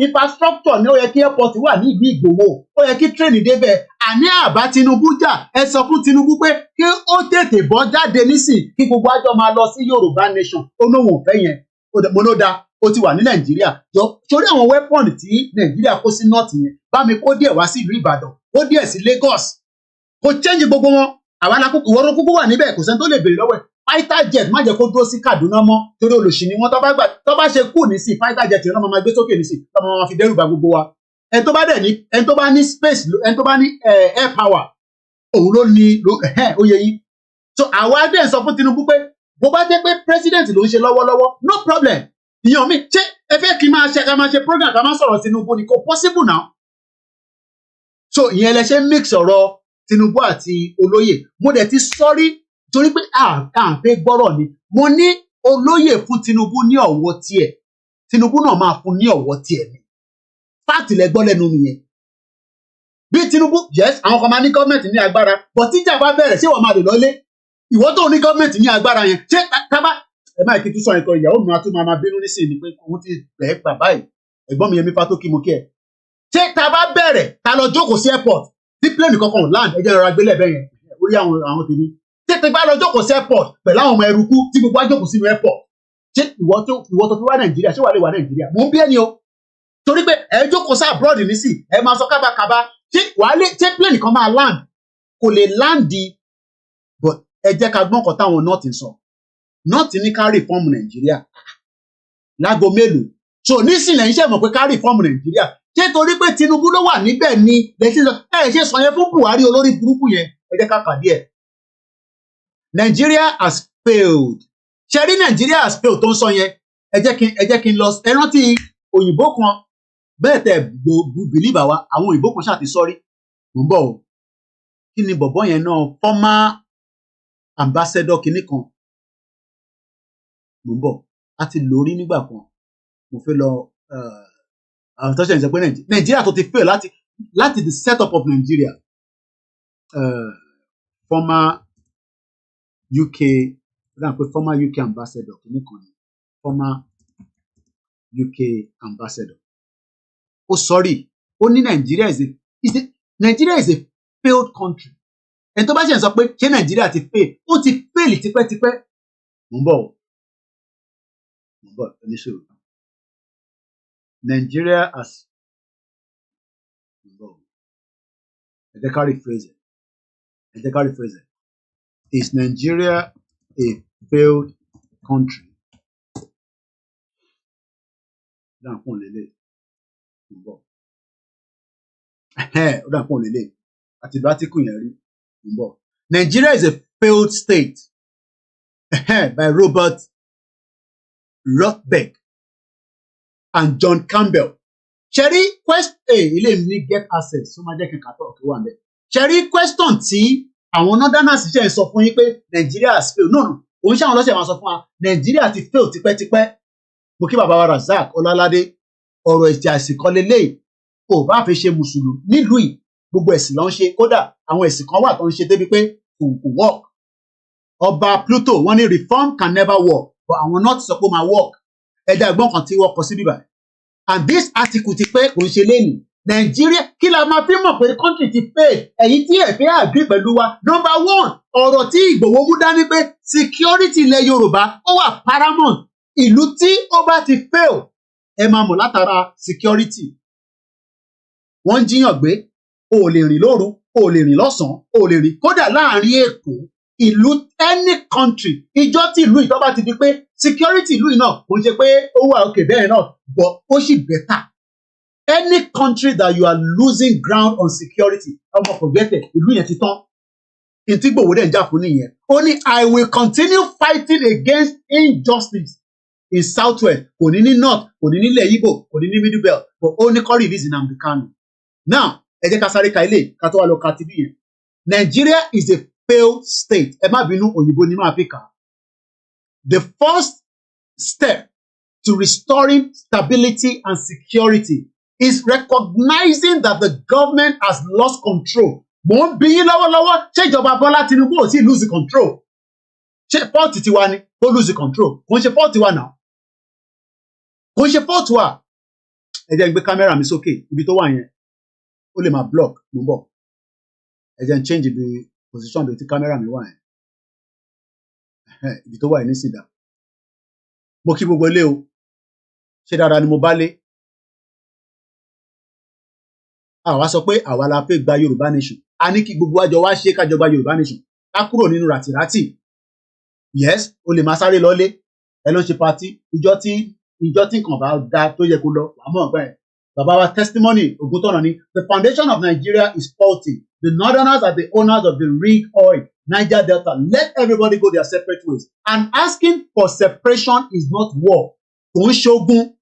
infrastructure ni ó yẹ kí airport wà ní ìlú Ìgbòho ó yẹ kí train débẹ̀ àní àbá Tinubu jà ẹ sọ fún Tinubu pé kí ó tètè bọ́ jáde nísìn kí gbogbo àjọ máa lọ sí Yorùbá nation ó lóun ò fẹ́ yẹn mo ló da ó ti wà ní Nàìjíríà jọ torí àwọn weapon tí Nàìjíríà kó sí north yẹn bá mi kó díẹ̀ wá sí ìlú Ìbàdàn kó díẹ̀ sí Lagos kó change gbogbo wọn àwa la kúkú ìwọ́n kúkú wà níbẹ̀ kò sẹ́ni tó lè béèrè lọ́wọ́ ẹ̀ fighter jet má jẹ́ kó dúró sí Kaduna mọ́ torí olùsìn ni wọ́n tó bá ṣe kú ní sí fighter jet yẹn lọ́mọ máa gbé sókè ní sí lọ́mọ máa fi dẹ́rù bà gbogbo wa ẹni tó bá ní space ẹni tó bá ní air power òun ló ní ó yẹ yín so àwa dẹ̀ sọ fún Tinubu pé bó bá jẹ́ pé president ló ń ṣe lọ́wọ́lọ́wọ́ no problem ìyàn mi ṣé ẹ fẹ́ kí ká máa ṣe program ká máa sọ̀rọ̀ Tinubu ni kò possible now so ìyẹn lẹ ṣe mix ọ̀rọ̀ Tinubu àti olóyè mo dẹ̀ ti sọ́rí torí pé àǹfẹ́ gbọ́rọ̀ ni mo ní olóyè fún Tinubu ní ọ̀wọ̀ tiẹ̀ Tinubu náà máa fún ní ọ̀wọ̀ tiẹ̀ ni fáàtì lẹ gbọ́ lẹ́nu nìyẹn bí Tinubu yes àwọn kan máa ní gọ́ọ̀mẹ̀ntì ní agbára but tíjà bá bẹ̀rẹ̀ ṣé wọ́n máa lè lọ́lé ìwọ tó ní gọ́ọ̀mẹ̀ntì ní agbára yẹn ṣé tábà ẹ máa kí tún sọ nǹkan ìyàwó mi máa tún máa bínú nísìnyí ni pé òun ti bẹ̀ẹ́ bàbá yìí ẹ̀gbọ́n mi Yẹmí Fátókì mo kí ẹ ṣé tá bá bẹ̀rẹ̀ tá lọ jókòó sí airport tí plane kankan land ẹ jẹ́ rọra gbélé ẹ̀bẹ̀ yẹn orí àwọn tèmi tètè bá lọ jókòó sí airport pẹ̀lú àwọn ọmọ ẹrúkú tí gbogbo á jókòó sínú airport ṣé ìwọ tó fi wá Nàìjíríà ṣé wà lè wá Nàìjíríà mò ń bí ẹni o torí pé ẹ jókòó sí abroad nísì ẹ máa sọ kábàkábà ṣé plane kan máa land kò lè land but ẹ jẹ́ ká gbọ́n kan táwọn north sọ north ní ká reform Nàìjíríà lágo mélòó so nísìnyí iṣẹ́ mọ̀ pé ká reform Nàìjíríà ṣé torí pé Tinubu ló wà níbẹ̀ ni lẹ́sìn sọ ẹ ṣe sọ yẹn fún Buhari olórí burúkú yẹn ẹ jẹ́ ká pàdé ẹ̀ Nigeria has failed ṣe rí Nigeria has failed tó ń sọ yẹn ẹ jẹ́ kí n lọ ẹ rántí òyìnbó kan bẹ́ẹ̀ tẹ̀ bìlíbà wa àwọn òyìnbó kan ṣáà ti sọ́rí mò ń bọ̀ o kí ni bọ̀bọ́ yẹn náà former ambassador kinní kan mò ń bọ̀ a ti lórí nígbà kan mo fẹ́ lọ àwọn tó ṣe ń sọ pé Nigeria tó ti fail láti the set up of Nigeria former UK ambassador kìíní kan ni former UK ambassador ó sọrí ó ní Nigeria is a failed country ẹni tó bá ṣe ń sọ pé ṣé Nigeria ti fail ó ti fail tipẹ́tipẹ́ mò ń bọ̀ oníṣòro Nigeria as ẹ jẹ́ ká rephrase it. Is Nigeria a failed country? Dáàpọ̀ lélẹ̀ ǹbọ̀ ó dáàpọ̀ lélẹ̀ àti ìbátíkù yẹn rí ǹbọ̀ Nigeria is a failed state by Robert Rothbeck and John Campbell. Ṣẹ̀rí ilé mi ní get access tó máa jẹ́ kí n kàtọ́ ọ̀kẹ́ wà mẹ́. Ṣẹ̀rí question tí àwọn northerners ṣe ń sọ fún yín pé Nigeria has failed òun ṣáwọn ọlọ́sẹ̀ máa sọ fún wa Nigeria ti fail tipẹ́tipẹ́ mo kí bàbá wa Razak Ọláládé ọ̀rọ̀ ìjà ẹ̀sìn kan lélẹ́yìí kò bá fi ṣe mùsùlùmí nílùú yìí gbogbo ẹ̀sìn ló ń ṣe kódà àwọn ẹ̀sìn kan wà tó ń ṣe débi pé kò work ọba Pluto wọ́n ní reform can never work but àwọn north sọ pé ó máa work ẹ̀dá ẹ̀gbọ́n kan tí wọ́n kọ sí bíbá and this article ti pé kò ń ṣe lẹ́nu Nàìjíríà kí la máa fi mọ̀ pé country ti fail ẹ̀yin tí ẹ̀ fẹ́ agree pẹ̀lú wa number one ọ̀rọ̀ tí Ìgbòho mú dání pé security ilẹ̀ Yorùbá ó wà paramount ìlú tí ó bá ti fail ẹ máa mọ̀ látara security. Wọ́n ń jíyàn gbé, o ò lè rìn lóru, o ò lè rìn lọ́sàn-án, o ò lè rìn kódà láàrin Èkó, ìlú any country, ìjọ tí ìlú ìtọ́ bá ti di pé security ìlú yìí náà kò ń ṣe pé ó wà òkè bẹ́ẹ̀ náà, but ó sì better. Any country that you are losing ground on security, ọmọ forget it, ìlú yẹn ti tán. Ìtí Ìgbòho dẹ̀ ń jà fún nìyẹn. Ó ní I will continue fighting against injustice in Southwest, kò ní ní North, kò ní nílẹ̀ Igbo, kò ní ní Middle Belt, but ó ní kọ́ release Nnamdi Kanu. Now, ẹ jẹ́ ká sáré ka ilé ká tó wá lọ ka ti bí yẹn. Nigeria is a failed state. Ẹ má bínú òyìnbó ní máa fi kà. The first step to restoring stability and security is recognizing that the government has lost control. Mo ń bí yín lọ́wọ́lọ́wọ́, ṣé ìjọba Bọ́lá Tinubu ò tí ì lose control? Ṣé fault tiwa ni tó lose control? Kò ń ṣe fault wa náà. Kò ń ṣe fault wa. Ẹ jẹ́ n gbé kámẹ́rà mi sókè ibi tó wà yẹn. Ó lè máa block mo ń bọ̀. Ẹ jẹ́ n change ibi position bí ti kámẹ́rà mi wà yẹn. Ibi tó wà yẹn ní sìdá. Mo kí gbogbo ilé o. Ṣé dáadáa ni mo bá lé? Àwa sọ pé àwa la fẹ́ gba Yorùbá nation. A ní kí gbogbo àjọ wá ṣe kájọ gba Yorùbá nation. Ká kúrò nínú ràtìràtì. Yes, o lè máa sáré lọ́lé. Ẹ ló ń ṣe party. Ìjọ tí nǹkan bá da tó yẹ kó lọ. Wàá mọ̀ ọ̀gbẹ́ ẹ̀. Bàbá wa testimony Ògúntọ̀nà ni the foundation of Nigeria is faulty. The northerners are the owners of the rig oil, Niger Delta. Let everybody go their separate ways. And asking for separation is not war. Kò ń ṣogun.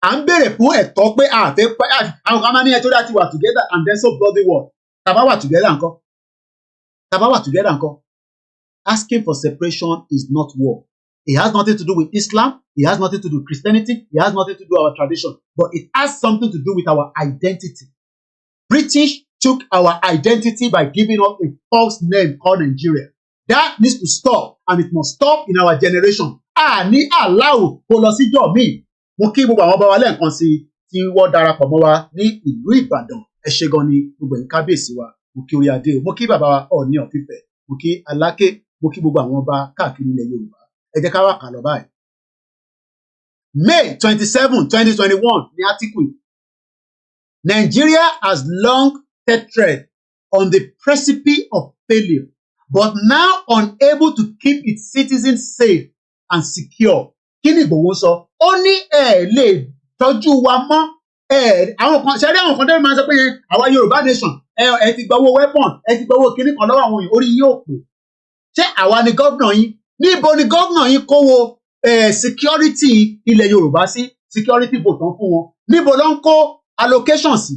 À ń béèrè fún ẹ̀tọ́ pé àfẹ́ àwọn kan máa ní ẹjọ́ láti wà together and then so bloody war. Tàbá wà together ńkọ́? Tàbá wà together ńkọ́? Asking for separation is not war. It has nothing to do with Islam. It has nothing to do with Christianity. It has nothing to do with our tradition. But it has something to do with our identity. British took our identity by giving us a false name called Nigeria. That needs to stop, and it must stop in our generation. Ní allow kó lọ síjọ́ míì. Mo kí gbogbo àwọn ọba wa lẹ́ẹ̀kan sí tí wọ́n darapọ̀ mọ́ wa ní ìlú Ìbàdàn. Ẹ ṣé gan ni gbogbo ẹ̀yin kábíyèsí wa. Mo kí orí adé o. Mo kí bàbá wa Ọọ̀ni of Ifẹ̀. Mo kí Aláké. Mo kí gbogbo àwọn ọba káàkiri ilẹ̀ Yorùbá. Ẹ jẹ́ ká wá kà lọ báyìí. May 27, 2021 ní átíkù yìí. Nigeria has long teetred on the precipice of failure, but now unable to keep its citizens safe and secure. Kí ni Ìgbòho sọ? Ó ní ẹ lè tọ́jú wa mọ́. Àwọn kan ṣe rí àwọn kan tẹ́lẹ̀ máa ń sọ pé àwa Yorùbá nation ẹ ti gba owó weapon, ẹ ti gba owó kinní kan lọ́wọ́ àwọn èèyàn, orí yóò pè. Ṣé àwa ni gómìnà yín? Níbo ni gómìnà yín kówó security ilẹ̀ Yorùbá sí? Security vote tán fún wọn. Níbo ló ń kó allocation sí?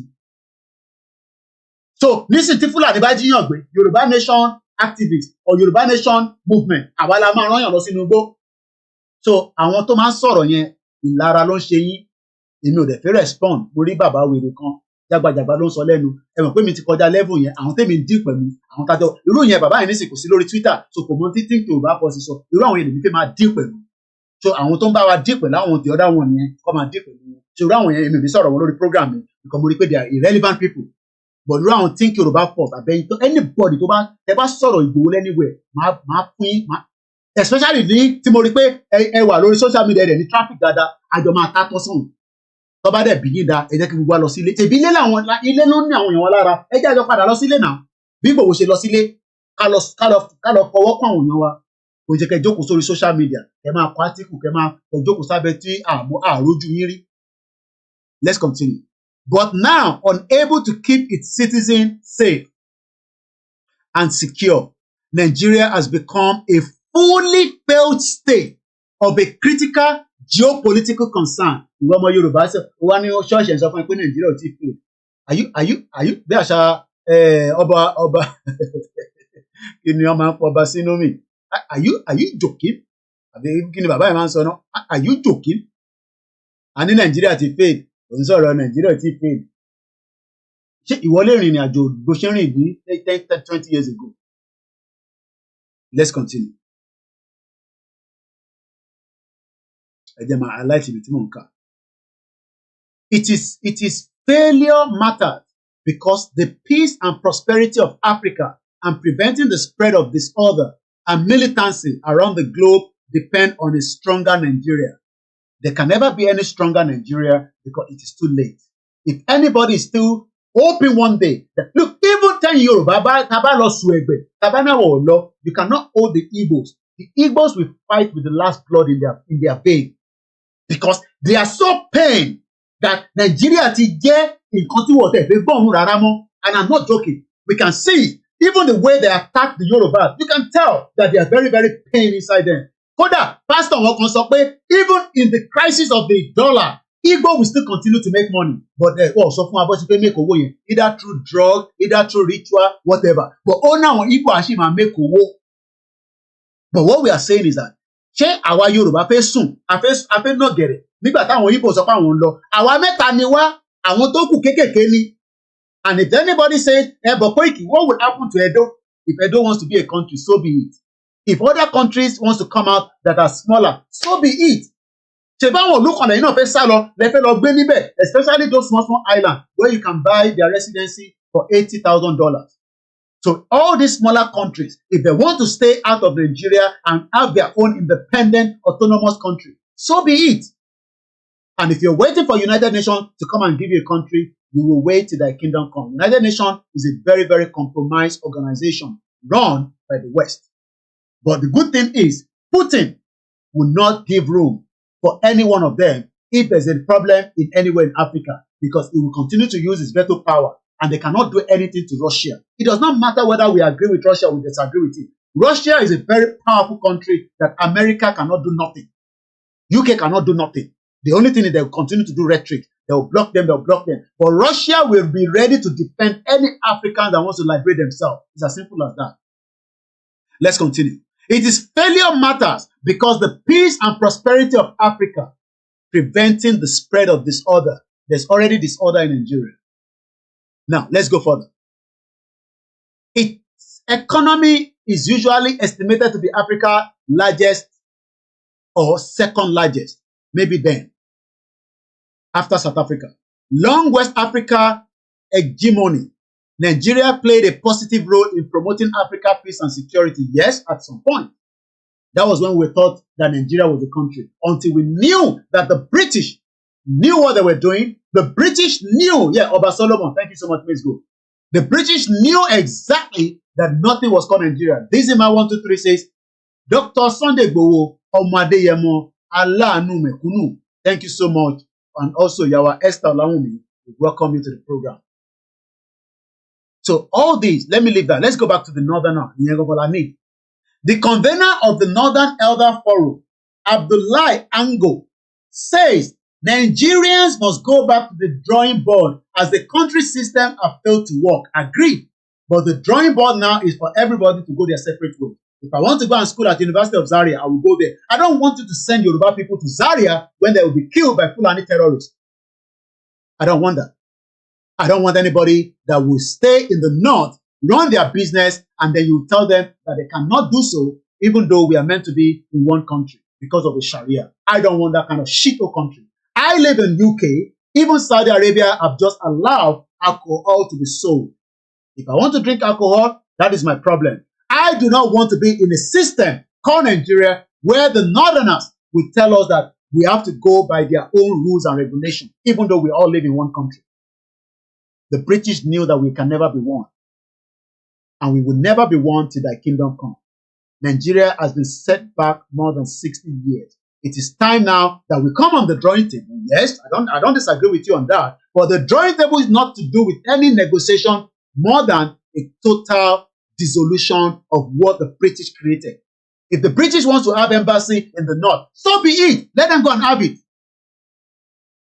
So nísìnyí tí Fúlàní bá jíyàn gbé Yorùbá nation activist or Yorùbá nation movement, àwa la máa rán yàn lọ sínú igbó. So àwọn tó máa ń sọ̀rọ̀ yẹn ìlara ló ń ṣe yín. Èmi ò dẹ̀ fẹ́ respond. Mo rí bàbá wèrè kan jágbajàgba ló ń sọ lẹ́nu. Ẹ mọ̀ pé mi ti kọjá level yẹn. Àwọn tèmi ń dì pẹ̀lú àwọn tájọ. Irú yẹn bàbá yẹn nísìnyí kò sí lórí Twitter. So kò mọ títí Yorùbá pọ̀ sí sọ. Irú àwọn yẹn lèmi fẹ́ máa dì pẹ̀lú. So àwọn tó ń bá wa dì pẹ̀lú àwọn the other one yẹn kọ́ máa dì pẹ̀lú wọn. So irú àwọn yẹn èmi ò ní sọ̀rọ̀ wọn lórí program mi. Because mo rí pé they are irrelevant people. But irú àwọn think Yorùbá pọ̀ àbẹ́yìn tó anybody tó bá ẹ bá sọ̀rọ̀ Ìgbòho anywhere máa fún yín. Especially ní tí mo rí pé ẹ wà lórí social media rẹ̀ ní traffic dáadáa àjọ máa ká tọ́ sọ̀hún. Tó bá dẹ̀ bí yín da ẹ jẹ́ kí gbogbo wa lọ sílé. Tèbí ilé làwọn ilé ló ní àwọn èèyàn wọn lára. Ẹ jẹ́ àjọ padà lọ sílé náà. Bí Ìgbòho ṣe lọ sílé ká lọ fọwọ́ kọ́ àwọn èèyàn wa. Kò jẹ́ kẹ́ jókòó sórí social media. Kẹ́ máa kọ átíkù kẹ́ máa jókòó sábẹ́ tí àrójú yín rí. Let's continue. But now unable to keep its citizens safe and secure, Nigeria has become a fully failed state of a critical geopolitical concern. Ìwọ ọmọ Yorùbá ṣe wá ní ṣọ́ọ̀ṣì ẹ̀ sọ fún ẹ pé Nàìjíríà ò tí ì fail. Are you bí àṣà ọba kí ni wọ́n máa ń pọ̀ ọba sínú mi? Are you joking? Àbí kí ni bàbá yẹn máa ń sọ náà? Are you joking? A ní Nàìjíríà ti fail. Òun sọ̀rọ̀ Nàìjíríà ti fail. Ṣé ìwọ lè rìnrìn àjò bó ṣe rìn bí 10-20 years ago? Let's continue. Ẹ jẹ́ máa highlight ibi tí mò ń kà. It is failure matters because the peace and prosperity of Africa and preventing the spread of disorder and militancy around the globe depend on a stronger Nigeria. There can never be any stronger Nigeria because it is too late. If anybody is still hoping one day that, look, even 10 Yoruba, you cannot hold the Igbos. The Igbos will fight with the last blood in their vein because they are so pained that Nigeria ti jẹ́ nǹkan tí wọ́n tẹ̀ fẹ́ gbọ́n rárá mọ́. And I'm not joking. We can see even the way they attack the Yorubas. You can tell that they are very, very pained inside them. Kódà, Pastor wọn kan sọ pé even in the crisis of the dollar, Igbo will still continue to make money. But so fún abọ́ sí pé make owó yẹn either through drug, either through ritual, whatever. But ó náà wọn Igbo àṣì máa make owó. But what we are saying is that ṣé àwa Yorùbá fẹ́ sùn, a fẹ́ náà gẹ̀rẹ̀ nígbà táwọn Igbo sọ pé àwọn ń lọ. Àwa mẹ́ta ni wá, àwọn tó kù kéékèèké ni. And if anybody says, but Koiki, what would happen to Edo? If Edo wants to be a country, so be it. If other countries wants to come out that are smaller, so be it. Especially those small islands where you can buy their residency for $80,000. So all these smaller countries, if they want to stay out of Nigeria and have their own independent, autonomous country, so be it. And if you're waiting for United Nations to come and give you a country, you will wait till thy kingdom come. United Nations is a very, very compromised organization run by the West. But the good thing is, Putin will not give room for any one of them if there's a problem in anywhere in Africa, because he will continue to use his veto power and they cannot do anything to Russia. It does not matter whether we agree with Russia or we disagree with it. Russia is a very powerful country that America cannot do nothing. UK cannot do nothing. The only thing is they will continue to do rhetoric. They will block them, But Russia will be ready to defend any African that wants to liberate themselves. It's as simple as that. Let's continue. It is failure matters because the peace and prosperity of Africa preventing the spread of disorder. There's already disorder in Nigeria. Now, let's go further. Its economy is usually estimated to be Africa's largest or second largest, maybe then, after South Africa. Long West Africa hegemony. Nigeria played a positive role in promoting Africa peace and security. Yes, at some point. That was when we thought that Nigeria was a country. Until we knew that the British knew what they were doing. The British knew, Oba Solomon, thank you so much, Ms. Go. The British knew exactly that nothing was called Nigeria. This in my 123 says, Dr. Sunday Igboho, Omadeyemo, Alaanu Mekunu. Thank you so much. And also, Yawa Esther Laumi, we welcome you to the program. So all these, let me leave that. Let's go back to the Northerner, Nyegobolani. The convener of the Northern Elder Forum, Abdullahi Ango, says Nigerians must go back to the drawing board as the country system have failed to work. Agreed. But the drawing board now is for everybody to go their separate way. If I want to go and school at the University of Zaria, I will go there. I don't want you to send Yoruba people to Zaria when they will be killed by Fulani terrorists. I don't want that. I don't want anybody that will stay in the north, run their business, and then you tell them that they cannot do so, even though we are meant to be in one country because of the Sharia. I don't want that kind of shithole country. I live in UK. Even Saudi Arabia have just allowed alcohol to be sold. If I want to drink alcohol, that is my problem. I do not want to be in a system called Nigeria where the Northerners will tell us that we have to go by their own rules and regulations, even though we all live in one country. The British knew that we can never be one. And we will never be one till thy kingdom come. Nigeria has been set back more than 60 years. It is time now that we come on the drawing table. Yes, I don't disagree with you on that. But the drawing table is not to do with any negotiation more than a total dissolution of what the British created. If the British want to have embassy in the north, so be it. Let them go and have it.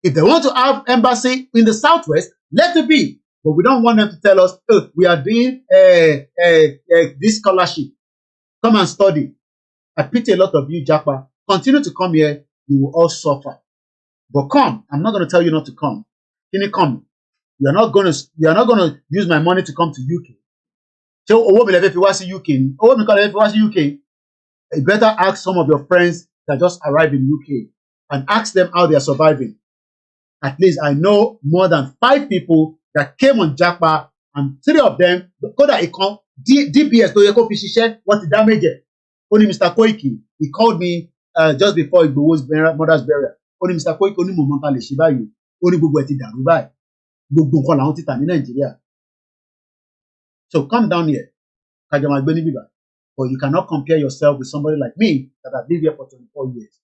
If they want to have embassy in the southwest, let it be. But we don't want them to tell us, oh, we are doing this scholarship. Come and study. I pity a lot of you, Japa. Continue to come here. You will all suffer. But come. I'm not going to tell you not to come. Can you come? You are not going to use my money to come to UK. So, if you want to UK, you better ask some of your friends that just arrived in UK and ask them how they are surviving. At least I know more than 5 people that came on Japa, and 3 of them, DBS, what the damage? Only Mr. Koiki, he called me just before Igboho's mother's burial. ó ní Mr. Koiki ó ní mọ̀mọ́ ta lè ṣe báyìí ó ní gbogbo ẹ̀ ti dàrú báyìí gbogbo nǹkan làwọn ti tà ní Nàìjíríà. So come down here kájọ máa gbé ní bíbá, but you cannot compare yourself with somebody like me that has lived here for 24 years.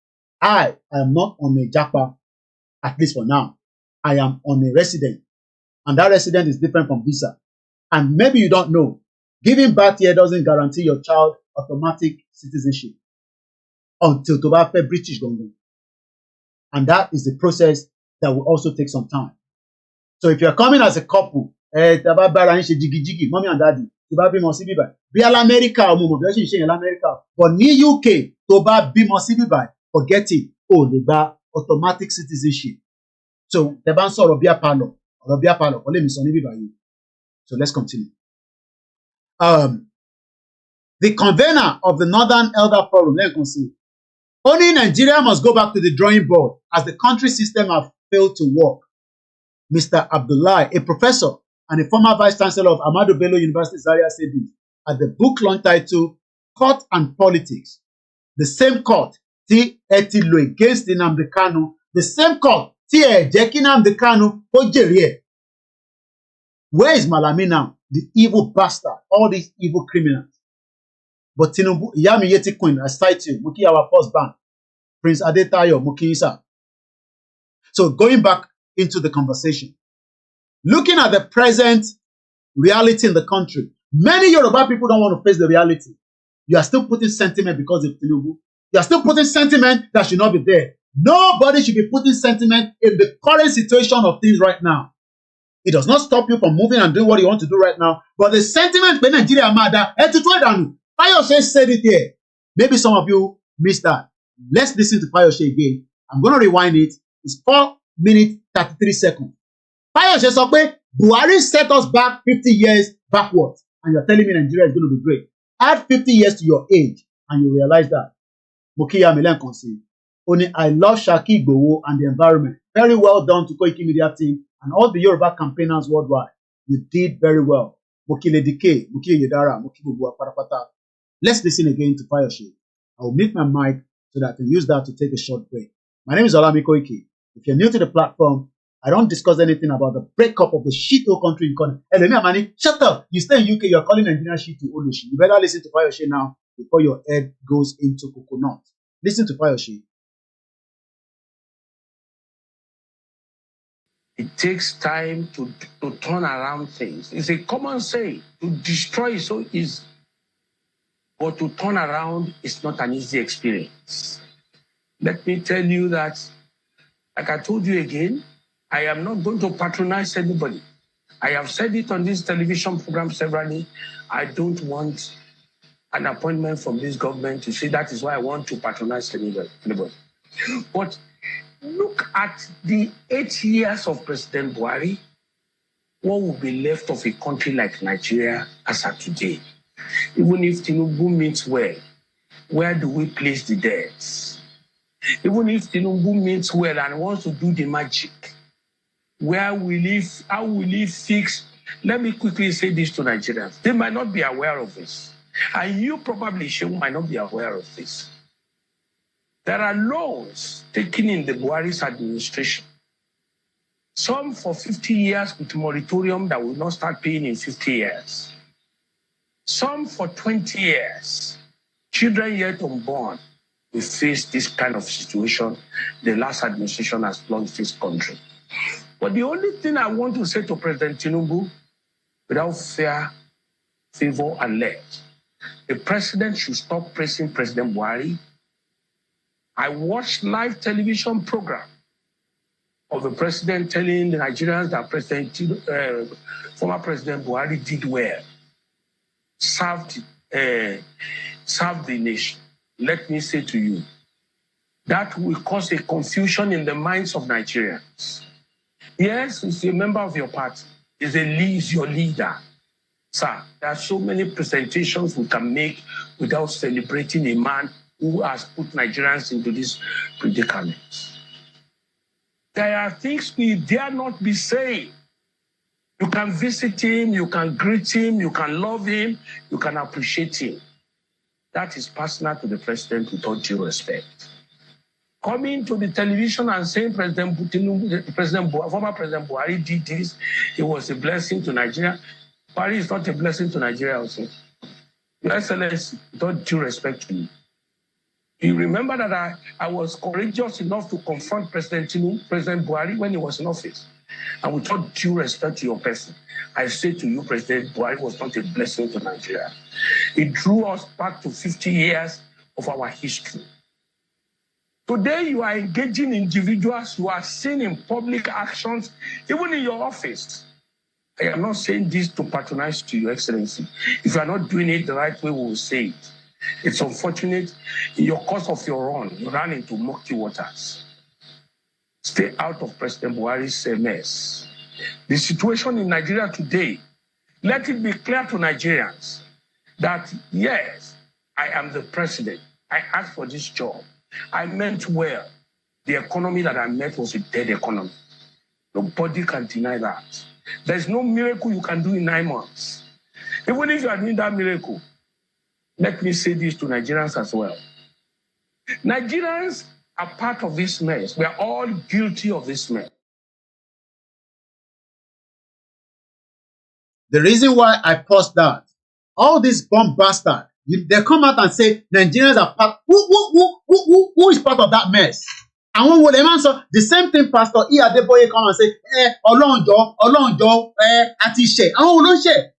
I am not on a japa, at least for now. I am on a resident, and that resident is different from visa. And maybe you don't know, giving birth here doesn't guarantee your child automatic citizenship until to bá fẹ́ British gongo. And that is the process that will also take some time. So if you're coming as a couple, taba bára yín ṣe jigijigi, mommy and daddy, tí bá bímọ sí bíbá, bí l'Amẹ́ríkà ọmọ mọ̀ bí wọ́n ṣe ń ṣe yẹn l'Amẹ́ríkà, but ní UK tó bá bímọ sí bíbá, forget it, ó lè gba automatic citizenship. So tẹ́ bá ń sọ̀rọ̀ bí apalọ̀, ọ̀rọ̀ bí apalọ̀ kò lè mi sọ ní bíbá yìí. So let's continue. The convener of the Northern Elder Forum, lẹ́ẹ̀kan sí, only Nigeria must go back to the drawing board as the country system has failed to work. Mr. Abdullahi, a professor and a former vice chancellor of Ahmadu Bello University Zaria, said this at the book launch titled Court and Politics. The same court tí ẹ ti lò against Nnamdi Kanu, the same court tí ẹ jẹ́ kí Nnamdi Kanu ó jèrè ẹ̀. Where is Malami now? The evil bastard, all these evil criminals. But Tinubu, Iyami Yeti Queen, I cite you, Muki our first bank, Prince Adetayo, Muki Isa. So going back into the conversation, looking at the present reality in the country, many Yoruba people don't want to face the reality. You are still putting sentiment because of Tinubu. You are still putting sentiment that should not be there. Nobody should be putting sentiment in the current situation of things right now. It does not stop you from moving and doing what you want to do right now. But the sentiment in Nigeria, Fayose said it here. Maybe some of you missed that. Let's listen to Fayose again. I'm going to rewind it. It's 4 minutes, 33 seconds. Fayose sọ pé Buhari set us back 50 years backwards. And you're telling me Nigeria is going to be great. Add 50 years to your age and you realize that. Mokiya Milen Konsi. Only I love Shaki Igboho and the environment. Very well done to KOIKIMEDIA team and all the Yoruba campaigners worldwide. You did very well. Mokile Dike, Mokiye Yedara, Mokibuwa Parapata. Let's listen again to Fayose. I will mute my mic so that I can use that to take a short break. My name is Olami Koiki. If you're new to the platform, I don't discuss anything about the breakup of the shithole country in Kone. Hey, Amani, shut up. You stay in UK, you're calling Nigeria shithole Olushi. You better listen to Fayose now before your head goes into coconut. Listen to Fayose. It takes time to turn around things. It's a common saying, to destroy is so easy. But to turn around is not an easy experience. Let me tell you that, like I told you again, I am not going to patronize anybody. I have said it on this television program severally. I don't want an appointment from this government to say that is why I want to patronize anybody. But look at the 8 years of President Buhari. What will be left of a country like Nigeria as of today? Even if Tinubu means well, where do we place the debts? Even if Tinubu means well and wants to do the magic, how will he fix? Let me quickly say this to Nigerians. They might not be aware of this. And you probably might not be aware of this. There are loans taken in the Buhari's administration. Some for 50 years with moratorium that will not start paying in 50 years. Some for 20 years. Children yet unborn will face this kind of situation. The last administration has plunged this country. But the only thing I want to say to President Tinubu, without fear, favor, and let, the president should stop praising President Buhari. I watched live television program of the president telling the Nigerians that former President Buhari did well, served the nation. Let me say to you, that will cause a confusion in the minds of Nigerians. Yes, he's a member of your party. He's your leader. Sir, there are so many presentations we can make without celebrating a man who has put Nigerians into this predicament. There are things we dare not be saying. You can visit him, you can greet him, you can love him, you can appreciate him. That is personal to the president with all due respect. coming to the television and saying former President Buhari did this, it was a blessing to Nigeria. Buhari is not a blessing to Nigeria also. Your Excellency, with all due respect to you, you remember that I was courageous enough to confront President Buhari when he was in office. And with all due respect to your person, I say to you, President Buhari was not a blessing to Nigeria. It drew us back to 50 years of our history. Today, you are engaging individuals who are seen in public actions, even in your office. I am not saying this to patronize to Your Excellency. If you are not doing it the right way, we will say it. It's unfortunate. In your course of your run, you ran into murky waters. Stay out of President Buhari's mess. The situation in Nigeria today, let it be clear to Nigerians that, yes, I am the president. I asked for this job. I meant well. The economy that I met was a dead economy. Nobody can deny that. There's no miracle you can do in 9 months. Even if you are doing that miracle, let me say this to Nigerians as well. Nigerians are part of this mess. We are all guilty of this mess. The reason why I paused that, all these bomb bastards, they come out and say Nigerians are part. Who is part of that mess? And when they answer the same thing, Pastor Adeboye come and say, Olonjo, Atishe. And who don't share?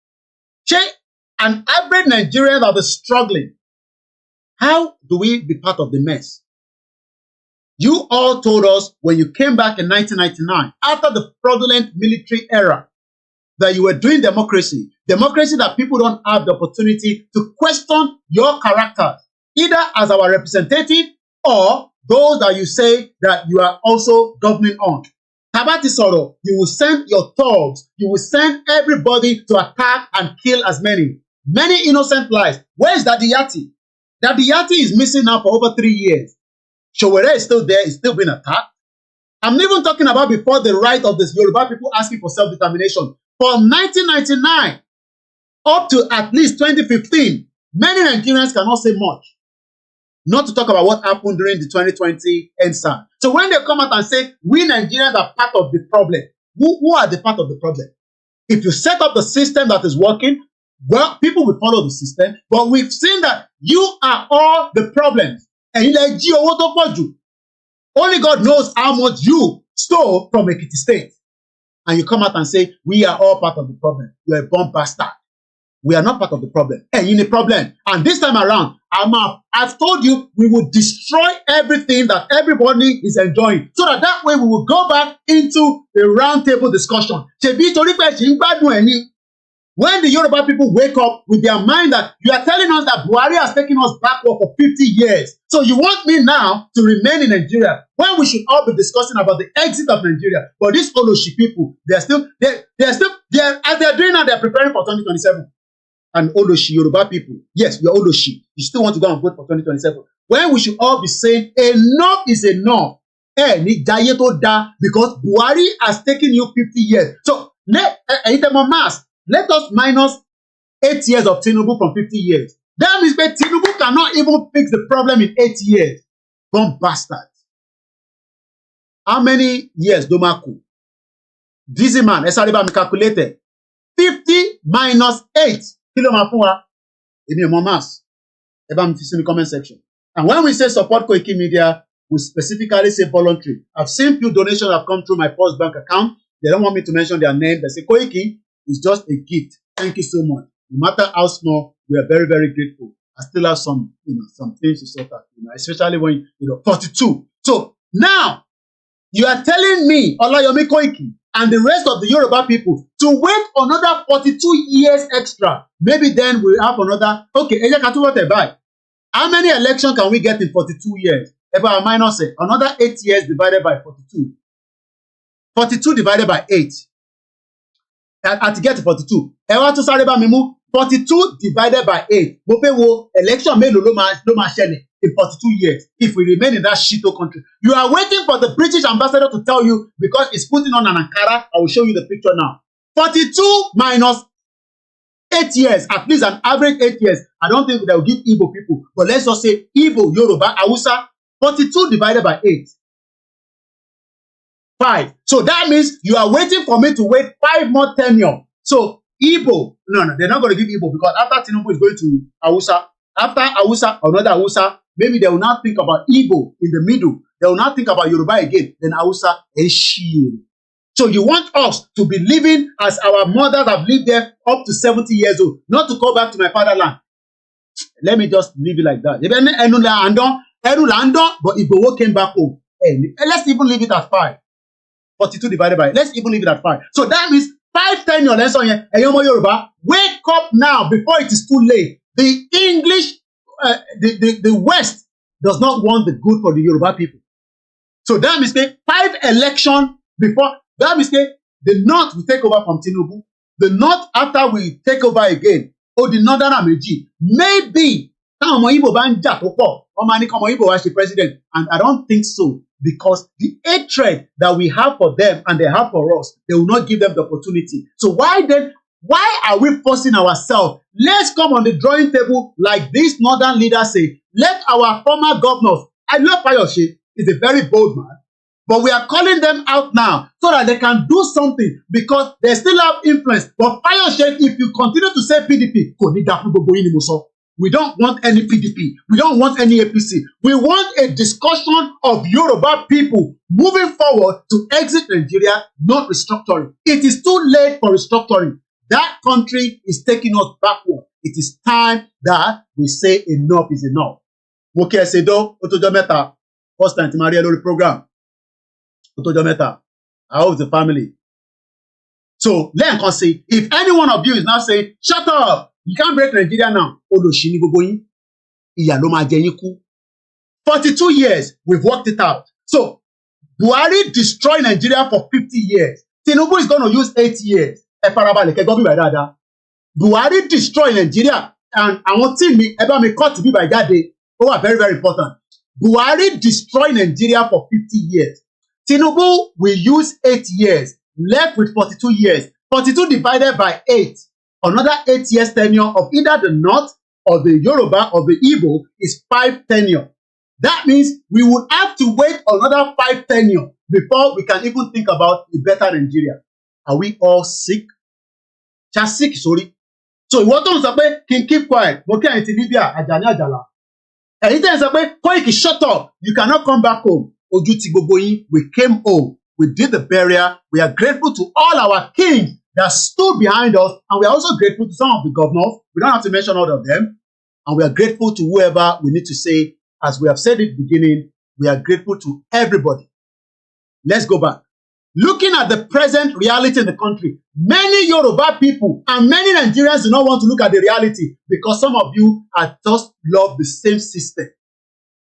An average Nigerian that is struggling. How do we be part of the mess? You all told us when you came back in 1999, after the fraudulent military era, that you were doing democracy that people don't have the opportunity to question your characters, either as our representative or those that you say that you are also governing on. Tabati Soro, you will send your thugs, you will send everybody to attack and kill as many innocent lives. Where is Daddy Yati? Daddy Yati is missing now for over 3 years. Showere is still there, is still being attacked. I'm even talking about before the right of the Yoruba people asking for self-determination. From 1999 up to at least 2015, many Nigerians cannot say much. Not to talk about what happened during the 2020 NSAN. So when they come out and say, we Nigerians are part of the problem, who are the part of the problem? If you set up the system that is working, well, people will follow the system. But we've seen that you are all the problems. Only God knows how much you stole from Ekiti State. And you come out and say, we are all part of the problem. You're a bomb bastard. We are not part of the problem. Hey, you're the problem. And this time around, I've told you, we will destroy everything that everybody is enjoying. So that way we will go back into a roundtable discussion. When the Yoruba people wake up with their mind that you are telling us that Buhari has taken us backward for 50 years. So you want me now to remain in Nigeria when we should all be discussing about the exit of Nigeria. But these Oloshi people, as they're doing now, they're preparing for 2027. And Oloshi, Yoruba people, yes, you're Oloshi. You still want to go and vote for 2027. When we should all be saying enough is enough. Because Buhari has taken you 50 years. So let us minus 8 years of Tinubu from 50 years. That means that Tinubu cannot even fix the problem in 8 years. Bomb bastards. How many years, Domaku? Dizzy man, Esariba calculated. 50 minus 8. Kilo Mapua. In your mamas. In the comment section. And when we say support KOIKIMEDIA, we specifically say voluntary. I've seen few donations have come through my First Bank account. They don't want me to mention their name. They say Koiki. It's just a gift. Thank you so much. No matter how small, we are very, very grateful. I still have some, some things to sort out, especially when, 42. So now, you are telling me, OLAYOMI Koiki, and the rest of the Yoruba people to wait another 42 years extra. Maybe then we'll have another, okay, how many elections can we get in 42 years? About minus it. Another 8 years divided by 42. 42 divided by 8. At get 42. 42 divided by 8. Election in 42 years. If we remain in that shito country. You are waiting for the British ambassador to tell you because it's putting on an Ankara. I will show you the picture now. 42 minus 8 years. At least an average 8 years. I don't think they will give Igbo people. But let's just say Igbo, Yoruba, Hausa. 42 divided by 8. 5. So that means you are waiting for me to wait 5 more tenure. So Igbo, no, they're not going to give Igbo because after Tinubu is going to Hausa, after Hausa, another Hausa, maybe they will not think about Igbo in the middle. They will not think about Yoruba again, then Hausa and Shiri. So you want us to be living as our mothers have lived there up to 70 years old, not to go back to my fatherland. Let me just leave it like that. But Igboho came back home. Let's even leave it at 5. 42 divided by, let's even leave it at 5. So that means 5 tenure lesson here. Yoruba, wake up now before it is too late. The English, the West does not want the good for the Yoruba people. So that means 5 election before, that means the North will take over from Tinubu. The North, after we take over again, or the Northern Ameji, maybe president. And I don't think so, because the hatred that we have for them and they have for us, they will not give them the opportunity. So why then, why are we forcing ourselves? Let's come on the drawing table like these northern leaders say. Let our former governors, I love Fayose, he's a very bold man, but we are calling them out now so that they can do something because they still have influence. But Fayose, if you continue to say PDP, we don't want any PDP. We don't want any APC. We want a discussion of Yoruba people moving forward to exit Nigeria, not restructuring. It is too late for restructuring. That country is taking us backward. It is time that we say enough is enough. Moke Sedo, Otojo Meta, first time to Maria Lori program. Otojo Meta, I hope the family. So, let us say, if any one of you is now saying, shut up, you can't break Nigeria now. 42 years, we've worked it out. So, Buhari destroyed Nigeria for 50 years. Tinubu is going to use 8 years. Buhari destroyed Nigeria, and I want to me about me cut to be by that day. Oh, very, very important. Buhari destroyed Nigeria for 50 years. Tinubu will use 8 years, left with 42 years. 42 divided by 8. Another 8 years tenure of either the North or the Yoruba or the Igbo is 5 tenure. That means we would have to wait another 5 tenure before we can even think about a better Nigeria. Are we all sick? Just sick, sorry. So ìwọ tó ń sọ pé kí n keep quiet, mo kí ẹ̀yin ti Libya, Ajani Ajala. Ẹ̀yin tẹ́ ń sọ pé Koiki, shut up, you cannot come back home. Ojú ti gbogbo yín, we came home, we did the burial, we are grateful to all our kings that stood behind us, and we are also grateful to some of the governors. We don't have to mention all of them. And we are grateful to whoever we need to say, as we have said at the beginning, we are grateful to everybody. Let's go back. Looking at the present reality in the country, many Yoruba people and many Nigerians do not want to look at the reality because some of you are just love the same system.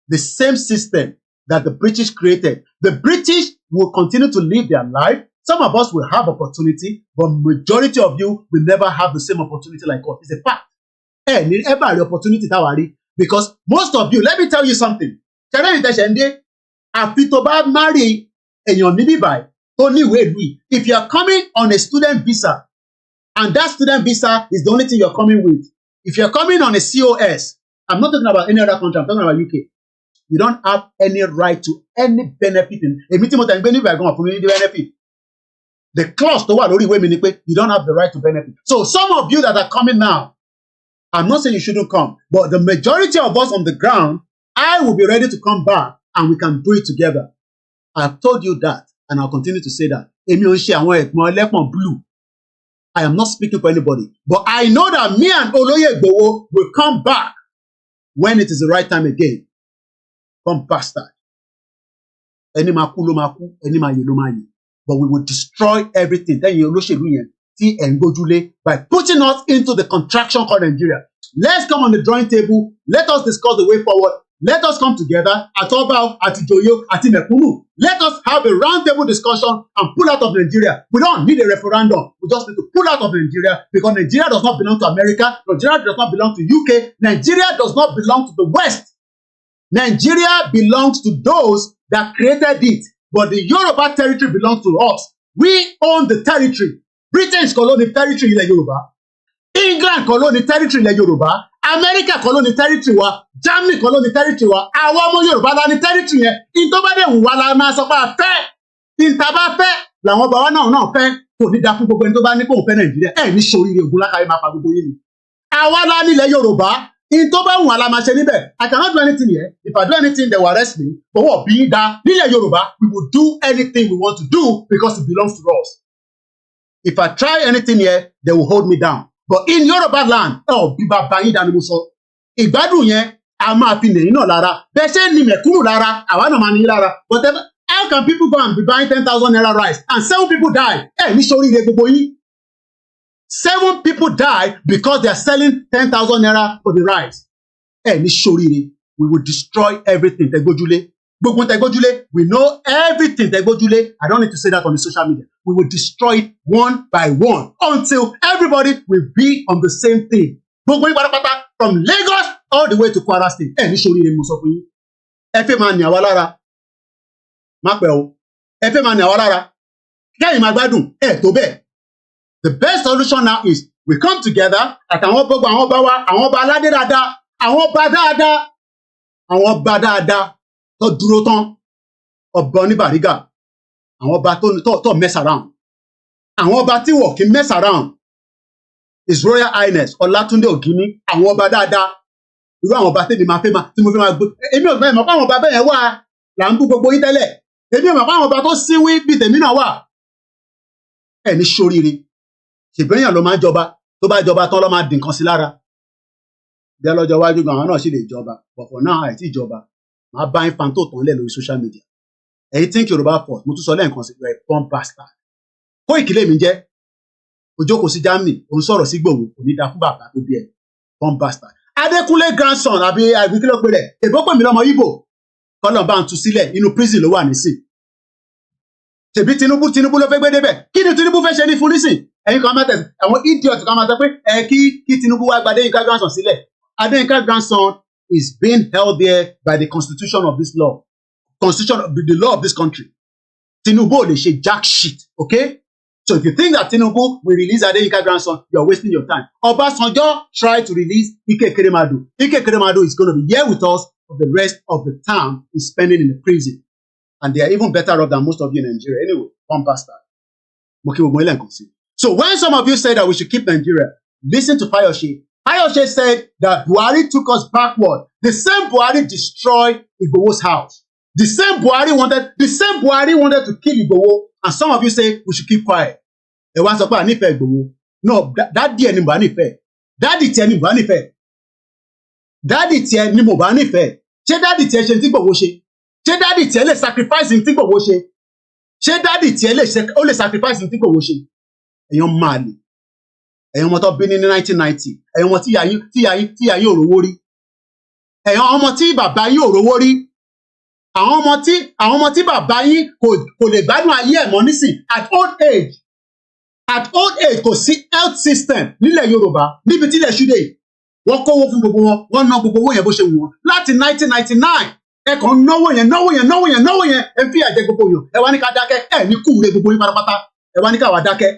The same system that the British created. The British will continue to live their life. Some of us will have opportunity, but majority of you will never have the same opportunity like us. It's a fact. Need every opportunity because most of you, let me tell you something. If you are coming on a student visa, and that student visa is the only thing you're coming with. If you're coming on a COS, I'm not talking about any other country, I'm talking about UK. You don't have any right to any benefit. The clause to what you don't have the right to benefit. So some of you that are coming now, I'm not saying you shouldn't come, but the majority of us on the ground, I will be ready to come back and we can do it together. I've told you that, and I'll continue to say that. I am not speaking for anybody, but I know that me and Igboho will come back when it is the right time again. Come bastard. But we will destroy everything. By putting us into the contraction called Nigeria. Let's come on the drawing table. Let us discuss the way forward. Let us come together at Obao, at Ijoyo, at Imekunu. Let us have a roundtable discussion and pull out of Nigeria. We don't need a referendum. We just need to pull out of Nigeria because Nigeria does not belong to America. Nigeria does not belong to UK. Nigeria does not belong to the West. Nigeria belongs to those that created it. But the Yoruba territory belongs to us. We own the territory. Britain's colony territory in Yoruba. England colony territory in Yoruba. Amẹ́ríkà kọ́ ló ní territory wa, Germany kọ́ ló ní territory wa, àwọn ọmọ Yorùbá la ní territory yẹn. In tó bá dẹ̀ wù wá la máa sọ pé a fẹ́. In tá bá fẹ́ làwọn bàbá náà fẹ́. Kò ní da fún gbogbo ẹni tó bá ní kó fẹ́ Nàìjíríà. Ẹ ní ṣoríire ògùn lákàáyé máa pa gbogbo yín ni. Àwa la nílẹ̀ Yorùbá. In tó bá wù wá la máa ṣe níbẹ̀. I cannot do anything here. If I do anything, they will arrest me. But what be that nílẹ̀ Yorùbá, we will do anything we want to do because it belongs to us. If I try anything here, they will hold me down. But in Yoruba land, bí bàbá yín dání mo sọ. Ìgbádùn yẹn a máa fi nìyí náà lára. Bẹ́ẹ̀ ṣe ní mẹ̀kúnnù lára, àwa náà máa ní lára. But how can people go and be buying 10,000 naira rice and 7 people die? Ní sóríire gbogbo yín. 7 people die because they are selling 10,000 naira for the rice. Ní sóríire. We will destroy everything. Tẹ̀gbójúlé. Gbogbo tẹ̀gbójúlé. We know everything tẹ̀gbójúlé. I don't need to say that on the social media. We will destroy it one by one until everybody will be on the same thing. Gbogbo yín pátápátá from Lagos all the way to Kwara State. Ní sóríire mo sọ fún yín. Ẹ fẹ́ máa ní àwa lára. Má pẹ́ o. Ẹ fẹ́ máa ní àwa lára. Kẹ́yìn máa gbádùn. Tó bẹ́ẹ̀. The best solution now is we come together àtàwọn gbogbo àwọn ọba wa, àwọn ọba aládé dáadáa, àwọn ọba dáadáa, àwọn ọba dáadáa tó dúró tán, ọba oníbàrígà, àwọn ọba tó mess around, àwọn ọba tí wọ́n kì í mess around, His Royal Highness Ọlátúndé Ògíní, àwọn ọba dáadáa, irú àwọn ọba tèmi máa fẹ́ máa tí mo fẹ́ máa gbé. Èmi ò mọ̀ pé àwọn ọba bẹ́ẹ̀ yẹn wà là ń bú gbogbo yín tẹ́lẹ̀. Èmi ò mọ̀ pé àwọn ọba tó síwí bíi tèmi náà wà. Ní sóríire. Ṣùgbọ́n èèyàn ló máa ń jọba, tó bá jọba tán ló máa dín nǹkan sí lára. Bí ọlọ́jọ́ iwájú gan àwọn náà sì lè jọba, but for now àìtí ìjọba, máa bá yín fan tó tán lẹ̀ lórí social media. Ẹ̀yin think Yorùbá first, mo tún sọ lẹ́ẹ̀kan sí ẹ̀ bomb bastard. Koiki lèmi jẹ́, ojókòó sí Germany, òun sọ̀rọ̀ sí Igboho, kò ní da fún bàbá tó bí ẹ̀, bomb bastard. Adékúnlé grandson àbí àgbékílẹ̀ pé rẹ̀, èbó pè mí lọ́mọ Igbo, kọ́lọ̀ bá ń tu sílẹ̀ inú prison ló wà nísìn. Ṣèbí Tinubu ló fẹ́ gbé débẹ̀, kí ni Tinubu fẹ́ ṣe ní fún nísìn? Ẹ̀yin kan máa tẹ̀sí, àwọn idiot kan máa sọ pé kí Tinubu wá gba Adéyínká grandson sílẹ̀. Adéyínká grandson is being held there by the constitution of this law, the law of this country. Tinubu ò lè ṣe jack shit, okay? So if you think that Tinubu will release Adéyínká grandson, you are wasting your time. Ọbásanjọ́ tried to release Ike Ekweremadu. Ike Ekweremadu is going to be here with us for the rest of the time he's spending in the prison. And they are even better off than most of you in Nigeria. Anyway, one bastard. So when some of you say that we should keep Nigeria, listen to Fayose. Fayose said that Buhari took us backward. The same Buhari destroyed Igboho's house. The same Buhari wanted to kill Igboho. And some of you say we should keep quiet. Ẹ wá sọ pé ànífẹ́ Igboho. No, daddy ẹni mo bá nífẹ̀ẹ́. Daddy tiẹ̀ ni mo bá nífẹ̀ẹ́. Daddy tiẹ̀ ni mo bá nífẹ̀ẹ́. Ṣé daddy tiẹ̀ ṣe tí Igboho ṣe? Ṣé daddy tiẹ̀ lè sacrifice tí Igboho ṣe? Ṣé daddy tiẹ̀ lè sacrifice tí Igboho ṣe? Ẹ̀yin máa lè. Ẹ̀yin ọmọ tó bí ní 1990. Ẹ̀yin ọmọ tí ìyá yín ò rówó rí. Ẹ̀yin ọmọ tí bàbá yín ò rówó rí. Àwọn ọmọ tí bàbá yín kò lè gbádùn ayé ẹ̀ mọ́ nísìn at old age kò sí health system nílẹ̀ Yorùbá níbi tí ilẹ̀ ṣúdẹ̀ wọ́n kówó fún gbogbo wọn, wọ́n ná gbogbo owó yẹn bó ṣe wù wọ́n láti 1999 ẹ kàn náwó yẹn ẹ fi àjẹ gbogbo yàn ẹ wá ní ká dákẹ́ ẹ ní kúure gbogbo yín pátápátá ẹ wá ní ká wá dákẹ́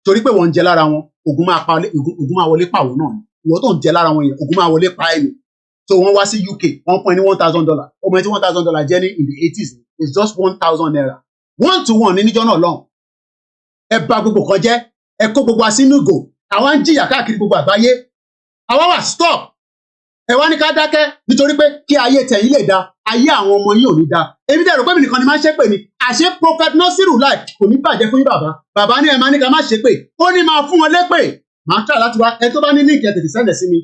torí pé wọ́n ń jẹ lára wọn ogun máa wọlé pàwọ́ náà ni ìwọ tó ń jẹ lára wọn yẹn ogun máa wọlé pa ẹni. So wọ́n wá sí UK wọ́n pọ́n ní $1,000 ọmọ tí $1,000 jẹ́ ní in the 80s is just 1,000 naira 1 to 1 ní níjọ́ náà lọ́hùn. Ẹ bà gbogbo kan jẹ́ ẹ kó gbogbo asínú ìgò àwa ń jìyà káàkiri gbogbo àgbáyé àwa wà stop ẹ wá ní ká dákẹ́ nítorí pé kí ayé tẹ̀yìn lè da ayé àwọn ọmọ yín ò ní da. Èmi dẹ̀ rò pé mi nìkan ni máa ń ṣépè ni àṣé Prophet Nasiru láì kò ní bàjẹ́ fún yín bàbá ní ẹ máa ní ká má ṣépè ó ní máa fún wọn lépè máa tà láti wá ẹ tó bá ní líǹkì ẹ tètè sẹ́ndẹ̀ sí mi.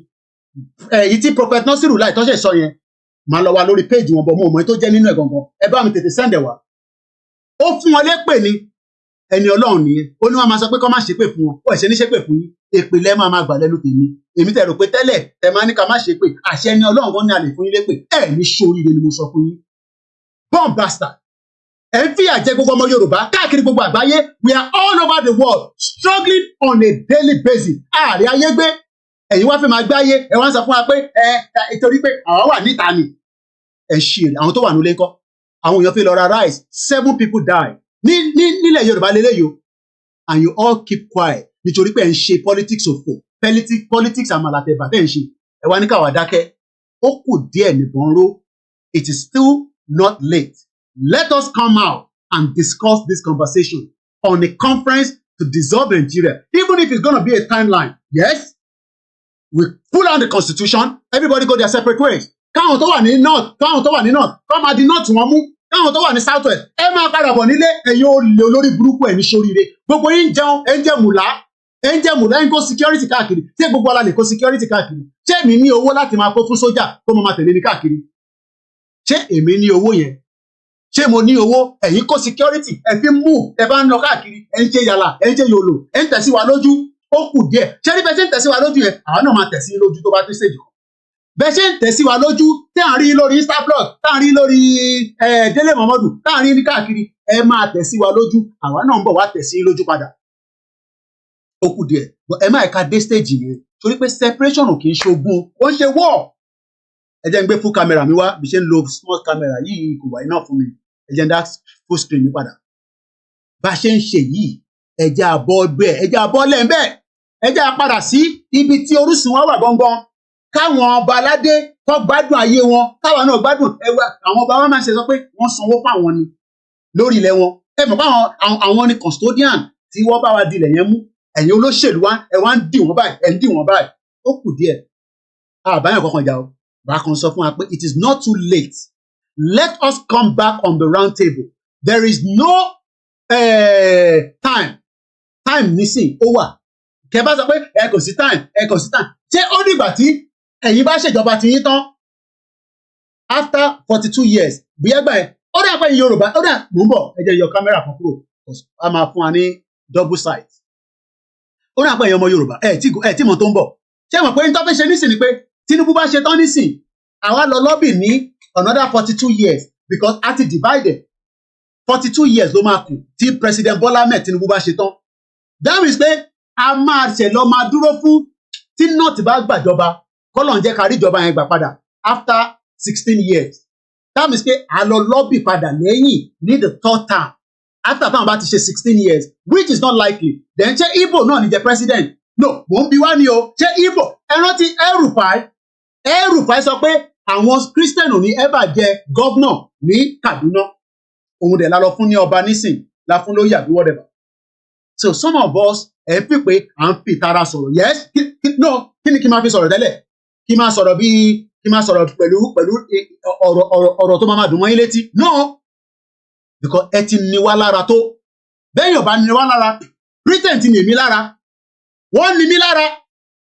Èyí tí Prophet Nasiru láì tọ́ṣẹ̀ sọ yẹn máa lọ wá lórí péèjì wọn bọ̀ mọ́ ọmọ yẹn tó jẹ́ nínú ẹ̀ gangan ẹ bá mi tètè sẹ́ndẹ̀ wá. Ó fún wọn lépè ni ẹni Ọlọ́run nìyẹn ó ní wọn máa sọ pé kọ́ má ṣépè fún wọn ó ẹ̀ṣẹ̀ ní ṣépè fún yín èpè lẹ́ máa gbà lẹ́nu tèmi èmi tẹ̀ rò pé tẹ́lẹ̀ ẹ máa ní ká má ṣépè àṣẹ ẹni Ọlọ́run kan ní àlè fún yín lépè ẹ̀ ní ṣoríire ni mo sọ fún yín. Bomb bastard ẹ̀ ń fìyà jẹ gbogbo ọmọ Yorùbá káàkiri gbogbo àgbáyé we are all over the world struggling on a daily basis ààrẹ ayé gbé ẹ̀yin wá fẹ́ máa gbé ayé ẹ̀ wá ń sọ fún wa pé torí pé àwa wà níta ni ẹ̀ ṣe àwọn tó wà nílé ńkọ́ àwọn èèyàn fi lọ ra rice 7 people die nílẹ̀ Yorùbá lélẹ́yìí o and you all keep quiet nítorí pé ẹ̀ ń ṣe politics òfò politics àmàlàtẹ̀bà tẹ̀ ń ṣe ẹ wá ní káwa dákẹ́ ó kù díẹ̀ nìbọn ró. It is still not late. Let us come out and discuss this conversation on a conference to dissolve Nigeria, even if it's going to be a timeline. Yes, we pull out the constitution, everybody go their separate ways. Káwọn tó wà ní north, kọ́ máa di north wọn mú. Káwọn tó wà ní south west, ẹ máa padà bọ̀ nílé, ẹ̀yin olè olórí burúkú ẹ̀ ní sóríire. Gbogbo yín jẹun, ẹ ń jẹ mùlá, ẹ ń kó security káàkiri. Ṣé gbogbo ala lè kó security káàkiri? Ṣé èmi ní owó láti máa kó fún sójà tó máa tẹ̀lé ní káàkiri? Ṣé èmi ní owó yẹn? Ṣé mo ní owó? Ẹ̀yin kó security, ẹ fi mú, ẹ bá ń lọ káàkiri, ẹ ń ṣe yàlà, ẹ ń ṣe yòlò, ẹ ń tẹ̀sí wa lójú, ó kù díẹ̀. Ṣé ní bẹ́ẹ̀ ṣe ń tẹ̀sí wa lójú yẹn, àwọn náà máa tẹ̀sí lójú tó bá tó ṣèjì kan. Bẹ́ẹ̀ ṣe ń tẹ̀sí wa lójú, tí à ń rí lórí Instablog, tí à ń rí lórí Délé Mọ̀mọ́dù, tí à ń rí ní káàkiri, ẹ máa tẹ̀sí wa lójú, àwa náà ń bọ̀ wá tẹ̀sí lójú padà. Ó kù díẹ̀, ẹ má ẹ̀ka dé stage yẹn, torí pé separation ò kì í ṣogun, ó ń ṣe war. Ẹ jẹ́ ń gbé full camera mi wá, bí ṣe ń lo small camera yìí kò wá iná fún mi. Ẹ jẹ́ ń dá full screen mi padà. Bá ṣe ń ṣe yìí, ẹ jẹ́ àbọ̀ bẹ́ẹ̀, ẹ jẹ́ àbọ̀ lẹ́ńbẹ́ẹ̀, ẹ jẹ́ àpadà sí ibi tí orísun wa wà gangan. Káwọn ọba aládé tó gbádùn ayé wọn, káwọn náà gbádùn ẹwà. Àwọn ọba wa máa ń ṣe sọ pé wọ́n sanwó fáwọn ni lórí ilẹ̀ wọn. Ẹ mọ̀ pé àwọn ni custodian tí wọ́n bá wa dilẹ̀ yẹn mú. Ẹ̀yin olóṣèlú wa, ẹ wá ń dì wọ́n báyìí, ẹ ń dì wọ́n báyìí. Ó kù díẹ̀. Àbáyọ̀ kankan jà o. Bákan sọ fún wa pé it is not too late. Let us come back on the round table. There is no time. Time nísìn ó wà. Kẹ bá sọ pé ẹ kò sí time. Ṣé ó dìgbà tí ẹ̀yin bá ṣèjọba ti yín tán? After 42 years, bí ẹgbẹ́ ẹ̀, ó dà pé Yorùbá, ó dà mò ń bọ̀, ẹ jẹ́ yọ kámẹ́rà kan kúrò. A máa fún wa ní double sight. Ó dà pé ẹ̀yin ọmọ Yorùbá, ẹ̀ tí mọ̀ tó ń bọ̀. Ṣé mọ̀ pé ní tó fẹ́ ṣe nísìn ni pé Tinubu bá ṣe tán nísìn, àwa lọ lọ́bì ní another 42 years because a ti divided. 42 years ló máa kù tí President Bola Ahmed Tinubu bá ṣe tán. That means pé a máa ṣe lọ máa dúró fún tí North bá gbàjọba, kọ́lọ̀ ń jẹ́ ká rí ìjọba yẹn gbà padà after 16 years. That means pé a lọ lọ́bì padà lẹ́yìn ní the third term after táwọn bá ti ṣe 16 years, which is not likely. Then ṣé Igbo náà ni jẹ president? No, mò ń bi wá ní o. Ṣé Igbo ẹ rántí El-Rufai sọ pé àwọn Christian ò ní ever jẹ governor ní Kaduna. Òun dẹ̀ la lọ fún ní ọba nísìn, la fún lóyè àbí whatever. So some of us ẹ fi pé à ń fi tara sọ̀rọ̀. Yes, no, kí ni kí n máa fi sọ̀rọ̀ tẹ́lẹ̀? Kí n máa sọ̀rọ̀ pẹ̀lú ọ̀rọ̀ tó máa dùn mọ́ yín létí? No, because ẹ ti ní wá lára tó. Bẹ́ẹ̀ yóò bá ní wá lára, Britain ti ní èmi lára. Wọ́n ní mí lára.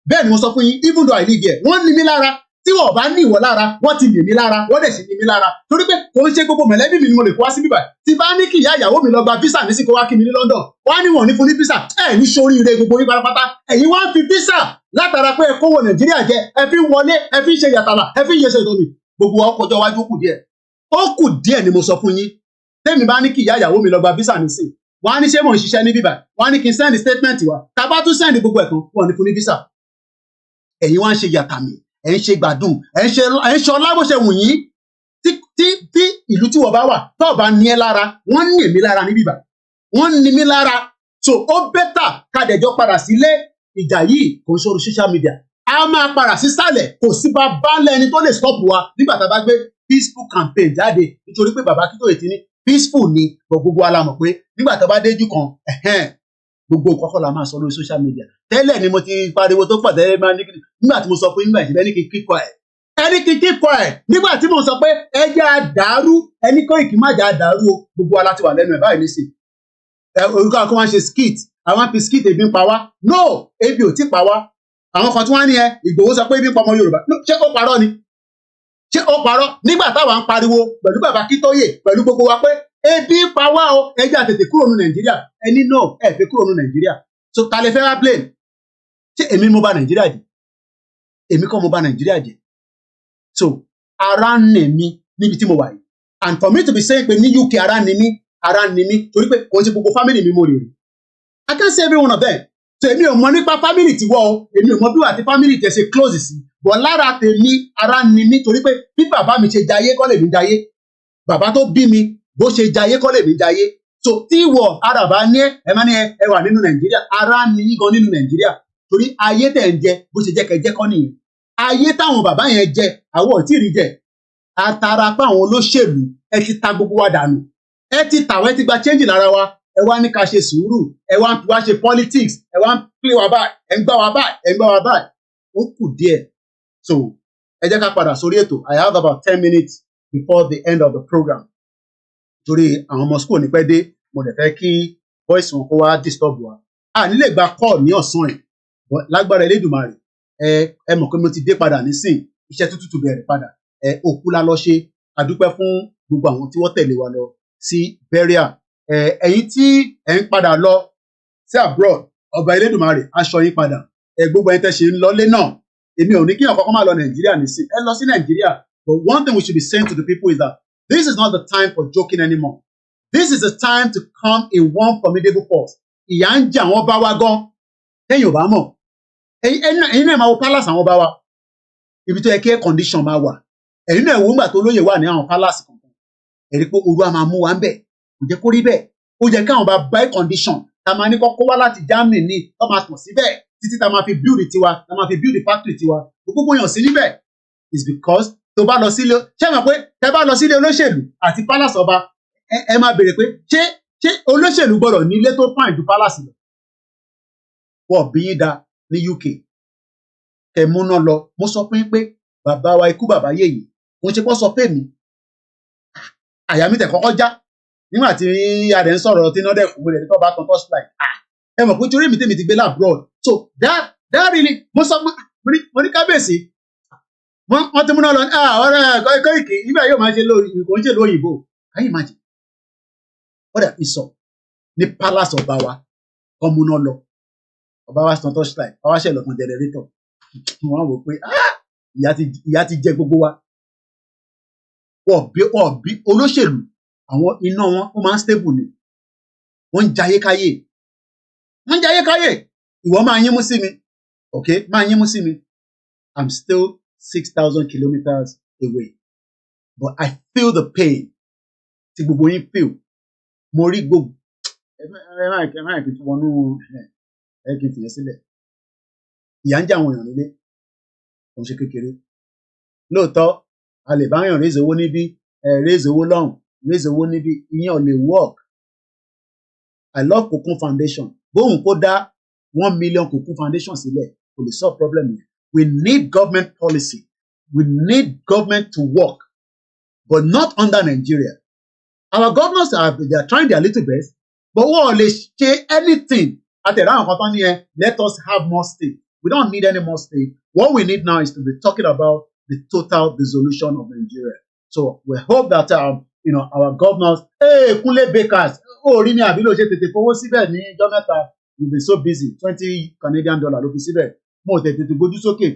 Bẹ́ẹ̀ ni mo sọ fún yín, even though I live here, wọ́n ní mí lára. Tí wọ́n bá ní ìwọ lára, wọ́n ti ní mí lára, wọ́n dẹ̀ sì ní mí lára. Torí pé kò ń ṣe gbogbo mẹ̀lẹ́bí mi ni mo lè kó wá sí bíbá. Tí bá ní kí ìyá ìyàwó mi lọ gba visa ní sí kó wá kí mi ní London, wọ́n á ní wọ́n ní fún ní visa. Ẹ ní sóríire gbogbo yín pátápátá. Ẹ̀yin wá ń fi visa látara pé ẹ kówó Nàìjíríà jẹ, ẹ fi ń wọlé, ẹ fi ń ṣe yàtàlà, ẹ fi ń yẹsẹ̀ ìdọ́mi. Gbogbo ọkọ̀jọ́ wájú kù díẹ̀. Ó kù díẹ̀ ni mo sọ fún yín. Tẹ́mi bá ní kí ìyá ìyàwó mi lọ gba visa ní sí. Wọ́n á ní ṣé mò ń ṣiṣẹ́ ní bíbá. Wọ́n á ní kí n send statement wa. Tá bá tún send gbogbo ẹ̀kan, wọ́n ní fún ní visa. Ẹ̀yin wá ń ṣe yàtàmì, ẹ̀ ń ṣe gbádùn, ẹ̀ ń ṣe ọlá bó ṣe wù yín. Tí ìlú tí wọ́n bá wà, tó bá ní ẹ lára, wọ́n ní èmi lára ní bíbá. Wọ́n ní mi lára. So ó bẹ́tà ká dẹ̀jọ́ padà sílé ìjà yìí kò sórí social media. A máa padà sísàlẹ̀, kò sí bá bálẹ̀ ẹni tó lè stop wa nígbà tá a bá gbé peaceful campaign jáde nítorí pé bàbá Akíntóyè ti ní peaceful ni gbogbo wa la mọ̀ pé nígbà tá a bá déjú kan gbogbo nǹkan kọ́ la máa sọ lórí social media. Tẹ́lẹ̀ ni mo ti pariwo tó pọ̀ tẹ́lẹ̀ máa ní nígbà tí mo sọ fún nígbà ìṣẹ̀lẹ̀ ní kí n keep quiet. Ẹni kí n keep quiet nígbà tí mo sọ pé ẹ jẹ́ àdàrú ẹni Koiki má jẹ́ àdàrú o gbogbo wa láti wà lẹ́nu ẹ̀ báyìí nísìn. Orúkọ àwọn kan wá ń ṣe skit àwọn fi skit ebi ń pa wá. No, ebi ò tí pa wá. Àwọn kan tí wọ́n ní Ìgbòho sọ pé ebi ń pa ọmọ Yorùbá. Ṣé ó parọ́ ni? Ṣé ó parọ́ nígbà táwa ń pariwo pẹ̀lú bàbá Akíntóyè pẹ̀lú gbogbo wa pé ebi ń pa wá o ẹ jẹ́ àtètè kúrò ní Nàìjíríà ẹni náà ẹ fẹ́ kúrò ní Nàìjíríà. So ta lè fẹ́ wá blame? Ṣé èmi mo bà Nàìjíríà jẹ́? Èmi kọ́ mo bà Nàìjíríà jẹ́. So ara ń nì mí níbi tí mo wà yìí. And for me to be saying pé ní UK ara ń nì mí torí pé kò ń ṣe gbogbo family mi mo lè rí. I can't say every one of them. So èmi ò mọ nípa family tiwọ́ o èmi ò mọ bí wà tí family tẹ̀ ṣe close sí. Bọ̀ lára tèmi ara ń nì mí torí pé bí bàbá mi ṣe jayé kọ́ lè mi jayé. Bàbá tó bí mi bó ṣe jayé kọ́ lè mi jayé. So tí ìwọ àràbà ní ẹ máa ní ẹ wà nínú Nàìjíríà ara ń nì yín gan nínú Nàìjíríà torí ayé tẹ̀ ń jẹ bó ṣe jẹ́ kẹ́ jẹ́ kọ́ nìyẹn. ayé táwọn bàbá yẹn jẹ àwọn ò tí ì rí jẹ àtàrà pé àwọn olóṣèlú ẹ ti ta gbogbo wa dànù ẹ ti tàwọn ẹ ti gba change lára wa ẹ wá ní ká ṣe sùúrù ẹ wá ṣe politics ẹ wá ń play wa báyìí ẹ ń gbá wa báyìí ẹ ń gbá wa báyìí ó kù díẹ̀ so ẹ jẹ́ ká padà sórí ètò I have about 10 minutes before the end of the program torí àwọn ọmọ school ní pẹ́ dé mo dẹ̀ fẹ́ kí voice wọn kó wá disturb wa a nílè gba call ní ọ̀sán ẹ̀ lágbára Elédùmarè ẹ mọ̀ pé mo ti dé padà nísìn iṣẹ́ tútù bẹ̀rẹ̀ padà òkú la lọ ṣe àdúpẹ́ fún gbogbo àwọn tí wọ́n tẹ̀lé wa lọ sí burial ẹ̀yin tí ẹ̀ ń padà lọ sí abroad ọba Elédùmarè aṣọ yín padà gbogbo ẹ̀yin tẹ́ ṣe ń lọlé náà èmi ò ní kí ọ̀kọ̀ọ̀kan máa lọ Nàìjíríà nísìn ẹ lọ sí Nàìjíríà but one thing we should be saying to the people is that this is not the time for joking anymore this is the time to come in one formidable force ìyà ń jẹ àwọn bá wa gan tẹ́yìn ò bá mọ̀ ẹ̀yin náà máa wo palace àwọn bá wa ibi tó yẹ kí air condition máa wà ẹ̀yin náà wo ńgbà tó lóye wà ní àwọn palace kankan ẹ̀rí pé ooru á máa mú wa ń bẹ̀ kò jẹ́ kó rí bẹ́ẹ̀ ó yẹ káwọn bá air condition tá máa ní kọ́kọ́ wá láti Germany ní tó máa tàn síbẹ̀ títí tá máa fi build tiwa tá máa fi build factory tiwa gbogbo yàn sí níbẹ̀ is because tó bá lọ sílé ṣé mọ̀ pé tẹ́ bá lọ sílé olóṣèlú àti palace ọba ẹ máa béèrè pé ṣé olóṣèlú gbọ́dọ̀ ní ilé tó fine ju palace lọ wọ́n bí yín da ní UK kẹ múná lọ mo sọ fún yín pé bàbá wa ikú bàbá yèyí mo ṣe kọ́ sọ pé mi àyà mi tẹ̀ kọ́kọ́ já nígbà tí adẹ̀ ń sọ̀rọ̀ tí iná dẹ̀ kú rẹ̀ tó bá tán first line ẹ mọ̀ pé torí mi tèmi ti gbé labroad so that really mo sọ mo ní kábíyèsí wọ́n ti múná lọ ọ̀rẹ́ Koiki ibà yóò máa ṣe kò ń ṣe lóyìnbó can you imagine what a ìsọ ní palace ọba wa kọ́ múná lọ ọba wa tán first line ọba ṣẹlẹ̀ kan generator wọ́n wò pé ìyà ti jẹ gbogbo wa wọ́n bí olóṣèlú àwọn iná wọn ó máa ń stable ni wọ́n ń jayé káyé ìwọ máa yín mú sí mi okay máa yín mú sí mi I'm still 6,000 kilometers away but I feel the pain tí gbogbo yín feel mo rí gbogbo ẹ máa kí n wọnú ẹ kí n fìyẹn sílẹ̀ ìyà ń jẹ àwọn èèyàn nílé kò ń ṣe kékeré lóòótọ́ a lè báyàn raise owó níbí raise owó lọ́hùn raise owó níbí ìyẹn ò lè work I love Cocoon Foundation bóun kó dá 1 million Cocoon Foundation sílẹ̀ kò lè solve problem yẹn we need government policy we need government to work but not under Nigeria our governors they are trying their little best but wọ́n ò lè ṣe anything àtẹ̀rẹ́ àwọn kan tán ní let us have more state we don't need any more state what we need now is to be talking about the total dissolution of Nigeria so we hope that our governors Kunle Bakers rí ní àbí ló ṣe tètè fowó síbẹ̀ ní ọjọ́ mẹ́ta you be so busy $20 Canadian ló fi síbẹ̀ mo tètè gbójú sókè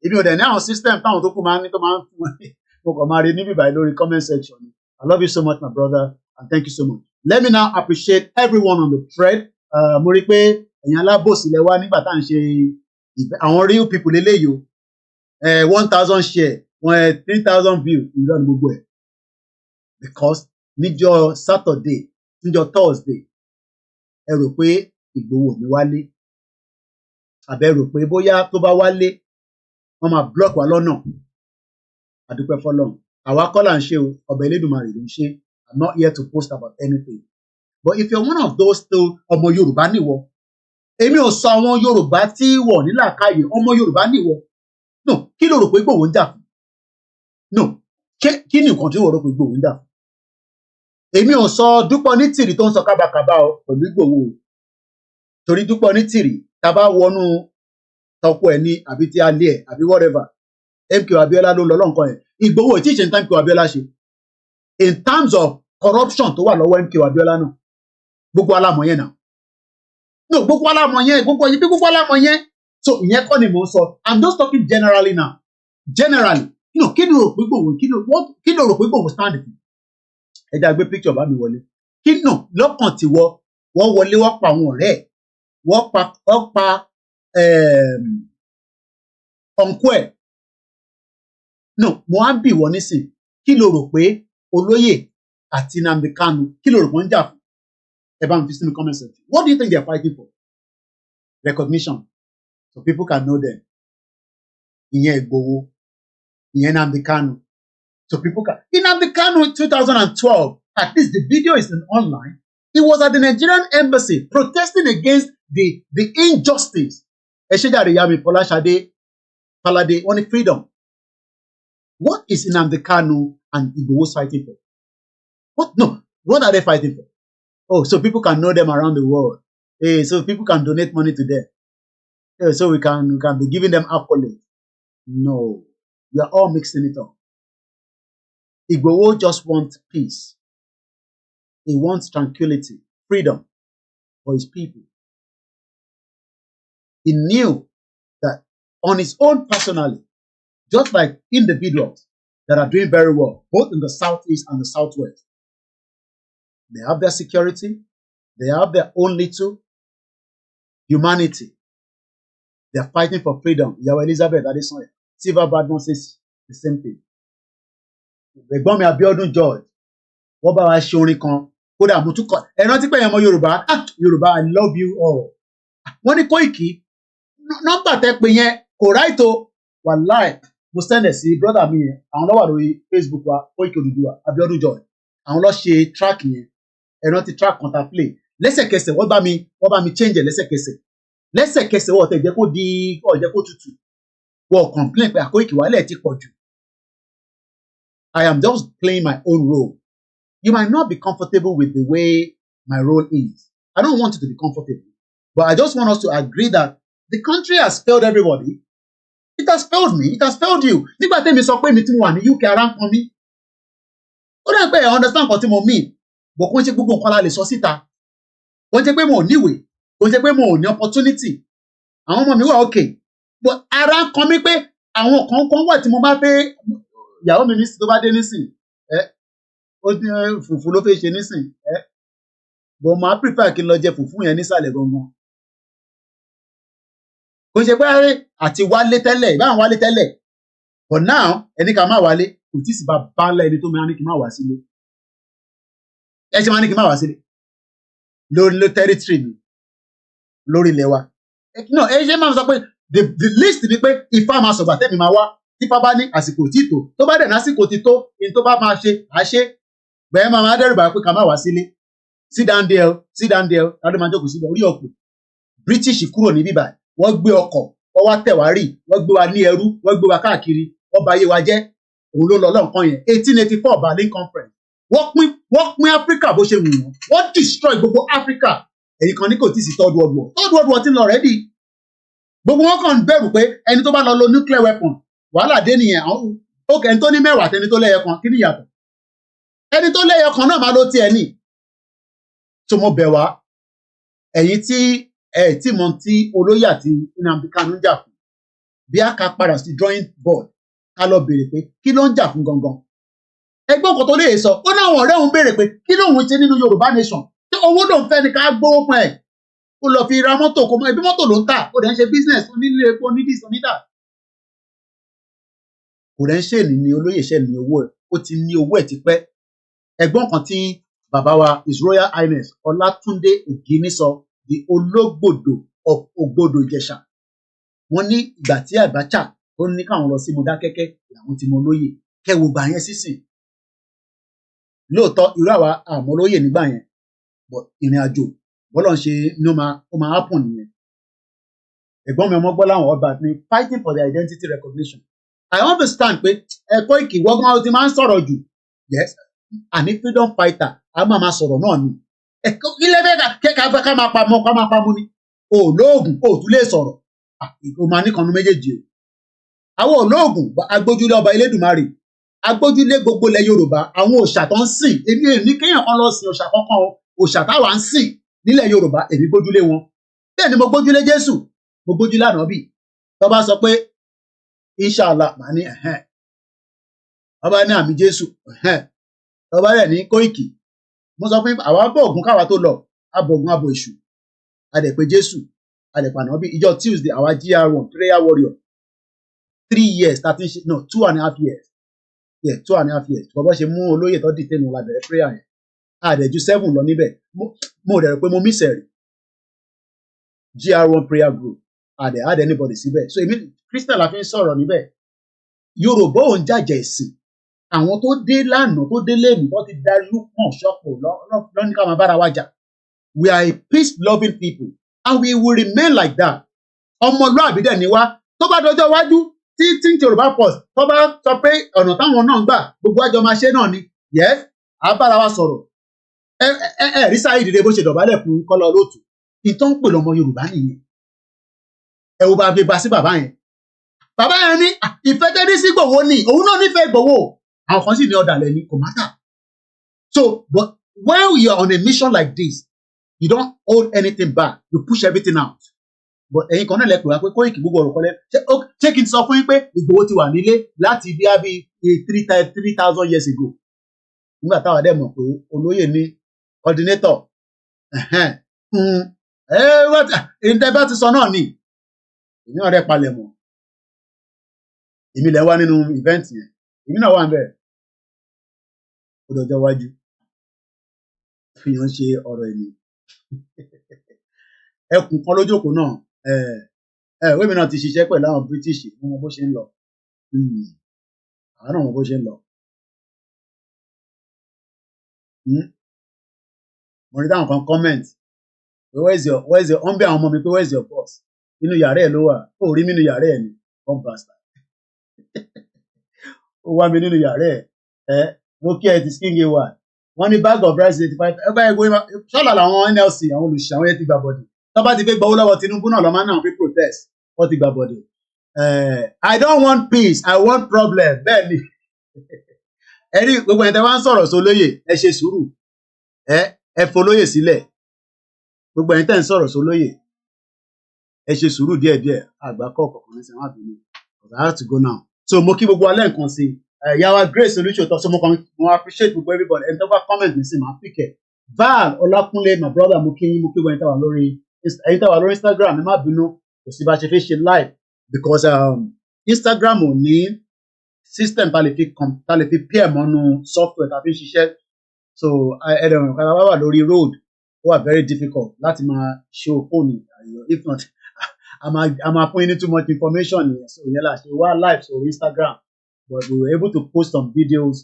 èmi ò dẹ̀ ní àwọn system táwọn tó kù máa ń ní tó máa ń fún wọn mo kàn máa rí níbí báyìí lórí comment section I love you so much my brother and thank you so much let me now appreciate everyone on the thread mo rí pé ẹ̀yin alábòsí lẹ wá nígbà tá à ń ṣe àwọn real people lélẹ́yìí o 1,000 share 3,000 view ìlọ ní gbogbo ẹ̀ because níjọ́ Saturday níjọ́ Thursday ẹ rò pé Ìgbòho ní wálé àbẹ rò pé bóyá tó bá wálé wọ́n máa block wa lọ́nà àdúpẹ́ fọ́lọ́run àwa kọ́ là ń ṣe o ọba Elédùmarè ló ń ṣe I'm not here to post about anything but if you're one of those still ọmọ Yorùbá níwọ èmi ò sọ àwọn Yorùbá tí wọ̀ nílàkàyè ọmọ Yorùbá níwọ no kí ló rò pé Ìgbòho ń jà fún no kí ni nǹkan tí wọ́n rò pé Ìgbòho ń jà fún èmi ò sọ Dúpọ̀ Onítìrì tó ń sọ kábàkàbà o pẹ̀lú Ìgbòho torí Dúpọ̀ Onítìrì tá bá wọnú tọkọ ẹ̀ ní àbí tí a lé ẹ̀ àbí whatever MK Abiola ló ń lọ lọ́nkàn ẹ̀ Ìgbòho tí ìṣe ń tán MK Abiola ṣe in terms of corruption tó wà lọ́wọ́ MK Abiola náà gbogbo alámọ̀ yẹn náà no gbogbo alámọ̀ yẹn gbogbo alámọ̀ yẹn so ìyẹn kọ́ ni mò ń sọ I'm just talking generally now generally kí ló rò pé Ìgbòho stand fún ẹ já gbé picture bá mi wọlé kí nà lọ́kàn tí wọ́n wọlé wọ́n pa àwọn ọ̀rẹ́ ẹ̀ wọ́n pa ọ̀nkú ẹ̀ no mo á bì wọ́n nísìn kí ló rò pé olóyè àti Nnamdi Kanu kí ló rò pé ń jà fún ẹ bá mi fi sínú comment section what do you think they are fighting for recognition so people can know them ìyẹn Igboho, ìyẹn Nnamdi Kanu. So people can, in Nnamdi Kanu in 2012, at least the video is online. He was at the Nigerian embassy protesting against the injustice. Eshejare Yami Folashade Falade on freedom. What is Nnamdi Kanu and Igboho fighting for? What are they fighting for? Oh, so people can know them around the world. Hey, so people can donate money to them. Hey, so we can be giving them accolades. No, we are all mixing it up. Igboho just wants peace. He wants tranquility, freedom for his people. He knew that on his own personally, just like individuals that are doing very well, both in the southeast and the southwest, they have their security, they have their own little humanity. They are fighting for freedom. Yahweh Elizabeth Adesoye, Silver Badman says the same thing. Ẹ̀gbọ́n mi Abiodun George, wọ́n bá wa ṣe orin kan, kódà mo tún kọ, ẹ rántí pé ẹ̀yàn ọmọ Yorùbá, Yorùbá, I love you all. Wọ́n ní Koiki, nọ́mbà tẹ́ pé yẹn kò ráìtó, wàláì, mo send ẹ̀ sí brother mi yẹn, àwọn ló wà lórí Facebook wa, Koiki Odùduwà, Abiodun George, àwọn ló ṣe track yẹn, ẹ rántí track kan ta play, lẹ́sẹ̀kẹsẹ̀ wọ́n bá mi change ẹ̀ lẹ́sẹ̀kẹsẹ̀ wọ́n tẹ̀ jẹ́ kó di, jẹ́ kó tutù, wọ́n complain pé Koiki wàhálẹ̀ ti pọ̀ jù. I am just playing my own role. You might not be comfortable with the way my role is. I don't want you to be comfortable. But I just want us to agree that the country has failed everybody. It has failed me. It has failed you. Nígbà tẹ́mi sọ pé mi tí mo wà ní UK ara ń kan mí. Ó dà pé I understand nǹkan tí mo mean. But kò ń ṣe gbogbo nǹkan la lè sọ síta. Kò ń ṣe pé mo ò níwèé. Kò ń ṣe pé mo ò ní opportunity. Àwọn ọmọ mi wà okay. But ara ń kan mí pé àwọn kan wà tí mo bá fẹ́ ìyàwó mi nísìn tó bá dé nísìn ó ní fùfú ló fẹ́ ṣe nísìn but máa prefer kí n lọ jẹ fùfú yẹn nísàlẹ̀ gangan. Kò ṣe pé àti wálé tẹ́lẹ̀ ìbáwọn wálé tẹ́lẹ̀ but now ẹni ká má wálé kò tí sì bá ńlá ẹni tó máa ní kí n má wá sílé. Ẹ ṣe máa ní kí n má wá sílé lórí territory mi lórí ilẹ̀ wa. Ẹ ṣe máa sọ pé the list ni pé ifá máa sọ̀gbà tẹ́mi máa wá. Tífá bá ní àsìkò tí tó bá dẹ̀ lásìkò ti tó ní tó bá máa ṣe àṣe bẹ́ẹ̀ máa dẹ́rù bá pé ká má wá sílé. Sit down there ládùn máa jókòó síbẹ̀ orí ọ̀pọ̀ British kúrò ní bíbá wọ́n gbé ọkọ̀ wọ́n wá tẹ̀ wá rì wọ́n gbé wa ní ẹrú wọ́n gbé wa káàkiri wọ́n bà ayé wa jẹ́ òun ló lọ lọ́nkàn yẹn 1884 Berlin Conference wọ́n pín Africa bó ṣe wù wọ́n destroy gbogbo Africa èyí kan ní kò tí ì sí third world war ti lọ rẹ́dì gbogbo wọn kàn ń bẹ̀rù pé ẹni tó bá lọ lo nuclear weapon wàhálà dé nìyẹn ókè ẹni tó ní mẹ́wàá àtẹni tó lẹ́yẹ kan kí ni ìyàtọ̀ ẹni tó lẹ́yẹ kan náà máa ló tiẹ̀ ní. tó mo bẹ̀ wá ẹ̀yin tí mo ti olóyè àti Nnamdi Kanu ń jà fún bí a ká padà sí drawing board ká lọ béèrè pé kí ló ń jà fún gangan. ẹgbẹ́ ọkọ̀ tó lè sọ ó ní àwọn ọ̀rẹ́ òun béèrè pé kí lóun ti nínú Yorùbá nation tí owó lòun fẹ́ ni ká gbówó fún ẹ̀ ó lọ fi ra mọ́tò kó mọ ẹbí mọ́tò ló ń tà ó dẹ̀ ń ṣe business onílé epo onídìí onídà. Kò rẹ̀ ń ṣe ní olóyè ṣe ní owó ẹ̀ ó ti ní owó ẹ̀ ti pẹ́. Ẹ̀gbọ́n kan tí bàbá wa His Royal Highness Ọlátúndé Ògìní sọ di Ológbòdò of Ògbòdò Ìjẹ̀ṣà. Wọ́n ní ìgbà tí Abacha tó ní káwọn lọ sí Mọdákẹ́kẹ́ làwọn ti mọ olóyè kẹwò gbà yẹn sísìn. Lóòótọ́ irú àwa àmọ́ olóyè nígbà yẹn but ìrìn àjò bọ́lọ̀ ń ṣe ní ó máa happen nìyẹn. Ẹ̀gbọ́n mi ọmọ gbọ́ láwọn ọba ní fighting for their identity recognition. I understand pé Koiki wọ́gbọ́n ti máa ń sọ̀rọ̀ jù. Yes, àní freedom fighter a máa sọ̀rọ̀ náà ni. Ilé bẹ́ẹ̀ ká máa pamọ́ ni. Olóògùn ò tún lè sọ̀rọ̀. O máa ní kanú méjèèjì o. Àwọn olóògùn agbójúlé ọba Elédùmarè. Agbójúlé gbogbo ilẹ̀ Yorùbá. Àwọn òòṣà tó ń sìn. Èmi ò ní kéèyàn kan lọ sin òòṣà kankan o. Òòṣà táwa ń sìn nílẹ̀ Yorùbá èmi gbójúlé wọn. Bẹ́ẹ̀ ni mo gbójúlé Jésù. Mo gbójúlé Ànábì. Tó bá sọ pé Inshallah màá ní ọba ní àmì Jésù ọba rẹ̀ ní Koiki mo sọ fún àwa bọ Ògún káwa tó lọ abọ̀gún abọ̀ èṣù adẹ̀pé Jésù adẹ̀pà náà bí ìjọ Tuesday àwa GR1 prayer warrior 3 years 2.5 years 2.5 years bọ́bọ́ ṣe mú olóyè tó dìtẹ́ nù lábẹ̀rẹ̀ prayer yẹn àdẹ̀jú 7 lọ níbẹ̀ mo rẹ̀ rẹ̀ pé mo mísẹ̀ rí GR1 prayer group add anybody síbẹ̀ so èmi Christian la fi ń sọ̀rọ̀ níbẹ̀ Yorùbá ò ń jàjà ẹ̀sìn àwọn tó dé lánàá tó dé lẹ́nu tó ti darú pọ̀ ṣọ́pọ̀ lọ́ní ká máa bára wa jà we are a peace loving people and we will remain like that ọmọlúàbí dẹ̀ ni wá tó bá dọjọ́ iwájú tí Yorùbá pọ̀ tó bá sọ pé ọ̀nà táwọn náà ń gbà gbogbo àjọ máa ṣe náà ni yes à bára wa sọ̀rọ̀ ẹ rí sáyé ìdílé bó ṣe dọ̀bálẹ̀ fún Kọ́lá Olóòtú ìtàn ń pè lọ́mọ Yorùbá nìyẹn ẹ wo bá gbé ba sí bàbá yẹn ní ìfẹ́ tẹ́lẹ̀ sí Ìgbòho ni òun náà nífẹ̀ẹ́ Ìgbòho àwọn kan sì ní ọ̀dàlẹ̀ ni kò mátà so but when you are on a mission like this you don't hold anything back you push everything out but ẹ̀yin kan náà lẹ pè wá pé Koiki gbogbo ọ̀rọ̀ kọ́lẹ́ ṣé kí n sọ fún yín pé Ìgbòho ti wà nílé láti bí 3,000 years ago nígbà táwa dẹ̀ mọ̀ pé olóyè ní coordinator ìtẹ́ bá ti sọ náà ni èmi náà rẹ̀ palẹ̀ mọ́ èmi lẹ̀ wá nínú event yẹn èmi náà wà ń bẹ̀ ó dọjọ́ wájú fi hàn ṣe ọ̀rọ̀ ẹ̀mí ẹkùn kan lójókòó náà wémi náà ti ṣiṣẹ́ pẹ̀lú àwọn British mo mọ bó ṣe ń lọ àwọn náà mọ bó ṣe ń lọ mo rí táwọn kan comment where's your ọ̀n bí àwọn ọmọ mi pé where's your boss nínú yàrá ẹ̀ ló wà ó rí mi nínú yàrá ẹ̀ ni one bastard ó wá mi nínú yàrá ẹ̀ mo kí ẹ ti skin gay wa wọ́n ní bag of rice 85 ẹ bá ẹ gbé ṣọ́ọ̀lá làwọn NLC àwọn olùṣẹ́ àwọn yẹn ti gbà bọ̀dì tó bá ti fẹ́ gbowó lọ́wọ́ Tinubu náà lọ́mọ náà fi protest wọ́n ti gbà bọ̀dì I don't want peace I want problem bẹ́ẹ̀ ni ẹni gbogbo ẹni tẹ́ wá ń sọ̀rọ̀ sólóyè ẹ ṣe sùúrù ẹ folóyè sílẹ̀ gbogbo ẹni tẹ́ ń sọ̀rọ̀ sólóyè ẹ ṣe sùúrù díẹ̀díẹ̀ àgbà kọ̀ọ̀kan ní sẹ́wọ̀n àbínú I have to go now so mo kí gbogbo alẹ́ nǹkan sí yàrá Grace Solution tó so mo appreciate gbogbo everybody ẹni tó bá comment mi sí máa pick ẹ Val Ọlákúnlé my brother mo kí gbogbo ẹni tó wà lórí Instagram ẹ má bínú kò sí bá ṣe fi ṣe live because Instagram ò ní system tá lè fi pair mọ́nú software tá fi ń ṣiṣẹ́ so ẹ̀rọ kan wà lórí road ó wà very difficult láti máa show fóònù if not a máa fún yín ní too much information so yẹn la ṣe wá live so Instagram but we were able to post some videos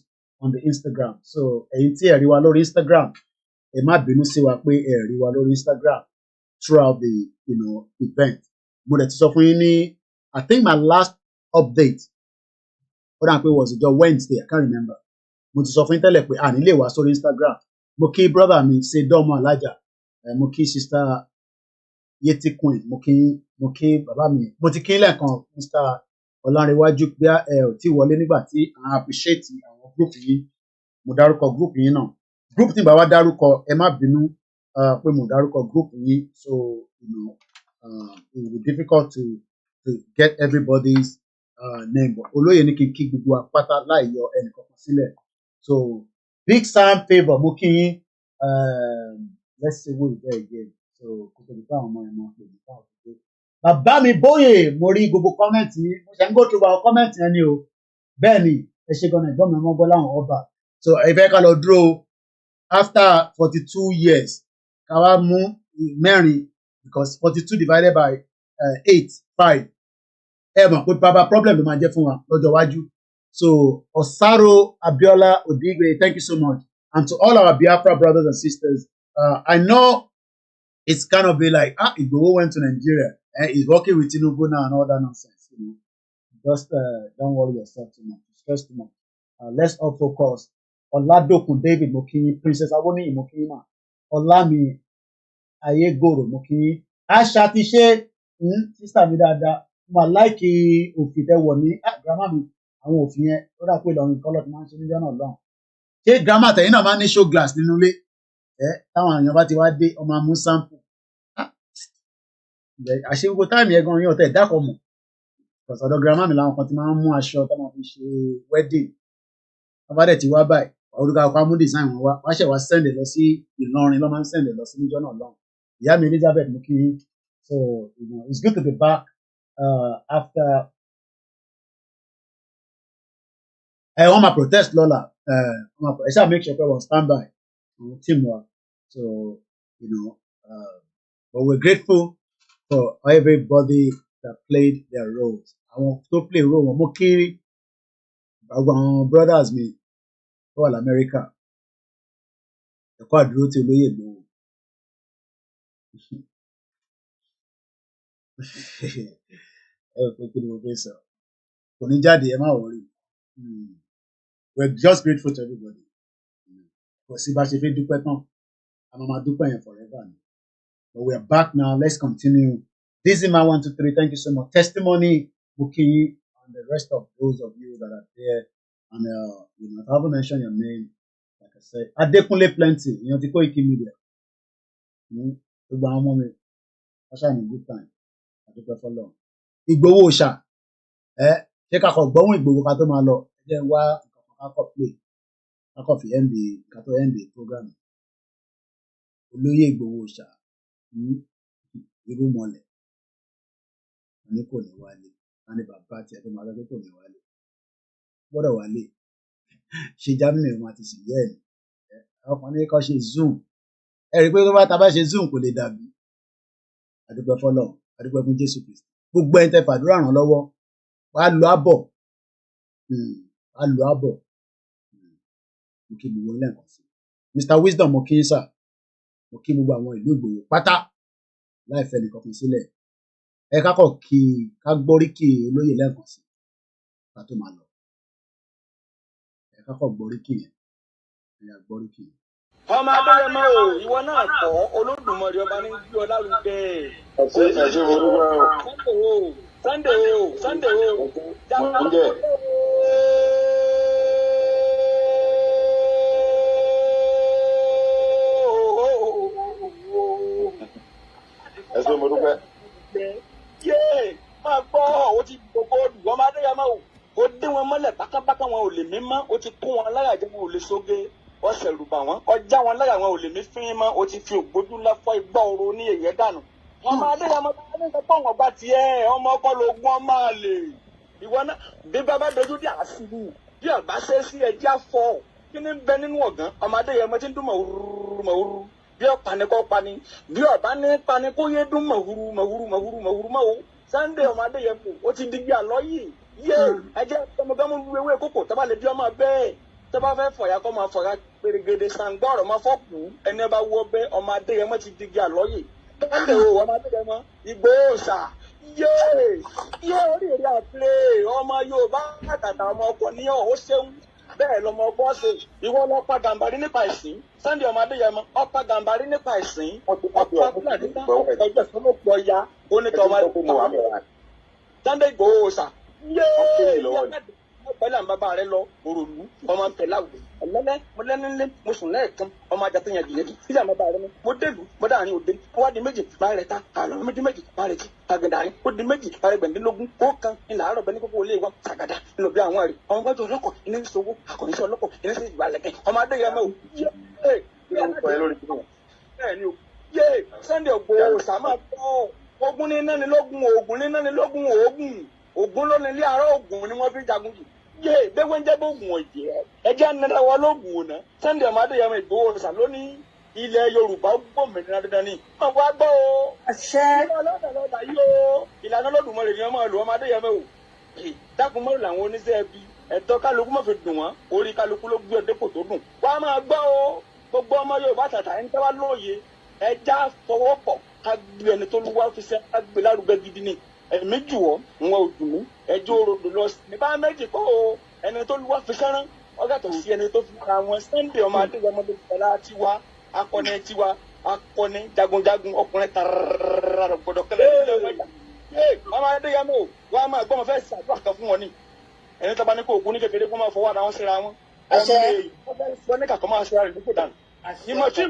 on the Instagram so ẹ̀yin tí ẹ rí wa lórí Instagram ẹ má bínú sí wa pé ẹ rí wa lórí Instagram throughout the event mo dẹ̀ ti sọ fún yín ní I think my last update ó dà pé was ọjọ́ Wednesday I can't remember mo ti sọ fún yín tẹ́lẹ̀ pé a nílé wá sórí Instagram mo kí brother mi ṣe dọ́mọ alájà mo kí sister Yeti Queen mo kí bàbá mi mo ti kí lẹ́ẹ̀kan Mr. Ọlárẹ̀wájú pé ẹ ò tí wọlé nígbà tí à ń appreciate àwọn group yìí mo dárúkọ group yìí náà group tí bàbá dárúkọ ẹ má bínú pé mo dárúkọ group yìí so it will be difficult to get everybody's name but olóyè ní kí gbogbo apáta láì yọ ẹnìkankan sílẹ̀ so Big Sam Favour mo kí yín let's see who is there again so kò tó di fún àwọn ọmọ ẹ̀ máa pè ní fáwọn ọ̀dọ́ bàbá mi bóyè mo rí gbogbo kọ́mẹ́ǹtì yín mo ṣe ń go through àwọn kọ́mẹ́ǹtì yẹn ni o bẹ́ẹ̀ ni ẹ ṣe gan-an ẹ̀gbọ́n mi ọmọ bọ́lá àwọn ọba so ẹ fẹ́ ká lọ dúró after 42 years ká wá mú mẹ́rin because 42 divided by 5 ẹ mọ̀ pé bàbá problem ló máa jẹ́ fún wa lọ́jọ́ iwájú so Osaro Abiola Odigwe thank you so much and to all our Biafra brothers and sisters I know it's kind of be like Igboho went to Nigeria and he's working with Tinubu now and all that nonsense just don't worry yourself too much stress too much let's all focus Oladokun David Mokinyi Princess Awoniyi Mokinyi Olami Ayegoro Mokinyi Asha ti ṣe sister mi dáadáa mà láìkí òfin tẹ wọ ní grandma mi àwọn òfin yẹn ó dà pé Ìlọrin kọlọ tí máa ń ṣe níjọ náà lọ́hùn ṣé grandma tẹ̀yìn náà máa ń ní show glass nínú ilé táwọn èèyàn bá ti wá dé ọmọ amú sample àṣé gbogbo táìmì ẹ̀gan yẹn ọ̀tẹ̀ dákọ̀ mọ̀ ọ̀sọ̀dọ̀ grandma mi làwọn kan ti máa ń mú aṣọ tó máa fi ṣe wedding wọ́n bá dẹ̀ ti wá báyìí orúkọ àwọn amú design wọn wá ṣẹ̀ wá sẹ́ndẹ̀ lọ sí Ìlọrin lọ́ máa ń sẹ́ndẹ̀ lọ sí níjọ náà lọ́hùn ìyá mi Elizabeth mú kí so it's good to be back after wọ́n máa protest lọ́la ẹ ṣáà make sure pé wọ́n stand by team wa so but we're grateful for everybody that played their roles. Àwọn tó play role wọn, mo kí àwọn brothers mi tó wà l'Amẹ́ríkà. Ẹ̀kọ́ àdúró tí olóyè Ìgbòho. Pé kí ni mo fẹ́ sọ? Kò ní jáde, ẹ má worry. We're just grateful to everybody. Kò sí bá ṣe fẹ́ dúpẹ́ tán, a máa dúpẹ́ yẹn forever. But we are back now. Let's continue. Dizzyman 123, thank you so much. Testimony, Buki, and the rest of those of you that are there. And you know, I haven't mentioned your name, like I said. Adekunle Plenty, you know, the KOIKIMEDIA. That's a good time. I do for long. Igboho Sha. Ṣé ká kọ gbọ́hùn Igboho ká tó máa lọ. Ẹ jẹ́ wá ká kọ play. Ká kọ fi end the program. Olóyè Igboho Sha. Irú mọ́lẹ̀. Ní kò ní wálé. Wọ́n ní bàbá àti ẹ̀fọ́ máa lọ́gbẹ́ kò ní wálé. Gbọ́dọ̀ wálé. Ṣé Germany wọn àti ṣìyẹ́ ẹ̀ ní? Àwọn kan ní kọ́ ṣe Zoom. Ẹ rí i pé tó bá ta bá ṣe Zoom kò lè dàbí. Adúpẹ́ fọ́lọ́run, adúpẹ́ fún Jésù Kristi. Gbogbo ẹni tẹ́ fàdúrà ràn lọ́wọ́. Wàá lo àbọ̀. Wàá lo àbọ̀. Mo kí gbogbo ilé ẹ̀kọ́ sí. Mr. Wisdom mo kí ń sà. Mo kí gbogbo àwọn ìlú Ìgbòho pátá. Láì fẹ́ nìkan fún sílẹ̀. Ẹ kákọ̀ kí ká gbóríkì olóyè lẹ́ẹ̀kan sí. Ká tó máa lọ. Ẹ kákọ̀ gbóríkì yẹn. Ẹ̀yà gbóríkì yẹn. Ọmọ Adéyẹmọ o, ìwọ náà kọ́ Olódùmarè ọba ní bí ọlá lùgbẹ́. Ẹ̀ṣẹ̀ olúwa o. Sunday o. Oúnjẹ. Ẹ̀ṣẹ̀ mo dúpẹ́. Máa gbọ́ o ti gbogbo olù ọmọ Adéyẹmọ o. Ó dé wọn mọ́lẹ̀ pákápáká wọn ò lè mí mọ́, ó ti kó wọn láyà jẹ́ wọn ò lè sóge. Wọ́n ṣẹ̀rù bà wọ́n, ọjà wọn láyà wọn ò lè mí fín mọ́, ó ti fi ògbójú ńlá fọ́ igbá oró ní èyẹ dànù. Ọmọ Adéyẹmọ tó ní sọ pé àwọn ọgbà tiẹ̀ ọmọ ọkọ lóògùn ọmọ àlè. Ìwọ náà bí bàbá dojú dé àṣìlù bí ọba ṣe sí ẹjẹ́ àfọ kí ni bẹ nínú ọ̀gán ọmọ Adéyẹmọ tí ń dún mọ̀húrú bí ọ̀pá ni kò pani bí ọba ní pani kó yé dún mọ̀húrú mọ̀húrú. Sunday ọmọ Adéyẹmọ ó ti digbí àlọ́ yìí yé ẹjẹ́ ọmọgámú ewé kókò tọ́ba lè bí ọmọ bẹ́ẹ̀ tọ́ba fẹ́ fọ̀yà kọ́ máa fọ̀yà pèrègèdè sàǹgbọ́ọ̀rọ̀ máa fọ́ọ̀kù ẹni bá wọ bẹ́ ọmọ Adéyẹmọ ti digbí àlọ́ yìí. Sunday o ọmọ Adéyẹmọ Ìgbòho Sà yé orí èrè àpilẹ̀ ọmọ Yorùbá àtàtà ọmọ ọkọ ní ó ṣeun bẹ́ẹ̀ lọmọ ọkọ ṣe ìwọ lọ pa Gàmbàrí nípa ìsìn Sunday ọmọ Adéyẹmọ ọpa Gàmbàrí nípa ìsìn ọ̀pá fúlàní ọjọ́ ìfowópamọ́ ya onítọ̀ ọmọ Sunday Ìgbòho Sà pẹ̀lú àwọn bàbá rẹ lọ òròlú ọmọ tẹ̀lé àwùjọ ọ̀lẹ́lẹ́ mo lẹ́nilé mo sùn lẹ́ẹ̀kan ọmọ ajá tó yàn jìyẹ́jì sí àwọn bàbá rẹ mi mo délùú mo dáàrin òde mo wá di méjì máa rẹ̀ ta àlọ́ méjì máa rẹ̀ jí àgàdàrín ó di méjì máa rẹ̀ gbẹ̀ndínlógún ó kan ńlá àárọ̀ bẹ́ẹ̀ ní kókó olé wa sàgàdà ńlọ bí àwọn rẹ̀ ọmọ gbọ́dọ̀ ọlọ́kọ̀ iná ń sowó àkọ́níṣẹ́ ọlọ́kọ̀ iná sì ìgbà lẹ́kẹ̀ ọmọ Adéyẹmọ yé Sunday Ìgbòho sàmà tó ogun ní náà ní lógún ogun ló ní ilé àárọ̀ ogun ni wọ́n fi jagun jù yé bẹ́ẹ̀ ń jẹ́ bóògùn ọ̀jẹ̀ ẹjẹ́ nira wọn lóògùn ọ̀nà Sunday ọmọ Adéyẹmọ Ìgbòho Sà lónìí ilẹ̀ Yorùbá gbòmìnira dandan ni. wọ́n wá gbọ́ o. àṣẹ. ọlọ́dà yìí o ìlànà Olódùmarè ni wọ́n máa lò ọmọ Adéyẹmọ o. dákun mọ́rù làwọn oníṣẹ́ ẹbí ẹ̀tọ́ kálukú má fi dùn wọ́n orí kálukú ló gbé ọdẹ kò tó dùn. wọ́n á máa gbọ́ o gbogbo ọmọ Yorùbá tàtà ẹni tẹ́wá lóye ẹja fọwọ́pọ̀ ká gbé ẹni tó lúwa fi sẹ́ ká gbé lárugẹ gidi ni ẹ̀mí jù ọ́ wọn ò dùn mí ẹjọ́ òrodò lọ sí ní bá méjì kọ́ o ẹni tó lúwa fi sẹ́rán ọgàtọ̀ sí ẹni tó fi ra wọn Sunday ọmọ Adéyẹmọ tó fi ra tiwa akọni jagunjagun ọkùnrin tararara gbọ́dọ̀ kẹlẹ nílẹ̀ ọmọdé ọmọ Adéyẹmọ o wọn a máa gbọ́ ọmọ fẹ́ ṣàdúrà kan fún wọn ni ẹni tó bá ní kó ògùn ní kékeré kó máa fọwọ́ ara wọn síra wọn ọmọ èyí wọn ní kàkọ́ máa ṣe ara rẹ̀ nípò dànù ìmọ̀jú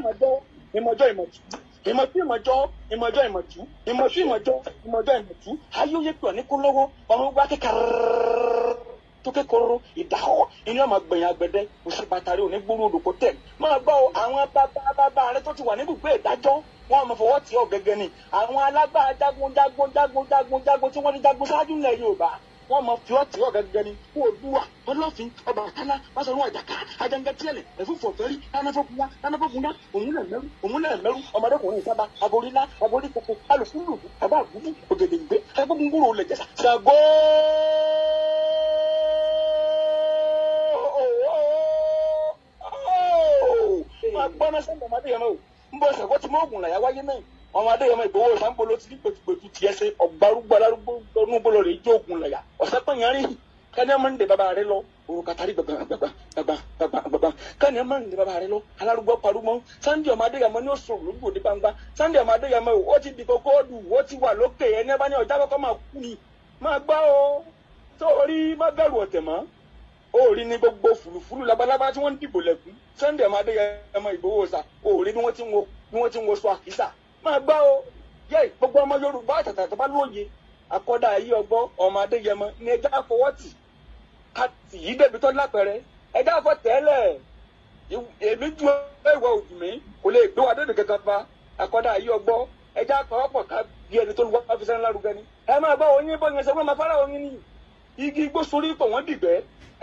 ayé pè ní kó lọ́wọ́ ọmọ gbá kékeré tó kékeré ìdáhọ́ inú ọmọ gbẹ̀yìn agbẹ̀dẹ òsì pàtàkì òní gbúrú olùkọ́ tẹ̀ máa gbọ́ àwọn bàbá rẹ tó ti wà níbùgbé ìdájọ́ wọn máa fọwọ́ tì ọ́ gẹ́gẹ́ ni àwọn alágbára jagun tí wọ́n ní jagun ṣáájú ilẹ̀ Yorùbá wọ́n mọ fi ọtí ọ̀gẹ́gẹ́ ni kó Olúwa Ọlọ́fin Ọbàtálá Báṣọ̀run Àjàká Àjàngẹ́tíẹ̀lẹ̀ ẹ̀fúnfọ̀fẹ́rí lánàfọ́kúnlá òun náà mẹ́rú ọmọdékùnrin sábà aborílá aborí koko alùpùpù bàbá àgùdù ògèdèǹgbé ẹgbẹ́gbùngbùrù olè jẹ́sà Ṣàngó. Agbọ́nà sẹ́ńdọ̀ ọmọdé yẹn mọ́ ń bọ̀ Ṣàngó tí mọ́ ògùn làyà wáyé náà ọmọdé yẹn mọ́ Ìgbòho Ṣàǹpolò ti ní pẹ̀tùpẹ̀tù tiẹ̀ ṣe ọ̀gbárùgbọ́ alárúgbó ọdún gbọ́dọ̀ rè jó ògùn làyà ọ̀sẹ̀ pé yẹn rí kẹ́ni ọmọ ń de bàbá rẹ lọ òrùka tari gbàgbà kẹ́ni ọmọ ń de bàbá rẹ lọ alárúgbó parúmọ́ Sunday ọmọdé yẹn mọ́ ní oṣù lójú òde gbangba Sunday ọmọdé yẹn mọ́ ó ti di kókó dù ó ti wà lókè ẹni ẹbá ní ọjà kọ́kọ́ máa kú ni máa gbá o sórí má bẹ̀rù ọ̀tẹ̀ mọ́ òòrí ni gbogbo fùlùfùlù labalábá tí wọ́n ń dìbò lẹ́kùn Sunday ọmọdé yẹn mọ́ Ìgbòho Ọ̀ṣà òòrí bí wọ́n ti ń wo sọ àkísà máa gbá o yẹ gbogbo ọmọ Yorùbá àtàtà tó bá lóye akọ́dà ayé ọgbọ́n ọmọ Adéyẹmọ ní ẹja fọwọ́tì àti yìí débi tó lápẹ̀rẹ̀ ẹja fọ tẹ́lẹ̀ èmi ju ìwọ òdì mi kò lè gbé wa débi kankan pa akọ́dà ayé ọgbọ́n ẹja pàwọ́pọ̀ ká bí ẹni tó lu wá fi sẹ́ni lárugẹ ni ẹ máa bá oyin bọ́ yẹn sẹ́wọ́n máa fara oyin ni igi igbó sórí pọ̀ wọ́n dìgbẹ́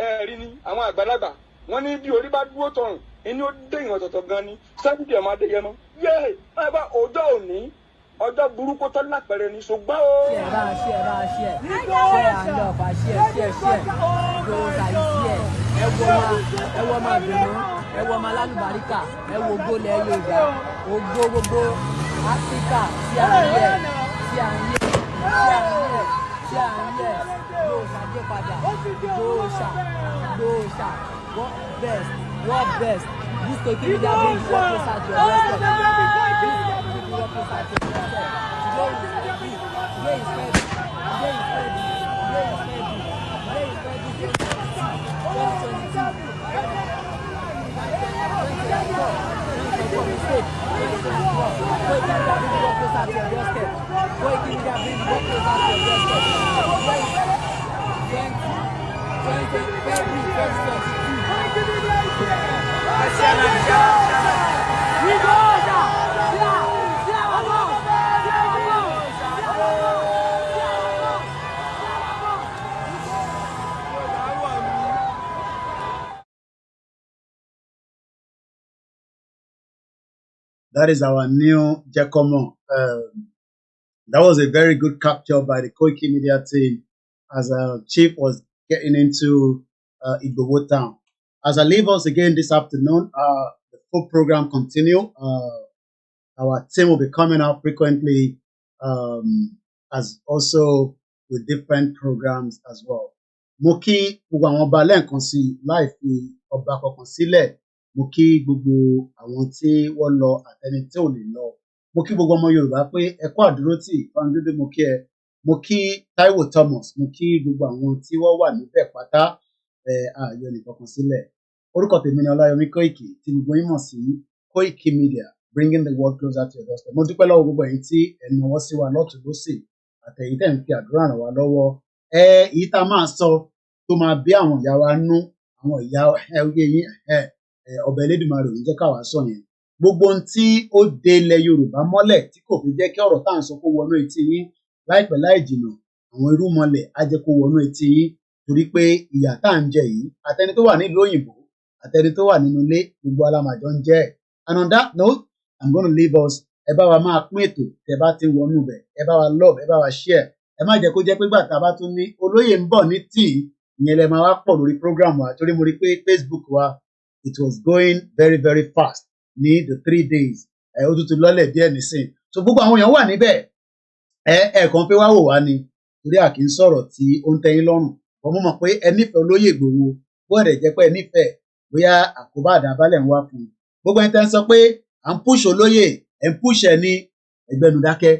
ẹ̀rí ni àwọn àgbàlagbà wọ́n ní bí orí bá dúró tọrùn inú ó dé ìwọ̀n tọ̀tọ̀ gan ni Sunday ọmọ Adéyẹmọ yé máa bá ọjọ́ òní ọjọ́ burúkú tó lápẹ̀rẹ̀ ní ṣùgbọ́n o. ṣe àlọ́ọ̀fà ṣe ẹ wo ọmọ ìdùnnú ẹ wo ọmọ alálùbáríkà ẹ wo gbólẹ̀ Yorùbá ògbó gbogbo Áfíríkà tí à ń yẹ yóò ṣàjẹ́ padà gbòòṣà what best this KOIKIMEDIA brings you closer to your doorstep. That is our new Giacomo. That was a very good capture by the KOIKIMEDIA team as Chief was getting into Igboho town. As I leave us again this afternoon, the full program continue. Our team will be coming out frequently, as also with different programs as well. Mo kí gbogbo àwọn ọba lẹ́ẹ̀kan sí láì fi ọba kankan sílẹ̀. Mo kí gbogbo àwọn tí wọ́n lọ àtẹni tí ò lè lọ. Mo kí gbogbo ọmọ Yorùbá pé ẹ kú àdúrótì Fáńdúdú mo kí ẹ. Mo kí Táíwò Thomas, mo kí gbogbo àwọn tí wọ́n wà níbẹ̀ pátá ààyò nìkankan sílẹ̀. Orúkọ tèmi ni Ọláyọmí Koiki tí gbogbo yín mọ̀ sí KOIKIMEDIA, bringing the world closer to your doorstep. Mo dúpẹ́ lọ́wọ́ gbogbo ẹ̀yin tí ẹ náwó sí wa lọ́tùn lósì àtẹ̀yin tẹ̀ ń fi àdúrà ràn wá lọ́wọ́. Èyí tá a máa sọ tó máa bí àwọn ìyá wa nú, àwọn ìyá ẹgbẹ́ yín ọba Elédùmarè ò ní jẹ́ káwa sọ yẹn. Gbogbo ohun tí ó de ilẹ̀ Yorùbá mọ́lẹ̀ tí kò fi jẹ́ kí ọ̀rọ̀ tá à ń sọ kó wọnú etí yín láìpẹ́ láì jìnnà, àwọn irúnmọlẹ̀ á jẹ́ kó wọnú etí yín torí pé ìyà tá à ń jẹ yìí àtẹni tó wà nílùú òyìnbó àtẹni tó wà nínú ilé gbogbo alámàjọ ń jẹ. And on that note, I'm going to leave us. Ẹ bá wa máa pín ètò tẹ bá ti wọnú bẹ̀, ẹ bá wa love, ẹ bá wa share. Ẹ má jẹ́ kó jẹ́ pé gbà tá a bá tún ní olóyè ń bọ̀ ní tíì ìyẹn lẹ máa wá pọ̀ lórí program wa torí mo rí pé Facebook wa it was going very very fast ní the 3 days ó tún ti lọ́lẹ̀ díẹ̀ nísìn. So gbogbo àwọn èèyàn wà níbẹ̀ ẹ̀ẹ̀kan pé wá wò wá ni torí à kì í sọ̀rọ̀ tí ó ń tẹ́yìn lọ́rùn. Mo mọ̀ pé ẹ nífẹ̀ẹ́ olóyè Ìgbòho bó ẹ̀rẹ̀ jẹ́ pé ẹ nífẹ̀ẹ́ bóyá àkóbá àdábálẹ̀ ń wá fún un. Gbogbo ẹni tẹ́ ń sọ pé à ń push olóyè ẹ̀ ń push ẹ̀ ní ẹgbẹ́nu dákẹ́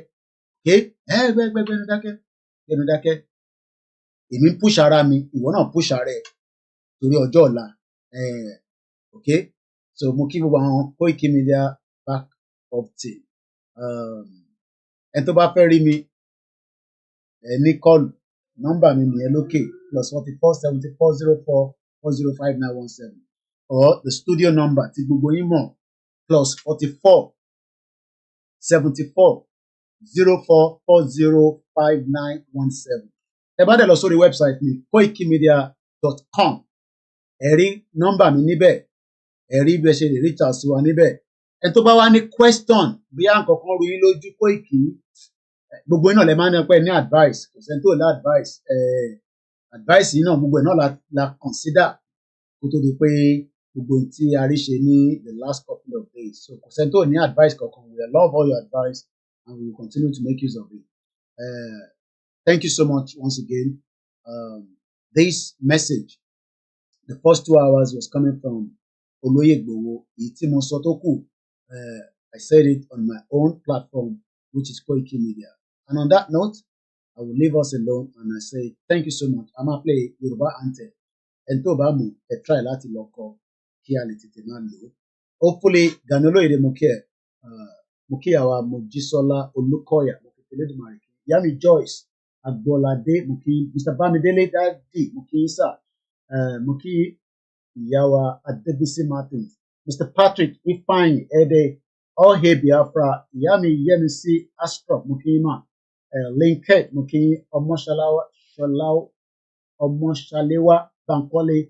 ẹgbẹ́nu dákẹ́ èmi ń push ara mi ìwọ náà push ara ẹ̀ torí ọjọ́ ọ̀la okay. So mo kí gbogbo àwọn KOIKIMEDIA back up team ẹni tó bá fẹ́ rí mi ní kọ́ọ̀lù nọ́mbà mi nìyẹn lókè +447404405917 or the studio number tí gbogbo yín mọ̀ +447404405917. ẹ bá dẹ̀ lọ sórí website mi koikimedia.com ẹ rí nọ́mbà mi níbẹ̀ ẹ rí bí ẹ ṣe lè reach out sí wa níbẹ̀ ẹ tó bá wá ní question bí à ń kankan ru yín lójú Koiki gbogbo iná lẹ máa ń ní pẹ́ ní advice kò sẹ́ni tó ní advice advice yìí náà gbogbo ẹ̀ náà la consider kó tó di pé gbogbo tí a rí ṣe ní the last couple of days so kò sẹ́ni tó ní advice kankan we love all your advice and we will continue to make use of it. Thank you so much once again. This message, the first 2 hours was coming from Oloye Igboho. Itimo Sotoku. I said it on my own platform, which is Koiki Media. And on that note, I will leave us alone and I say thank you so much. I'm gonna play Yoruba anthem. And to ba mu, try lati loko ki a le tete ma lo. Hopefully, Ganolo ide Moki awa Mojisola Olukoya, Moki Eledumare. Yami Joyce. Agbolade Muki, Mr. Bamidele Daddy Muki Isa, Muki Yawa Adebisi Martins, Mr. Patrick Ifeanyi Ede, All Hey Biafra, Yami Yemisi Astro Mukima, Linket Muki Omoshalewa Bankole,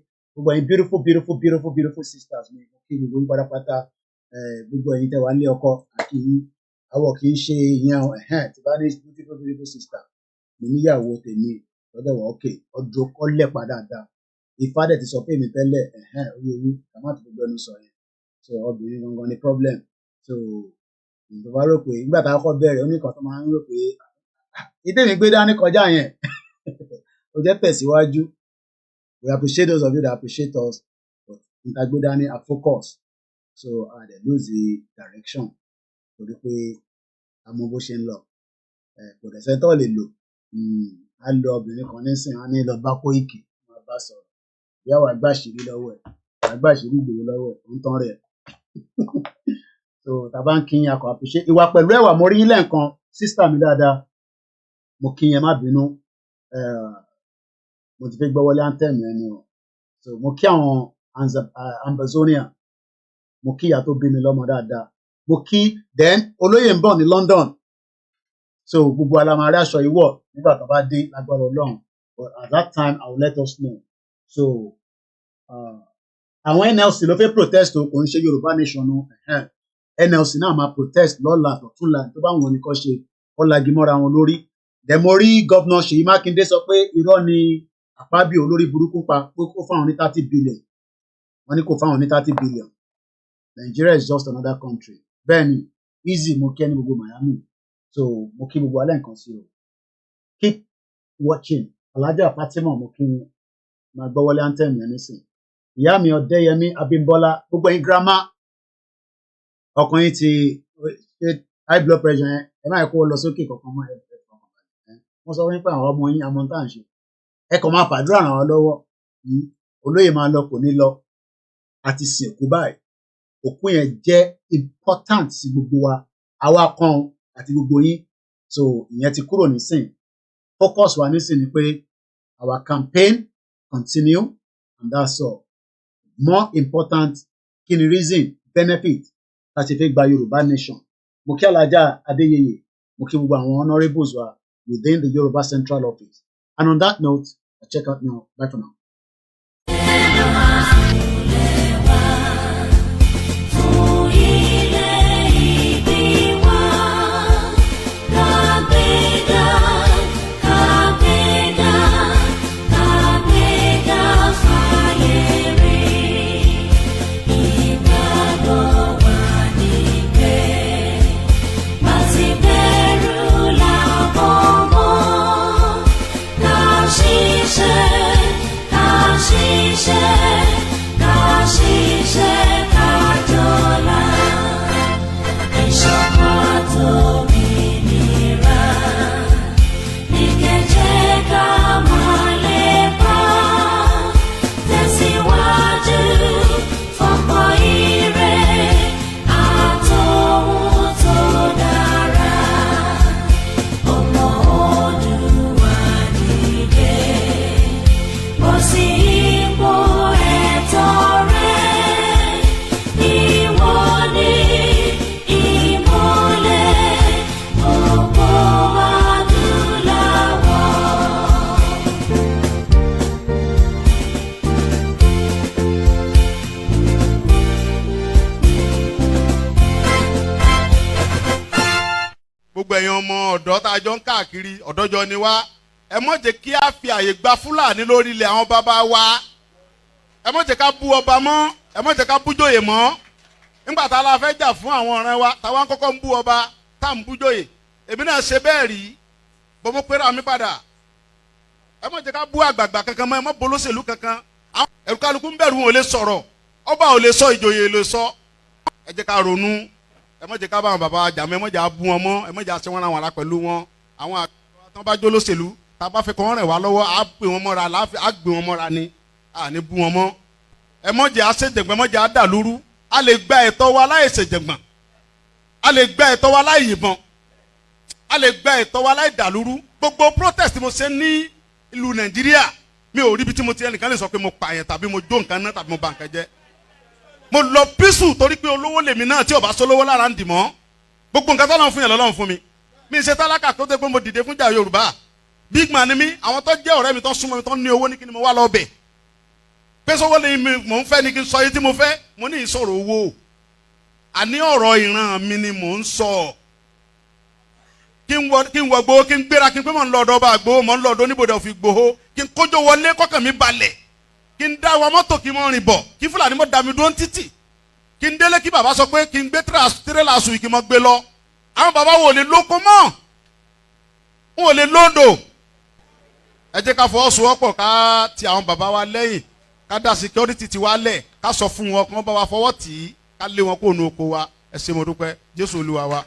beautiful sisters, Muki Wimbarapata, Bugo Ite Wale Oko, Aki, Awo Kishi, beautiful sister. Níyàwó tèmi lọ́dọ̀ wà ókè ọdún ọlẹ́ padà Ifá dẹ̀ ti sọ pé mi tẹ́lẹ̀ oyè yín kàmá tó gbẹnu sọ yẹn so obìnrin gangan ni problem so ìjọba rò pé nígbà tá a kọ́ bẹ̀rẹ̀ oníkan tó máa ń rò pé ìtẹ̀mí gbé dání kọjá yẹn ó jẹ́ tẹ̀síwájú we appreciate those of you that appreciate us but níta gbé dání a focus so I dey lose the direction torí pé a mọ bó ṣe ń lọ kò dẹ̀ sẹ́ńtọ́ lè lò a lo obìnrin kan nísìnyí a ní lọ bá Koiki wọn bá sọ̀rọ̀ bí àwọn agbáṣirí lọ́wọ́ ẹ̀ agbáṣirí Ìgbòho lọ́wọ́ ẹ̀ ń tán rẹ̀ so tàbá ń kíyìn akọ àpèṣe ìwà pẹ̀lú ẹ̀wà mo rí yín lẹ́ẹ̀kan sísítà mi dáadáa mo kíyìn má bínú mo ti fẹ́ gbọ́ wọlé anthem yẹn ni o so mo kí àwọn Ambazonia mo kí ìyá tó bí mi lọ́mọ dáadáa mo kí then olóyè ń bọ̀ ní London so gbogbo alamari aṣọ ìwọ nígbà tó bá dé lágbára Ọlọ́run but at that time I will let us know so àwọn NLC ló fẹ́ protest o kò ń ṣe Yorùbá nation o NLC náà máa protest lọ́la tọ̀túnla tó bá wọn nìkan ṣe ọ̀làgì mọ́ra wọn lórí then mo rí gọ́vnà Ṣèyí Mákindé sọ pé irọ́ ni Àpábíò olórí burúkú pa pé kó fáwọn ní 30 billion wọ́n ní kó fáwọn ní 30 billion Nigeria is just another country bẹ́ẹ̀ ni easy mo kí ẹni gbogbo Miami so mo kí gbogbo alẹ́ nǹkan sí o keep watching Alhaja Fatima mo kí máa gbọ́ wọlé anthem yẹn nísìn ìyá mi Ọdẹ́yẹmí Abímbọ́lá gbogbo ẹ̀yin girama ọkùnrin ti high blood pressure yẹn ẹ máa kó lọ sókè kankan mọ́ wọ́n sọ wípé àwọn ọmọ yín àmọ́ tá à ń ṣe ẹ kàn máa fàdúrà ràn wọ́n lọ́wọ́ olóyè máa lọ kò ní lọ àti sìnkú báyìí òkú yẹn jẹ́ important sí gbogbo wa àwa kan àti gbogbo yín so ìyẹn ti kúrò nísìn focus wa nísìn ni pé our campaign continue and that's all more important kí ni reason benefit tá a ṣe fẹ́ gba Yorùbá nation mo kí Alhaja Adéyẹyè mo kí gbogbo àwọn honourables wa within the Yoruba Central Office and on that note I check out now bye for now. ọ̀dọ́ tá a jọ ń káàkiri ọ̀dọ́jọ́ ni wá ẹ má jẹ́ kí a fi àyè gba Fúlàní lórí ilẹ̀ àwọn bàbá wa ẹ má jẹ́ ká bú ọba mọ́ ẹ má jẹ́ ká bú jòyè mọ́ nígbà tá a la fẹ́ jà fún àwọn ọ̀rẹ́ wa táwa kọ́kọ́ ń bú ọba tá à ń bú jòyè èmi náà ṣe bẹ́ẹ̀ rí bọ́ mo pera mi padà ẹ má jẹ́ ká bú àgbààgbà kankan mọ́ ẹ má bolóṣèlú kankan ẹ̀rù kálukú ń bẹ̀rù wọn ò lè sọ̀rọ̀ ọba ò lè sọ ìjòyè lè sọ ẹ jẹ́ ká ronú ẹ má jẹ́ ká bá àwọn bàbá jà mọ́ ẹ má jẹ́ bú wọn mọ́ ẹ má jẹ́ àṣẹ wọn àwọn ará pẹ̀lú wọn àwọn àgbà tó bá jó lóṣèlú tá a bá fẹ́ kọ́ wọn rẹ̀ wá lọ́wọ́ á gbé wọn mọ́ra á gbé wọn mọ́ra ni à ní bú wọn mọ́ ẹ má jẹ́ àṣejẹ̀gbọ́n ẹ má jẹ́ àdàlúrú a lè gba ẹ̀tọ́ wa láì ṣèjẹ̀gbọ́n a lè gba ẹ̀tọ́ wa láì yìnbọn a lè gba ẹ̀tọ́ wa láì dàlúrú gbogbo protest mo ṣe ní ìlú Nàìjíríà mi ò rí ibi tí mo ti ẹnìkan lè sọ pé mo pààyàn tàbí mo jó nǹkan náà tàbí mo bà nǹkan jẹ́ mo lọ písù torí pé olówó lèmi náà tí ò bá sólówó lára ń dì mọ́ gbogbo nǹkan tọ́lọ́run fún yàn lọ́lọ́run fún mi mi ṣe tálákà tó dé pé mo dìde fúnjà Yorùbá big man ni mi àwọn tó jẹ́ ọ̀rẹ́ mi tó súnmọ́ mi tó ní owó ní kí ni mo wá lọ bẹ̀ pé sọ́wọ́ ni mò ń fẹ́ ni kí n sọ yìí tí mo fẹ́ mo ní ìsọ̀rọ̀ owó àní ọ̀rọ̀ ìran mi ni mò ń sọ kí n wọ Ìgbòho kí n gbéra kí n pé mò ń lọ ọ̀dọ̀ ọba Ìgbòho mò ń lọ ọ̀dọ̀ oníbodè of Ìgbòho kí n kójó wọlé kọ́kàn mi balẹ̀ kí n dá wa mọ́tò kí n mọ́ rìn bọ̀ kí Fúlàní mọ́ dá mi dúró títì kí n délé kí bàbá sọ pé kí n gbé tírélà sùn kí n mọ́ gbé lọ àwọn bàbá wo lè lóko mọ́ wọn ò lè lóńdò ẹ jẹ́ ká fọwọ́sowọ́pọ̀ ká ti àwọn bàbá wa lẹ́yìn ká dá security ti wa lẹ̀ ká sọ fún wọn kí wọ́n bá wa fọwọ́ tì í ká lé wọn kó nu oko wa ẹ ṣé mo dúpẹ́ Jésù Olúwa wa.